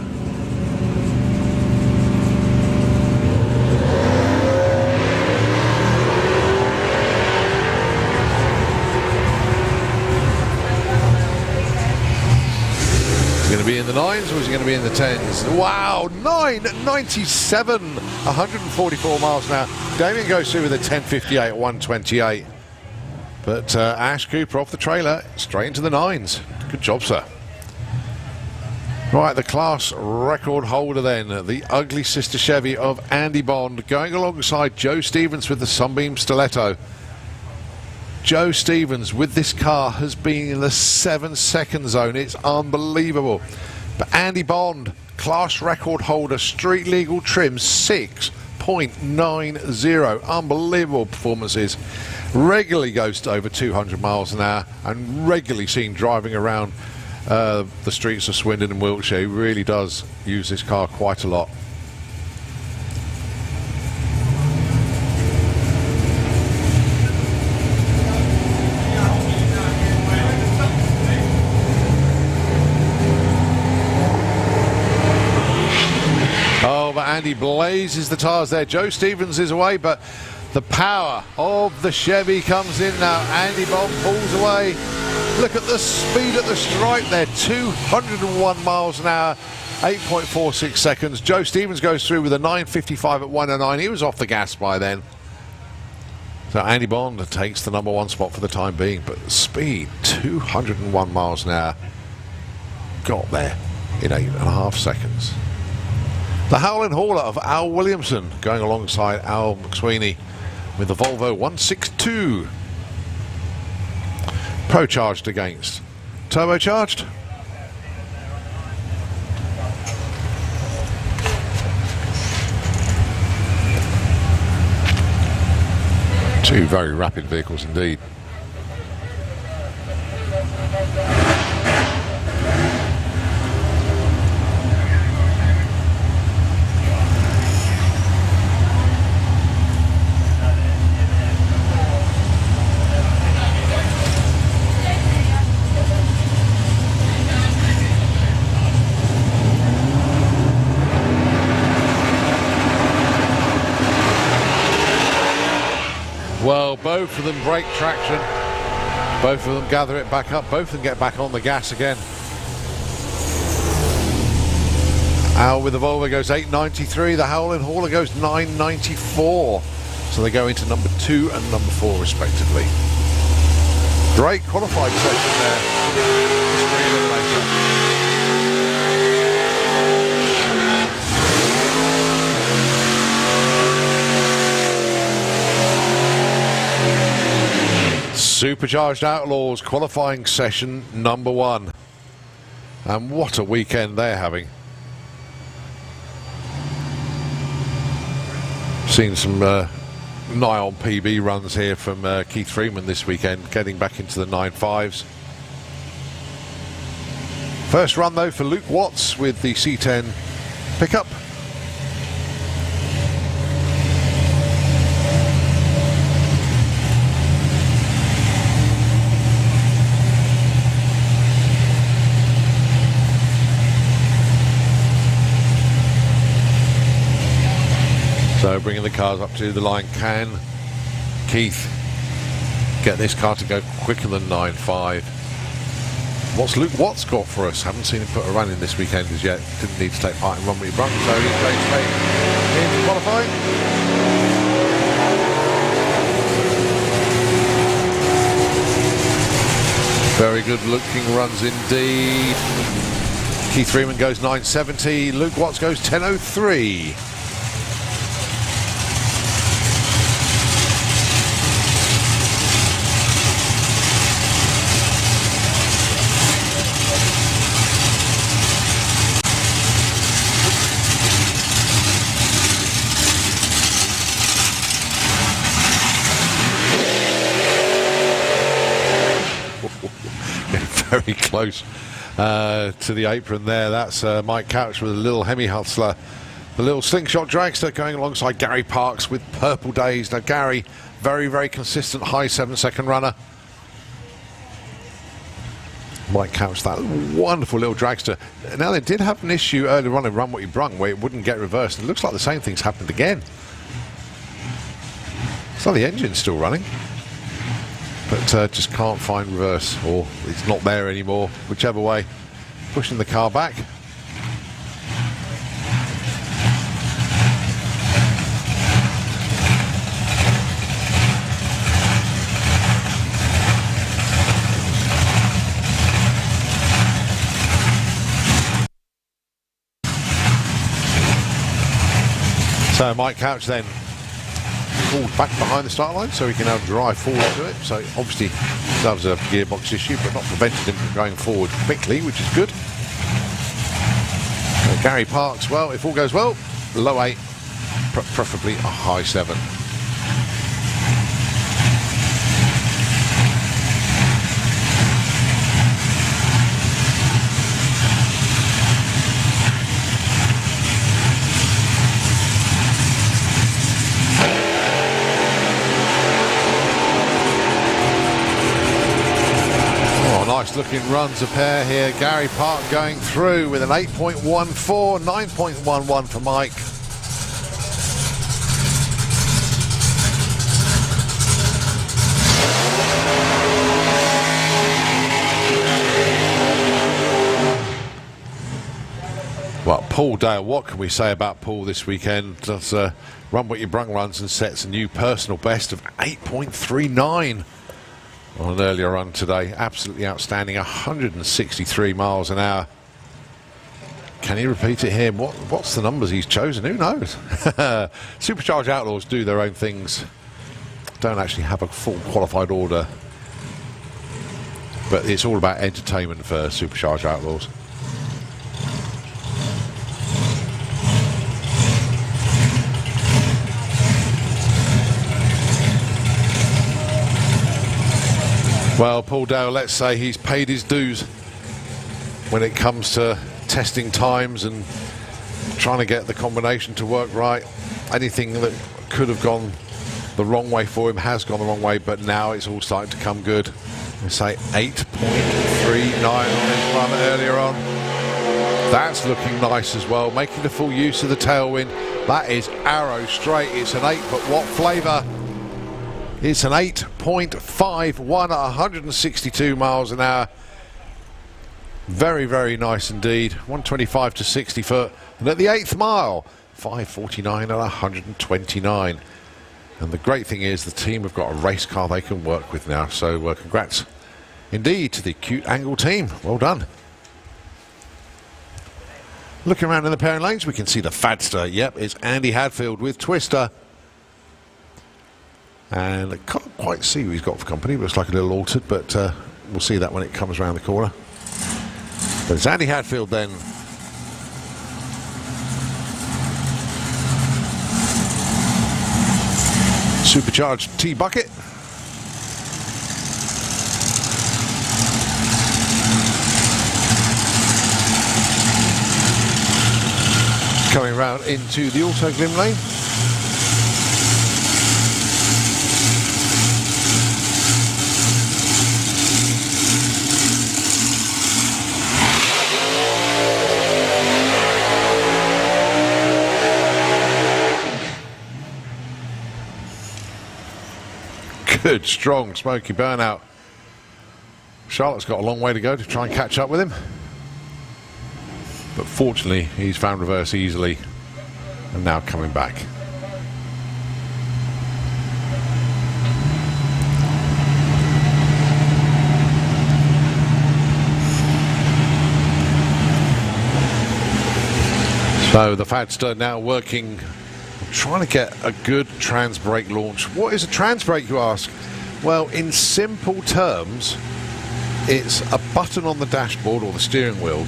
Is he going to be in the 9s or is he going to be in the 10s? Wow, 9.97, 144 miles an hour. Damien goes through with a 10.58 at 128. But Ash Cooper off the trailer, straight into the 9s. Good job, sir. Right, the class record holder then, the ugly sister Chevy of Andy Bond, going alongside Joe Stevens with the Sunbeam Stiletto. Joe Stevens with this car has been in the 7-second zone. It's unbelievable. But Andy Bond, class record holder, street legal trim, 6.90. Unbelievable performances. Regularly goes to over 200 miles an hour and regularly seen driving around the streets of Swindon and Wiltshire. He really does use this car quite a lot. Oh, but Andy blazes the tires there. Joe Stevens is away, but the power of the Chevy comes in now. Andy Bond pulls away. Look at the speed at the stripe there. 201 miles an hour, 8.46 seconds. Joe Stevens goes through with a 9.55 at 109. He was off the gas by then. So Andy Bond takes the #1 spot for the time being. But speed, 201 miles an hour. Got there in 8.5 seconds. The Howlin' Hauler of Al Williamson going alongside Al McSweeney with the Volvo 162. Pro-charged against turbocharged. Two very rapid vehicles indeed. Well, both of them break traction. Both of them gather it back up. Both of them get back on the gas again. Al with the Volvo goes 8.93. The Howlin' Hauler goes 9.94. So they go into number 2 and number 4 respectively. Great qualified session there. Supercharged Outlaws qualifying session number 1. And what a weekend they're having. Seen some nigh on PB runs here from Keith Freeman this weekend, getting back into the 9.5s. First run though for Luke Watts with the C10 pickup. So bringing the cars up to the line. Can Keith get this car to go quicker than 9.5? What's Luke Watts got for us? Haven't seen him put a run in this weekend as yet. Didn't need to take part in Run What You Brung, so he's going straight into qualifying. Very good looking runs indeed. Keith Freeman goes 9.70. Luke Watts goes 10.03. Very close to the apron there. That's Mike Couch with a little Hemi Hustler, the little slingshot dragster going alongside Gary Parks with Purple Days. Now Gary, very, very consistent high 7-second runner. Mike Couch, that wonderful little dragster. Now they did have an issue earlier on in Run What You Brung where it wouldn't get reversed. It looks like the same thing's happened again. So the engine's still running, but just can't find reverse, or it's not there anymore, whichever way. Pushing the car back. So Mike Couch then pulled back behind the start line so he can now drive forward to it. So obviously that was a gearbox issue, but not prevented him from going forward quickly, which is good. Gary Parks, well, if all goes well, low 8, preferably a high 7. Nice looking runs a pair here. Gary Park going through with an 8.14, 9.11 for Mike. Well, Paul Dale, what can we say about Paul this weekend? Does Run What You Brung runs and sets a new personal best of 8.39. On an earlier run today. Absolutely outstanding, 163 miles an hour. Can he repeat it here? What's the numbers he's chosen? Who knows? Supercharged Outlaws do their own things. Don't actually have a full qualified order. But it's all about entertainment for Supercharged Outlaws. Well, Paul Dale, let's say he's paid his dues when it comes to testing times and trying to get the combination to work right. Anything that could have gone the wrong way for him has gone the wrong way, but now it's all starting to come good. I say 8.39 on his run earlier on. That's looking nice as well, making the full use of the tailwind. That is arrow straight. It's an 8, but what flavour? It's an 8.51 at 162 miles an hour. Very, very nice indeed. 125 to 60 foot. And at the 8th mile, 5:49 at 129. And the great thing is the team have got a race car they can work with now. So congrats indeed to the Acute Angle team. Well done. Looking around in the pairing lanes, we can see the Fadster. Yep, it's Andy Hadfield with Twister. And I can't quite see who he's got for company. It looks like a little altered, but we'll see that when it comes around the corner. But it's Andy Hadfield then. Supercharged T-Bucket. Coming round into the Auto Glim lane. Good, strong, smoky burnout. Charlotte's got a long way to go to try and catch up with him. But fortunately, he's found reverse easily and now coming back. So the Fadster now working, trying to get a good trans brake launch. What is a trans brake, you ask? Well, in simple terms, it's a button on the dashboard or the steering wheel,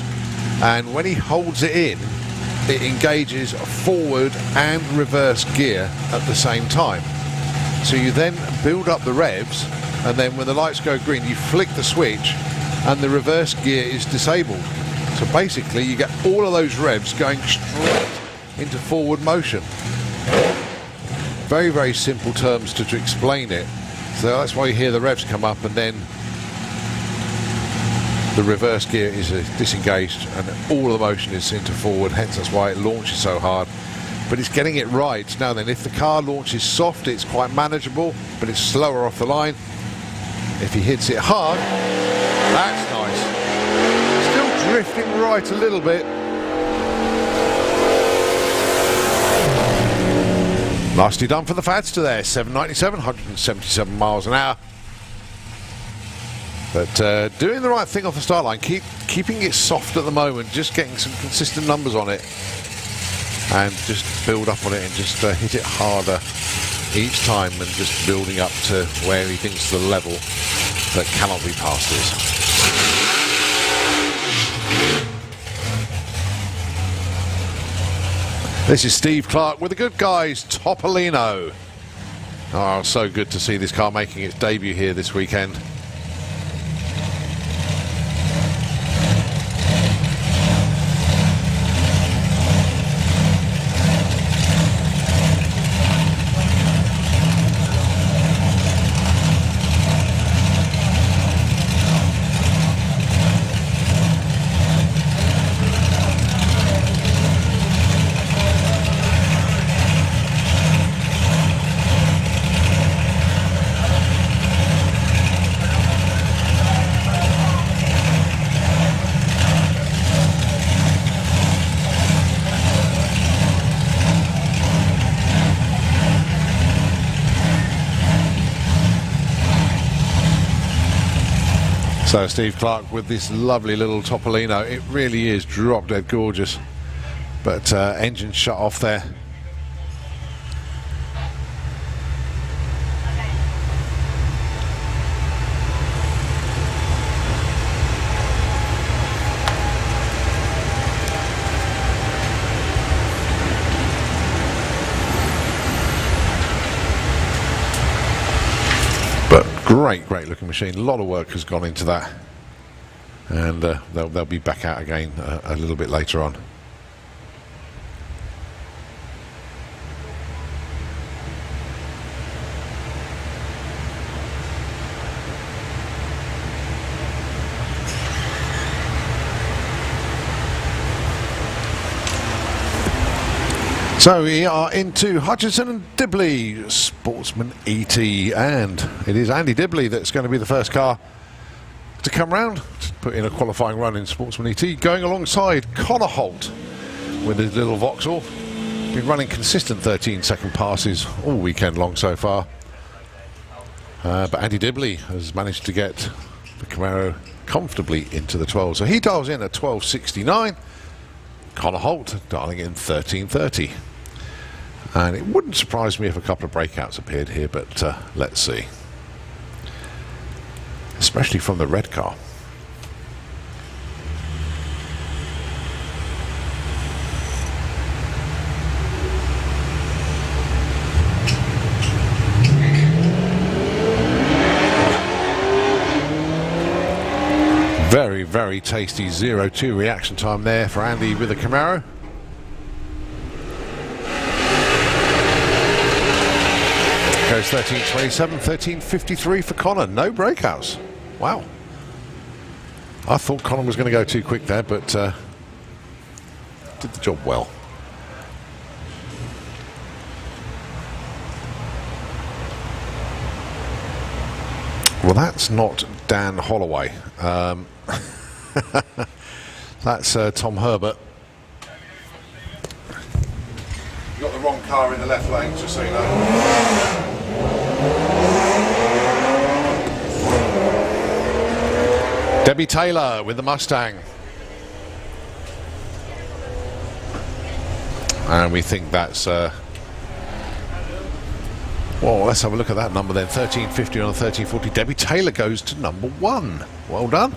and when he holds it in, it engages forward and reverse gear at the same time. So you then build up the revs, and then when the lights go green, you flick the switch and the reverse gear is disabled. So basically you get all of those revs going straight into forward motion. Very, very simple terms to explain it. So that's why you hear the revs come up and then the reverse gear is disengaged and all the motion is into forward, hence that's why it launches so hard. But it's getting it right. Now then, if the car launches soft, it's quite manageable, but it's slower off the line. If he hits it hard, that's nice. Still drifting right a little bit. Nicely done for the Fadster there, 797, 177 miles an hour. But doing the right thing off the start line, keeping it soft at the moment, just getting some consistent numbers on it, and just build up on it and just hit it harder each time, and just building up to where he thinks the level that cannot be passed is. This is Steve Clark with the good guys, Topolino. Oh, so good to see this car making its debut here this weekend. So Steve Clark with this lovely little Topolino. It really is drop dead gorgeous, but engine shut off there. Great looking machine. A lot of work has gone into that, and they'll be back out again a little bit later on. So we are into Hutchinson and Dibley, Sportsman ET, and it is Andy Dibley that's going to be the first car to come round to put in a qualifying run in Sportsman ET, going alongside Connor Holt with his little Vauxhall. Been running consistent 13-second passes all weekend long so far. But Andy Dibley has managed to get the Camaro comfortably into the 12. So he dials in at 12.69. Connor Holt dialing in 13.30. And it wouldn't surprise me if a couple of breakouts appeared here, but let's see. Especially from the red car. Very, very tasty 0-2 reaction time there for Andy with the Camaro. Goes 13.27, 13.53 for Connor. No breakouts. Wow. I thought Connor was going to go too quick there, but did the job well. Well, that's not Dan Holloway. That's Tom Herbert. You got the wrong car in the left lane, just so you know. Debbie Taylor with the Mustang. And we think that's well, let's have a look at that number then. 13.50 on a 13.40. Debbie Taylor goes to number 1. Well done.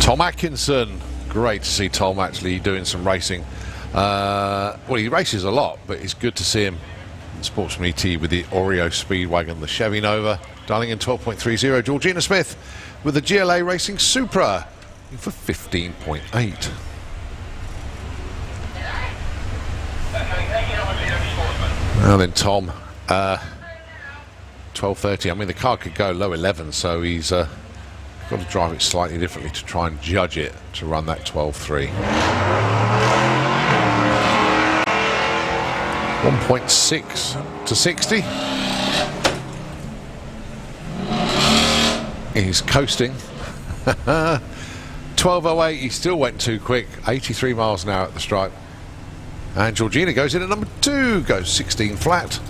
Tom Atkinson. Great to see Tom actually doing some racing. Well, he races a lot, but it's good to see him Sportsman ET with the Oreo Speedwagon, the Chevy Nova, dialing in 12.30. Georgina Smith with the GLA Racing Supra for 15.8. Now then, Tom, 12.30. I mean, the car could go low 11, so he's got to drive it slightly differently to try and judge it to run that 12.3. 1.6 to 60. He's coasting. 12.08, he still went too quick. 83 miles an hour at the stripe. And Georgina goes in at number 2, goes 16 flat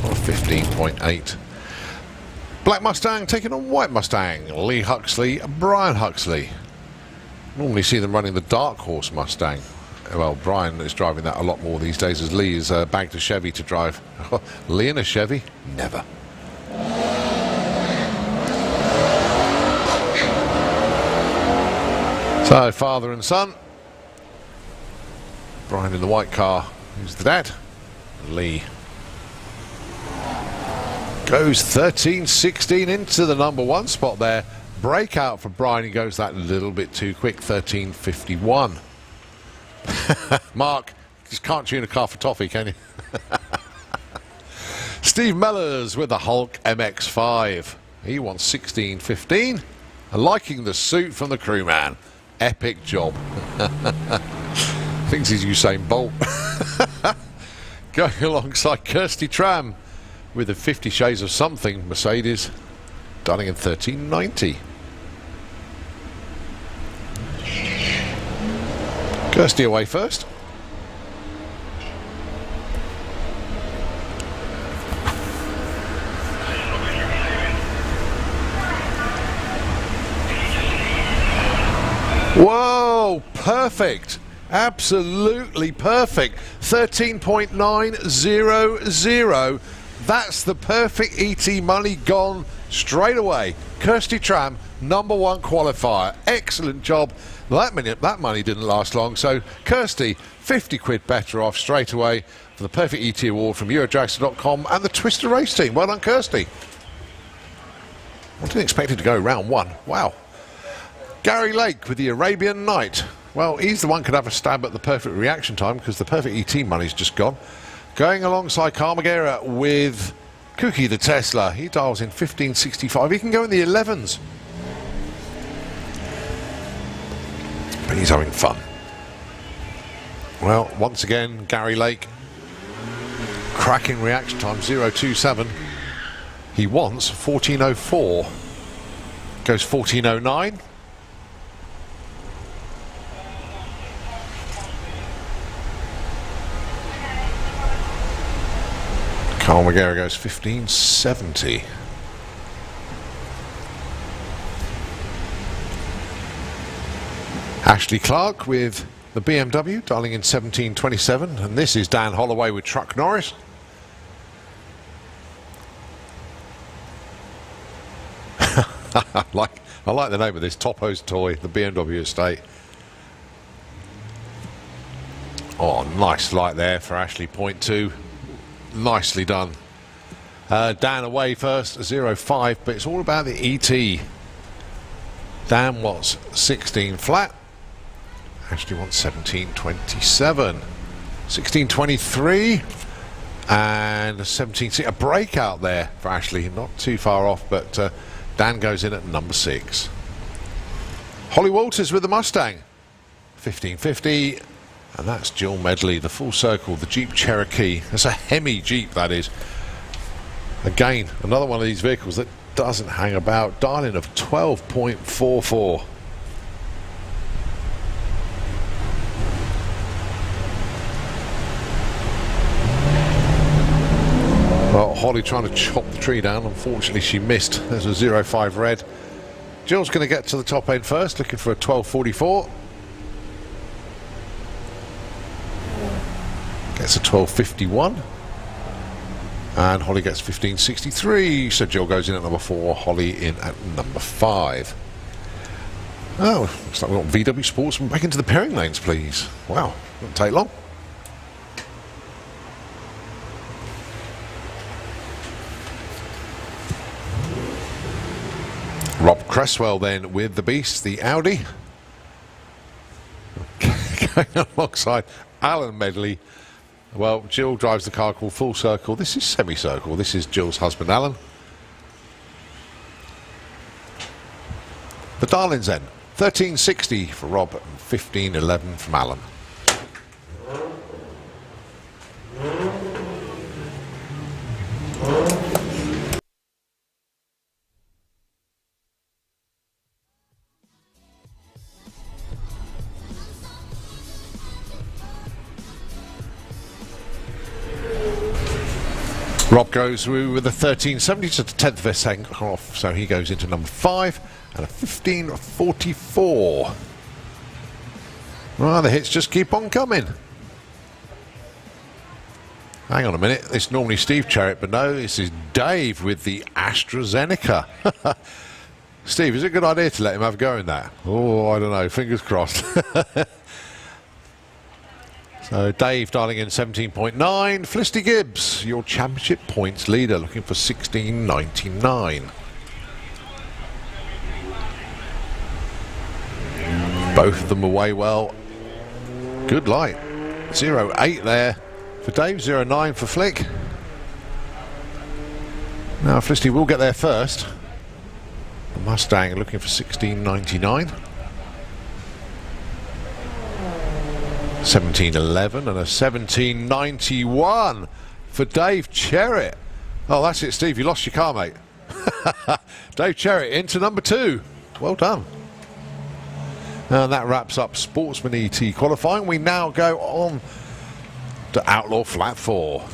on a 15.8. Black Mustang taking on White Mustang. Lee Huxley, Brian Huxley. Normally see them running the Dark Horse Mustang. Well, Brian is driving that a lot more these days as Lee is bagged a Chevy to drive. Lee in a Chevy? Never. So, father and son. Brian in the white car. Who's the dad? Lee. Goes 13.16 into the number 1 spot there. Breakout for Brian. He goes that little bit too quick. 13.51. Mark, just can't tune a car for toffee, can you? Steve Mellors with the Hulk MX-5. He won 16.15. And liking the suit from the crewman. Epic job. Thinks he's Usain Bolt. Going alongside Kirsty Tram with the 50 Shades of Something Mercedes. Dialing in 13.90. Kirsty away first. Whoa, perfect. Absolutely perfect. 13.900. That's the perfect ET money gone straight away. Kirsty Tram, number 1 qualifier. Excellent job. That money didn't last long, so Kirsty, 50 quid better off straight away for the Perfect ET Award from Eurodragster.com and the Twister Race Team. Well done, Kirsty. I didn't expect it to go round 1. Wow. Gary Lake with the Arabian Night. Well, he's the one could have a stab at the perfect reaction time because the perfect ET money's just gone. Going alongside Carmagera with Cookie the Tesla. He dials in 1565. He can go in the 11s. But he's having fun. Well, once again, Gary Lake. Cracking reaction time, 027. He wants 1404. Goes 1409. Carl Magera goes 1570. Ashley Clark with the BMW, dialing in 1727. And this is Dan Holloway with Truck Norris. I like the name of this, Topo's Toy, the BMW estate. Oh, nice light there for Ashley, point 2. Nicely done. Dan away first, 0-5, but it's all about the ET. Dan wants 16 flat. Ashley wants 1727. 1623 and a 17. A breakout there for Ashley, not too far off, but Dan goes in at number 6. Holly Walters with the Mustang, 1550. And that's Jill Medley, the full circle, the Jeep Cherokee. That's a Hemi Jeep, that is. Again, another one of these vehicles that doesn't hang about. Dialing of 12.44. Well, Holly trying to chop the tree down. Unfortunately, she missed. There's a 0.5 red. Jill's going to get to the top end first, looking for a 12.44. Gets a 12.51. And Holly gets 15.63. So Jill goes in at number 4, Holly in at number 5. Oh, looks like we've got VW Sportsman back into the pairing lanes, please. Wow, won't take long. Rob Cresswell then with the Beast, the Audi. Going alongside Alan Medley. Well, Jill drives the car called Full Circle. This is Semicircle. This is Jill's husband, Alan. The Darlings then. 1360 for Rob and 1511 from Alan. Rob goes through with a 1370 to the 10th of a second off, so he goes into number 5 and a 1544. Well, the hits just keep on coming. Hang on a minute, it's normally Steve Cherritt, but no, this is Dave with the AstraZeneca. Steve, is it a good idea to let him have a go in that? Oh, I don't know, fingers crossed. So Dave dialing in 17.9. Felicity Gibbs, your championship points leader, looking for 16.99. Both of them away well. Good light. 0.8 there for Dave, 0.9 for Flick. Now Felicity will get there first. The Mustang looking for 16.99. 1711 and a 1791 for Dave Cherritt. Oh, that's it, Steve. You lost your car, mate. Dave Cherritt into number 2. Well done. And that wraps up Sportsman ET qualifying. We now go on to Outlaw Flat 4.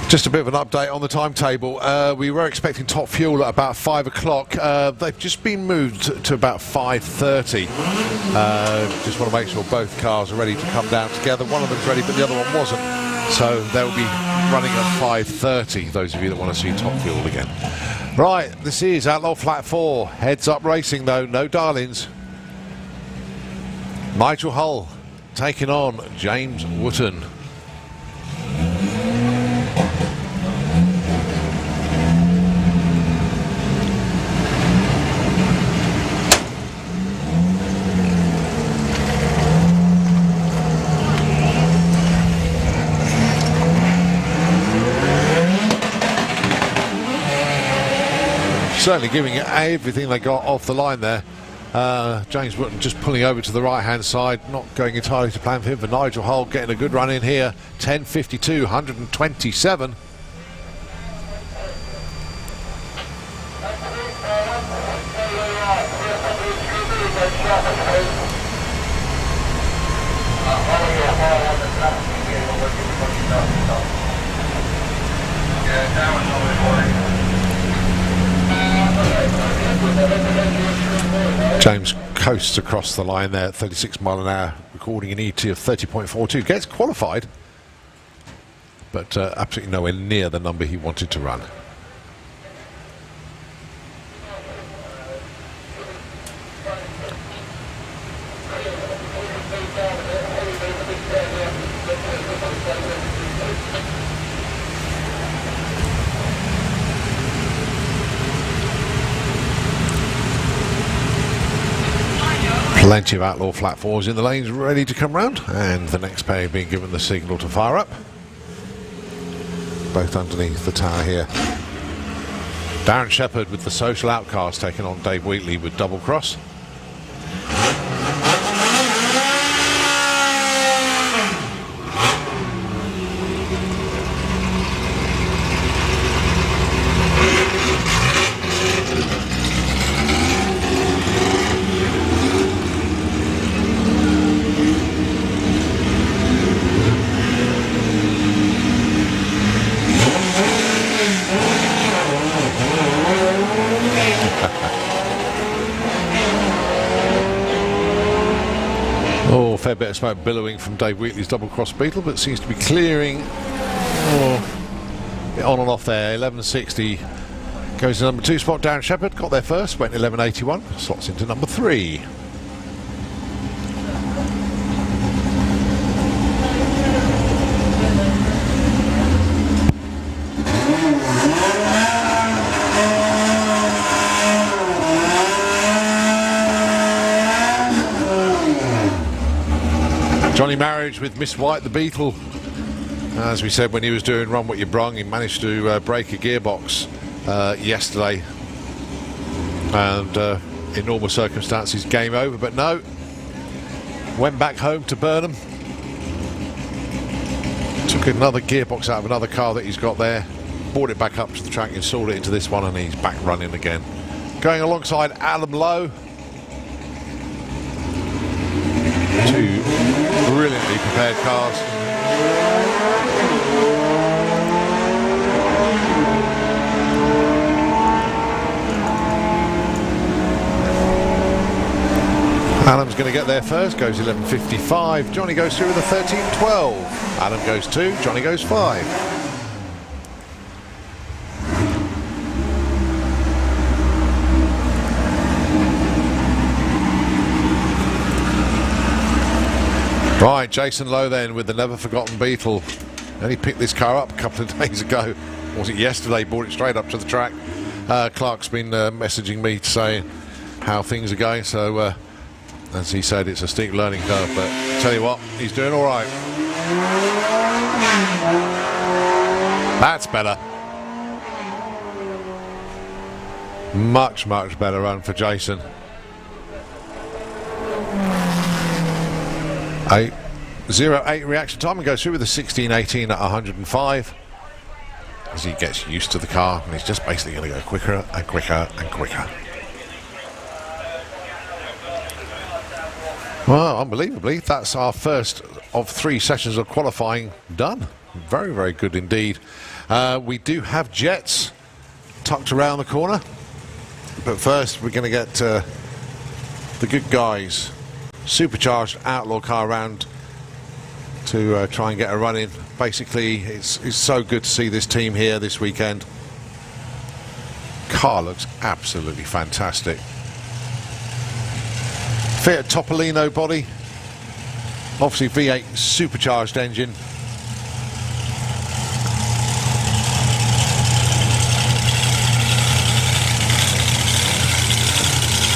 Just a bit of an update on the timetable. We were expecting Top Fuel at about 5 o'clock. They've just been moved to about 5:30. Just want to make sure both cars are ready to come down together. One of them's ready, but the other one wasn't. So they'll be running at 5:30, those of you that want to see Top Fuel again. Right, this is Outlaw Flat 4. Heads up racing, though. No darlings. Nigel Hull taking on James Wootton. certainly giving it everything they got off the line there. James Wotton just pulling over to the right hand side, not going entirely to plan for him. For Nigel Hull getting a good run in here, 10.52, 127. James coasts across the line there at 36 mile an hour, recording an ET of 30.42. Gets qualified, but absolutely nowhere near the number he wanted to run. Plenty of Outlaw flat fours in the lanes ready to come round, and the next pair being given the signal to fire up. Both underneath the tower here. Darren Shepherd with the Social Outcast taking on Dave Wheatley with Double Cross. Fair bit of smoke billowing from Dave Wheatley's Double Cross Beetle, but seems to be clearing on and off there. 11.60 goes to number 2 spot. Darren Shepherd got there first, went 11.81, slots into number 3. Johnny Marriage with Miss White the Beetle. As we said when he was doing Run What You Brung, he managed to break a gearbox yesterday, and in normal circumstances game over, but no, went back home to Burnham, took another gearbox out of another car that he's got there, brought it back up to the track, installed it into this one, and he's back running again. Going alongside Adam Lowe, two brilliantly prepared cars. Adam's going to get there first, goes 11.55. Johnny goes through with a 13.12. Adam goes 2, Johnny goes 5. Right, Jason Lowe then with the Never Forgotten Beetle. And he picked this car up a couple of days ago. Was it yesterday? Brought it straight up to the track. Clark's been messaging me to say how things are going. So, as he said, it's a steep learning curve. But tell you what, he's doing all right. That's better. Much, much better run for Jason. 8.08 reaction time, and goes through with a 16.18 at 105 as he gets used to the car, and he's just basically going to go quicker and quicker and quicker. Well, unbelievably, that's our first of 3 sessions of qualifying done. Very, very good indeed. We do have jets tucked around the corner, but first we're going to get the good guys supercharged Outlaw car around to try and get a run in. Basically, it's so good to see this team here this weekend. Car looks absolutely fantastic. Fiat Topolino body, obviously V8 supercharged engine.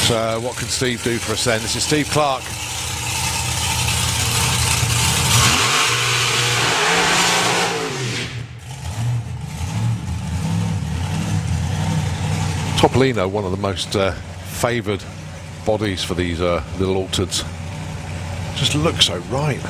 So what can Steve do for us then? This is Steve Clark. Topolino, one of the most favoured bodies for these little altereds. Just looks so right.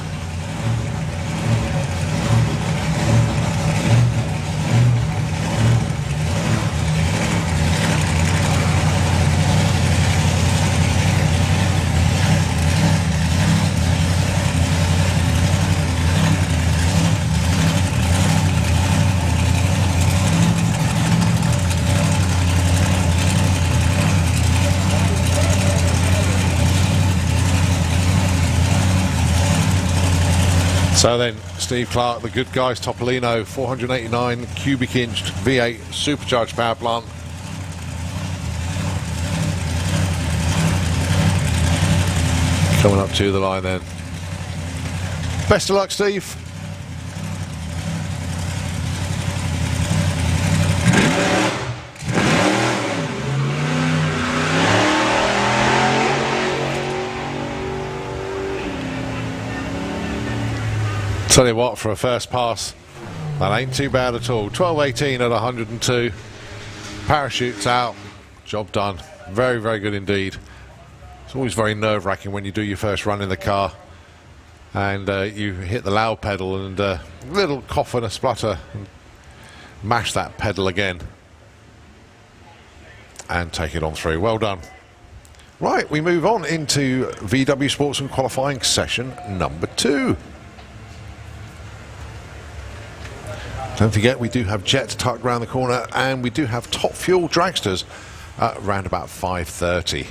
So then, Steve Clark, the good guys, Topolino, 489 cubic inched V8 supercharged power plant. Coming up to the line then. Best of luck, Steve. Tell you what, for a first pass, that ain't too bad at all. 12.18 at 102. Parachutes out. Job done. Very, very good indeed. It's always very nerve-wracking when you do your first run in the car and you hit the loud pedal and a little cough and a splutter and mash that pedal again and take it on through. Well done. Right, we move on into VW Sportsman qualifying session number 2. Don't forget, we do have Jets tucked around the corner, and we do have Top Fuel dragsters around about 5:30.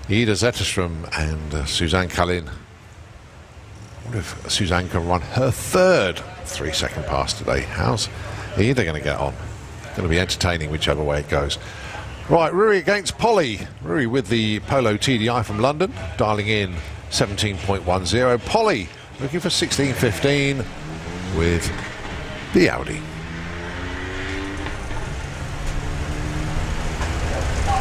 Ida Zetterstrom and Suzanne Kalin. I wonder if Suzanne can run her third 3-second pass today. How's Ida going to get on? Going to be entertaining whichever way it goes. Right, Ruri against Polly. Ruri with the Polo TDI from London, dialing in 17.10. Polly looking for 16.15 with the Audi.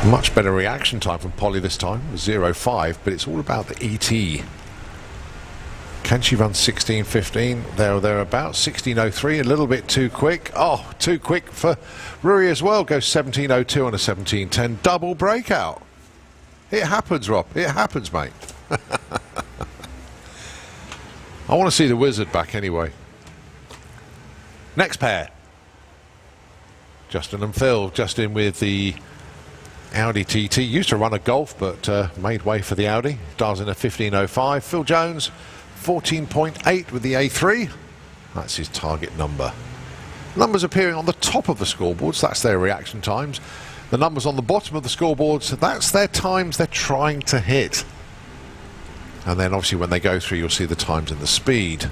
Much better reaction time from Polly this time, 0.5, but it's all about the ET. Can she run 16.15? There or thereabouts. 16.03, a little bit too quick. Oh, too quick for Ruri as well. Goes 17.02 on a 17.10. Double breakout. It happens, Rob. It happens, mate. I want to see the wizard back anyway. Next pair. Justin and Phil. Justin with the Audi TT. Used to run a Golf, but made way for the Audi. Dials in a 15.05. Phil Jones, 14.8 with the A3. That's his target number. Numbers appearing on the top of the scoreboards. That's their reaction times. The numbers on the bottom of the scoreboards, that's their times they're trying to hit. And then obviously when they go through, you'll see the times and the speed.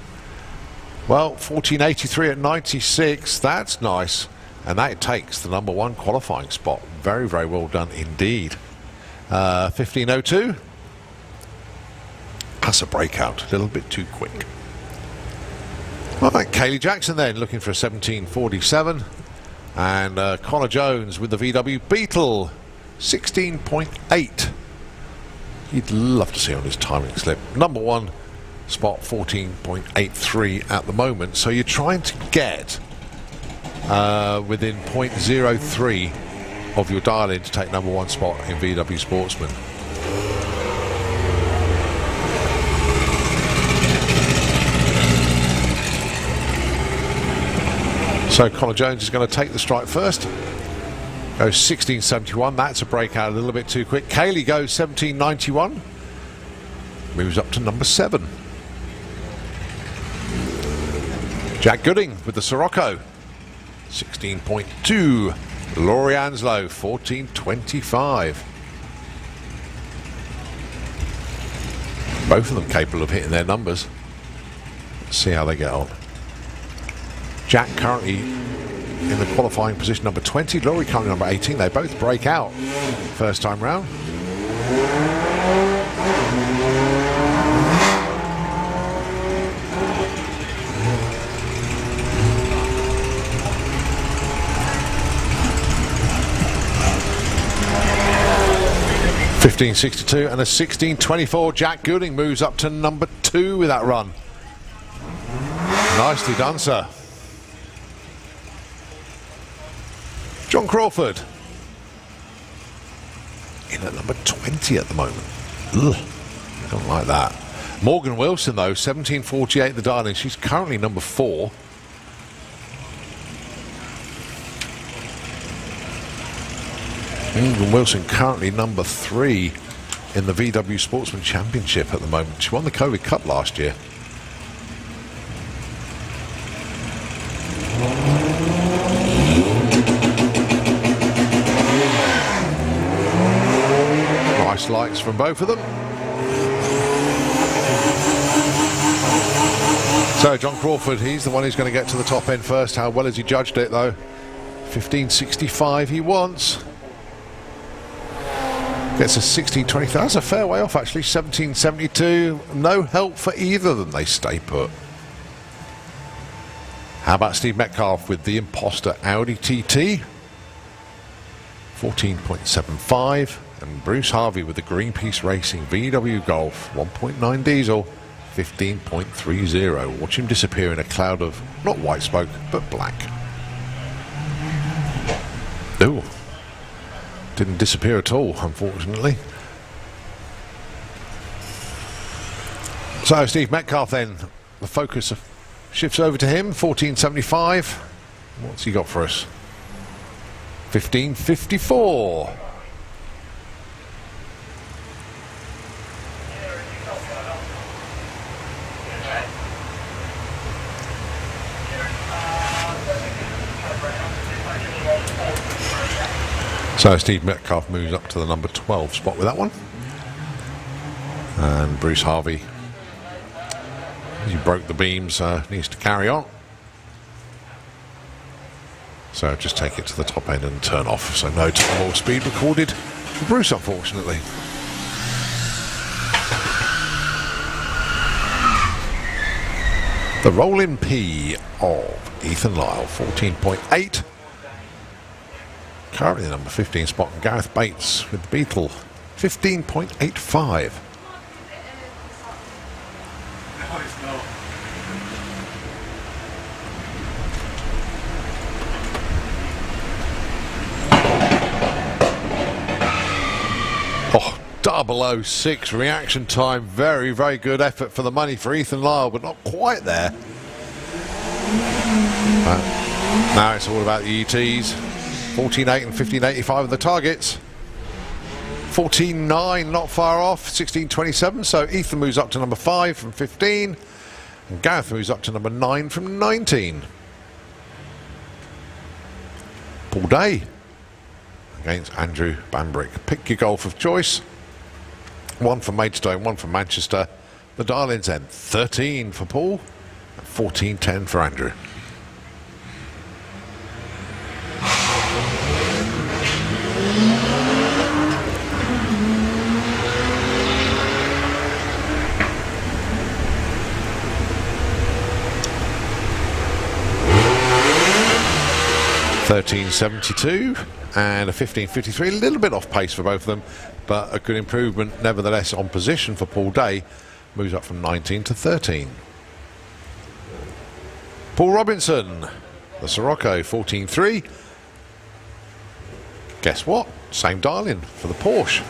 Well, 14.83 at 96, that's nice. And that takes the number 1 qualifying spot. Very, very well done indeed. 15.02. That's a breakout. A little bit too quick. All right, Kaylee Jackson then, looking for a 17.47. And Connor Jones with the VW Beetle, 16.8. You'd love to see on his timing slip. Number 1 spot, 14.83 at the moment. So you're trying to get within 0.03 of your dial-in to take number 1 spot in VW Sportsman. So Connor Jones is going to take the strike first. Goes 16.71. That's a breakout a little bit too quick. Kaylee goes 17.91. Moves up to number 7. Jack Gooding with the Sirocco, 16.2. Laurie Anslow, 14.25. Both of them capable of hitting their numbers. Let's see how they get on. Jack currently in the qualifying position number 20. Laurie currently number 18. They both break out first time round. $15.62 and a 16.24. Jack Gooding moves up to number 2 with that run. Nicely done, sir. John Crawford. looking at number 20 at the moment. Ugh, don't like that. Morgan Wilson, though, 17.48 the Darling. She's currently number 4. Morgan Wilson currently number 3 in the VW Sportsman Championship at the moment. She won the Covid Cup last year. Nice lights from both of them. So John Crawford, he's the one who's going to get to the top end first. How well has he judged it, though? 15.65 he wants. Gets a 16.20. That's a fair way off, actually. 17.72. No help for either of them. They stay put. How about Steve Metcalf with the Imposter Audi TT? 14.75. And Bruce Harvey with the Greenpeace Racing VW Golf 1.9 diesel. 15.30. Watch him disappear in a cloud of not white smoke but black. Ooh, didn't disappear at all, unfortunately. So Steve Metcalf, then the focus shifts over to him. 14.75. What's he got for us? 15.54. So Steve Metcalf moves up to the number 12 spot with that one. And Bruce Harvey, he broke the beams, needs to carry on. So just take it to the top end and turn off. So no time or speed recorded for Bruce, unfortunately. The Rollin' P of Ethan Lyle, 14.8. Currently the number 15 spot, and Gareth Bates with the Beetle, 15.85. Oh, 006 reaction time. Very, very good effort for the money for Ethan Lyle, but not quite there. Now it's all about the ETs. 14.8 and 15.85 are the targets. 14.9 not far off. 16.27. So Ethan moves up to number 5 from 15. And Gareth moves up to number 9 from 19. Paul Day against Andrew Bambrick. Pick your golf of choice. One from Maidstone, one from Manchester. The Darlings end 13 for Paul and 14.10 for Andrew. $13.72 and a 15.53, a little bit off pace for both of them, but a good improvement nevertheless on position for Paul Day. Moves up from 19 to 13. Paul Robinson, the Sirocco, 14.3. Guess what? Same dial-in for the Porsche.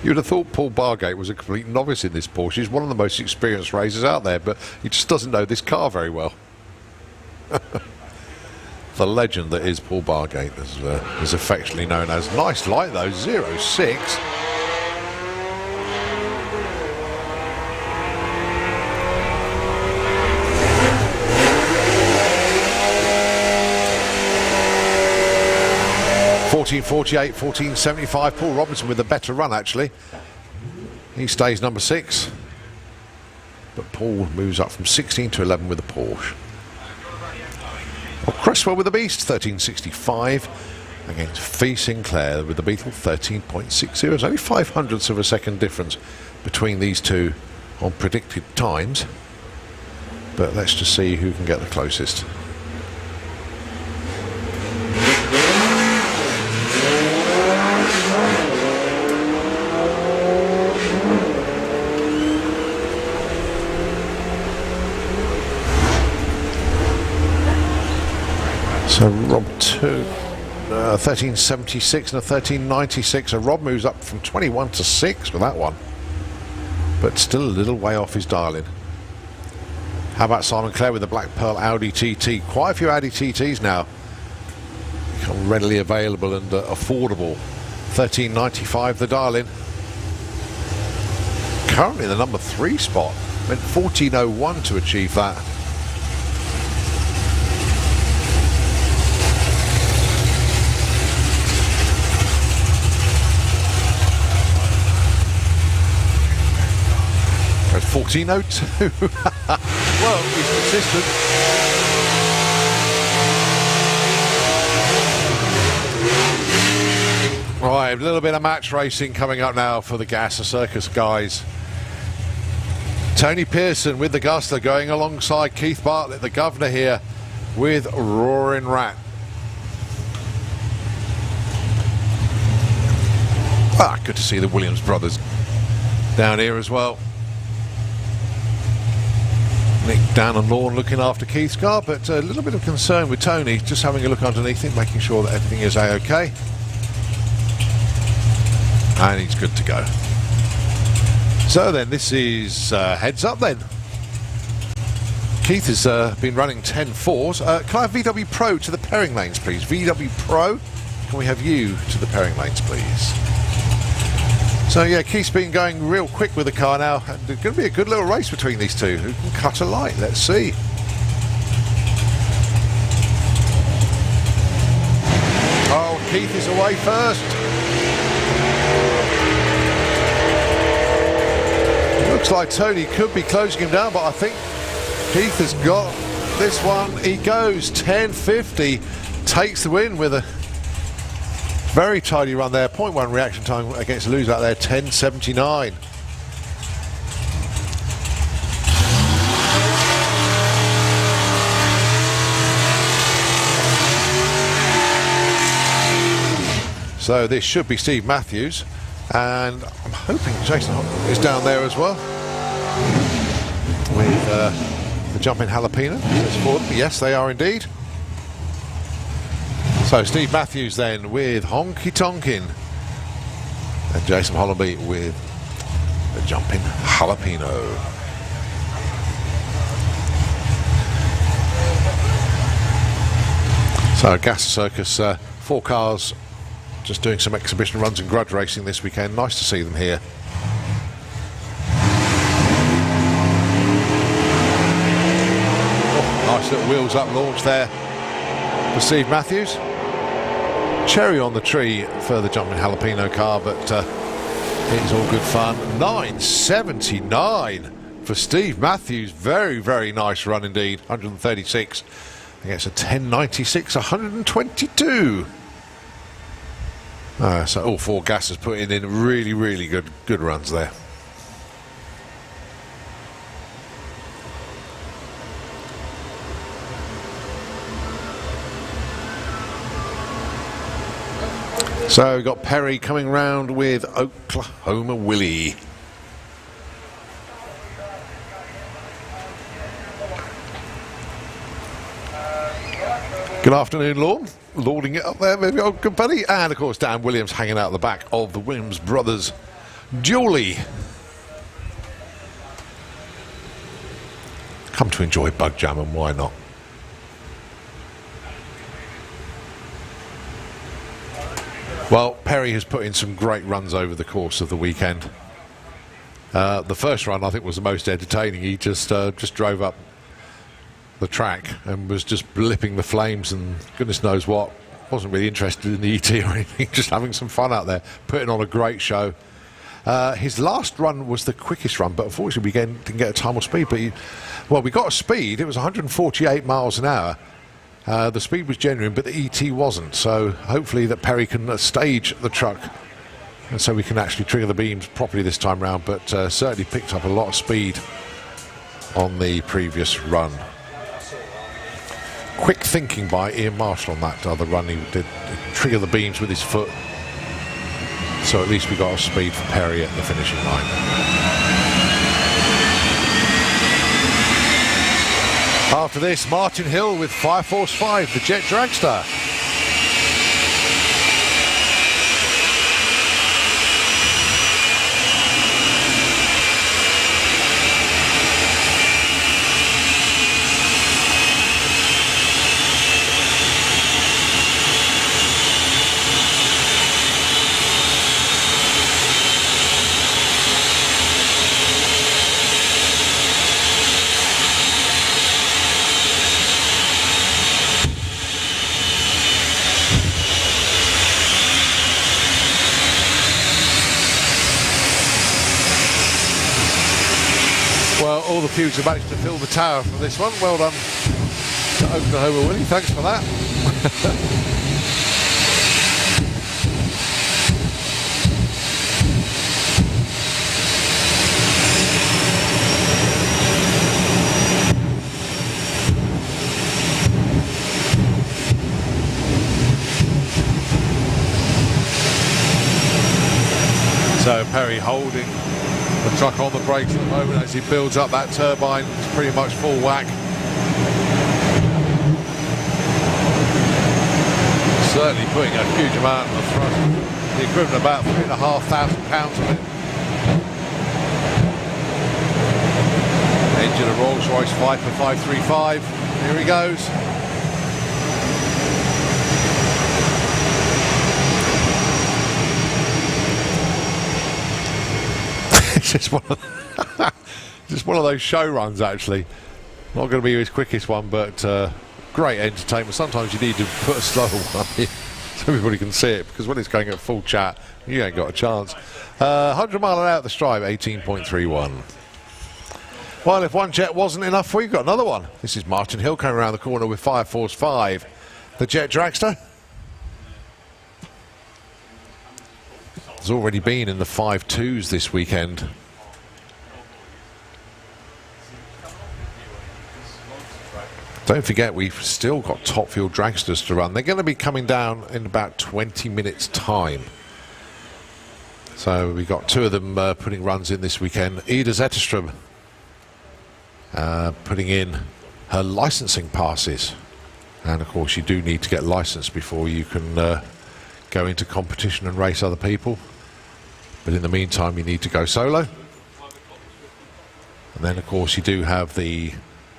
You'd have thought Paul Bargate was a complete novice in this Porsche. He's one of the most experienced racers out there, but he just doesn't know this car very well. The legend that is Paul Bargate is affectionately known as. Nice light though, 06. $14.48, $14.75. Paul Robinson with a better run, actually. He stays number 6. But Paul moves up from 16 to 11 with the Porsche. Well, Cresswell with the Beast, 13.65. Against Fee Sinclair with the Beetle, 13.60. There's only 0.05 of a second difference between these two on predicted times. But let's just see who can get the closest. So Rob 2, 13.76 and a 13.96. So Rob moves up from 21 to 6 with that one, but still a little way off his dial-in. How about Simon Clare with the Black Pearl Audi TT? Quite a few Audi TTs now become readily available and affordable. 13.95 the dial-in. Currently the number 3 spot. Went 14.01 to achieve that. At 14.02. Well, he's consistent. Right, a little bit of match racing coming up now for the Gasser Circus guys. Tony Pearson with the Guster going alongside Keith Bartlett, the governor here, with Roaring Rat. Good to see the Williams brothers down here as well. Nick, Dan and Lorne looking after Keith's car, but a little bit of concern with Tony, just having a look underneath him, making sure that everything is A-OK. And he's good to go. So then, this is heads up then. Keith has been running 10.4s. Can I have VW Pro to the pairing lanes, please? VW Pro, can we have you to the pairing lanes, please? So yeah, Keith's been going real quick with the car now, and there's going to be a good little race between these two. Who can cut a light? Let's see. Oh, Keith is away first. Looks like Tony could be closing him down, but I think Keith has got this one. He goes 10.50, takes the win with a very tidy run there. 0.1 reaction time against Lose out there, 10.79. So this should be Steve Matthews, and I'm hoping Jason is down there as well with the jumping jalapeno. Yes, they are indeed. So Steve Matthews then with Honky Tonkin, and Jason Hollenby with the jumping jalapeno. So Gas Circus, 4 cars just doing some exhibition runs and grudge racing this weekend. Nice to see them here. Oh, nice little wheels up launch there for Steve Matthews. Cherry on the tree for the jumping jalapeno car, but it's all good fun. 9.79 for Steve Matthews. Very, very nice run indeed. 136 against a 10.96, 122. So all 4 gassers putting in really, really good runs there. So we've got Perry coming round with Oklahoma Willie. Good afternoon, Lorne. Lording it up there, maybe, old good buddy. And of course, Dan Williams hanging out the back of the Williams brothers dually. Come to enjoy Bug Jam, and why not? Well, Perry has put in some great runs over the course of the weekend. The first run, I think, was the most entertaining. He just drove up the track and was just blipping the flames and goodness knows what. Wasn't really interested in the ET or anything, just having some fun out there, putting on a great show. His last run was the quickest run, but unfortunately we didn't get a time or speed. But we got a speed. It was 148 miles an hour. The speed was genuine, but the ET wasn't. So hopefully that Perry can stage the truck, and so we can actually trigger the beams properly this time round. But certainly picked up a lot of speed on the previous run. Quick thinking by Ian Marshall on that other run. He did trigger the beams with his foot. So at least we got a speed for Perry at the finishing line. After this, Martin Hill with Fire Force 5, the Jet Dragster. Well, all the feuds have managed to fill the tower for this one. Well done to Oklahoma Willie. Thanks for that. So Perry holding the truck on the brakes at the moment as he builds up that turbine. It's pretty much full whack. Certainly putting a huge amount of thrust, the equivalent of about £3,500 on it. Engine of Rolls-Royce Viper 535. Here he goes. It's just one of those show runs, actually. Not going to be his quickest one, but great entertainment. Sometimes you need to put a slower one in so everybody can see it, because when it's going at full chat, you ain't got a chance. 100 mile an hour at the stripe, 18.31. Well, if one jet wasn't enough for you, you've got another one. This is Martin Hill coming around the corner with Fire Force 5, the Jet Dragster. Has already been in the 5.2s this weekend. Don't forget, we've still got Top Fuel Dragsters to run. They're going to be coming down in about 20 minutes time. So we've got two of them putting runs in this weekend. Ida Zetterstrom putting in her licensing passes. And of course you do need to get licensed before you can go into competition and race other people. But in the meantime you need to go solo. And then of course you do have the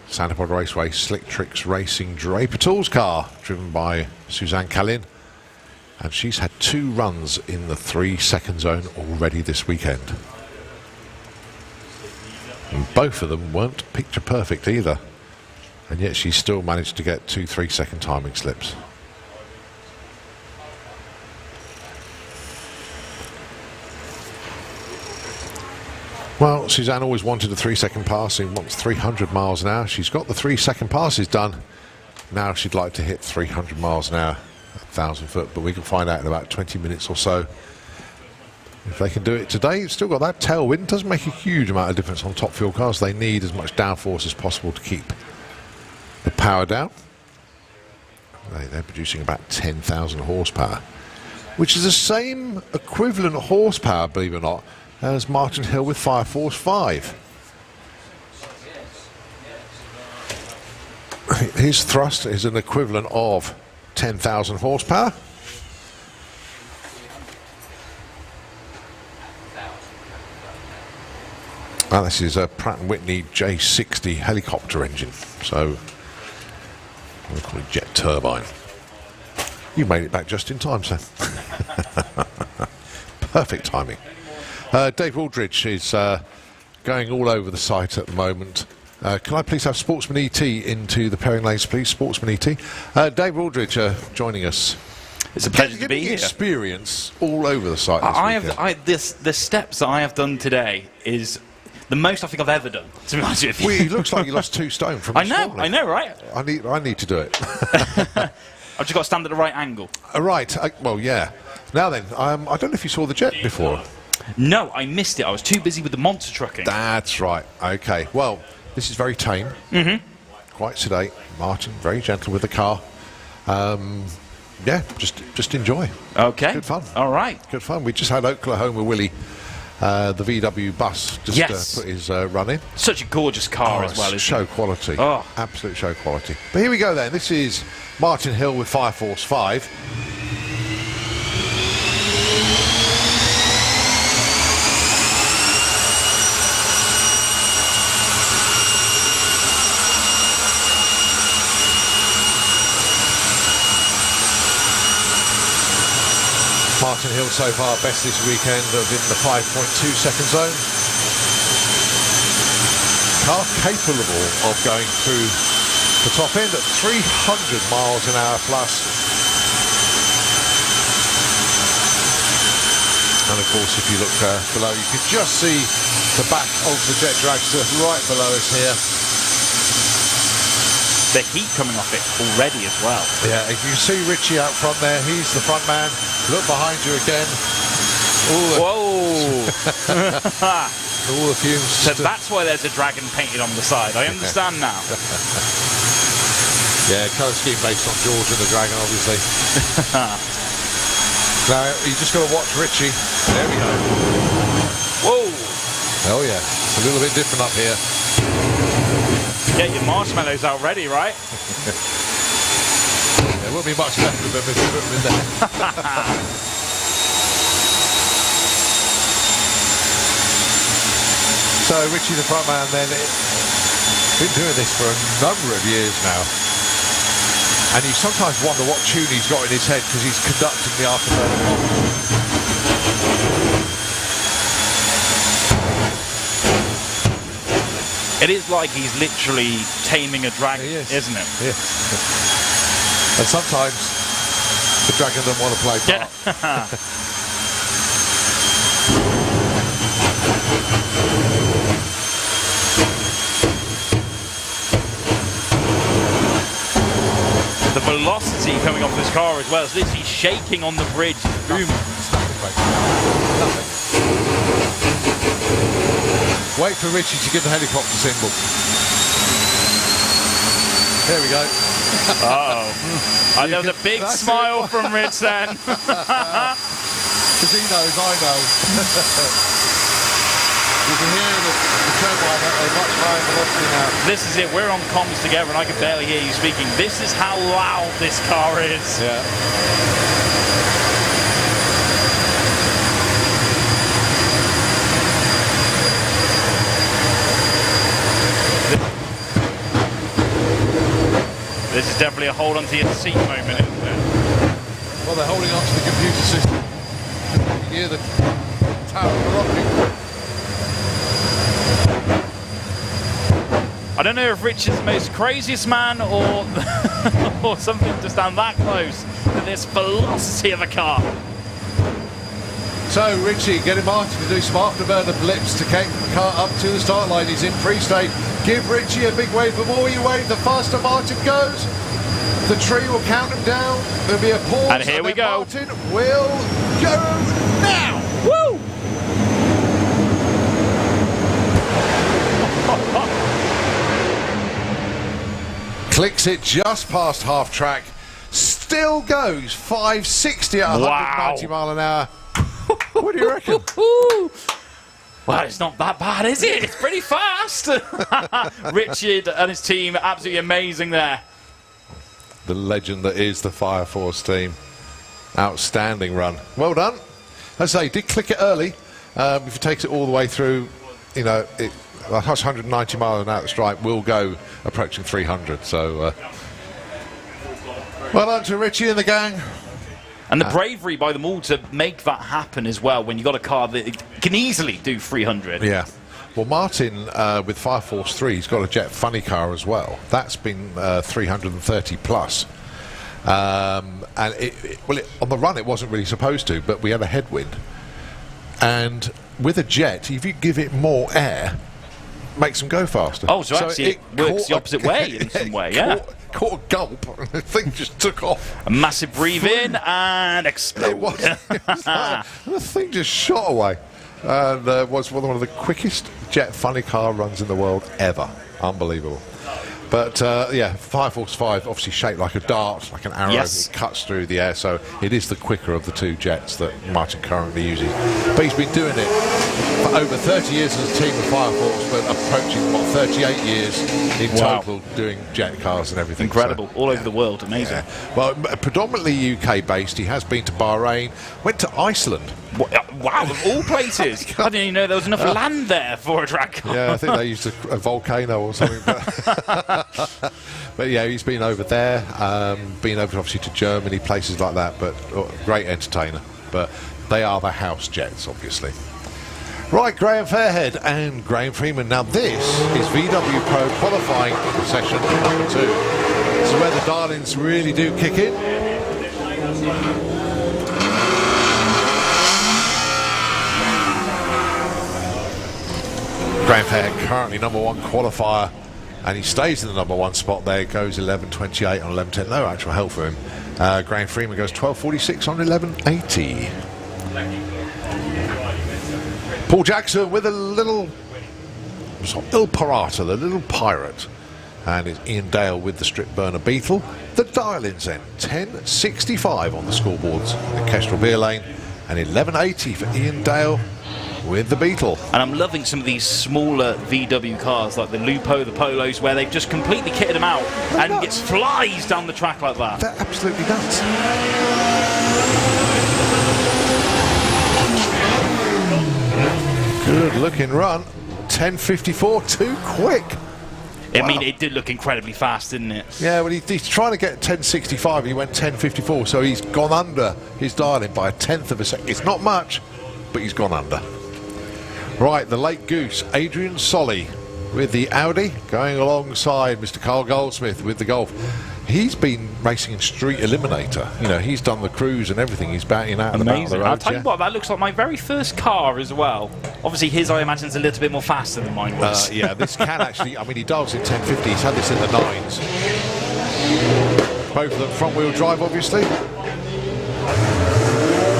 Santa Pod Raceway Slick Tricks Racing Draper Tools car, driven by Suzanne Callin, and she's had 2 runs in the 3-second zone already this weekend. And both of them weren't picture perfect either, and yet she still managed to get 2 3-second timing slips. Well, Suzanne always wanted a 3-second passing, wants 300 miles an hour. She's got the 3-second passes done. Now she'd like to hit 300 miles an hour at 1,000 foot, but we can find out in about 20 minutes or so if they can do it today. It's still got that tailwind. Doesn't make a huge amount of difference on top fuel cars. They need as much downforce as possible to keep the power down. They're producing about 10,000 horsepower, which is the same equivalent horsepower, believe it or not, as Martin Hill with Fire Force 5. His thrust is an equivalent of 10,000 horsepower. And this is a Pratt & Whitney J60 helicopter engine, so we call it jet turbine. You made it back just in time, sir. Perfect timing. Dave Aldridge is going all over the site at the moment. Can I please have Sportsman ET into the pairing lanes, please? Sportsman ET. Dave Aldridge joining us. It's a pleasure to be here. Experience all over the site this weekend. The steps that I have done today is the most I think I've ever done, to be honest with you. Well, it looks like you lost 2 stone from this morning. I know, right? I need to do it. I've just got to stand at the right angle. Right, well, yeah. Now then, I don't know if you saw the jet before. No, I missed it. I was too busy with the monster trucking. That's right. Okay. Well, this is very tame. Quite sedate. Martin, very gentle with the car. Yeah, just enjoy. Okay. Good fun. All right. Good fun. We just had Oklahoma Willie the VW bus just Yes. put his run in. Such a gorgeous car as well, it's isn't show it? quality. Oh. Absolute show quality. But here we go then. This is Martin Hill with Fire Force 5. Martin Hill so far best this weekend of in the 5.2 second zone. Car capable of going through the top end at 300 miles an hour plus. And of course, if you look below, you can just see the back of the jet dragster right below us here. The heat coming off it already as well. Yeah, if you see Richie out front there, he's the front man. Look behind you again. Whoa! All the fumes. So that's why there's a dragon painted on the side. I understand now. Yeah, colour scheme based on George and the Dragon, obviously. Now, you just got to watch Richie. There we go. Whoa! Oh yeah, it's a little bit different up here. Get your marshmallows out ready, right? There won't be much left of them if you put them in there. So Richie the front man then, been doing this for a number of years now. And you sometimes wonder what tune he's got in his head because he's conducting the afterburner comp. It is like he's literally taming a dragon, isn't it? Yes. And sometimes the dragon doesn't want to play part. The velocity coming off this car as well. It's literally shaking on the bridge. Boom. Wait for Richie to get the helicopter symbol. There we go. Uh-oh. There was a big smile from Rich then. Because he knows, I know. You can hear the turbine at a much higher velocity now. This is it. We're on comms together and I can barely hear you speaking. This is how loud this car is. Yeah. This is definitely a hold on to your seat moment, isn't it? Well, they're holding on to the computer system. You can hear the tower rocking. I don't know if Rich is the most craziest man or or something to stand that close to this velocity of a car. So Richie getting Martin to do some afterburner blips to take the car up to the start line. He's in free-state. Give Richie a big wave. The more you wave, the faster Martin goes. The tree will count him down. There'll be a pause. And here we go. Martin will go now. Woo! Clicks it just past half track. Still goes 560 at 190 mile an hour. What do you reckon? Well, it's not that bad, is it? It's pretty fast. Richard and his team, absolutely amazing there. The legend that is the Fire Force team. Outstanding run. Well done. As I say, did click it early. If it takes it all the way through, you know, it, 190 miles an hour stripe will go approaching 300. So, well done to Richie and the gang. And the bravery by them all to make that happen as well when you've got a car that can easily do 300. Yeah. Well, Martin, with Fire Force 3, he's got a Jet Funny car as well. That's been 330 plus. And on the run, it wasn't really supposed to, but we had a headwind. And with a jet, if you give it more air, makes them go faster. Oh, so actually it works the opposite way in some way, yeah. Caught a gulp, and the thing just took off. A massive breathe in and explode. It was like, the thing just shot away. And was one of the quickest Jet Funny car runs in the world ever. Unbelievable. But yeah, Fire Force 5 obviously shaped like a dart, like an arrow. Yes. It cuts through the air, so it is the quicker of the two jets that Martin currently uses. But he's been doing it for over 30 years as a team of Firefox, but approaching, 38 years in Wow. total doing jet cars and everything. Incredible. So, All over the world. Amazing. yeah. Well, predominantly UK-based. He has been to Bahrain, went to Iceland. Wow, of all places. I didn't even know there was enough land there for a track car. Yeah, I think they used a volcano or something. But yeah, he's been over there, been over obviously to Germany, places like that, but great entertainer. But they are the house jets, obviously. Right, Graham Fairhead and Graham Freeman. Now this is VW Pro qualifying session number 2. This is where the darlings really do kick in. Graham Fairhead currently #1 qualifier, and he stays in the #1 spot there. Goes 11.28 on 11.10. No actual help for him. Graham Freeman goes 12.46 on 11.80. Paul Jackson with a little Il Pirata, the little pirate. And it's Ian Dale with the strip burner Beetle. The dial-ins then, 10.65 on the scoreboards at Kestrel Beer Lane, and 11.80 for Ian Dale with the Beetle. And I'm loving some of these smaller VW cars, like the Lupo, the Polos, where they've just completely kitted them out and it flies down the track like that. They're absolutely nuts. Good looking run. 10.54, too quick. I mean, it did look incredibly fast, didn't it? Yeah, well, he's trying to get 10.65. He went 10.54, so he's gone under his dial-in by 1/10 of a second. It's not much, but he's gone under. Right, the late goose, Adrian Solly with the Audi, going alongside Mr. Carl Goldsmith with the Golf. He's been racing in Street Eliminator. You know, he's done the cruise and everything. He's batting out and about the road. I'll tell you what, that looks like my very first car as well. Obviously, his, I imagine, is a little bit more faster than mine was. Yeah, this can actually, I mean, he dials in 1050. He's had this in the 9s. Both of them front-wheel drive, obviously.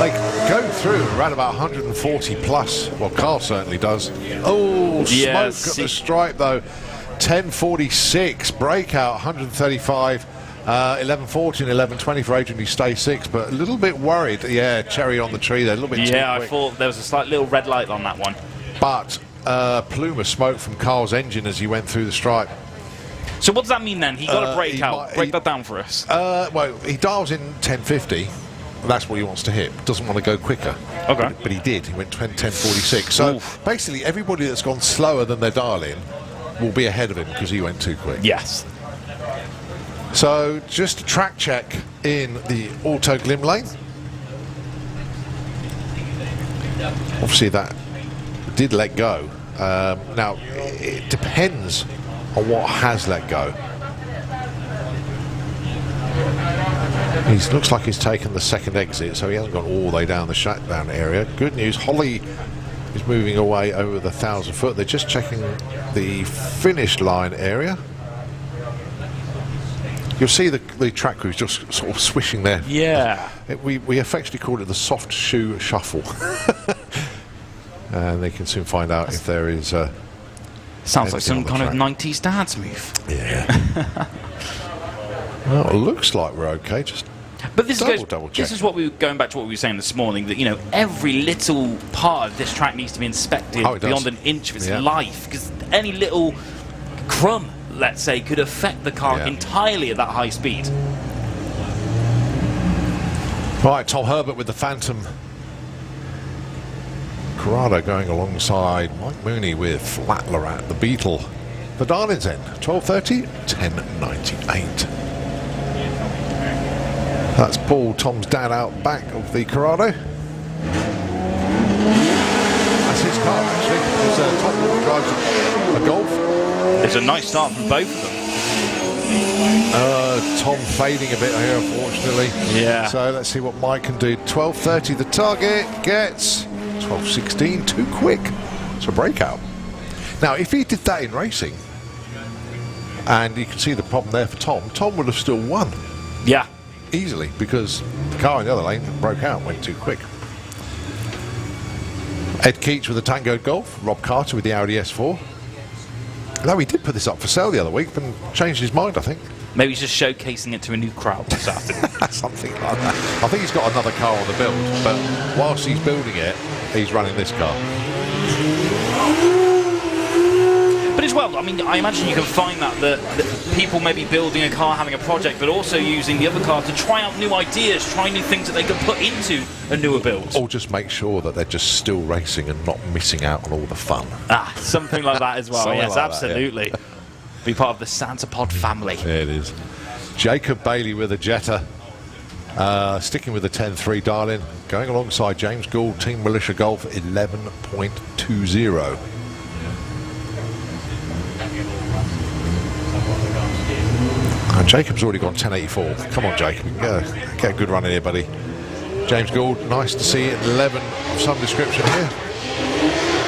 They go through around about 140 plus. Well, Carl certainly does. Oh, Yeah, smoke at the stripe, though. 1046, breakout, 135. 11.40 and 11.20 for Adrian, he stays 6, but a little bit worried. Yeah, cherry on the tree there, a little bit too Yeah, quick. I thought there was a slight little red light on that one. But plume of smoke from Carl's engine as he went through the stripe. So what does that mean then? He got a he breakout. might- Break that down for us. Well, he dials in 1050. That's what he wants to hit. Doesn't want to go quicker. Okay. But he did. He went 1046. So basically, everybody that's gone slower than their dial-in will be ahead of him because he went too quick. Yes. So just a track check in the Auto Glim lane. Obviously that did let go. Now it depends on what has let go. He looks like he's taken the second exit, so he hasn't gone all the way down the shutdown area. Good news, Holly is moving away over the 1,000 foot. They're just checking the finish line area. You'll see the track crews just sort of swishing there. Yeah. We affectionately call it the soft shoe shuffle. And they can soon find out if there is... Sounds like some anything kind on of the track. 90s dance move. Yeah. Well, it looks like we're okay. Just But this double goes, check. this is what we were going back to what we were saying this morning, that, you know, every little part of this track needs to be inspected Oh, it does. beyond an inch of its Yeah. life, because any little crumb, let's say, could affect the car Yeah. entirely at that high speed. Right, Tom Herbert with the Phantom. Corrado going alongside Mike Mooney with Flatler at the Beetle. The Darlings end, 12.30, 10.98. That's Paul, Tom's dad, out back of the Corrado. That's his car, actually. It's Tom who drives a Golf. It's a nice start from both of them. Tom fading a bit here, unfortunately. Yeah. So let's see what Mike can do. 12.30, the target gets 12.16, too quick. It's a breakout. Now, if he did that in racing, and you can see the problem there for Tom would have still won. Yeah. Easily, because the car in the other lane broke out, went too quick. Ed Keach with the Tango Golf, Rob Carter with the Audi S4. No, he did put this up for sale the other week, but changed his mind, I think. Maybe he's just showcasing it to a new crowd this afternoon. Something like that. I think he's got another car on the build, but whilst he's building it, he's running this car. But as well, I mean, I imagine you can find that people may be building a car, having a project, but also using the other car to try out new ideas, try new things that they can put into a newer build. Or just make sure that they're just still racing and not missing out on all the fun. Ah, something like that as well. Something Yes, like that, absolutely. yeah. Be part of the Santa Pod family. Yeah, it is. Jacob Bailey with a Jetta. Sticking with the 10-3 Darlin. Going alongside James Gould, Team Militia Golf 11.20. Jacob's already gone 1084. Come on, Jacob. Get a good run in here, buddy. James Gould, nice to see it. 11 of some description here.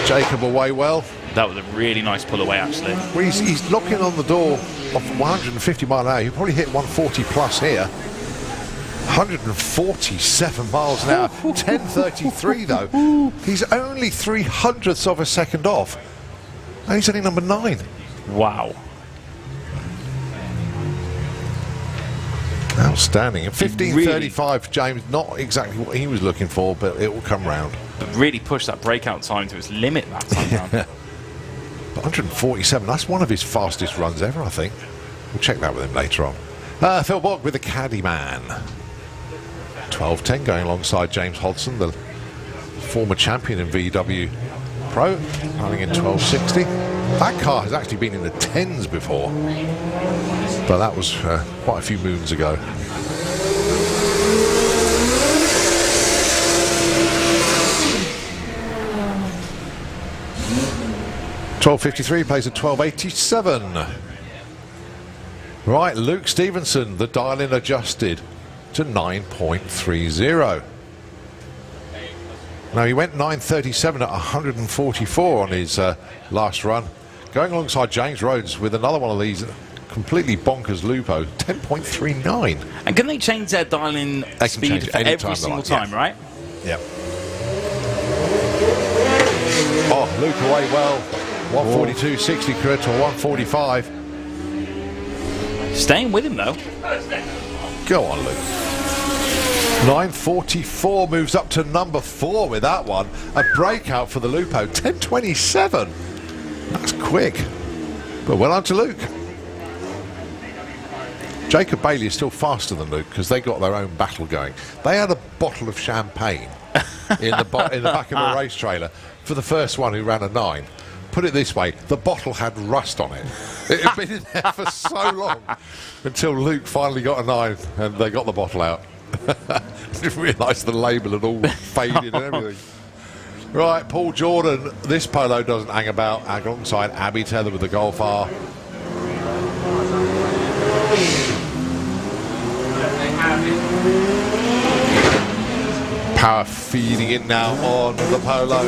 Jacob away well. That was a really nice pull away, actually. Well, he's knocking on the door off 150 mile an hour. He probably hit 140 plus here. 147 miles an hour. 10:33 though. He's only 300ths of a second off. And he's only number 9. Wow. Outstanding. And 15:35, James, not exactly what he was looking for, but it will come round. But really pushed that breakout time to its limit that time round. But 147, that's one of his fastest runs ever, I think. We'll check that with him later on. Phil Bogg with the Caddy Man. 12:10 going alongside James Hodson, the former champion in VW Pro, running in 12:60. That car has actually been in the 10s before, but that was quite a few moons ago. $12.53 plays at 12.87. Right, Luke Stevenson, the dial-in adjusted to 9.30. Now he went 9.37 at 144 on his last run. Going alongside James Rhodes with another one of these completely bonkers Lupo, 10.39. And can they change their dial-in speed for every single time, right? Yep. Oh, Luke away well. 142.60 career to 145. Staying with him though. Go on, Luke. 9.44 moves up to number 4 with that one. A breakout for the Lupo. 10.27. That's quick. But well on to Luke. Jacob Bailey is still faster than Luke because they got their own battle going. They had a bottle of champagne in the back of a race trailer for the first one who ran a 9. Put it this way, the bottle had rust on it. It had been in there for so long until Luke finally got a 9 and they got the bottle out. Didn't realise the label had all faded and everything. Right, Paul Jordan. This polo doesn't hang about. Alongside Abby Tether with the Golf R. Power feeding in now on the polo.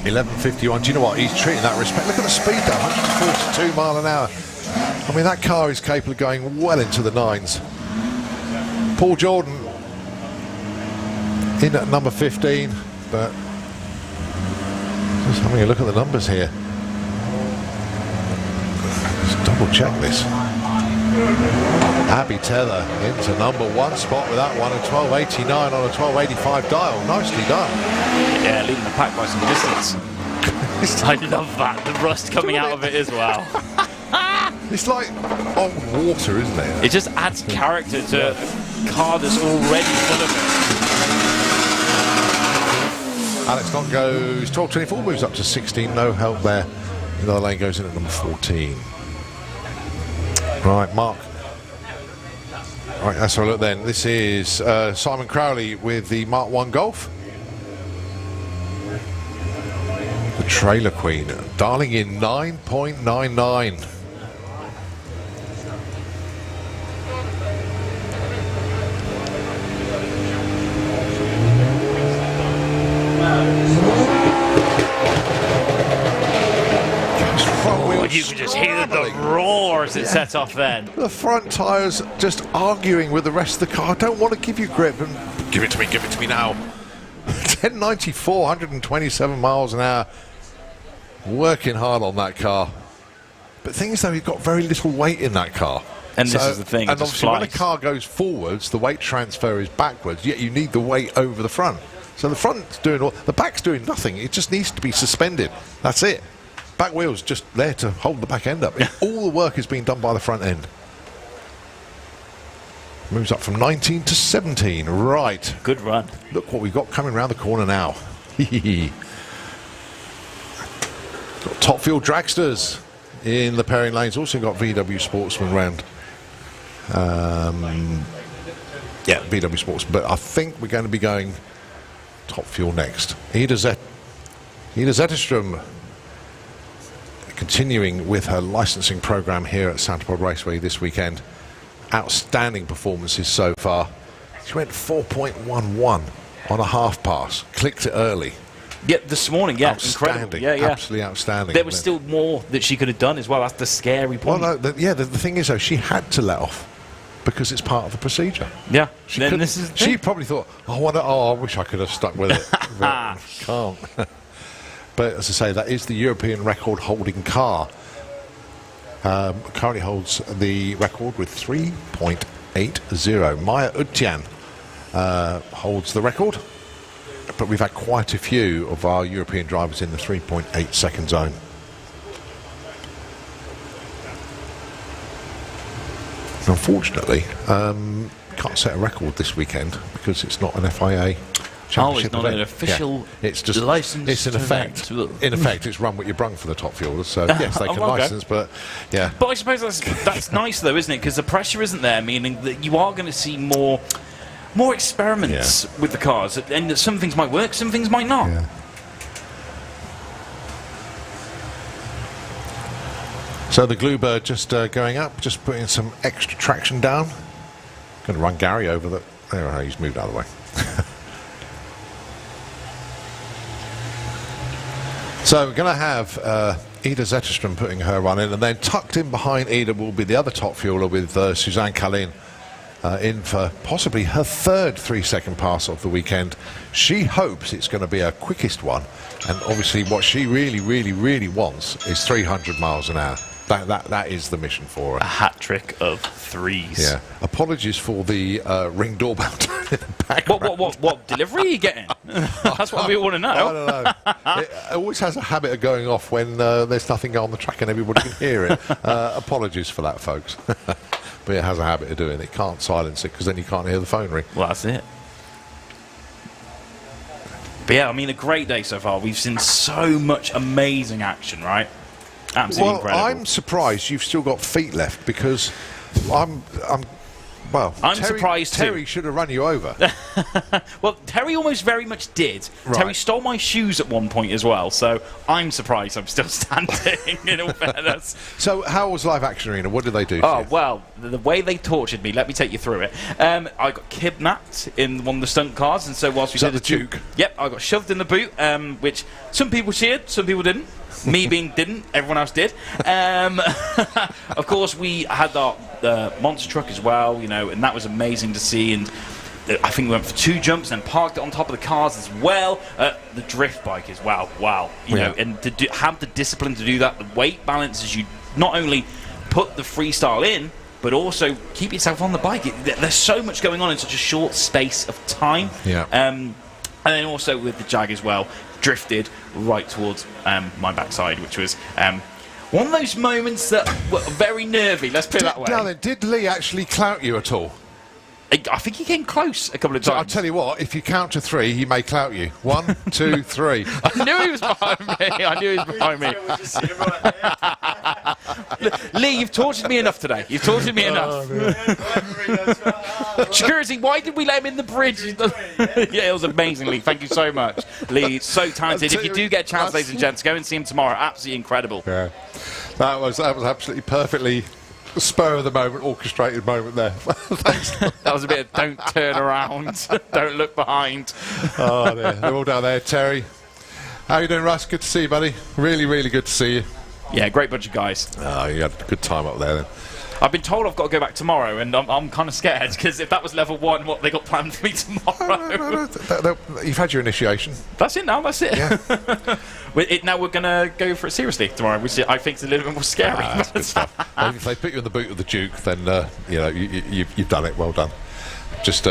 11.51. Do you know what? He's treating that respect. Look at the speed though, 142 mile an hour. I mean, that car is capable of going well into the 9s. Paul Jordan in at number 15, but just having a look at the numbers here. Let's double check this. Abby Tether into number 1 spot with that one, a 12.89 on a 12.85 dial. Nicely done. Yeah, leading the pack by some distance. I love that. The rust coming out of it as well. It's like on water, isn't it? It just adds character to a car that's already full of it. Alex Knott goes 12.24, moves up to 16. No help there. Another lane goes in at number 14. Right, Mark. Right, let's have a look then. This is Simon Crowley with the Mark 1 Golf. The Trailer Queen, dialing in 9.99. You could just hear the roar as it set off then. The front tyres just arguing with the rest of the car. I don't want to give you grip. And give it to me now. 10.94, 127 miles an hour. working hard on that car. But the thing is, though, he's got very little weight in that car. And this is the thing, it And just obviously, when a flies. car goes forwards, the weight transfer is backwards, yet you need the weight over the front. So the front's doing all, the back's doing nothing. It just needs to be suspended. That's it. Back wheel's just there to hold the back end up. All the work is being done by the front end. Moves up from 19 to 17. Right. Good run. Look what we've got coming around the corner now. Got Top Fuel Dragsters in the pairing lanes. Also got VW Sportsman round. Yeah, VW Sportsman. But I think we're going to be going Top Fuel next. Ida Zetterstrom continuing with her licensing program here at Santa Pod Raceway this weekend. Outstanding performances so far. She went 4.11 on a half pass. Clicked it early. Yeah, this morning, yeah, Outstanding. incredible. Yeah, yeah. Absolutely outstanding. There was still more that she could have done as well. That's the scary point. Well, no, the thing is, though, she had to let off because it's part of the procedure. Yeah. She, Then could- this is the she thing. probably thought, I wish I could have stuck with it. But can't. But as I say, that is the European record holding car. Currently holds the record with 3.80. Maya Uttian holds the record. But we've had quite a few of our European drivers in the 3.8 second zone. Unfortunately, can't set a record this weekend because it's not an FIA championship not event. an official It's just licensed It's in effect. event. In effect, it's run what you brung for the top fuelers. So yes, they can Oh, okay. license, but yeah. But I suppose that's nice, though, isn't it? Because the pressure isn't there, meaning that you are going to see more experiments with the cars. And some things might work, some things might not. Yeah. So the Bluebird just going up, just putting some extra traction down. Going to run Gary over the. There, he's moved out of the way. So we're going to have Ida Zetterstrom putting her run in, and then tucked in behind Ida will be the other top fueler with Suzanne Kalin in for possibly her third 3-second pass of the weekend. She hopes it's going to be her quickest one, and obviously what she really, really, really wants is 300 miles an hour. That is the mission for her. A hat trick of threes. Yeah. Apologies for the ring doorbell tone in the background. What delivery are you getting? That's what we want to know. I don't know. It always has a habit of going off when there's nothing on the track and everybody can hear it. Apologies for that, folks. But it has a habit of doing it. It can't silence it because then you can't hear the phone ring. Well, that's it. But yeah, I mean, a great day so far. We've seen so much amazing action, right? Absolutely incredible. I'm surprised you've still got feet left because I'm surprised too. Terry should have run you over. Well, Terry almost very much did. Right. Terry stole my shoes at one point as well, so I'm surprised I'm still standing, in all fairness. So how was Live Action Arena? What did they do? Oh, well, the way they tortured me, let me take you through it. I got kidnapped in one of the stunt cars, and so whilst we Is that did the Duke? Yep, I got shoved in the boot, which some people cheered, some people didn't. Me being didn't, everyone else did. Of course, we had our monster truck as well, you know, and that was amazing to see. And I think we went for 2 jumps and parked it on top of the cars as well. The drift bike is wow, you know, and to have the discipline to do that, the weight balance as you not only put the freestyle in, but also keep yourself on the bike. There's so much going on in such a short space of time. Yeah. And then also with the Jag as well, drifted right towards my backside, which was one of those moments that were very nervy, let's put it that way. Now then, did Lee actually clout you at all? I think he came close a couple of So times. I'll tell you what, if you count to 3, he may clout you. 1, 2, 3. I knew he was behind me. I knew he was behind me. Lee, you've tortured me enough today. You've tortured me enough. Security, why did we let him in the bridge? Yeah, it was amazing, Lee. Thank you so much. Lee, so talented. If you do get a chance, ladies and gents, go and see him tomorrow. Absolutely incredible. Yeah. That was absolutely perfectly spur of the moment, orchestrated moment there. Thanks. That was a bit of don't turn around, don't look behind. Oh, they're all down there. Terry, how you doing, Russ? Good to see you, buddy. Really, really good to see you. Yeah, great bunch of guys. Oh, you had a good time up there then. I've been told I've got to go back tomorrow, and I'm kind of scared because if that was level 1, what they got planned for me tomorrow? You've had your initiation. That's it now. That's it. Yeah. Now we're gonna go for it seriously tomorrow, which I think is a little bit more scary. That's good stuff. And if they put you in the boot of the Duke, then you've done it. Well done. Just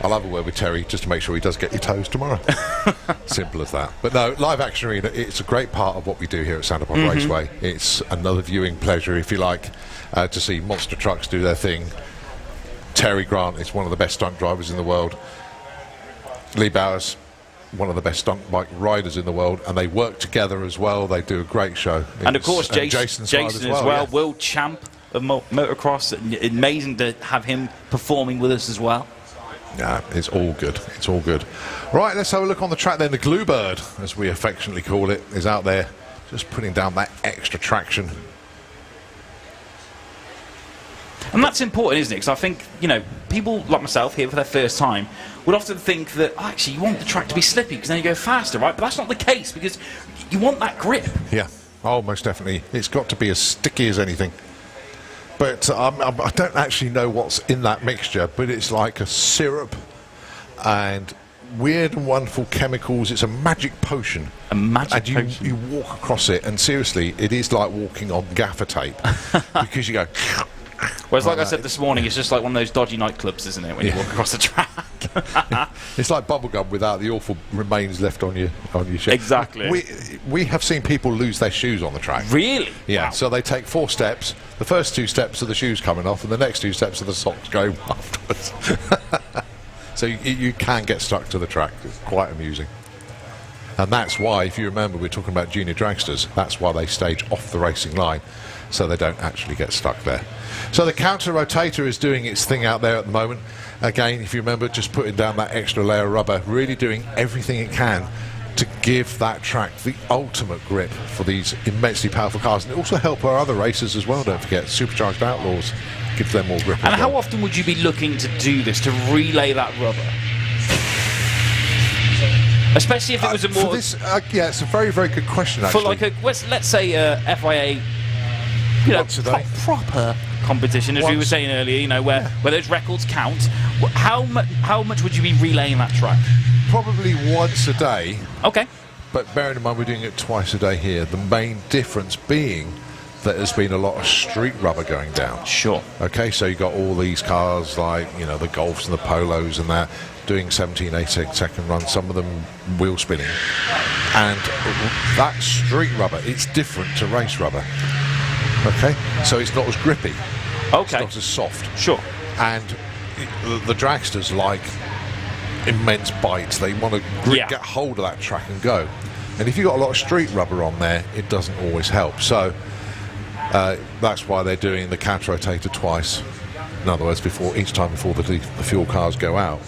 I'll have a word with Terry just to make sure he does get your toes tomorrow. Simple as that. But no, Live Action Arena, it's a great part of what we do here at Santa Pod Raceway. It's another viewing pleasure, if you like, to see monster trucks do their thing. Terry Grant is one of the best stunt drivers in the world. Lee Bowers, one of the best stunt bike riders in the world, and they work together as well. They do a great show. And of course, Jason as well, yeah. world champ of motocross. Amazing to have him performing with us as well. Yeah, it's all good. It's all good. Right, let's have a look on the track then. The Bluebird, as we affectionately call it, is out there just putting down that extra traction. And that's important, isn't it? Because I think, people like myself here for their first time would often think that, actually, you want the track to be slippy because then you go faster, right? But that's not the case because you want that grip. Yeah, oh, most definitely. It's got to be as sticky as anything. But I don't actually know what's in that mixture, but it's like a syrup and weird and wonderful chemicals. It's a magic potion. A magic potion. You walk across it, and seriously, it is like walking on gaffer tape because you go... Whereas, like I said this morning, it's just like one of those dodgy nightclubs, isn't it, when you walk across the track? It's like bubblegum without the awful remains left on your shoe. Exactly. We have seen people lose their shoes on the track. Really? Yeah. Wow. So they take 4 steps. The first 2 steps are the shoes coming off, and the next 2 steps are the socks going afterwards. So you can get stuck to the track. It's quite amusing. And that's why, if you remember, we're talking about junior dragsters. That's why they stage off the racing line, so they don't actually get stuck there. So the counter rotator is doing its thing out there at the moment. Again, if you remember, just putting down that extra layer of rubber, really doing everything it can to give that track the ultimate grip for these immensely powerful cars. And it also help our other racers as well, don't forget. Supercharged Outlaws gives them more grip. And how often would you be looking to do this, to relay that rubber? Especially if it was a more... yeah, it's a very, very good question, actually. For like let's say FIA, proper competition, as we were saying earlier, where those records count. How much would you be relaying that track? Probably once a day. Okay. But bearing in mind we're doing it twice a day here, the main difference being that there's been a lot of street rubber going down. Sure. Okay, so you got all these cars like, the Golfs and the Polos and that, doing 17, 18 second runs, some of them wheel spinning. And that street rubber, it's different to race rubber. Okay, so it's not as grippy. Okay. It's not as soft. Sure. And the dragsters like immense bites. They want to get hold of that track and go. And if you've got a lot of street rubber on there, it doesn't always help. So that's why they're doing the counter rotator twice. In other words, each time before the fuel cars go out.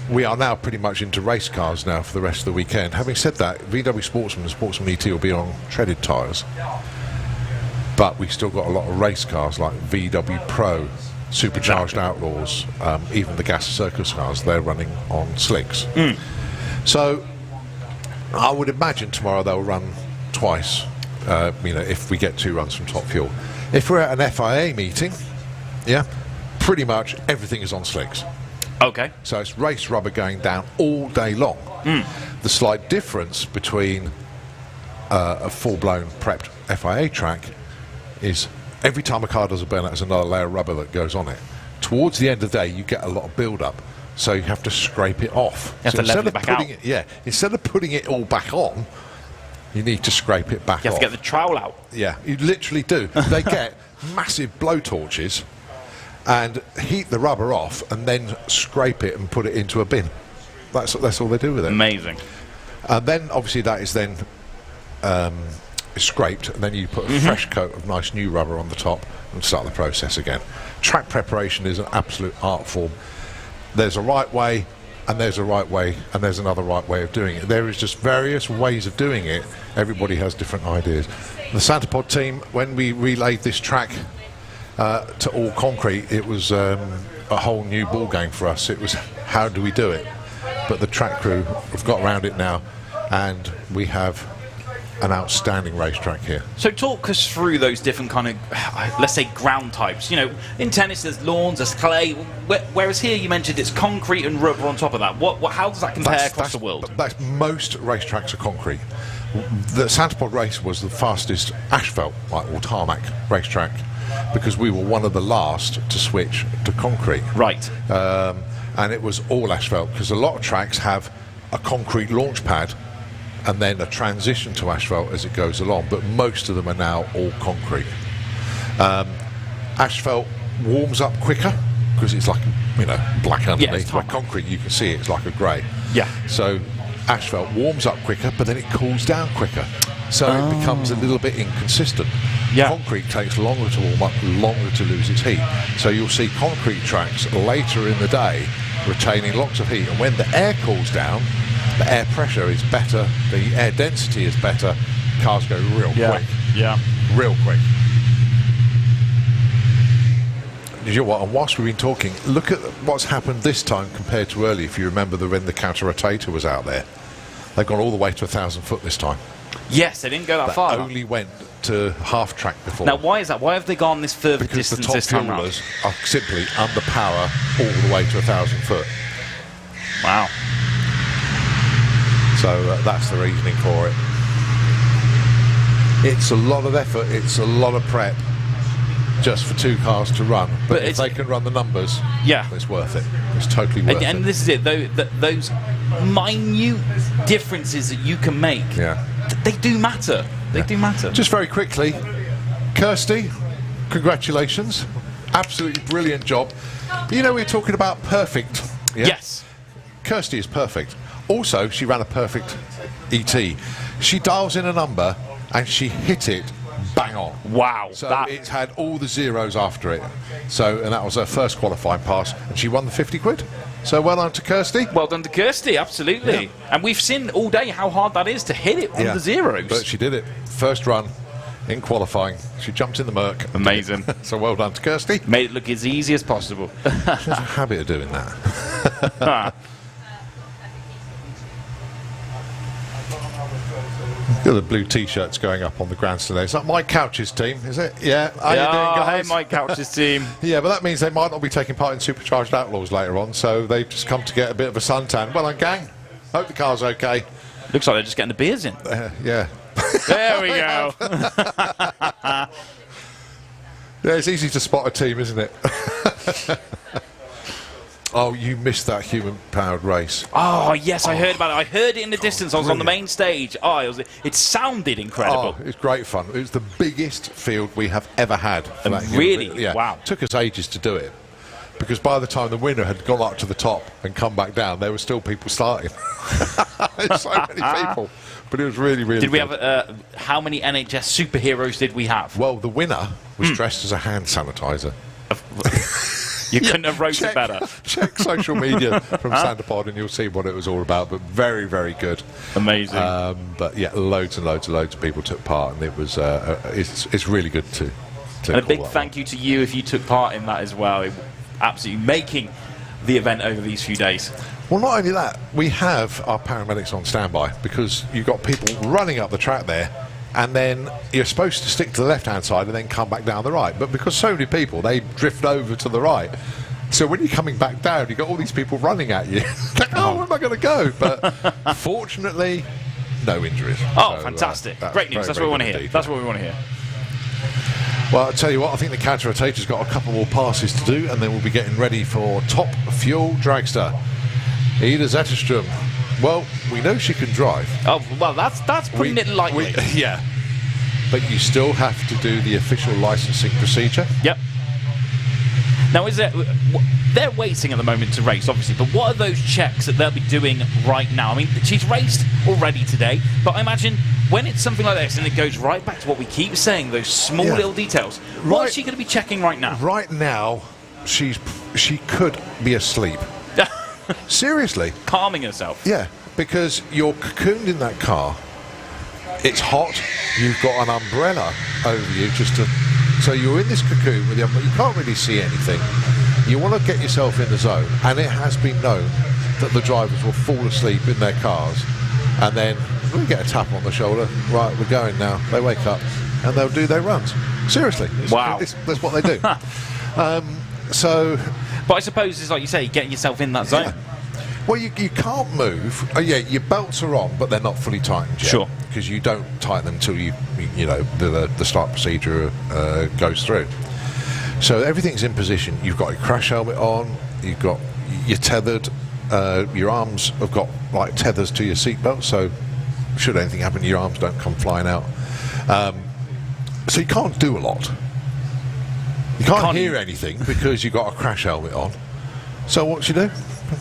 We are now pretty much into race cars now for the rest of the weekend. Having said that, VW Sportsman and Sportsman ET will be on treaded tyres. But we've still got a lot of race cars like VW Pro, Supercharged Outlaws, even the Gas Circus cars, they're running on slicks. So I would imagine tomorrow they'll run twice, if we get 2 runs from Top Fuel. If we're at an FIA meeting, pretty much everything is on slicks. Okay. So it's race rubber going down all day long. The slight difference between a full-blown prepped FIA track is every time a car does a burnout, there's another layer of rubber that goes on it. Towards the end of the day, you get a lot of build-up, so you have to scrape it off. You have to level it back out. Instead of putting it all back on, you need to scrape it back off. You have to get the trowel out. Yeah, you literally do. They get massive blow torches and heat the rubber off and then scrape it and put it into a bin. That's all they do with it. Amazing. And then, obviously, that is then scraped, and then you put a fresh coat of nice new rubber on the top and start the process again. Track preparation is an absolute art form. There's a right way, and there's a right way, and there's another right way of doing it. There is just various ways of doing it. Everybody has different ideas. The Santa Pod team, when we relayed this track to all concrete, it was a whole new ball game for us. It was, how do we do it? But the track crew have got around it now, and we have an outstanding racetrack here. So talk us through those different kind of, let's say, ground types. You know, in tennis there's lawns, there's clay, whereas here you mentioned it's concrete and rubber on top of that. How does that compare across the world? Most racetracks are concrete. The Santa Pod race was the fastest asphalt, or tarmac racetrack, because we were one of the last to switch to concrete. Right. And it was all asphalt, because a lot of tracks have a concrete launch pad and then a transition to asphalt as it goes along, but most of them are now all concrete. Asphalt warms up quicker because it's like, you know, black underneath. Where concrete, you can see it's like a grey. Yeah. So asphalt warms up quicker, but then it cools down quicker, so it becomes a little bit inconsistent. Concrete takes longer to warm up, longer to lose its heat, so you'll see concrete tracks later in the day retaining lots of heat, and when the air cools down, the air pressure is better, the air density is better, cars go real quick. Yeah. Real quick. You know what, and whilst we've been talking, look at what's happened this time compared to earlier. If you remember when the counter-rotator was out there, they've gone all the way to 1,000 foot this time. Yes, they didn't go that far. They only went to half track before. Now, why is that? Why have they gone this further because distance the top this time round? fuelers are simply under power all the way to 1,000 foot. Wow. So that's the reasoning for it. It's a lot of effort, it's a lot of prep just for two cars to run. But if they can run the numbers, it's worth it. It's totally worth it. And this is it, those minute differences that you can make, they do matter. They do matter. Just very quickly, Kirsty, congratulations. Absolutely brilliant job. You know, we were talking about perfect. Yeah? Yes. Kirsty is perfect. Also, she ran a perfect ET. She dials in a number and she hit it bang on. Wow. So it's had all the zeros after it. So, and that was her first qualifying pass, and she won the 50 quid. So well done to Kirsty. Well done to Kirsty, absolutely. Yeah. And we've seen all day how hard that is to hit it on the zeros. But she did it. First run in qualifying. She jumped in the Merc. Amazing. So well done to Kirsty. Made it look as easy as possible. She has a habit of doing that. Look at the blue T-shirts going up on the grandstand there. Is that Mike Couch's team, is it? Yeah. How you doing, guys? Hey, Mike Couch's team. Yeah, but that means they might not be taking part in Supercharged Outlaws later on, so they've just come to get a bit of a suntan. Well done, gang. Hope the car's okay. Looks like they're just getting the beers in. Yeah. There we go. Yeah, it's easy to spot a team, isn't it? Oh, you missed that human-powered race. Oh, yes, I heard about it. I heard it in the distance. I was on the main stage. It sounded incredible. Oh, it was great fun. It was the biggest field we have ever had. For that really? Yeah. Wow. It took us ages to do it, because by the time the winner had gone up to the top and come back down, there were still people starting. There's so many people. But it was really, really Did we good. have, how many NHS superheroes did we have? Well, the winner was dressed as a hand sanitizer. You couldn't have wrote it better. Check social media from Santa Pod and you'll see what it was all about. But very, very good. Amazing. But yeah, loads and loads and loads of people took part, and it was it's really good to and a big thank you to you if you took part in that as well. Absolutely making the event over these few days. Well, not only that, we have our paramedics on standby, because you've got people running up the track there, and then you're supposed to stick to the left-hand side and then come back down the right. But because so many people, they drift over to the right. So when you're coming back down, you've got all these people running at you. Like, oh, where am I going to go? But fortunately, no injuries. Oh, So, fantastic. that's Great news. very, That's very what we want to good hear. indeed. That's what we want to hear. Well, I'll tell you what, I think the counter-rotator's got a couple more passes to do, and then we'll be getting ready for Top Fuel Dragster. Ida Zetterstrom. Well, we know she can drive. Oh, well, that's putting it lightly. Yeah. But you still have to do the official licensing procedure. Yep. Now, they're waiting at the moment to race, obviously, but what are those checks that they'll be doing right now? I mean, she's raced already today, but I imagine when it's something like this and it goes right back to what we keep saying, those small little details, what is she going to be checking right now? Right now, she could be asleep. Seriously. Calming herself. Yeah, because you're cocooned in that car. It's hot. You've got an umbrella over you so you're in this cocoon with the umbrella. You can't really see anything. You want to get yourself in the zone, and it has been known that the drivers will fall asleep in their cars and then we get a tap on the shoulder. Right, we're going now. They wake up and they'll do their runs. Seriously. Wow. That's what they do. But I suppose it's like you say, getting yourself in that zone. Yeah. Well, you can't move. Yeah, your belts are on, but they're not fully tightened yet. Sure. Because you don't tighten them until the start procedure goes through. So everything's in position. You've got your crash helmet on. You're tethered. Your arms have got like tethers to your seatbelt. So should anything happen, your arms don't come flying out. So you can't do a lot. You can't hear anything because you've got a crash helmet on. So what you do?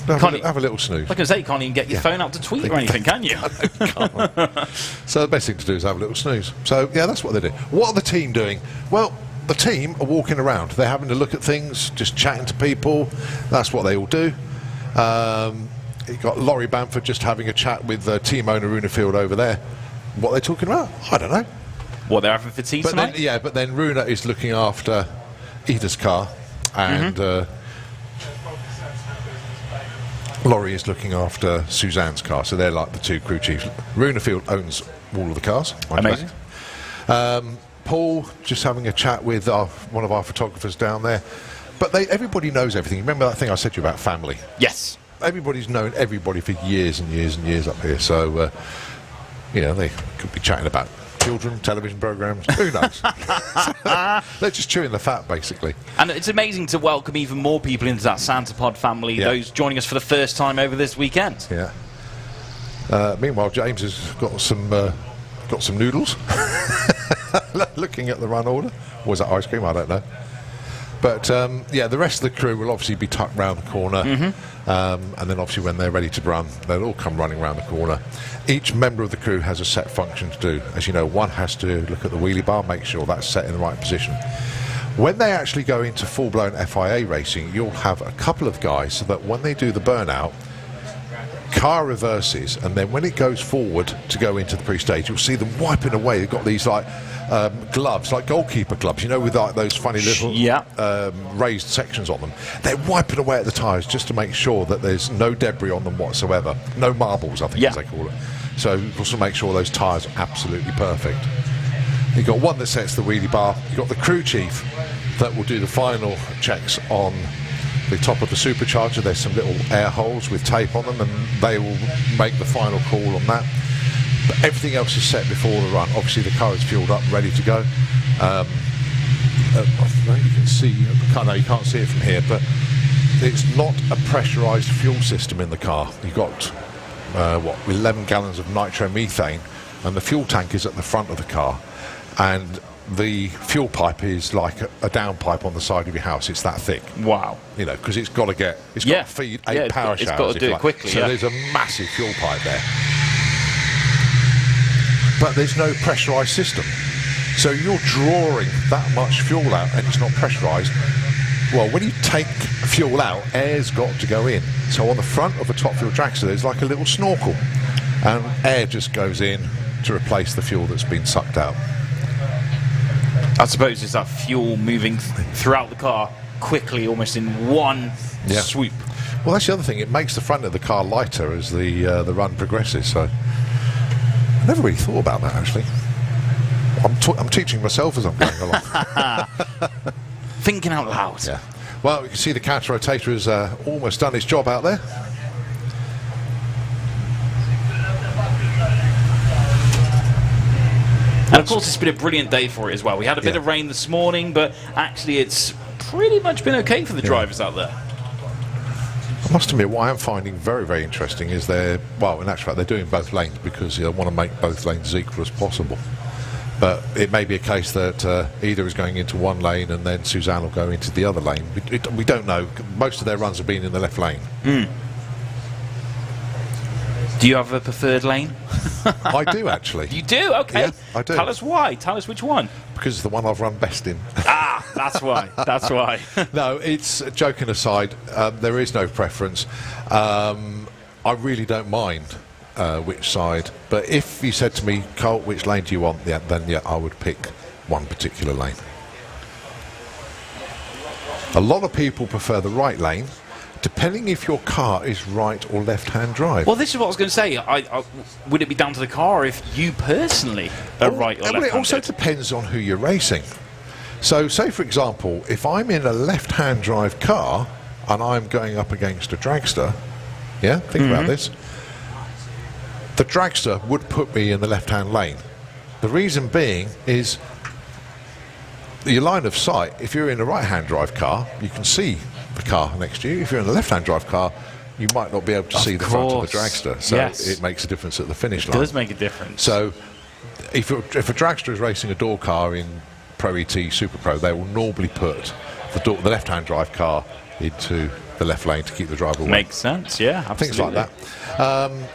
Have a little snooze. Like I say, you can't even get your phone out to tweet or anything, can you? So the best thing to do is have a little snooze. So yeah, that's what they do. What are the team doing? Well, the team are walking around. They're having to look at things, just chatting to people. That's what they all do. You've got Laurie Bamford just having a chat with team owner Runafield over there. What they're talking about? I don't know. What they're having for tea tonight? But then Runa is looking after Ida's car, and Laurie is looking after Suzanne's car. So they're like the two crew chiefs. Runafield owns all of the cars. Amazing. Paul just having a chat with one of our photographers down there. But everybody knows everything. Remember that thing I said to you about family? Yes. Everybody's known everybody for years and years and years up here. So, they could be chatting about children, television programmes, who knows? They're just chewing the fat, basically. And it's amazing to welcome even more people into that Santa Pod family, those joining us for the first time over this weekend. Yeah. Meanwhile, James has got some noodles. Looking at the run order. Or was that ice cream? I don't know. But, the rest of the crew will obviously be tucked round the corner. And then obviously when they're ready to run, they'll all come running around the corner. Each member of the crew has a set function to do. As you know, one has to look at the wheelie bar, make sure that's set in the right position. When they actually go into full-blown FIA racing, you'll have a couple of guys so that when they do the burnout, car reverses, and then when it goes forward to go into the pre-stage, you'll see them wiping away. They've got these gloves, like goalkeeper gloves, with like those funny little raised sections on them. They're wiping away at the tyres just to make sure that there's no debris on them whatsoever. No marbles, I think as they call it. So also make sure those tyres are absolutely perfect. You've got one that sets the wheelie bar. You've got the crew chief that will do the final checks on the top of the supercharger. There's some little air holes with tape on them, and they will make the final call on that. But everything else is set before the run. Obviously the car is fueled up, ready to go. You can see, you can't see it from here, but it's not a pressurised fuel system in the car. You've got 11 gallons of nitromethane, and the fuel tank is at the front of the car, and the fuel pipe is like a downpipe on the side of your house. It's that thick. Wow. Because it's got to feed 8 power showers. It's got to do it quickly. So there's a massive fuel pipe there. But there's no pressurised system. So you're drawing that much fuel out and it's not pressurised. Well, when you take fuel out, air's got to go in. So on the front of a top fuel dragster, there's like a little snorkel, and air just goes in to replace the fuel that's been sucked out. I suppose it's that fuel moving throughout the car quickly, almost in one swoop. Well, that's the other thing. It makes the front of the car lighter as the run progresses. So I never really thought about that, actually. I'm teaching myself as I'm going along. Thinking out loud. Yeah. Well, you can see the counter rotator has almost done its job out there. And of course it's been a brilliant day for it as well. We had a bit of rain this morning, but actually it's pretty much been okay for the drivers out there. I must admit, what I am finding very, very interesting is in actual fact, they're doing both lanes because they want to make both lanes as equal as possible. But it may be a case that Ida is going into one lane and then Suzanne will go into the other lane. We don't know. Most of their runs have been in the left lane. Do you have a preferred lane? I do, actually. You do? Okay. Yeah, I do. Tell us why. Tell us which one. Because it's the one I've run best in. That's why. That's why. No, it's joking aside. There is no preference. I really don't mind which side. But if you said to me, Colt, which lane do you want? Then I would pick one particular lane. A lot of people prefer the right lane. depending if your car is right or left-hand drive. Well, this is what I was going to say. Would it be down to the car if you personally are right or Well, left-handed? it also depends on who you're racing. So, say for example, if I'm in a left-hand drive car and I'm going up against a dragster, yeah, think about this. The dragster would put me in the left-hand lane. The reason being is your line of sight. If you're in a right-hand drive car, you can see the car next to you. If you're in a left-hand drive car, you might not be able to see the front of the dragster. So it makes a difference at the finish line. It does make a difference. So if a dragster is racing a door car in Pro ET Super Pro, they will normally put the left-hand drive car into the left lane to keep the driver away. Makes sense, yeah, absolutely. Things like that.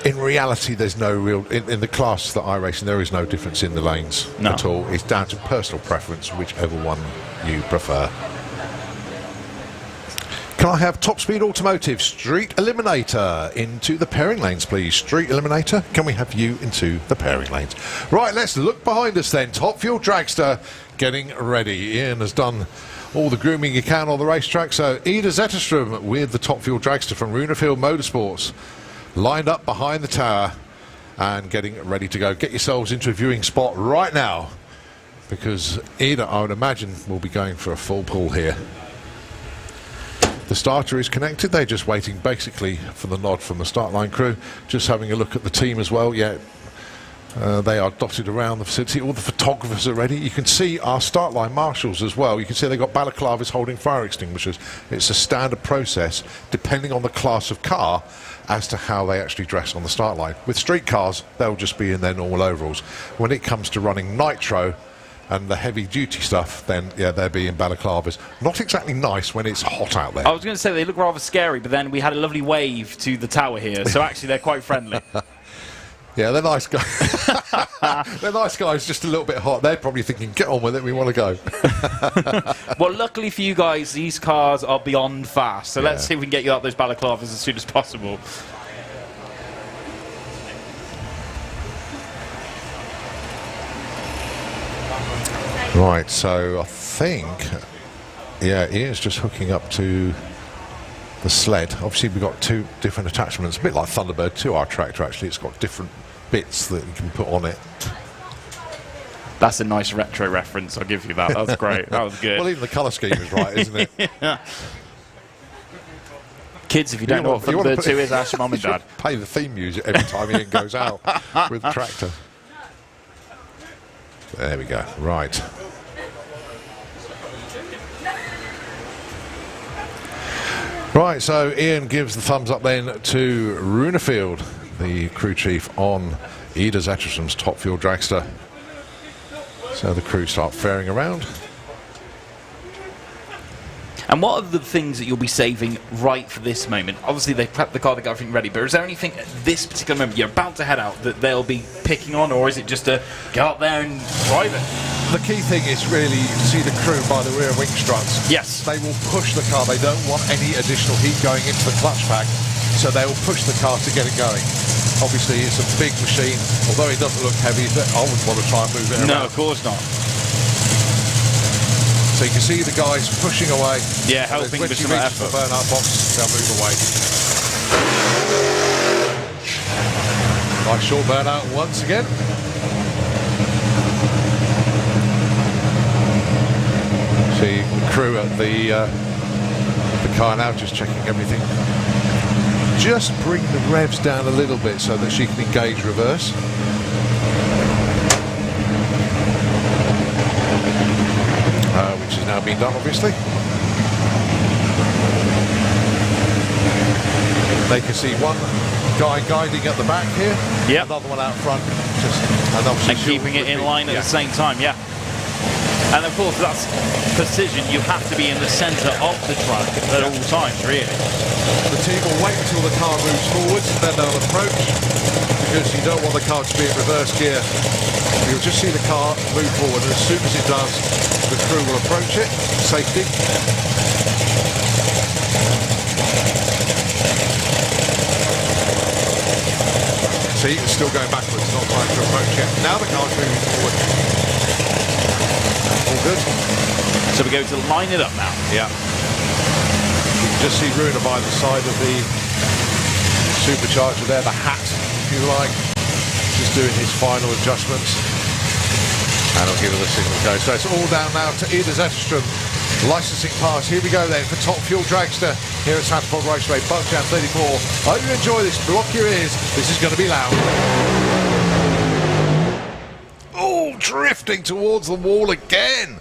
In reality, there's no real... In the class that I race in, there is no difference in the lanes at all. It's down to personal preference, whichever one you prefer. Can I have Top Speed Automotive Street Eliminator into the pairing lanes, please? Street Eliminator, can we have you into the pairing lanes? Right, let's look behind us then. Top Fuel Dragster getting ready. Ian has done all the grooming you can on the racetrack. So Ida Zetterstrom with the Top Fuel Dragster from Runefield Motorsports lined up behind the tower and getting ready to go. Get yourselves into a viewing spot right now, because Ida, I would imagine, will be going for a full pull here. The starter is connected. They're just waiting basically for the nod from the start line crew. Just having a look at the team as well. Yeah, they are dotted around the facility. All the photographers are ready. You can see our start line marshals as well. You can see they've got balaclavas holding fire extinguishers. It's a standard process depending on the class of car as to how they actually dress on the start line. With street cars, they'll just be in their normal overalls. When it comes to running nitro and the heavy duty stuff, then yeah, they'll be in balaclavas. Not exactly nice when it's hot out there. I was going to say they look rather scary, but then we had a lovely wave to the tower here, so actually they're quite friendly. Yeah, they're nice guys. They're nice guys, just a little bit hot. They're probably thinking, get on with it, we want to go. Well, luckily for you guys, these cars are beyond fast, so let's see if we can get you out those balaclavas as soon as possible. Right, so I think, yeah, Ian's just hooking up to the sled. Obviously, we've got two different attachments, a bit like Thunderbird to our tractor, actually. It's got different bits that you can put on it. That's a nice retro reference, I'll give you that. That was great. That was good. Well, even the colour scheme is right, isn't it? Yeah. Kids, if you don't know what Thunderbird 2 is, ask your mum and dad. Play the theme music every time Ian goes out with the tractor. There we go. Right. Right, so Ian gives the thumbs up then to Runefield, the crew chief on Ida Zetterstrom's Top Fuel Dragster. So the crew start faring around. And what are the things that you'll be saving right for this moment? Obviously, they prepped the car, they got everything ready, but is there anything at this particular moment you're about to head out that they'll be picking on, or is it just to go out there and drive it? The key thing is really to see the crew by the rear wing struts. Yes. They will push the car. They don't want any additional heat going into the clutch pack, so they will push the car to get it going. Obviously, it's a big machine. Although it doesn't look heavy, I wouldn't want to try and move it around. No, of course not. So you can see the guys pushing away. Yeah, helping with some effort. The burnout box, they'll move away. Nice short burnout once again. See the crew at the car now, just checking everything. Just bring the revs down a little bit so that she can engage reverse. Which is now being done, obviously. They can see one guy guiding at the back here, another one out front, and keeping it in line at the same time, yeah. And of course, that's precision. You have to be in the centre of the track at all times, really. The team will wait until the car moves forwards, and then they'll approach, because you don't want the car to be in reverse gear. You'll just see the car move forward, and as soon as it does, the crew will approach it. Safety. See, it's still going backwards, not trying to approach yet. Now the car's moving forward. All good. So we go to line it up now. Yeah. Just see Runa by the side of the supercharger there, the hat, if you like. Just doing his final adjustments. And I'll give her the signal go. So it's all down now to Ida Zetterstrom. Licensing pass. Here we go then for Top Fuel Dragster here at Santipod Raceway. Buckjam 34. I hope you enjoy this. Block your ears. This is going to be loud. Oh, drifting towards the wall again.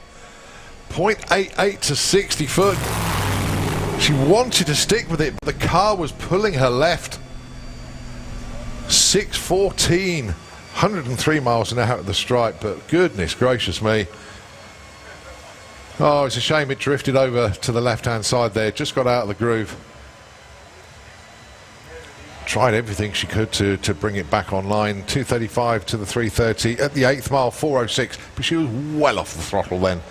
0.88 to 60 foot. She wanted to stick with it, but the car was pulling her left. 6:14, 103 miles an hour at the stripe, but goodness gracious me. Oh, it's a shame it drifted over to the left-hand side there, just got out of the groove. Tried everything she could to bring it back online. 235 to the 330 at the 8th mile, 406, but she was well off the throttle then.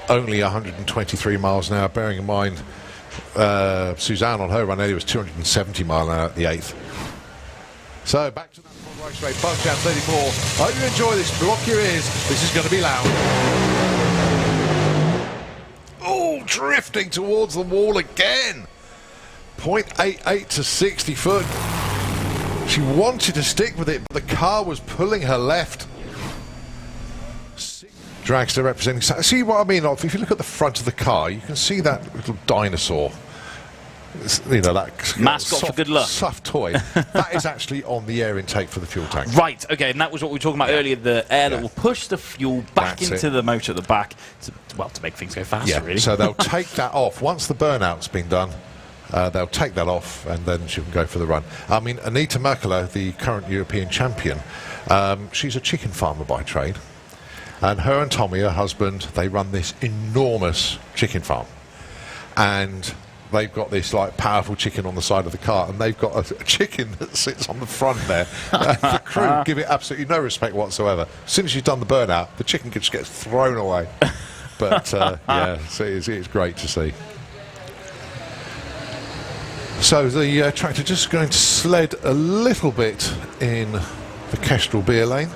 Only 123 miles an hour, bearing in mind Suzanne on her run earlier was 270 mile an hour at the 8th. So back to that Raceway, Buckjam 34. I hope you enjoy this. Block your ears. This is going to be loud. Oh, drifting towards the wall again. 0.88 to 60 foot. She wanted to stick with it, but the car was pulling her left. Dragster representing. See what I mean? If you look at the front of the car, you can see that little dinosaur. You know, that mascot for good luck. Soft toy. That is actually on the air intake for the fuel tank. Right, okay, and that was what we were talking about earlier, the air that will push the fuel back into the motor at the back, to make things go faster, really. So they'll take that off. Once the burnout's been done, they'll take that off, and then she can go for the run. I mean, Anita Merkele, the current European champion, she's a chicken farmer by trade. And her and Tommy, her husband, they run this enormous chicken farm. And they've got this like powerful chicken on the side of the car, and they've got a chicken that sits on the front there. The crew give it absolutely no respect whatsoever. As soon as you've done the burnout, the chicken just gets thrown away. But yeah, so it's great to see. So the tractor just going to sled a little bit in the Kestrel beer lane.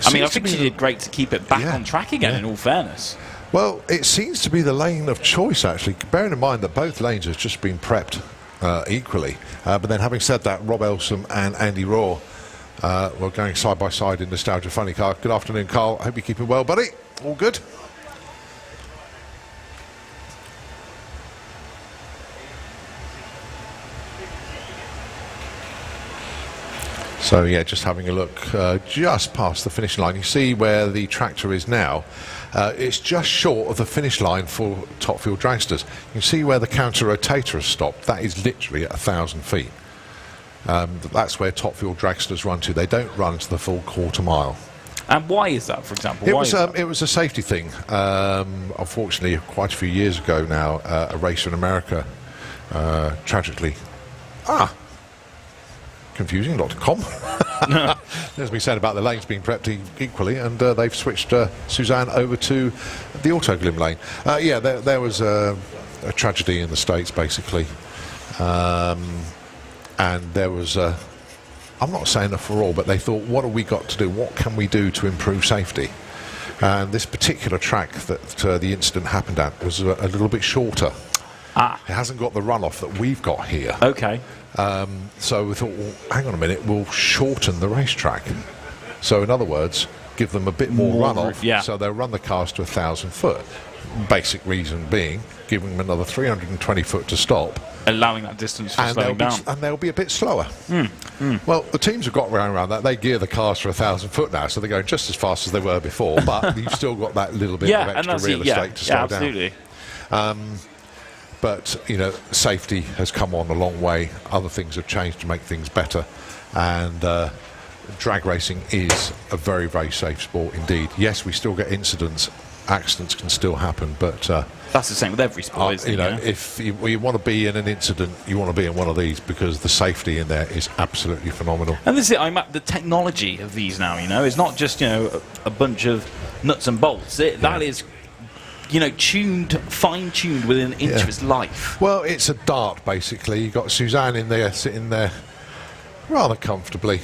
I mean, I think she did great to keep it back on track again, in all fairness. Well, it seems to be the lane of choice, actually, bearing in mind that both lanes have just been prepped equally. But then having said that, Rob Elsom and Andy Raw were going side by side in Nostalgia Funny Car. Good afternoon, Carl. I hope you're keeping well, buddy. All good? So yeah, just having a look just past the finish line. You see where the tractor is now. It's just short of the finish line for Top Fuel Dragsters. You can see where the counter rotator has stopped. That is literally at 1,000 feet. That's where Top Fuel Dragsters run to. They don't run to the full quarter mile. And why is that, for example? It was a safety thing. Unfortunately, quite a few years ago now, a racer in America tragically... Confusing.com. As we said about the lanes being prepped equally, and they've switched Suzanne over to the Autoglim lane. Yeah, there was a tragedy in the States, basically. And there was I'm not saying a for all, but they thought, what have we got to do? What can we do to improve safety? And this particular track that the incident happened at was a little bit shorter. It hasn't got the runoff that we've got here. Okay. So we thought, well, hang on a minute, we'll shorten the racetrack. So in other words, give them a bit more runoff, so they'll run the cars to 1,000 foot. Basic reason being, giving them another 320 foot to stop. Allowing that distance for slowing down. And they'll be a bit slower. Well, the teams have got around that. They gear the cars for 1,000 foot now, so they're going just as fast as they were before, but you've still got that little bit of extra real estate to slow absolutely. down. But, you know, safety has come on a long way. Other things have changed to make things better. And drag racing is a very, very safe sport indeed. Yes, we still get incidents. Accidents can still happen, but... that's the same with every sport, isn't it? You know, if you want to be in an incident, you want to be in one of these, because the safety in there is absolutely phenomenal. And this is it, the technology of these now, you know, it's not just, you know, a bunch of nuts and bolts. That is... you know, fine-tuned within an inch of its life. Well, it's a dart, basically. You've got Suzanne in there, sitting there rather comfortably.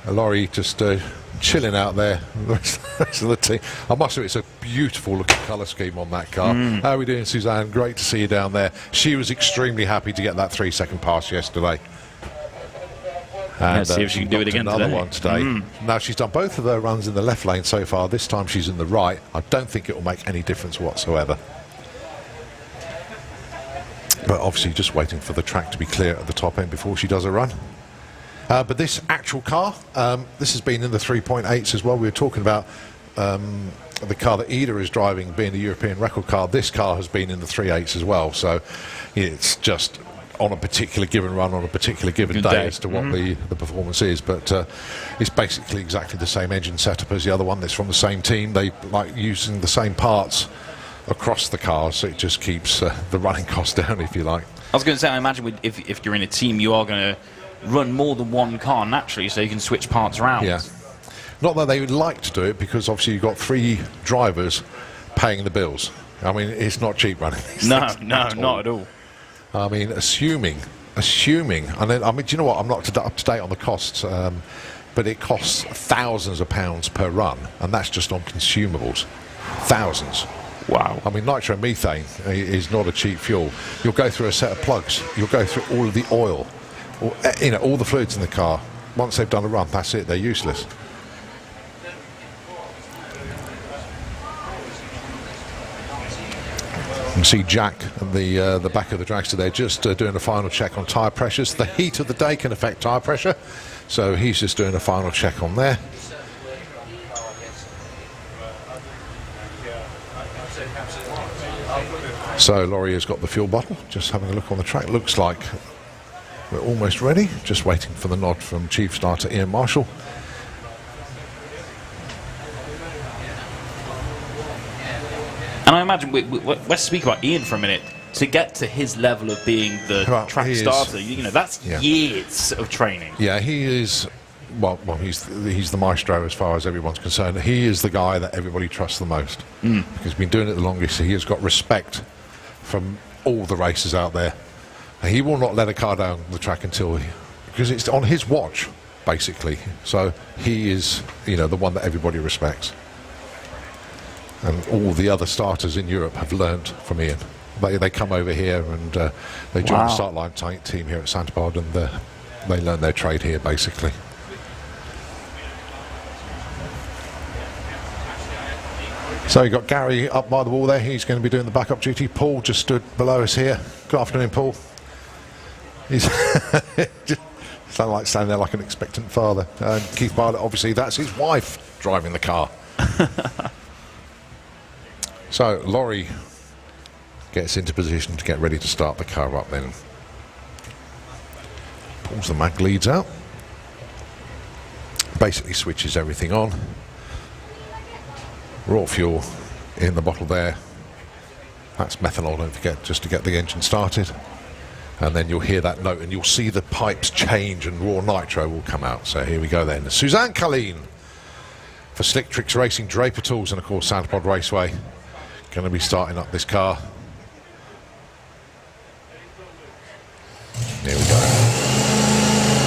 Laurie just chilling out there. The rest of the team. I must say, it's a beautiful looking colour scheme on that car. How are we doing, Suzanne? Great to see you down there. She was extremely happy to get that 3-second pass yesterday. And Let's see if she can do it again another today. one today. Now, she's done both of her runs in the left lane so far. This time she's in the right. I don't think it will make any difference whatsoever. But obviously just waiting for the track to be clear at the top end before she does a run. But this actual car, this has been in the 3.8s as well. We were talking about the car that Ida is driving being the European record car. This car has been in the 3.8s as well. So it's just on a particular given run on a particular given day as to what the performance is. But it's basically exactly the same engine setup as the other one. It's from the same team. They like using the same parts across the cars, so it just keeps the running cost down, if you like. I was going to say, I imagine if you're in a team, you are going to run more than one car naturally, so you can switch parts around. Yeah. Not that they would like to do it, because obviously you've got 3 drivers paying the bills. I mean, it's not cheap running these things not at all. I mean, assuming, and then, I mean, do you know what? I'm not up to date on the costs, but it costs thousands of pounds per run, and that's just on consumables. Thousands. Wow. I mean, nitromethane is not a cheap fuel. You'll go through a set of plugs. You'll go through all of the oil, or, you know, all the fluids in the car. Once they've done a run, that's it. They're useless. You can see Jack at the back of the dragster there, just doing a final check on tyre pressures. The heat of the day can affect tyre pressure, so he's just doing a final check on there. So Laurie has got the fuel bottle, just having a look on the track. Looks like we're almost ready, just waiting for the nod from Chief Starter Ian Marshall. And I imagine, let's speak about Ian for a minute. To get to his level of being the track starter, you know, that's years of training. Yeah, he is. Well, he's the maestro as far as everyone's concerned. He is the guy that everybody trusts the most because he's been doing it the longest. He has got respect from all the racers out there. And he will not let a car down the track because it's on his watch, basically. So he is, you know, the one that everybody respects. And all the other starters in Europe have learnt from Ian. They come over here and they join the start line team here at Santipod, and they learn their trade here, basically. So you've got Gary up by the wall there. He's going to be doing the backup duty. Paul just stood below us here. Good afternoon, Paul. He's just standing there like an expectant father. Keith Bartlett, obviously, that's his wife driving the car. So Laurie gets into position to get ready to start the car up then. Pulls the mag leads out. Basically switches everything on. Raw fuel in the bottle there. That's methanol, don't forget, just to get the engine started. And then you'll hear that note and you'll see the pipes change and raw nitro will come out. So here we go then. Suzanne Colleen for Slick Tricks Racing, Draper Tools, and of course Santipod Raceway. Going to be starting up this car. Here we go.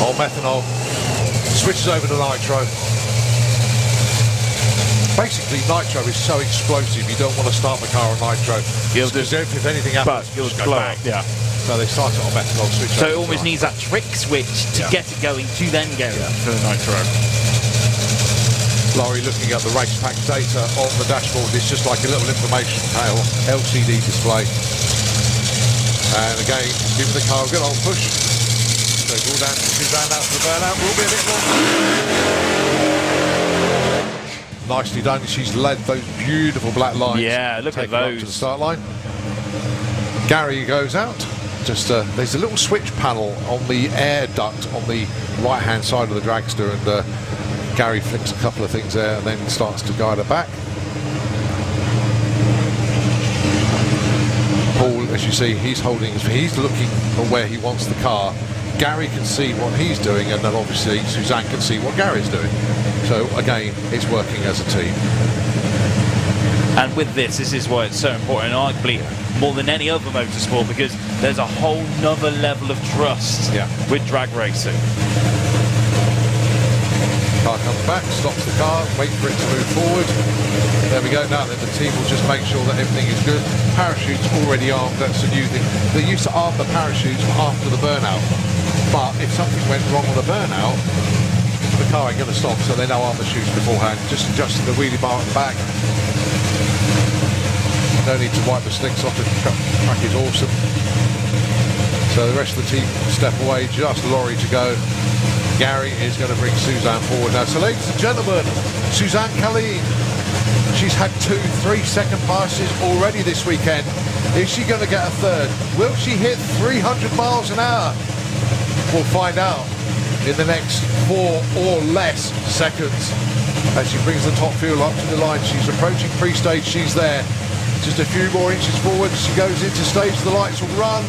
All methanol. Switches over to nitro. Basically, nitro is so explosive, you don't want to start the car on nitro. Because if anything happens, you'll just go bang. Yeah. So they start it on methanol, switch So over it almost to needs that trick switch to get it going, to then go for the nitro. Laurie looking at the race pack data on the dashboard. It's just like a little information panel, LCD display. And again, give the car a good old push. So go down to Suzanne out to the burnout. Will be a bit longer. Nicely done. She's led those beautiful black lines. Yeah, look at those. those. To the start line. Gary goes out. Just there's a little switch panel on the air duct on the right-hand side of the dragster, and Gary flicks a couple of things there and then starts to guide her back. Paul, as you see, he's looking at where he wants the car. Gary can see what he's doing, and then obviously Suzanne can see what Gary's doing. So again, it's working as a team. And with this is why it's so important, arguably more than any other motorsport, because there's a whole nother level of trust with drag racing. Car comes back, stops the car, wait for it to move forward. There we go. Now then the team will just make sure that everything is good. Parachute's already armed. That's a new thing. They used to arm the parachutes after the burnout. But if something went wrong on the burnout, the car ain't going to stop, so they now arm the chutes beforehand. Just adjusting the wheelie bar at the back. No need to wipe the slicks off. The track is awesome. So the rest of the team step away, just Laurie to go. Gary is going to bring Suzanne forward now. So ladies and gentlemen, Suzanne Colleen. She's had 2 3-second passes already this weekend. Is she going to get a third? Will she hit 300 miles an hour? We'll find out in the next 4 or less seconds. As she brings the top fuel up to the line, she's approaching pre-stage, she's there. Just a few more inches forward, she goes into stage, the lights will run.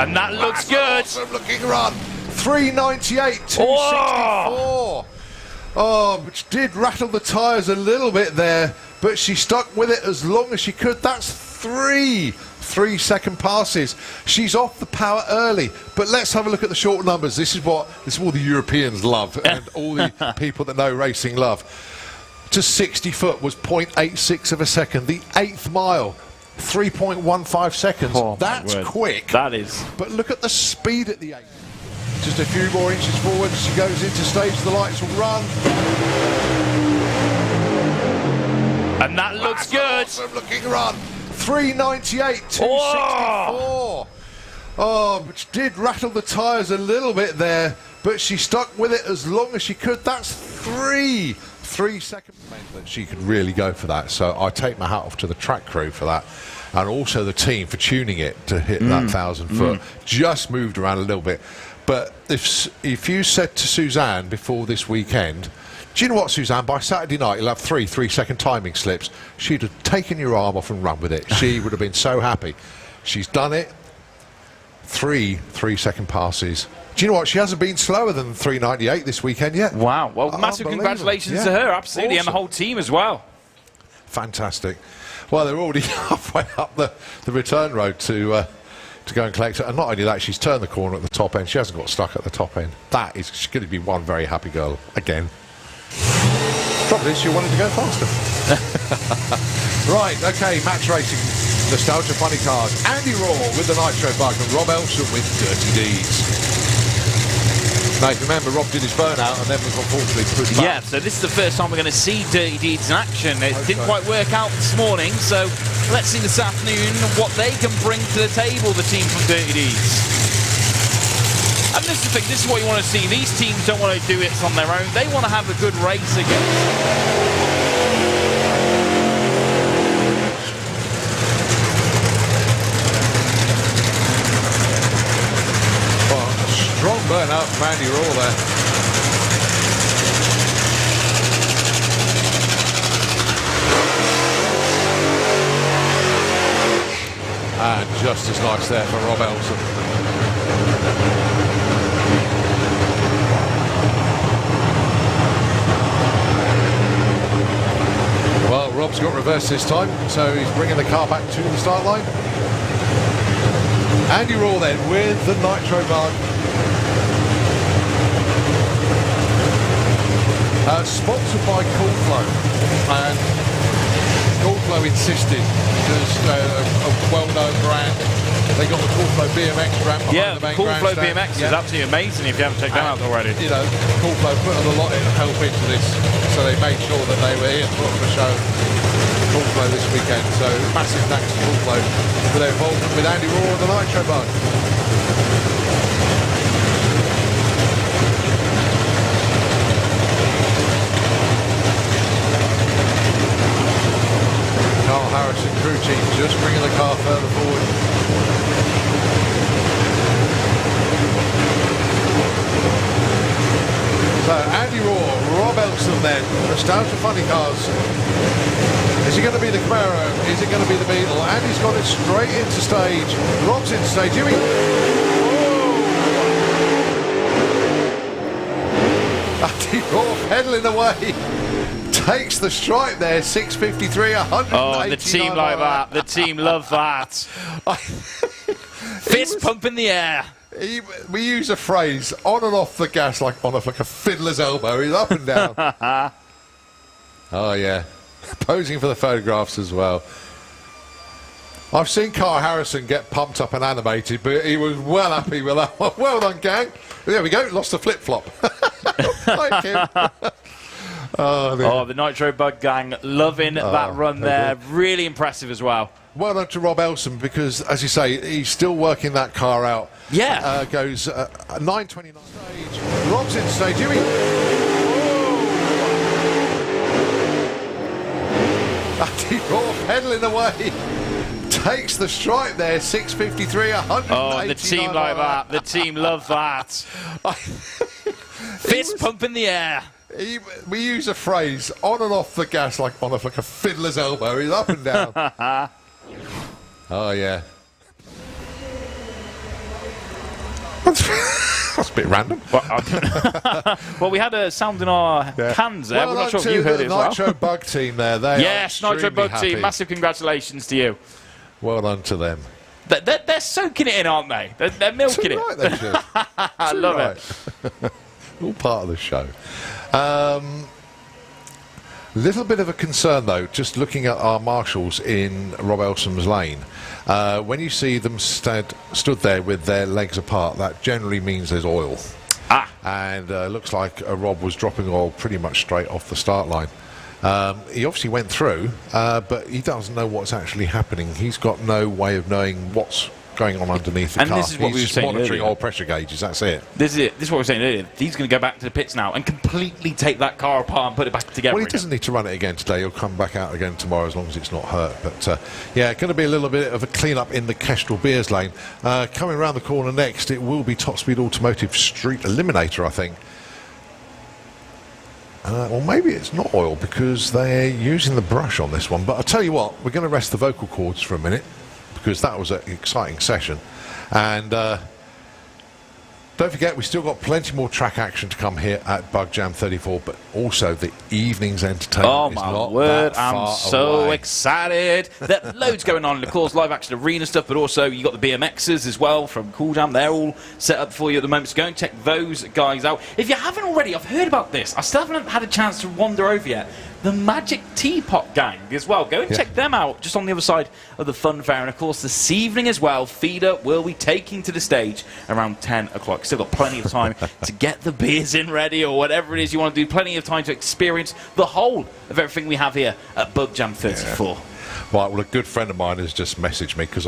And that looks good. Awesome looking run. 398, 264. Oh, which did rattle the tyres a little bit there, but she stuck with it as long as she could. That's 3 3-second passes. She's off the power early, but let's have a look at the short numbers. This is all the Europeans love, and all the people that know racing love. To 60 foot was 0.86 of a second. The 8th mile, 3.15 seconds. Oh, that's quick. That is. But look at the speed at the 8th. Just a few more inches forward. She goes into stage. The lights will run. And that looks good. Awesome looking run. 398, 264. Oh, which did rattle the tyres a little bit there, but she stuck with it as long as she could. That's 3 3-second meant that she could really go for that. So I take my hat off to the track crew for that, and also the team for tuning it to hit that 1,000 foot. Just moved around a little bit. But if you said to Suzanne before this weekend, do you know what, Suzanne, by Saturday night you'll have 3 3-second timing slips, she'd have taken your arm off and run with it. She would have been so happy. She's done it. 3 3-second passes. Do you know what? She hasn't been slower than 398 this weekend yet. Wow. Well, massive congratulations to her, absolutely, Awesome. and the whole team as well. Fantastic. Well, they're already halfway up the return road to go and collect her. And not only that, she's turned the corner at the top end. She hasn't got stuck at the top end. She's going to be one very happy girl again. Trouble is, she wanted to go faster. Right, okay, match racing. Nostalgia Funny Cars. Andy Raw with the Nitro bug and Rob Elson with Dirty Deeds. Now, if you remember, Rob did his burnout and then was unfortunately pushed back. Yeah, so this is the first time we're going to see Dirty Deeds in action. It didn't quite work out this morning, so let's see this afternoon what they can bring to the table, the team from Dirty Deeds. And this is the thing, this is what you want to see. These teams don't want to do it on their own. They want to have a good race again. Strong burnout from Andy Raw there. And just as nice there for Rob Elson. Well, Rob's got reverse this time, so he's bringing the car back to the start line. Andy Raw then with the Nitro bug. Sponsored by Coolflow, and Coolflow insisted, because a well-known brand, they got the Coolflow BMX ramp behind the main Coolflow grandstand. BMX is absolutely amazing if you haven't checked that out already. You know, Coolflow put a lot in help into this, so they made sure that they were here to put on the show. Coolflow this weekend, so massive thanks to Coolflow for their involvement with Andy Raw and the Nitro bug. Carl Harrison crew team just bringing the car further forward. So Andy Raw, Rob Elson then, Nostalgia Funny Cars. Is it going to be the Camaro? Is it going to be the Beetle? Andy's got it straight into stage. Rob's into stage. Here we go. Andy Raw pedaling away. Takes the stripe there, 653, 189 Oh, the team like that. The team love that. Fist pump in the air. We use a phrase on and off the gas like on like a fiddler's elbow. He's up and down. Oh yeah, posing for the photographs as well. I've seen Carl Harrison get pumped up and animated, but he was well happy with that one. Well done, gang. There we go. Lost the flip-flop. Thank you. Oh, the Nitro Bug gang loving that run there. Really impressive as well. Well done to Rob Elson because, as you say, he's still working that car out. Yeah. Goes 9:29 stage. Rob's in stage. Here we Andy Raw pedaling away. Takes the stripe there, 6:53, 189. Oh, the team like that. The team love that. Fist pump in the air. We use a phrase on and off the gas like on like a fiddler's elbow. He's up and down. Oh yeah. That's a bit random. Well, we had a sound in our hands there. Well, we're not sure if you heard it as well. Nitro Bug team there. They yes, are Nitro Bug happy. team. Massive congratulations to you. Well done to them. They're soaking it in, aren't they? They're milking it. Right, they should. I love it. All part of the show. Little bit of a concern though, just looking at our marshals in Rob Elson's lane. When you see them stood there with their legs apart, that generally means there's oil. And looks like Rob was dropping oil pretty much straight off the start line. He obviously went through, but he doesn't know what's actually happening. He's got no way of knowing what's going on underneath the And car. this is what we were He's saying monitoring earlier. oil pressure gauges, that's it. This is it. This is what we were saying earlier. He's going to go back to the pits now and completely take that car apart and put it back together. Well, he again. doesn't need to run it again today. He'll come back out again tomorrow as long as it's not hurt. But, yeah, going to be a little bit of a clean-up in the Kestrel Beers lane. Coming around the corner next, it will be Top Speed Automotive Street Eliminator, I think. Or maybe it's not oil because they're using the brush on this one. But I'll tell you what, we're going to rest the vocal cords for a minute because that was an exciting session. And don't forget, we've still got plenty more track action to come here at Bug Jam 34, but also the evening's entertainment Oh is my not word, that I'm far so away. excited. There's loads going on, of course, live action arena stuff, but also you got the BMXers as well from Cool Jam. They're all set up for you at the moment, so go and check those guys out. If you haven't already, I've heard about this. I still haven't had a chance to wander over yet. The Magic Teapot Gang as well. Go and check them out just on the other side of the fun fair. And of course, this evening as well, Feeder will be taking to the stage around 10 o'clock. Still got plenty of time to get the beers in ready or whatever it is you want to do. Plenty of time to experience the whole of everything we have here at Bug Jam 34. Right, well, a good friend of mine has just messaged me because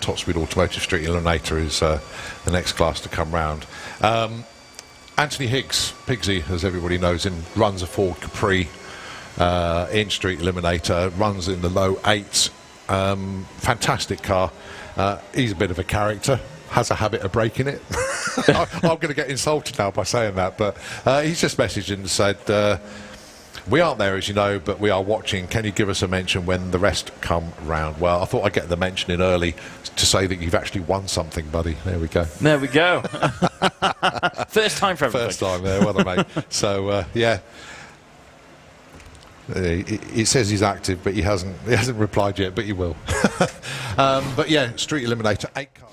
Top Speed Automotive Street Eliminator is the next class to come round. Anthony Higgs, Pigsy, as everybody knows him, runs a Ford Capri in Street Eliminator, runs in the low 8s. Fantastic car. He's a bit of a character. Has a habit of breaking it. I'm going to get insulted now by saying that, but he's just messaged and said, we aren't there, as you know, but we are watching. Can you give us a mention when the rest come round? Well, I thought I'd get the mention in early to say that you've actually won something, buddy. There we go. There we go. First time for everything. First time there, well done, mate. So, yeah. It says he's active, but he hasn't replied yet, but he will. But yeah, Street Eliminator, 8 cars.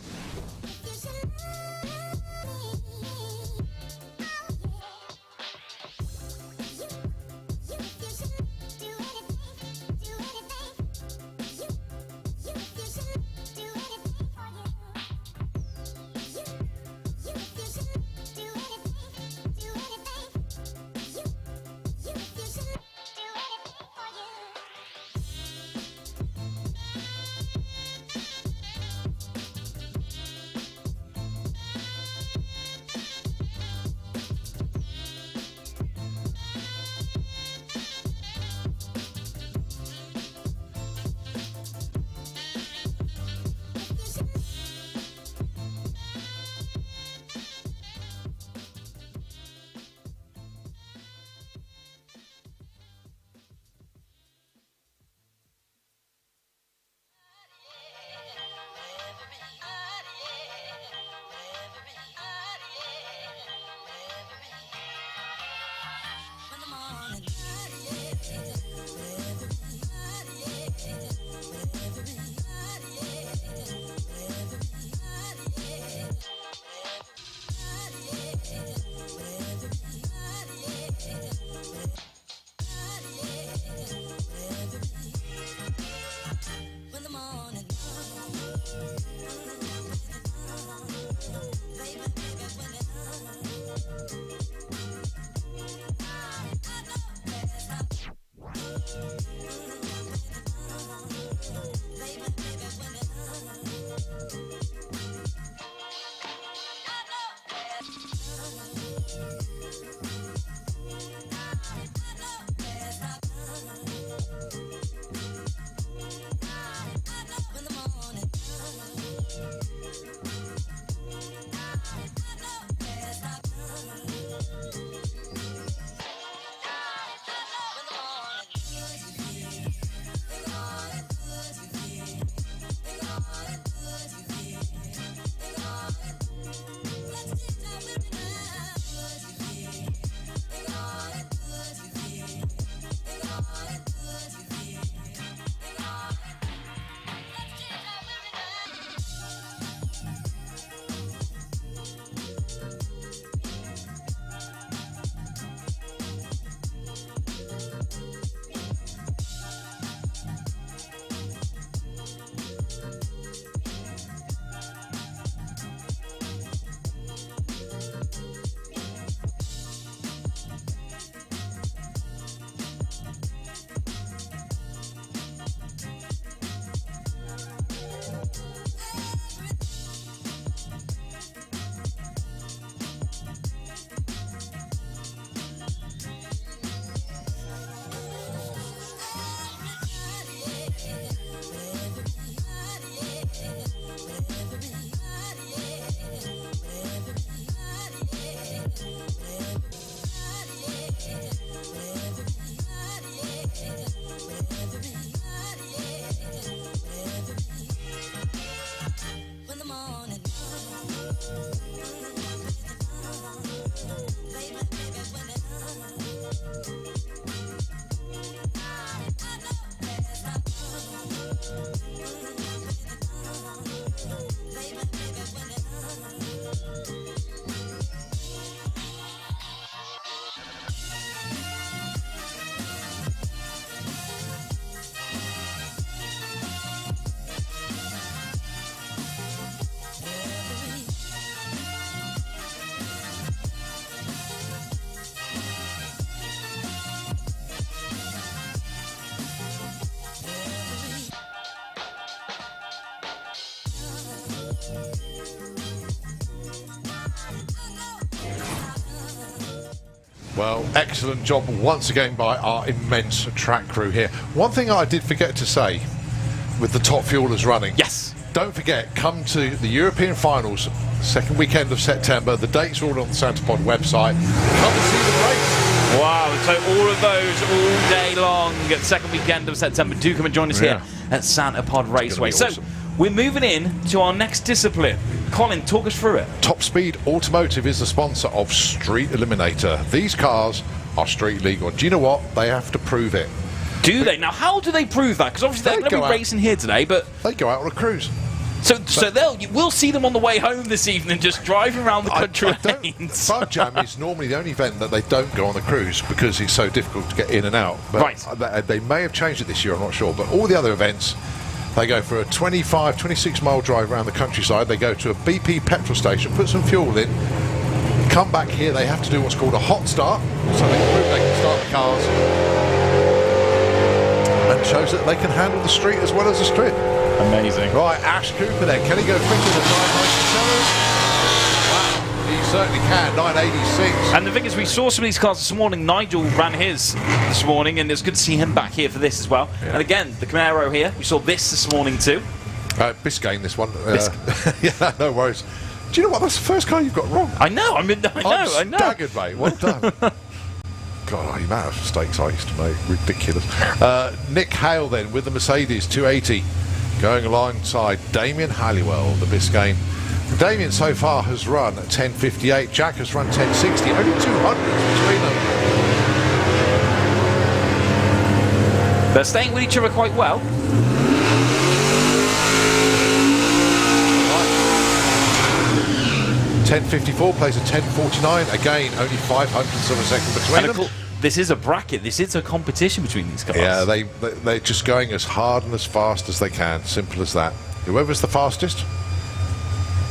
Well, excellent job once again by our immense track crew here. One thing I did forget to say with the top fuelers running. Yes. Don't forget, come to the European Finals, second weekend of September. The dates are all on the Santapod website. Come and see the race. Wow, so all of those all day long at second weekend of September. Do come and join us here at Santapod Raceway. Awesome. So we're moving in to our next discipline. Colin, talk us through it. Top Speed Automotive is the sponsor of Street Eliminator. These cars are street legal. Do you know what? They have to prove it. Do they? Now, how do they prove that? Because obviously they're going to be racing here today, but they go out on a cruise. So we'll see them on the way home this evening, just driving around the country lanes. Bug Jam is normally the only event that they don't go on the cruise because it's so difficult to get in and out. But right. They may have changed it this year, I'm not sure. But all the other events, they go for a 25, 26-mile drive around the countryside. They go to a BP petrol station, put some fuel in, come back here. They have to do what's called a hot start, so they can prove they can start the cars. And shows that they can handle the street as well as the strip. Amazing. Right, Ash Cooper then. Can he go quicker than 997? Wow, he certainly can. 986. And the thing is, we saw some of these cars this morning. Nigel ran his this morning, and it's good to see him back here for this as well. Yeah. And again, the Camaro here. We saw this morning too. Biscayne, this one. Yeah, no worries. Do you know what? That's the first car you've got wrong. I know. I know. Staggered, mate. Well done. God, the amount of mistakes I used to make, ridiculous. Nick Hale then with the Mercedes 280 going alongside Damien Halliwell, the Biscayne. Damien so far has run at 10.58, Jack has run 10.60, only 200 between them. They're staying with each other quite well. Right. 10.54 plays a 10.49, again only 0.05 of a second between them. This is a bracket. This is a competition between these cars. Yeah, they're just going as hard and as fast as they can. Simple as that. Whoever's the fastest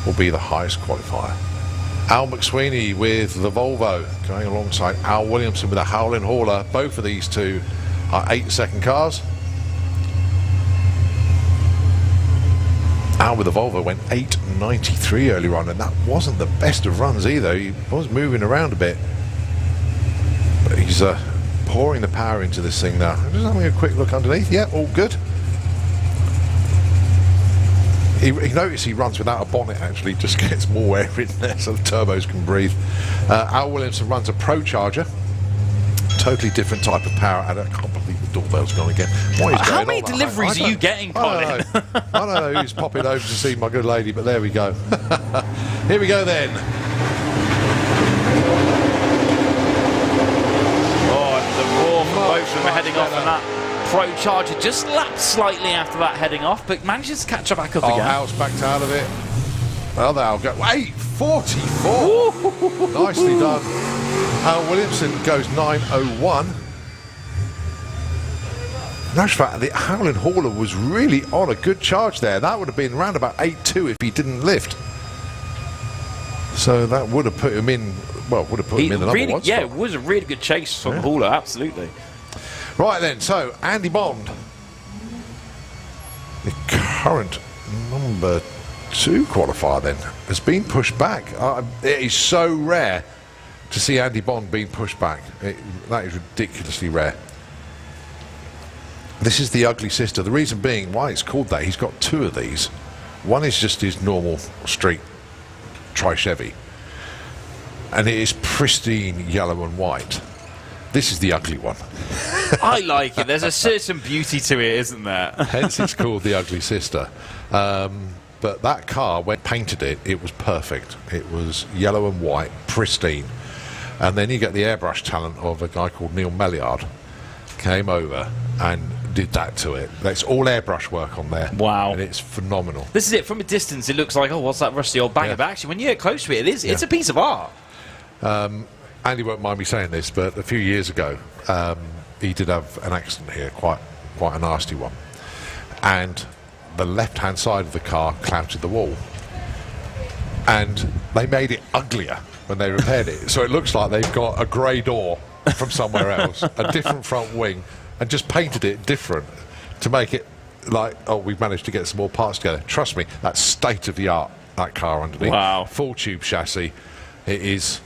will be the highest qualifier. Al McSweeney with the Volvo going alongside Al Williamson with a Howlin' Hauler. Both of these two are 8-second cars. Al with the Volvo went 8.93 earlier on, and that wasn't the best of runs either. He was moving around a bit. But he's pouring the power into this thing now. I'm just having a quick look underneath. Yeah, all good. He noticed he runs without a bonnet, actually, just gets more air in there so the turbos can breathe. Al Williamson runs a Pro Charger. Totally different type of power. And I can't believe the doorbell's gone again. What is How going many on? deliveries are you getting, Colin? I don't know who's popping over to see my good lady, but there we go. Here we go then. Oh, and the roar from both of them are heading off, and that Pro Charger just lapped slightly after that heading off, but manages to catch back up again. Al's backed out of it. Well, Al go. 8:44. Nicely done. Al Williamson goes 9:01. Notice that the Howlin' Hauler was really on a good charge there. That would have been around about 8:2 if he didn't lift. So that would have put him in. Well, would have put him in the number one spot. Yeah, it was a really good chase from Hauler, absolutely. Right then, so Andy Bond, the current number 2 qualifier, then has been pushed back. It is so rare to see Andy Bond being pushed back. That is ridiculously rare. This is the Ugly Sister. The reason being why it's called that, he's got 2 of these. One is just his normal street Tri-Chevy, and it is pristine yellow and white. This is the ugly one. I like it. There's a certain beauty to it, isn't there? Hence it's called the Ugly Sister. But that car, when painted it was perfect. It was yellow and white, pristine. And then you get the airbrush talent of a guy called Neil Melliard. Came over and did that to it. That's all airbrush work on there. Wow. And it's phenomenal. This is it. From a distance, it looks like, oh, what's that rusty old banger? Yeah. But actually, when you get close to it, it's a piece of art. Andy won't mind me saying this, but a few years ago, he did have an accident here, quite a nasty one. And the left-hand side of the car clouted the wall. And they made it uglier when they repaired it. So it looks like they've got a grey door from somewhere else, a different front wing, and just painted it different to make it like, oh, we've managed to get some more parts together. Trust me, that's state-of-the-art, that car underneath. Wow. Full tube chassis. It is...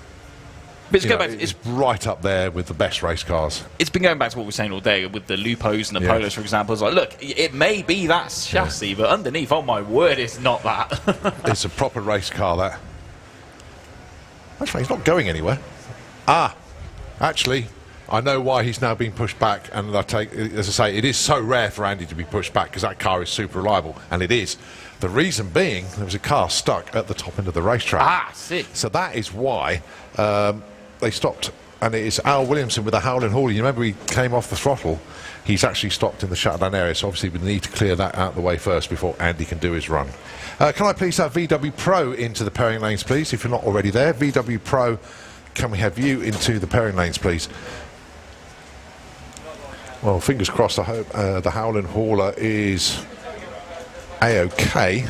But it's, You know, it's right up there with the best race cars. It's been going back to what we were saying all day with the Lupos and the Polos, for example. It's like, look, it may be that chassis, but underneath, oh my word, it's not that. It's a proper race car, that. Actually, he's not going anywhere. Actually, I know why he's now being pushed back, and I take, as I say, it is so rare for Andy to be pushed back because that car is super reliable, and it is. The reason being, there was a car stuck at the top end of the racetrack. See. So that is why they stopped, and it is Al Williamson with a Howlin' Hauler. You remember he came off the throttle. He's actually stopped in the shutdown area, so obviously we need to clear that out of the way first before Andy can do his run. Can I please have VW Pro into the pairing lanes, please, if you're not already there? VW Pro, can we have you into the pairing lanes, please? Well, fingers crossed, I hope the Howlin' Hauler is A-OK.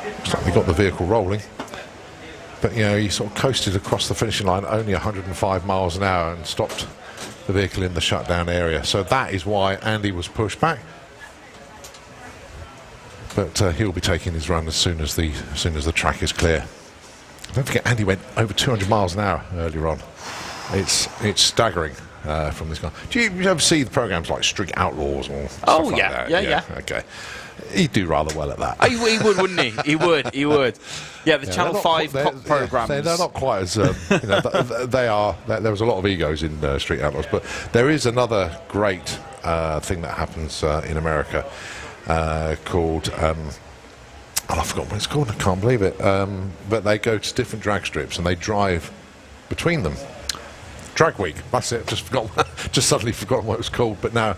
Looks like we got the vehicle rolling. But, you know, he sort of coasted across the finishing line only 105 miles an hour and stopped the vehicle in the shutdown area. So that is why Andy was pushed back. But he'll be taking his run as soon as the track is clear. Don't forget, Andy went over 200 miles an hour earlier on. It's staggering from this guy. Do you ever see the programs like Street Outlaws or stuff like that? Yeah. Okay. He'd do rather well at that. He would, wouldn't he? He would. Yeah, the Channel 5 pop programmes. They're not quite as... they are... There was a lot of egos in Street Outlaws, but there is another great thing that happens in America called... I forgot what it's called. I can't believe it. But they go to different drag strips and they drive between them. Drag Week. That's it. Just suddenly forgotten what it was called. But now...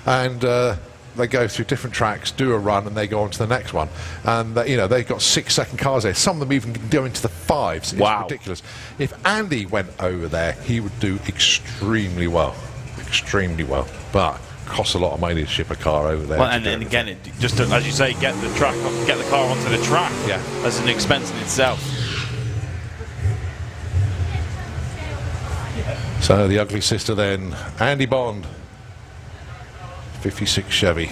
And... they go through different tracks, do a run, and they go on to the next one. And, they've got 6-second cars there. Some of them even go into the 5s. It's ridiculous. If Andy went over there, he would do extremely well. Extremely well. But costs a lot of money to ship a car over there. Well, and then again, just to, as you say, get the car onto the track. Yeah. As an expense in itself. So the Ugly Sister then, Andy Bond. 56 Chevy.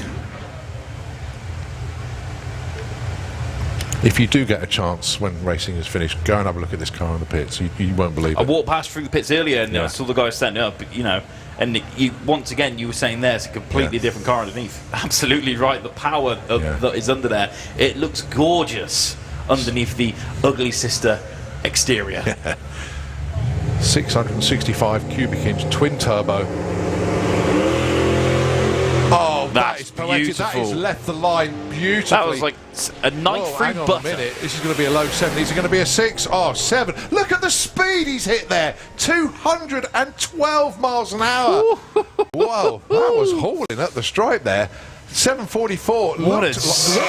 If you do get a chance when racing is finished, go and have a look at this car in the pits. You won't believe I it. walked past through the pits earlier and I saw the guy setting it up, you know, and once again, you were saying there, it's a completely different car underneath. Absolutely right. The power that is under there, it looks gorgeous underneath the ugly sister exterior. 665 cubic inch twin turbo. Oh, that is poetic. beautiful. That has left the line beautifully. That was like a knife through hang on butter. a minute. This is going to be a low 7. These are going to be a 6. Oh, 7. Look at the speed he's hit there. 212 miles an hour. Whoa, that was hauling at the stripe there. 744 looked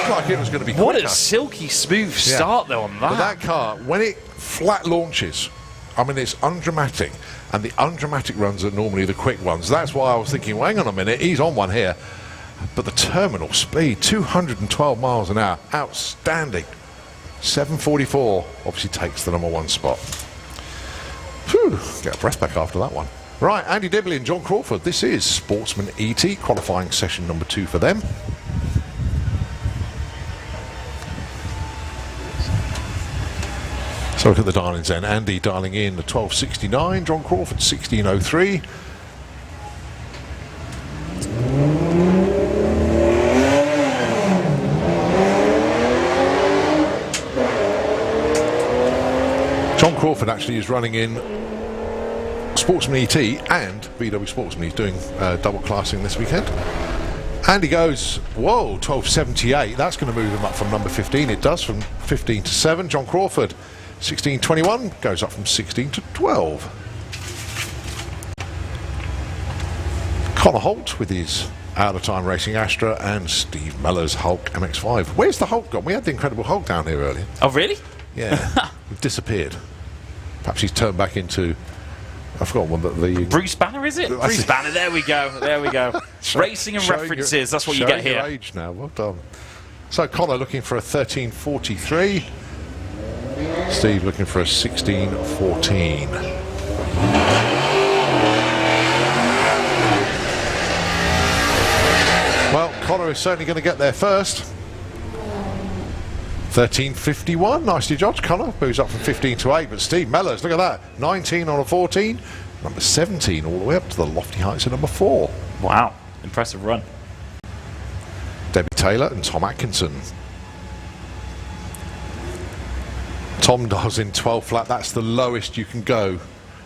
like it was going to be quicker. What a silky smooth start though on that. But that car, when it flat launches, I mean, it's undramatic, and the undramatic runs are normally the quick ones. That's why I was thinking, well, hang on a minute, he's on one here. But the terminal speed, 212 miles an hour, outstanding. 744 obviously takes the #1 spot. Whew, get a breath back after that one. Right, Andy Dibley and John Crawford. This is Sportsman ET, qualifying session number 2 for them. So look at the dialings then. Andy dialing in the 1269, John Crawford 1603. John Crawford actually is running in Sportsman ET and VW Sportsman. He's doing double classing this weekend. Andy goes, whoa, 1278. That's going to move him up from number 15. It does, from 15 to 7. John Crawford 1621 goes up from 16 to 12. Connor Holt with his Out of Time Racing Astra and Steve Mellor's Hulk MX5. Where's the Hulk gone? We had the Incredible Hulk down here earlier. Oh, really? Yeah, disappeared. Perhaps he's turned back into, I forgot one, but the Bruce Banner, is it? Bruce Banner, there we go, there we go. Racing and references, that's what you get here. Your age now, well done. So Connor looking for a 1343. Steve looking for a 1614. Well, Connor is certainly going to get there first. 1351, nicely judged. Connor moves up from 15 to 8, but Steve Mellors, look at that, 19 on a 14, number 17 all the way up to the lofty heights of number 4. Wow, impressive run. Debbie Taylor and Tom Atkinson. Tom does in 12 flat, that's the lowest you can go.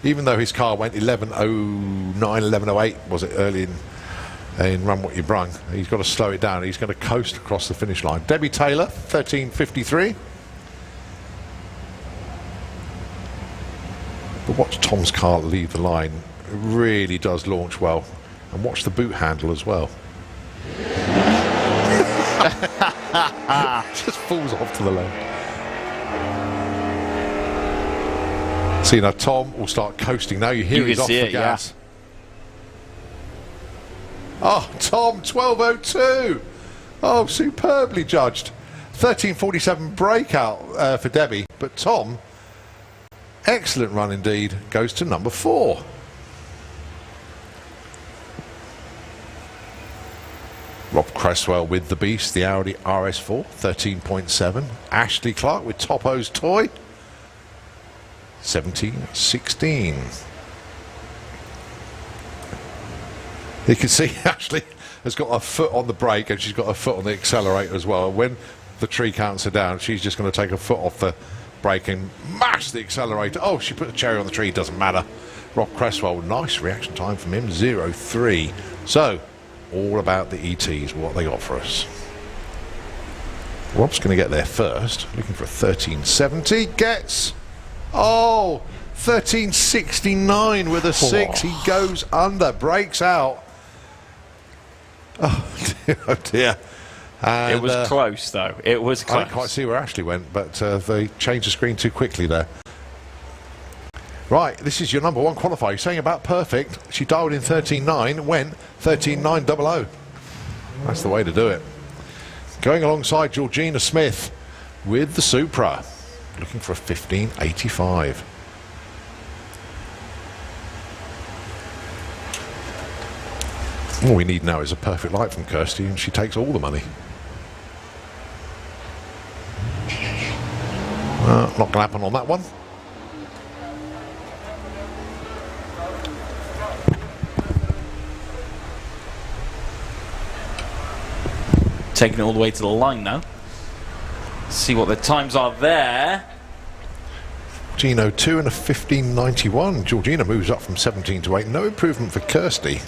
Even though his car went 11.09, 11.08, was it, early in Run What You Brung. He's got to slow it down. He's going to coast across the finish line. Debbie Taylor, 13.53. But watch Tom's car leave the line. It really does launch well. And watch the boot handle as well. Just falls off to the left. See, now Tom will start coasting. Now you hear he's off the gas. Oh, Tom, 12.02. Oh, superbly judged. 13.47 breakout for Debbie. But Tom, excellent run indeed, goes to number 4. Rob Cresswell with the beast, the Audi RS4, 13.7. Ashley Clark with Topo's toy, 17.16. You can see Ashley has got her foot on the brake and she's got her foot on the accelerator as well. And when the tree counts her down, she's just going to take her foot off the brake and mash the accelerator. Oh, she put a cherry on the tree, doesn't matter. Rob Cresswell, nice reaction time from him, 0.3. So, all about the ETs, what they got for us. Rob's going to get there first, looking for a 13.70. Gets, 13.69 with a 6. He goes under, breaks out. Oh dear. And, it was close though. It was close. I didn't quite see where Ashley went, but they changed the screen too quickly there. Right, this is your number 1 qualifier. You're saying about perfect. She dialed in 13.9, went 13.900. That's the way to do it. Going alongside Georgina Smith with the Supra, looking for a 15.85. All we need now is a perfect light from Kirsty, and she takes all the money. Not going to happen on that one. Taking it all the way to the line now. See what the times are there. Gino 2 and a 15.91. Georgina moves up from 17 to 8. No improvement for Kirsty.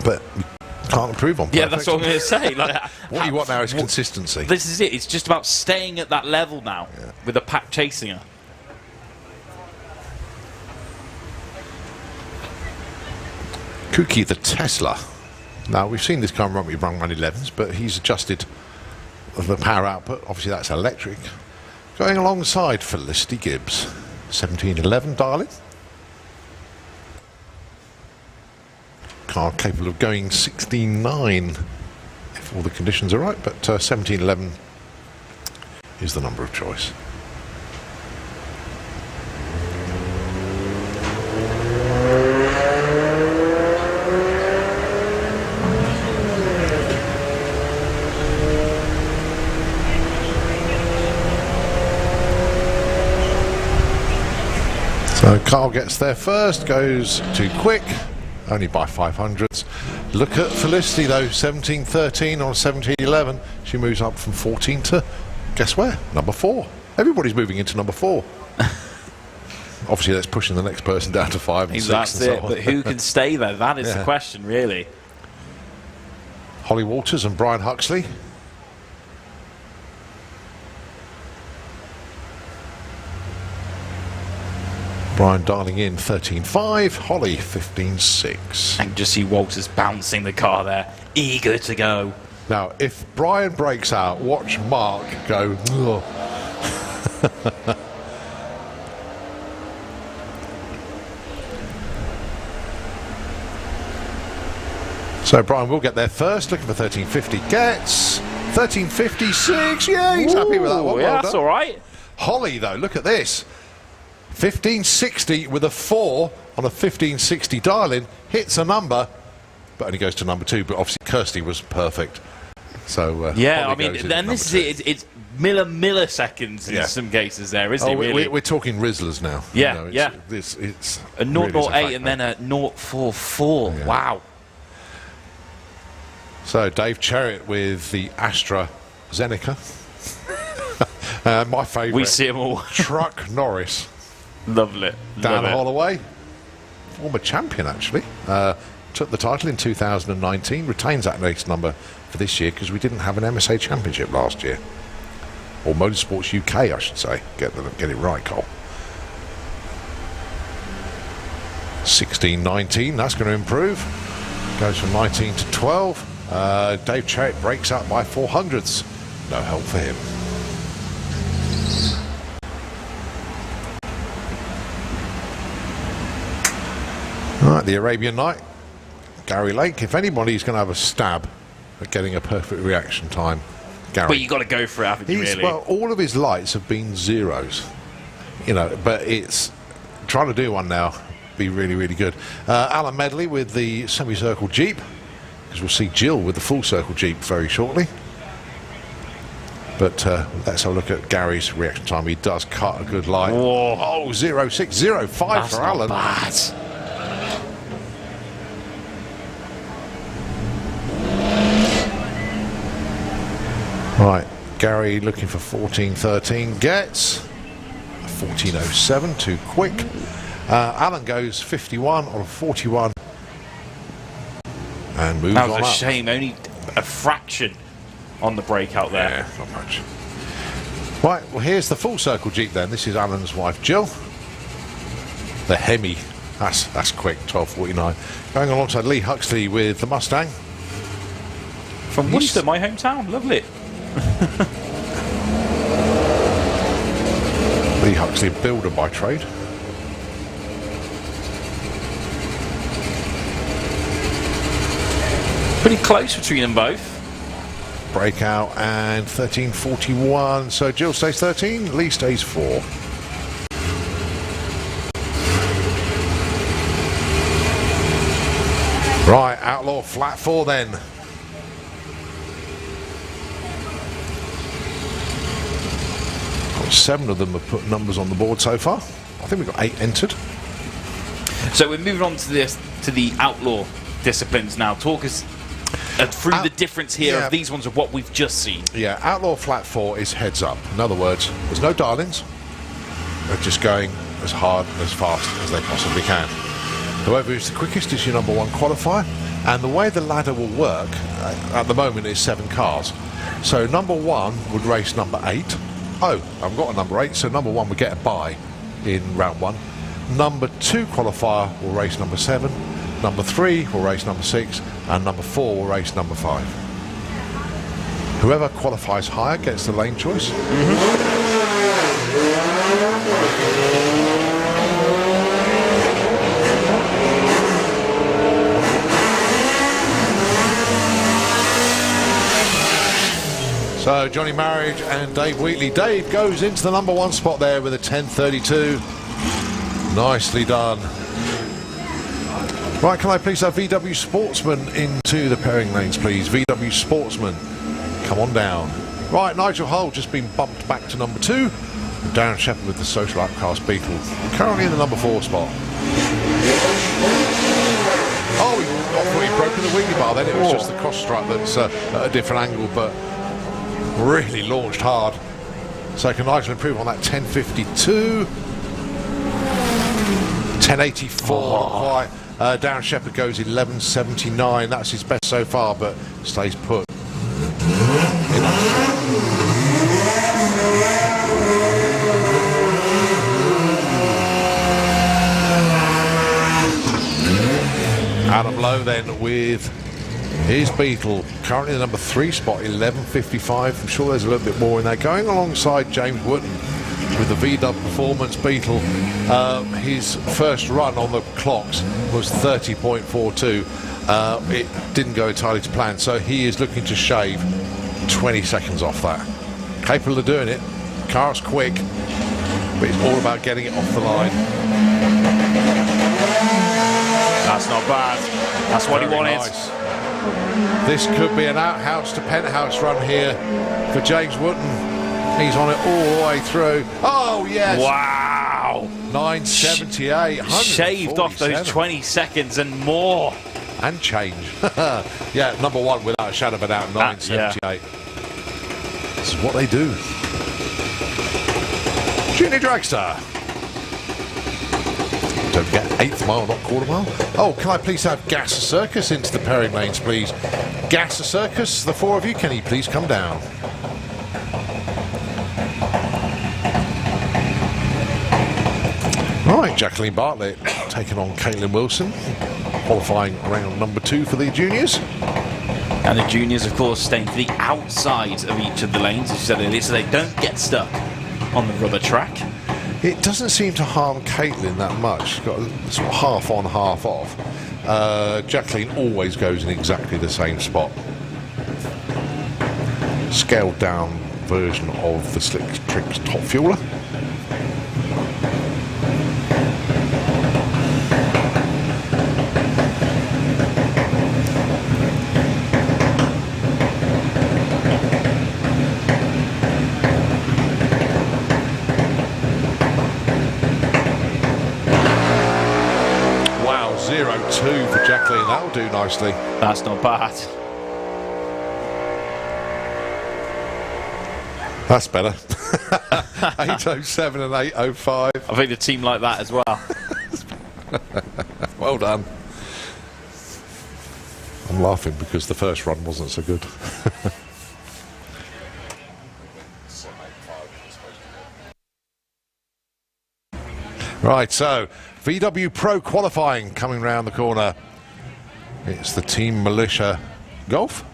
But you can't improve on perfect. Yeah, that's what I'm going to say. Like, what you want now is consistency. This is it. It's just about staying at that level now with the pack chasing her. Kooky the Tesla. Now, we've seen this car run with run 11s, but he's adjusted the power output. Obviously, that's electric. Going alongside Felicity Gibbs. 1711, darling. Car capable of going 16.9 if all the conditions are right, but 1711 is the number of choice. So Carl gets there first, goes too quick, only by 500ths. Look at Felicity though, 17.13 on 17.11. She moves up from 14 to, guess where? Number 4. Everybody's moving into number 4. Obviously that's pushing the next person down to 5 and 6 That's and so it, on. but who can stay there? That is the question, really. Holly Walters and Brian Huxley. Brian dialing in 13.5, Holly 15.6. And just see Walters bouncing the car there, eager to go. Now, if Brian breaks out, watch Mark go, ugh. So Brian will get there first, looking for 13.50. Gets 13.56. Yeah, he's happy with that one. Yeah, Well that's done. all right. Holly, though, look at this. 15.60 with a 4 on a 15.60 dial-in, hits a number, but only goes to number 2. But obviously Kirsty was perfect. So yeah, Holly I mean, goes in then number this 2. is it. It's milliseconds in some cases there, isn't it? Really? We're talking Rizzlers now. Yeah, You know, yeah. It's a really 0.08 and then a 0.44. Yeah. Wow. So Dave Cherritt with the AstraZeneca. My favourite. We see them all. Truck Norris. Love it. Dan Love it. Holloway, former champion actually, took the title in 2019, retains that race number for this year because we didn't have an MSA championship last year. Or Motorsports UK, I should say. Get it right, Cole. 16.19, that's going to improve. Goes from 19 to 12. Dave Cherritt breaks out by 400ths. No help for him. Right, the Arabian Night. Gary Lake. If anybody's going to have a stab at getting a perfect reaction time, Gary. But you got to go for it, haven't you, really? Well, all of his lights have been zeros, you know, but it's trying to do one now. Be really, really good. Alan Medley with the semicircle Jeep, because we'll see Jill with the full circle Jeep very shortly. But let's have a look at Gary's reaction time. He does cut a good light. Whoa. Oh, 0.605 That's for not Alan. bad. Right, Gary looking for 14.13, gets 14.07, too quick. Alan goes 51 on a 41 and moves That on was a up. shame. Only a fraction on the breakout there. Yeah, not much. Right, well here's the full circle Jeep then. This is Alan's wife Jill. The Hemi, that's quick, 12.49. Going alongside Lee Huxley with the Mustang. From Worcester, my hometown. Lovely. Lee Huxley, a builder by trade. Pretty close between them both. Breakout and 13.41. So Jill stays 13, Lee stays 4. Right, Outlaw flat 4 then. 7 of them have put numbers on the board so far. I think we've got 8 entered. So we're moving on to the outlaw disciplines now. Talk us through the difference here of these ones of what we've just seen. Yeah, outlaw flat 4 is heads up. In other words, there's no darlings. They're just going as hard and as fast as they possibly can. Whoever is the quickest is your number 1 qualifier. And the way the ladder will work at the moment is 7 cars. So number 1 would race number 8. Oh, I've got a number 8, so number 1 would get a bye in round 1. Number 2 qualifier will race number 7. Number 3 will race number 6. And number 4 will race number 5. Whoever qualifies higher gets the lane choice. So Johnny Marriage and Dave Wheatley. Dave goes into the number 1 spot there with a 10.32. Nicely done. Right, can I please have VW Sportsman into the pairing lanes, please? VW Sportsman, come on down. Right, Nigel Hull just been bumped back to number 2. And Darren Shepherd with the Social Outcast Beetle, currently in the number 4 spot. Oh, I thought he'd broken the wheelie bar then. It was just the cross strut that's at a different angle, but really launched hard. So can Nigel improve on that 10.52? 10.84, not quite. Darren Shepherd goes 11.79. That's his best so far, but stays put. Adam Lowe then with his Beetle, currently the number 3 spot, 11.55. I'm sure there's a little bit more in there. Going alongside James Wooten with the VW Performance Beetle. His first run on the clocks was 30.42. It didn't go entirely to plan, so he is looking to shave 20 seconds off that. Capable of doing it. Car's quick, but it's all about getting it off the line. That's not bad. That's what he wanted. Nice. This could be an outhouse to penthouse run here for James Wooten. He's on it all the way through. Oh, yes. Wow. 9.78. Shaved off those 20 seconds and more. And change. Yeah, number 1 without a shadow of a doubt, 9.78. This is what they do. Junior Dragster. Don't forget, 8th mile, not quarter mile. Oh, can I please have Gasser Circus into the pairing lanes, please? Gasser Circus, the 4 of you, can you please come down? Right, Jacqueline Bartlett taking on Caitlin Wilson, qualifying round number 2 for the juniors. And the juniors, of course, staying to the outside of each of the lanes, as you said earlier, so they don't get stuck on the rubber track. It doesn't seem to harm Caitlin that much. She's got a sort of half on, half off. Jacqueline always goes in exactly the same spot. Scaled down version of the Slick Tricks Top Fueler. Wow, 0-2 for Jacqueline. That'll do nicely. That's not bad. That's better. 8.07 and 8.05. I think a team like that as well. Well done. I'm laughing because the first run wasn't so good. Right, so VW Pro qualifying coming round the corner. It's the Team Militia Golf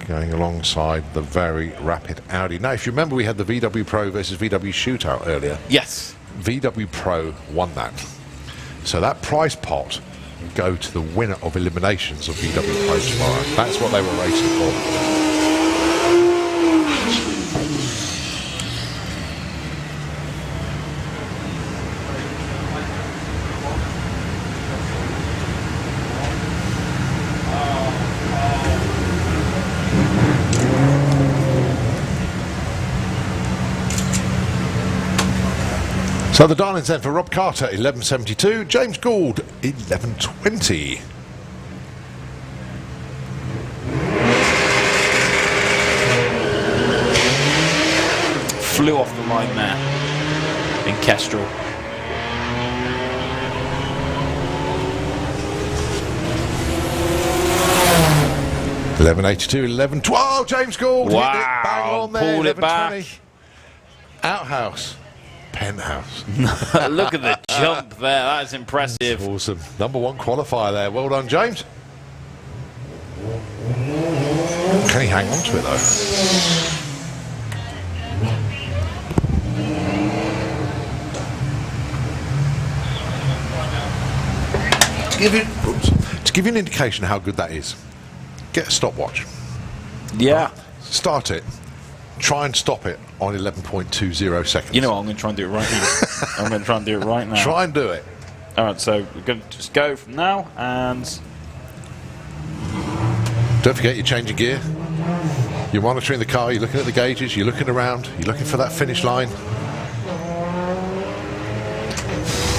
going alongside the very rapid Audi. Now, if you remember, we had the VW Pro versus VW Shootout earlier. Yes. VW Pro won that. So that prize pot will go to the winner of eliminations of VW Pro tomorrow. That's what they were racing for. So the Darlings then for Rob Carter, 11.72. James Gould, 11.20. Flew off the line there in Kestrel. $11.82, 11.12. James Gould, hit it, bang Wow, on there. pulled it back. 11.20. Outhouse, penthouse. Look at the jump there. That is impressive. Awesome. Number one qualifier there. Well done, James. Can he hang on to it though? To give you an indication of how good that is, get a stopwatch. Yeah. Start it. Try and stop it on 11.20 seconds. You know what? I'm going to try and do it right now. I'm going to try and do it right now. Try and do it. All right, so we're going to just go from now and... Don't forget you're changing gear. You're monitoring the car, you're looking at the gauges, you're looking around, you're looking for that finish line.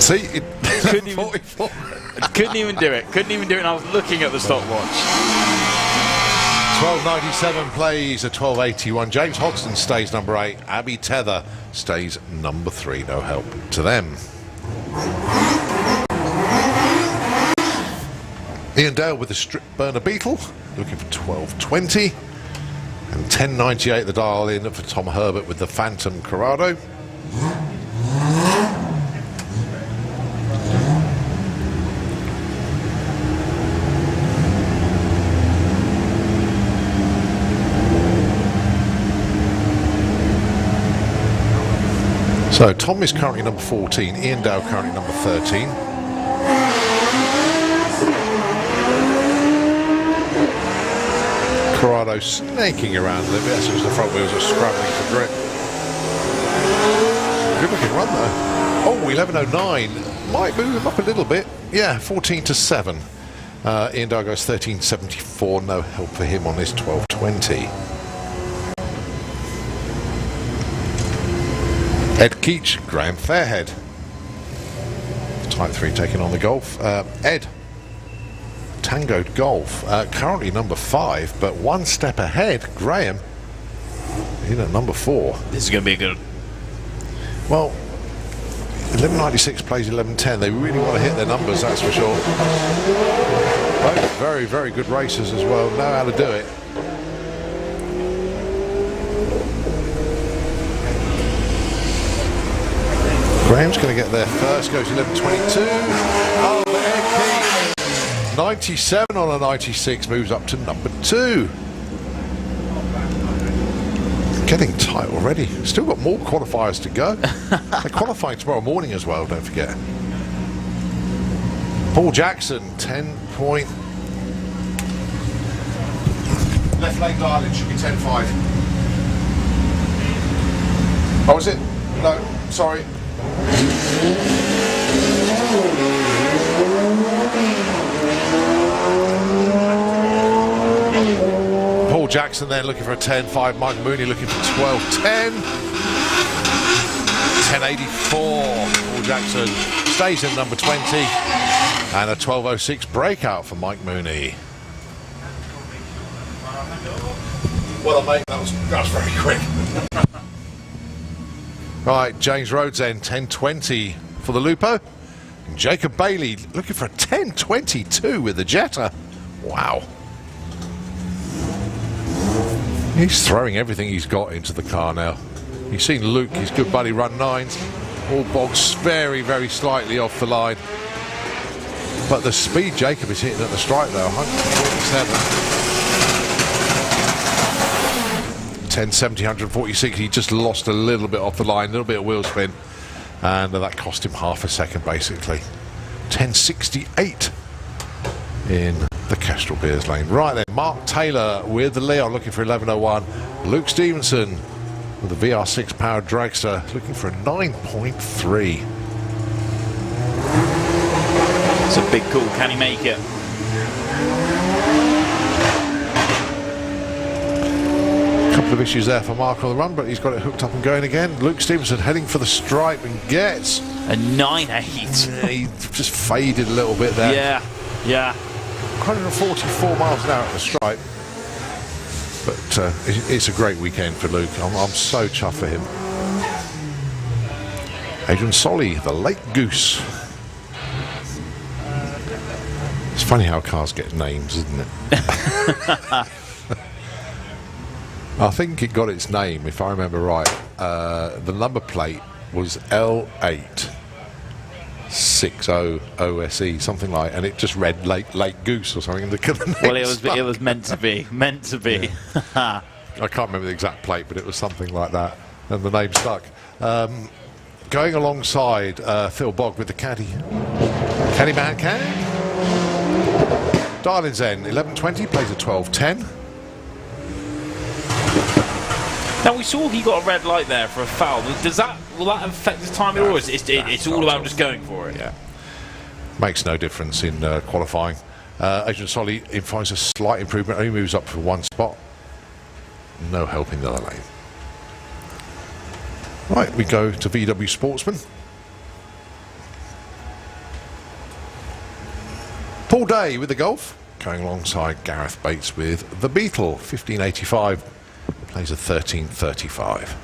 See, it couldn't even do it. Couldn't even do it, and I was looking at the stopwatch. 12.97 plays a 12.81. James Hodgson stays number 8. Abby Tether stays number 3. No help to them. Ian Dale with the strip burner Beetle, looking for 12.20. And 10.98 the dial in for Tom Herbert with the Phantom Corrado. So Tom is currently number 14, Ian Dow currently number 13. Corrado snaking around a little bit, as the front wheels are scrabbling for grip. Good looking run though. Oh, 11.09, might move him up a little bit. Yeah, 14-7. Ian Dow goes 13.74, no help for him on this 12.20. Ed Keach, Graham Fairhead. Type 3 taking on the Golf. Ed, Tango Golf, currently number 5, but one step ahead. Graham, in at number 4. This is going to be a good... Well, 11.96 plays 11.10. They really want to hit their numbers, that's for sure. Both very, very good racers as well. Know how to do it. Graham's going to get there first, goes 11.22. Oh, Ed Keach, 97 on a 96, moves up to number 2. Getting tight already. Still got more qualifiers to go. They're qualifying tomorrow morning as well, don't forget. Paul Jackson, 10 point. Left lane dial, it should be 10.5. Oh, is it? No, sorry. Paul Jackson there looking for a 10.5. Mike Mooney looking for 12.10. 10.84. Paul Jackson stays in number 20. And a 12.06 breakout for Mike Mooney. Well, mate, that was very quick. Right, James Rhodes then, 10.20 for the Lupo. And Jacob Bailey looking for a 10.22 with the Jetta. Wow. He's throwing everything he's got into the car now. You've seen Luke, his good buddy, run 9s. All bogs very, very slightly off the line. But the speed Jacob is hitting at the stripe though, 147. 10.70, 146. He just lost a little bit off the line, a little bit of wheel spin, and that cost him half a second basically. 10.68 in the Kestrel Beers lane. Right then, Mark Taylor with the Leon looking for 11.01. Luke Stevenson with the VR6 powered dragster looking for a 9.3. It's a big call. Can he make it? Couple couple of issues there for Mark on the run, but he's got it hooked up and going again. Luke Stevenson heading for the stripe and gets a 9.8. He just faded a little bit there. Yeah. 144 miles an hour at the stripe. But it's a great weekend for Luke. I'm so chuffed for him. Adrian Solly, the Lake Goose. It's funny how cars get names, isn't it? I think it got its name, if I remember right. The number plate was L8 60 OSE, something like, and it just read Lake Goose or something. Well, it was meant to be. Yeah. I can't remember the exact plate, but it was something like that, and the name stuck. Going alongside Phil Bogg with the caddy man can. Darling's End 11:20 plays a 12:10. Now we saw he got a red light there for a foul. Will that affect his time at all? It's all about just going for it. Yeah, makes no difference in qualifying. Adrian Solly finds a slight improvement. Only moves up for one spot. No help in the other lane. Right, we go to VW Sportsman. Paul Day with the Golf, going alongside Gareth Bates with the Beetle. 1585 plays a 1335.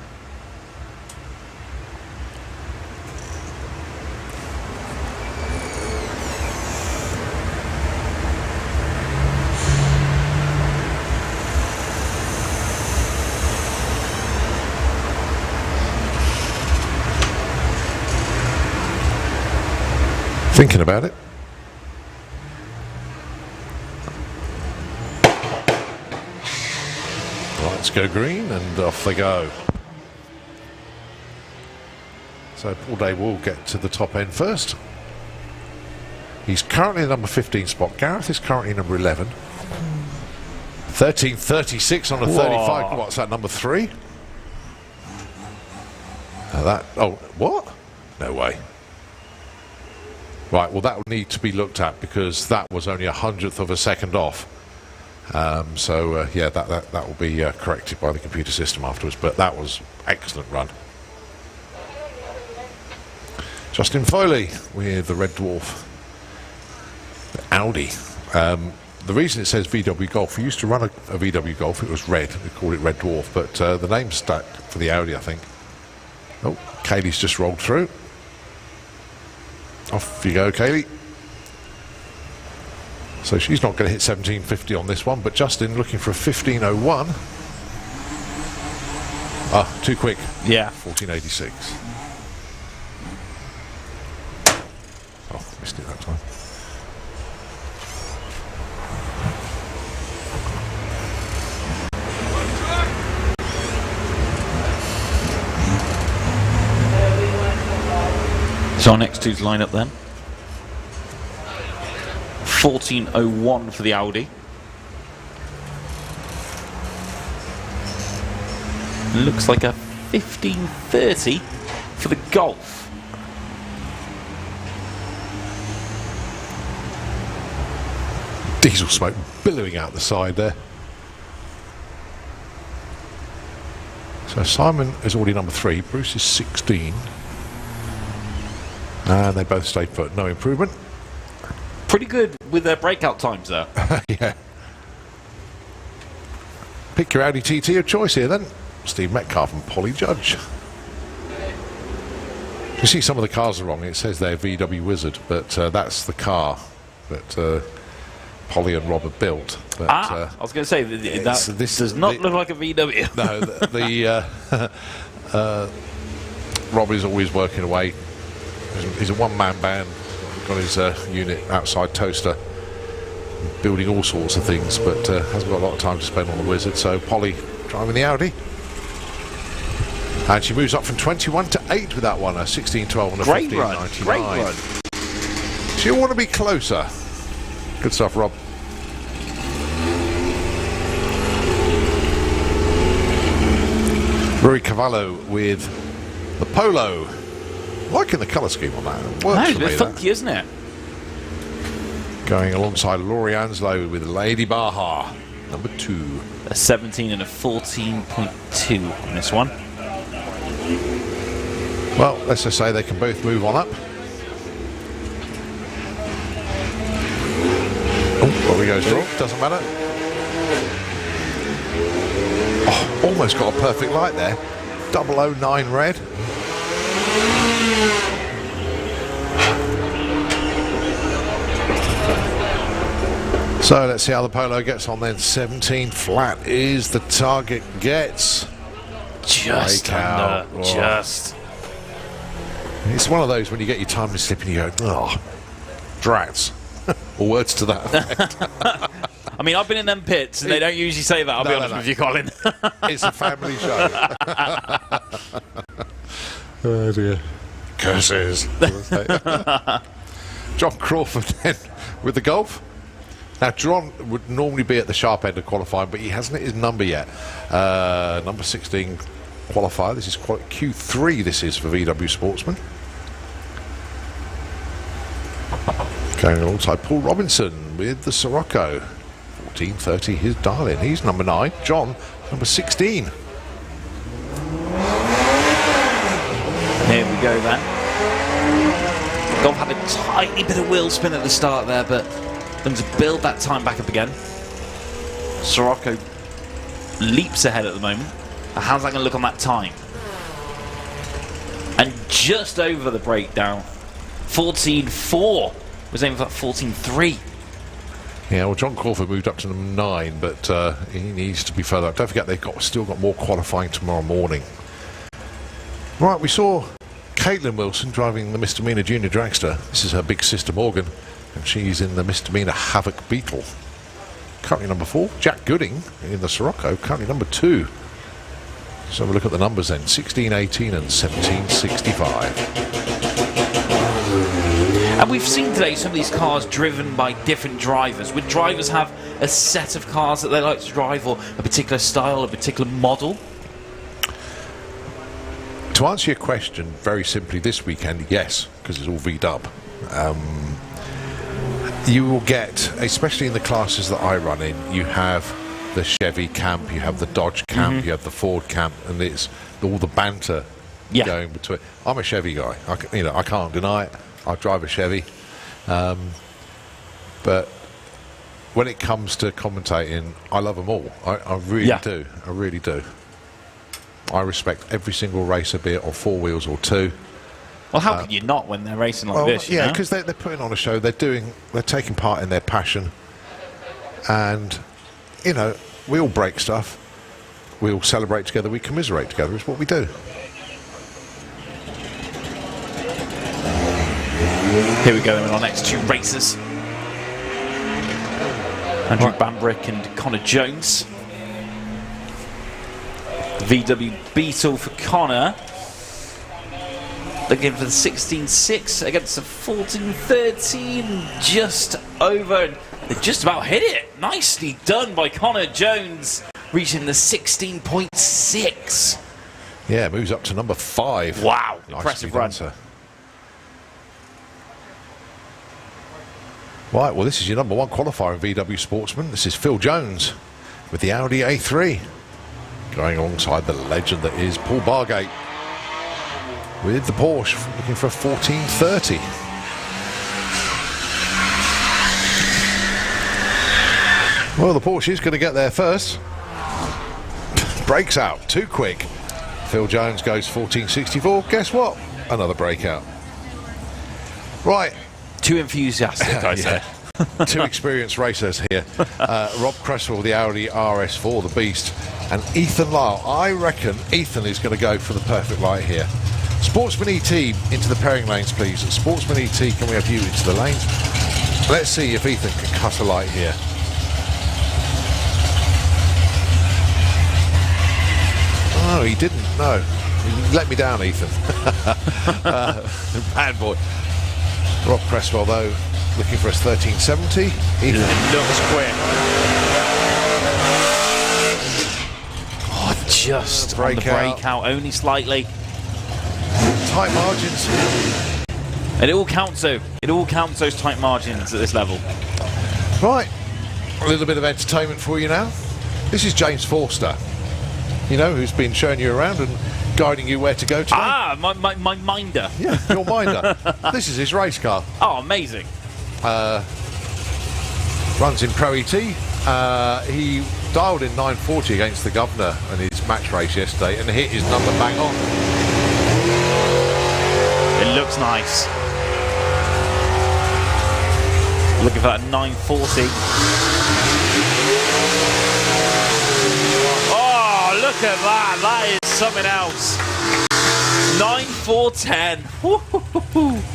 Thinking about it. Lights go green and off they go. So Paul Day will get to the top end first. He's currently number 15 spot. Gareth is currently number 11. 1336 on a 35. What's that, number 3? What? No way. Right, well that will need to be looked at because that was only 100th of a second off. Yeah, that will be corrected by the computer system afterwards, but that was excellent run. Justin Foley with the Red Dwarf. The Audi. The reason it says VW Golf, we used to run a VW Golf, it was red, we called it Red Dwarf, but the name's stuck for the Audi, I think. Oh, Kaylee's just rolled through. Off you go, Kaylee. So she's not going to hit 1750 on this one, but Justin looking for a 1501. Ah, too quick. Yeah. 1486. Oh, missed it that time. So our next two's line up then. 1401 for the Audi. Looks like a 1530 for the Golf. Diesel smoke billowing out the side there. So Simon is already number 3, Bruce is 16. And they both stayed put, no improvement. Pretty good with their breakout times there. Yeah. Pick your Audi TT of choice here then. Steve Metcalf and Polly Judge. You see some of the cars are wrong. It says they're VW Wizard, but that's the car that Polly and Rob have built. But, I was going to say, that does not look like a VW. No, Rob is always working away. He's a one-man band. Got his unit outside Toaster, building all sorts of things, but hasn't got a lot of time to spend on the Wizard. So Polly driving the Audi, and she moves up from 21 to 8 with that one. A 1612 and a 1599. Great run. She'll want to be closer. Good stuff, Rob. Rory Cavallo with the Polo. Liking the colour scheme on that. It works It's for a me, bit funky, isn't it? Going alongside Laurie Anslow with Lady Baha. number 2. A 17 and a 14.2 on this one. Well, let's just say they can both move on up. Oh, where he goes wrong, doesn't matter. Oh, almost got a perfect light there. 009 red. So let's see how the Polo gets on then. 17 flat is the target gets. Just Breakout. under, Oh. just. It's one of those when you get your timing slip and you go, oh, drats. Or words to that effect. I mean, I've been in them pits, and they don't usually say that, I'll be honest with you, Colin. It's a family show. Oh dear. Curses. John Crawford then with the Golf. Now, John would normally be at the sharp end of qualifying, but he hasn't hit his number yet. Number 16 qualifier. This is Q3, this is for VW Sportsman. Going alongside Paul Robinson with the Sirocco. 1430, his darling. He's number 9. John, number 16. Here we go then. Golf had a tiny bit of wheel spin at the start there, but them to build that time back up again. Sirocco leaps ahead at the moment. How's that going to look on that time? And just over the breakdown. 14.4. Was aiming for that 14.3. Yeah, well, John Crawford moved up to number 9, but he needs to be further up. Don't forget, they've still got more qualifying tomorrow morning. Right, we saw Caitlin Wilson driving the Misdemeanor Junior Dragster. This is her big sister Morgan, and she's in the Misdemeanor Havoc Beetle. Currently number 4. Jack Gooding in the Sirocco, currently number 2. Let's have a look at the numbers then. 1618 and 1765. And we've seen today some of these cars driven by different drivers. Would drivers have a set of cars that they like to drive, or a particular style, a particular model? To answer your question very simply this weekend, yes, because it's all V-dub. You will get, especially in the classes that I run in, you have the Chevy camp, you have the Dodge camp, you have the Ford camp, and it's all the banter going between. I'm a Chevy guy. I can't deny it. I drive a Chevy. But when it comes to commentating, I love them all. I really do. I really do. I respect every single racer, be it on 4 wheels or 2. Well, how can you not when they're racing like this? Yeah, because they're putting on a show. They're taking part in their passion, and we all break stuff. We all celebrate together. We commiserate together. It's what we do. Here we go in our next 2 racers. Andrew Bambrick and Connor Jones. VW Beetle for Connor. Looking for the 16.6 against the 14.13. Just over. They just about hit it. Nicely done by Connor Jones. Reaching the 16.6. Yeah, moves up to number 5. Wow. Nicely Impressive done, run. sir. Right, well, this is your number 1 qualifier in VW Sportsman. This is Phil Jones with the Audi A3. Going alongside the legend that is Paul Bargate with the Porsche, looking for a 1430. Well, the Porsche is going to get there first. Breaks out too quick. Phil Jones goes 1464. Guess what? Another breakout. Right. Too enthusiastic, I say. 2 experienced racers here. Rob Cresswell, the Audi RS4, the Beast, and Ethan Lyle. I reckon Ethan is going to go for the perfect light here. Sportsman ET into the pairing lanes, please. Sportsman ET, can we have you into the lanes? Let's see if Ethan can cut a light here. Oh, he didn't. No. He let me down, Ethan. Bad boy. Rob Cresswell, though, looking for us 1370. Ethan looks quick. Oh, just on the breakout, only slightly. Tight margins. And it all counts, though. It all counts, those tight margins at this level. Right. A little bit of entertainment for you now. This is James Forster, you know, who's been showing you around and guiding you where to go today. Ah, my minder. Yeah, your minder. This is his race car. Oh, amazing. Runs in Pro ET. He dialed in 940 against the Governor in his match race yesterday and hit his number bang on. It looks nice. Looking for that 940. Oh, look at that. That is something else. 9-4-10.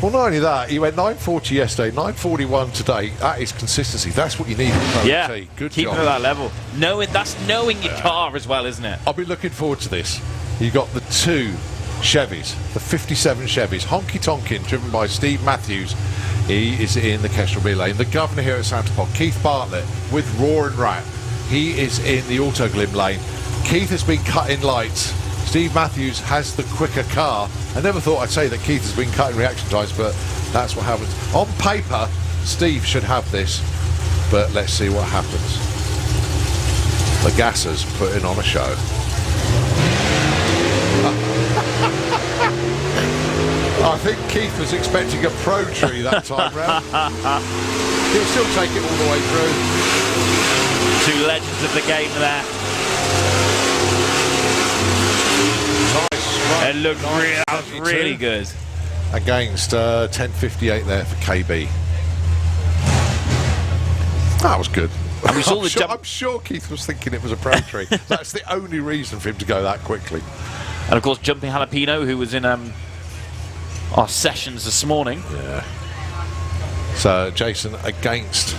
Well, not only that, he went 940 yesterday, 941 today. That is consistency. That's what you need in Pro Yeah, ET. Good keeping job. at that level. That's knowing your car as well, isn't it? I'll be looking forward to this. You got the two Chevys, the 57 Chevys, Honky Tonkin, driven by Steve Matthews. He is in the Kestrel B lane. The Governor here at Santa Pod, Keith Bartlett with Roaring Rat. He is in the Autoglim lane. Keith has been cutting lights. Steve Matthews has the quicker car. I never thought I'd say that Keith has been cutting reaction times, but that's what happens. On paper, Steve should have this, but let's see what happens. The Gassers putting on a show. I think Keith was expecting a pro tree that time round. He'll still take it all the way through. Two legends of the game there. Nice run. It looked really good. Against 10.58 there for KB. That was good. And we saw the jump. I'm sure Keith was thinking it was a pro tree. That's the only reason for him to go that quickly. And of course, Jumping Jalapeno, who was in our sessions this morning. Yeah. So Jason against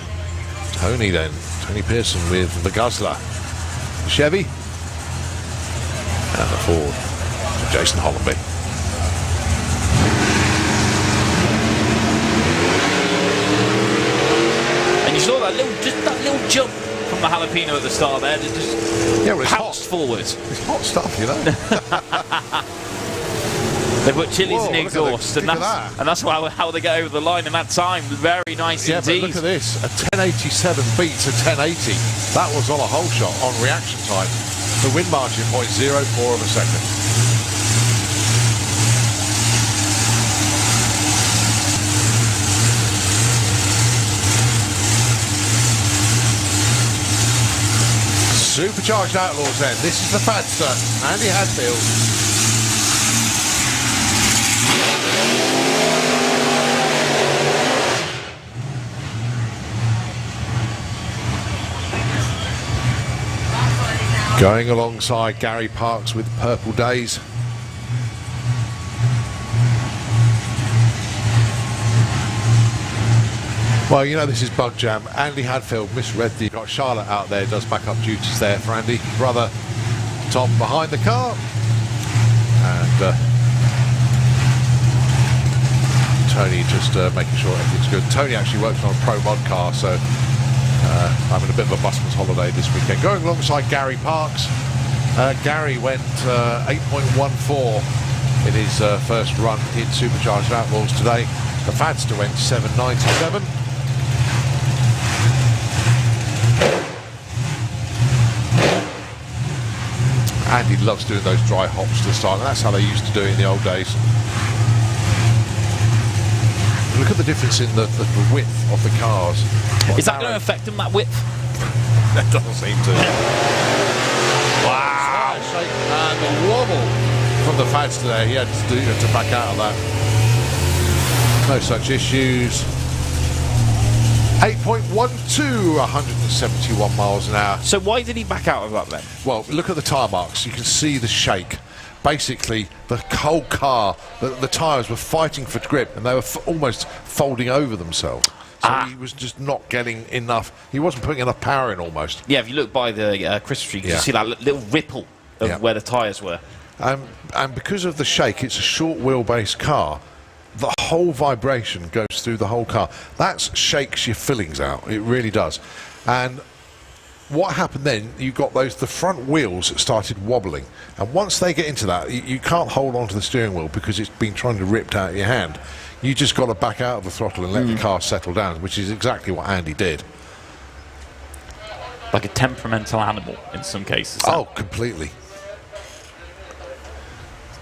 Tony then. Tony Pearson with the Guzzler. Chevy. And the Ford. Jason Hollenby. And you saw that little jump from the Jalapeno at the start there. It just pounced forward. It's hot stuff, you know. They put chilies Whoa, in the look at exhaust, look at that. and that's how they get over the line in that time. Very nice Yeah, but indeed. look at this. A 1087 beats a 1080. That was on a whole shot on reaction time. The win margin 0.04 of a second. Supercharged Outlaws then. This is the Fadster, Andy Hadfield. Going alongside Gary Parks with Purple Days. Well, you know this is Bug Jam. Andy Hadfield misread the... Got Charlotte out there, does backup duties there for Andy. Brother Tom behind the car. And Tony just making sure everything's good. Tony actually works on a Pro Mod car, so having a bit of a busman's holiday this weekend. Going alongside Gary Parks. Gary went 8.14 in his first run in Supercharged Outlaws today. The Fadster went 7.97. Andy loves doing those dry hops to the start, and that's how they used to do it in the old days. Look at the difference in the width of the cars. Is that going to affect them, that width? That doesn't seem to. Wow! And the wobble from the Fadster there, he had to do to back out of that. No such issues. 8.12, 171 miles an hour. So why did he back out of that then? Well, look at the tyre marks. You can see the shake. Basically, the whole car, the tyres were fighting for grip, and they were almost folding over themselves. So he was just not getting enough. He wasn't putting enough power in almost. Yeah, if you look by the Christmas tree, you can see that little ripple of where the tyres were. And because of the shake, it's a short wheelbase car. The whole vibration goes through the whole car. That shakes your fillings out. It really does. And what happened then, you got the front wheels started wobbling. And once they get into that, you can't hold on to the steering wheel because it's been trying to rip out of your hand. You just got to back out of the throttle and let the car settle down, which is exactly what Andy did. like a temperamental animal in some cases. Oh, completely.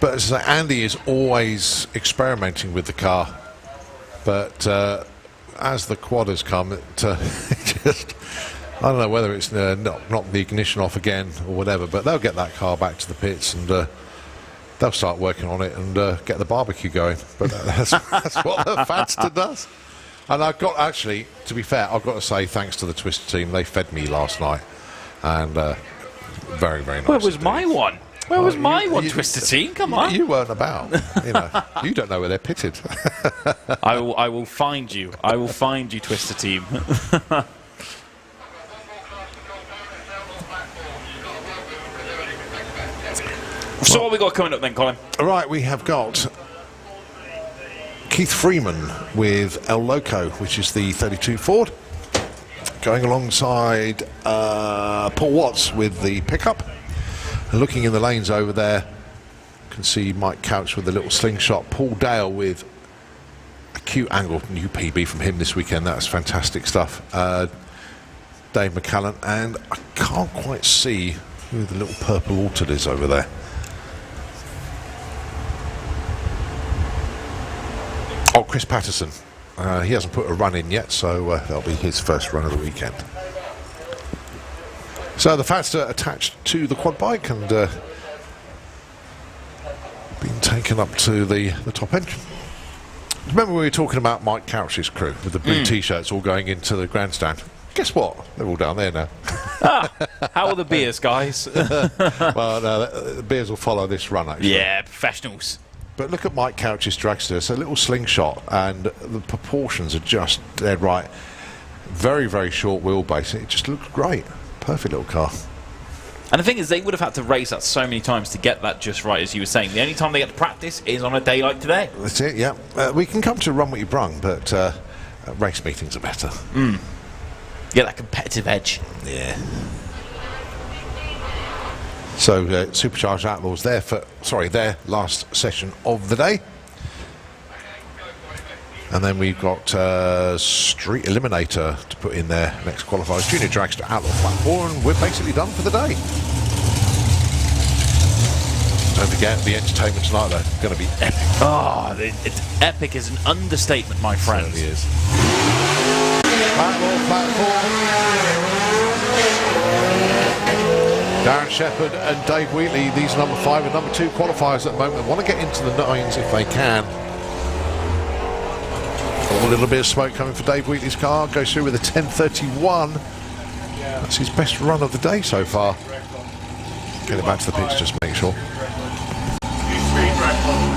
But as I say, Andy is always experimenting with the car. But as the quad has come, it just, I don't know whether it's knock the ignition off again or whatever, but they'll get that car back to the pits and they'll start working on it and get the barbecue going. But that's what the Fadster does. And I've got, actually, to be fair, I've got to say thanks to the Twister team. They fed me last night. And very, very nice. Where was my one? Where was my one, you, Twister team? Come on. You weren't about. You don't know where they're pitted. I will find you. I will find you, Twister team. So what have we got coming up then, Colin? Right, we have got Keith Freeman with El Loco, which is the 32 Ford, going alongside Paul Watts with the pickup. And looking in the lanes over there, you can see Mike Couch with the little slingshot, Paul Dale with a cute angle, new PB from him this weekend. That's fantastic stuff. Dave McCallan, and I can't quite see who the little purple altered is over there. Oh, Chris Patterson. He hasn't put a run in yet, so that'll be his first run of the weekend. So the Fadster attached to the quad bike and being taken up to the top end. Remember we were talking about Mike Couch's crew with the blue T-shirts all going into the grandstand? Guess what? They're all down there now. How are the beers, guys? Well, no, the beers will follow this run, actually. Yeah, professionals. But look at Mike Couch's dragster. It's a little slingshot, and the proportions are just dead right. Very, very short wheelbase. It just looks great. Perfect little car. And the thing is, they would have had to race that so many times to get that just right, as you were saying. The only time they get to practice is on a day like today. That's it, yeah. We can come to run what you brung, but race meetings are better. Get that competitive edge. Yeah. So Supercharged Outlaws there for, their last session of the day. And then we've got Street Eliminator to put in there next qualifiers. Junior Dragster Outlaw Flat 4, and we're basically done for the day. Don't forget, the entertainment tonight, though, going to be epic. Oh, epic is an understatement, my friend. It is. Outlaw Flat 4. Darren Shepherd and Dave Wheatley, these are number 5 and number 2 qualifiers at the moment. They want to get into the 9s if they can. A little bit of smoke coming for Dave Wheatley's car. Goes through with a 10:31. That's his best run of the day so far. Get it back to the pitch, just make sure.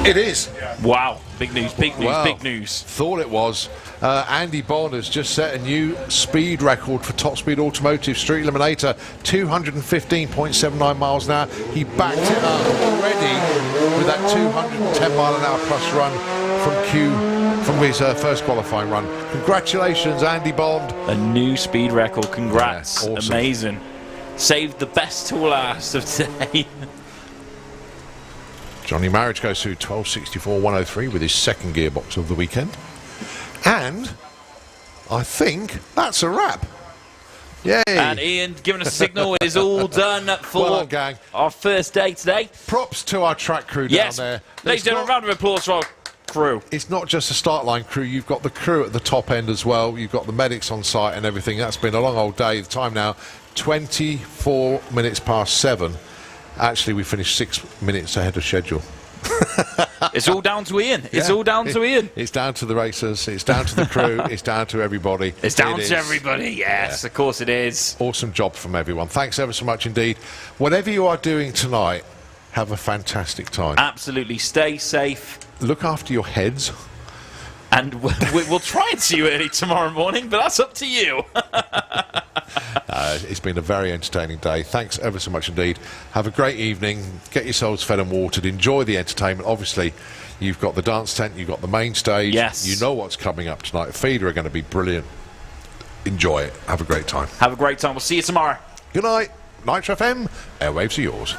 It is. Wow. Big news, big news, Wow. big news. Thought it was. Andy Bond has just set a new speed record for Top Speed Automotive Street Eliminator, 215.79 miles an hour. He backed it up already with that 210 mile an hour plus run from his first qualifying run. Congratulations, Andy Bond. A new speed record. Congrats. Yeah, awesome. Amazing. Saved the best till last of today. Johnny Marriage goes through 12.64.103 with his second gearbox of the weekend. And I think that's a wrap. Yay. And Ian giving us a signal. It is all done for Well done, gang. our first day today. Props to our track crew Yes. down there. Ladies and gentlemen, round of applause for our crew. It's not just a start line crew, you've got the crew at the top end as well. You've got the medics on site and everything. That's been a long old day. The time now, 24 minutes past 7. Actually, we finished 6 minutes ahead of schedule. It's all down to Ian. It's Yeah. all down to Ian. It's down to the racers, it's down to the crew, it's down to everybody. It's down It is. to everybody. Yes, of course it is. Awesome job from everyone. Thanks ever so much indeed. Whatever you are doing tonight, have a fantastic time. Absolutely. Stay safe. Look after your heads. And we'll try and see you early tomorrow morning, but that's up to you. It's been a very entertaining day. Thanks ever so much indeed. Have a great evening. Get yourselves fed and watered. Enjoy the entertainment. Obviously, you've got the dance tent, you've got the main stage. Yes. You know what's coming up tonight. Feeder are going to be brilliant. Enjoy it. Have a great time. Have a great time. We'll see you tomorrow. Good night. Nitro FM. Airwaves are yours.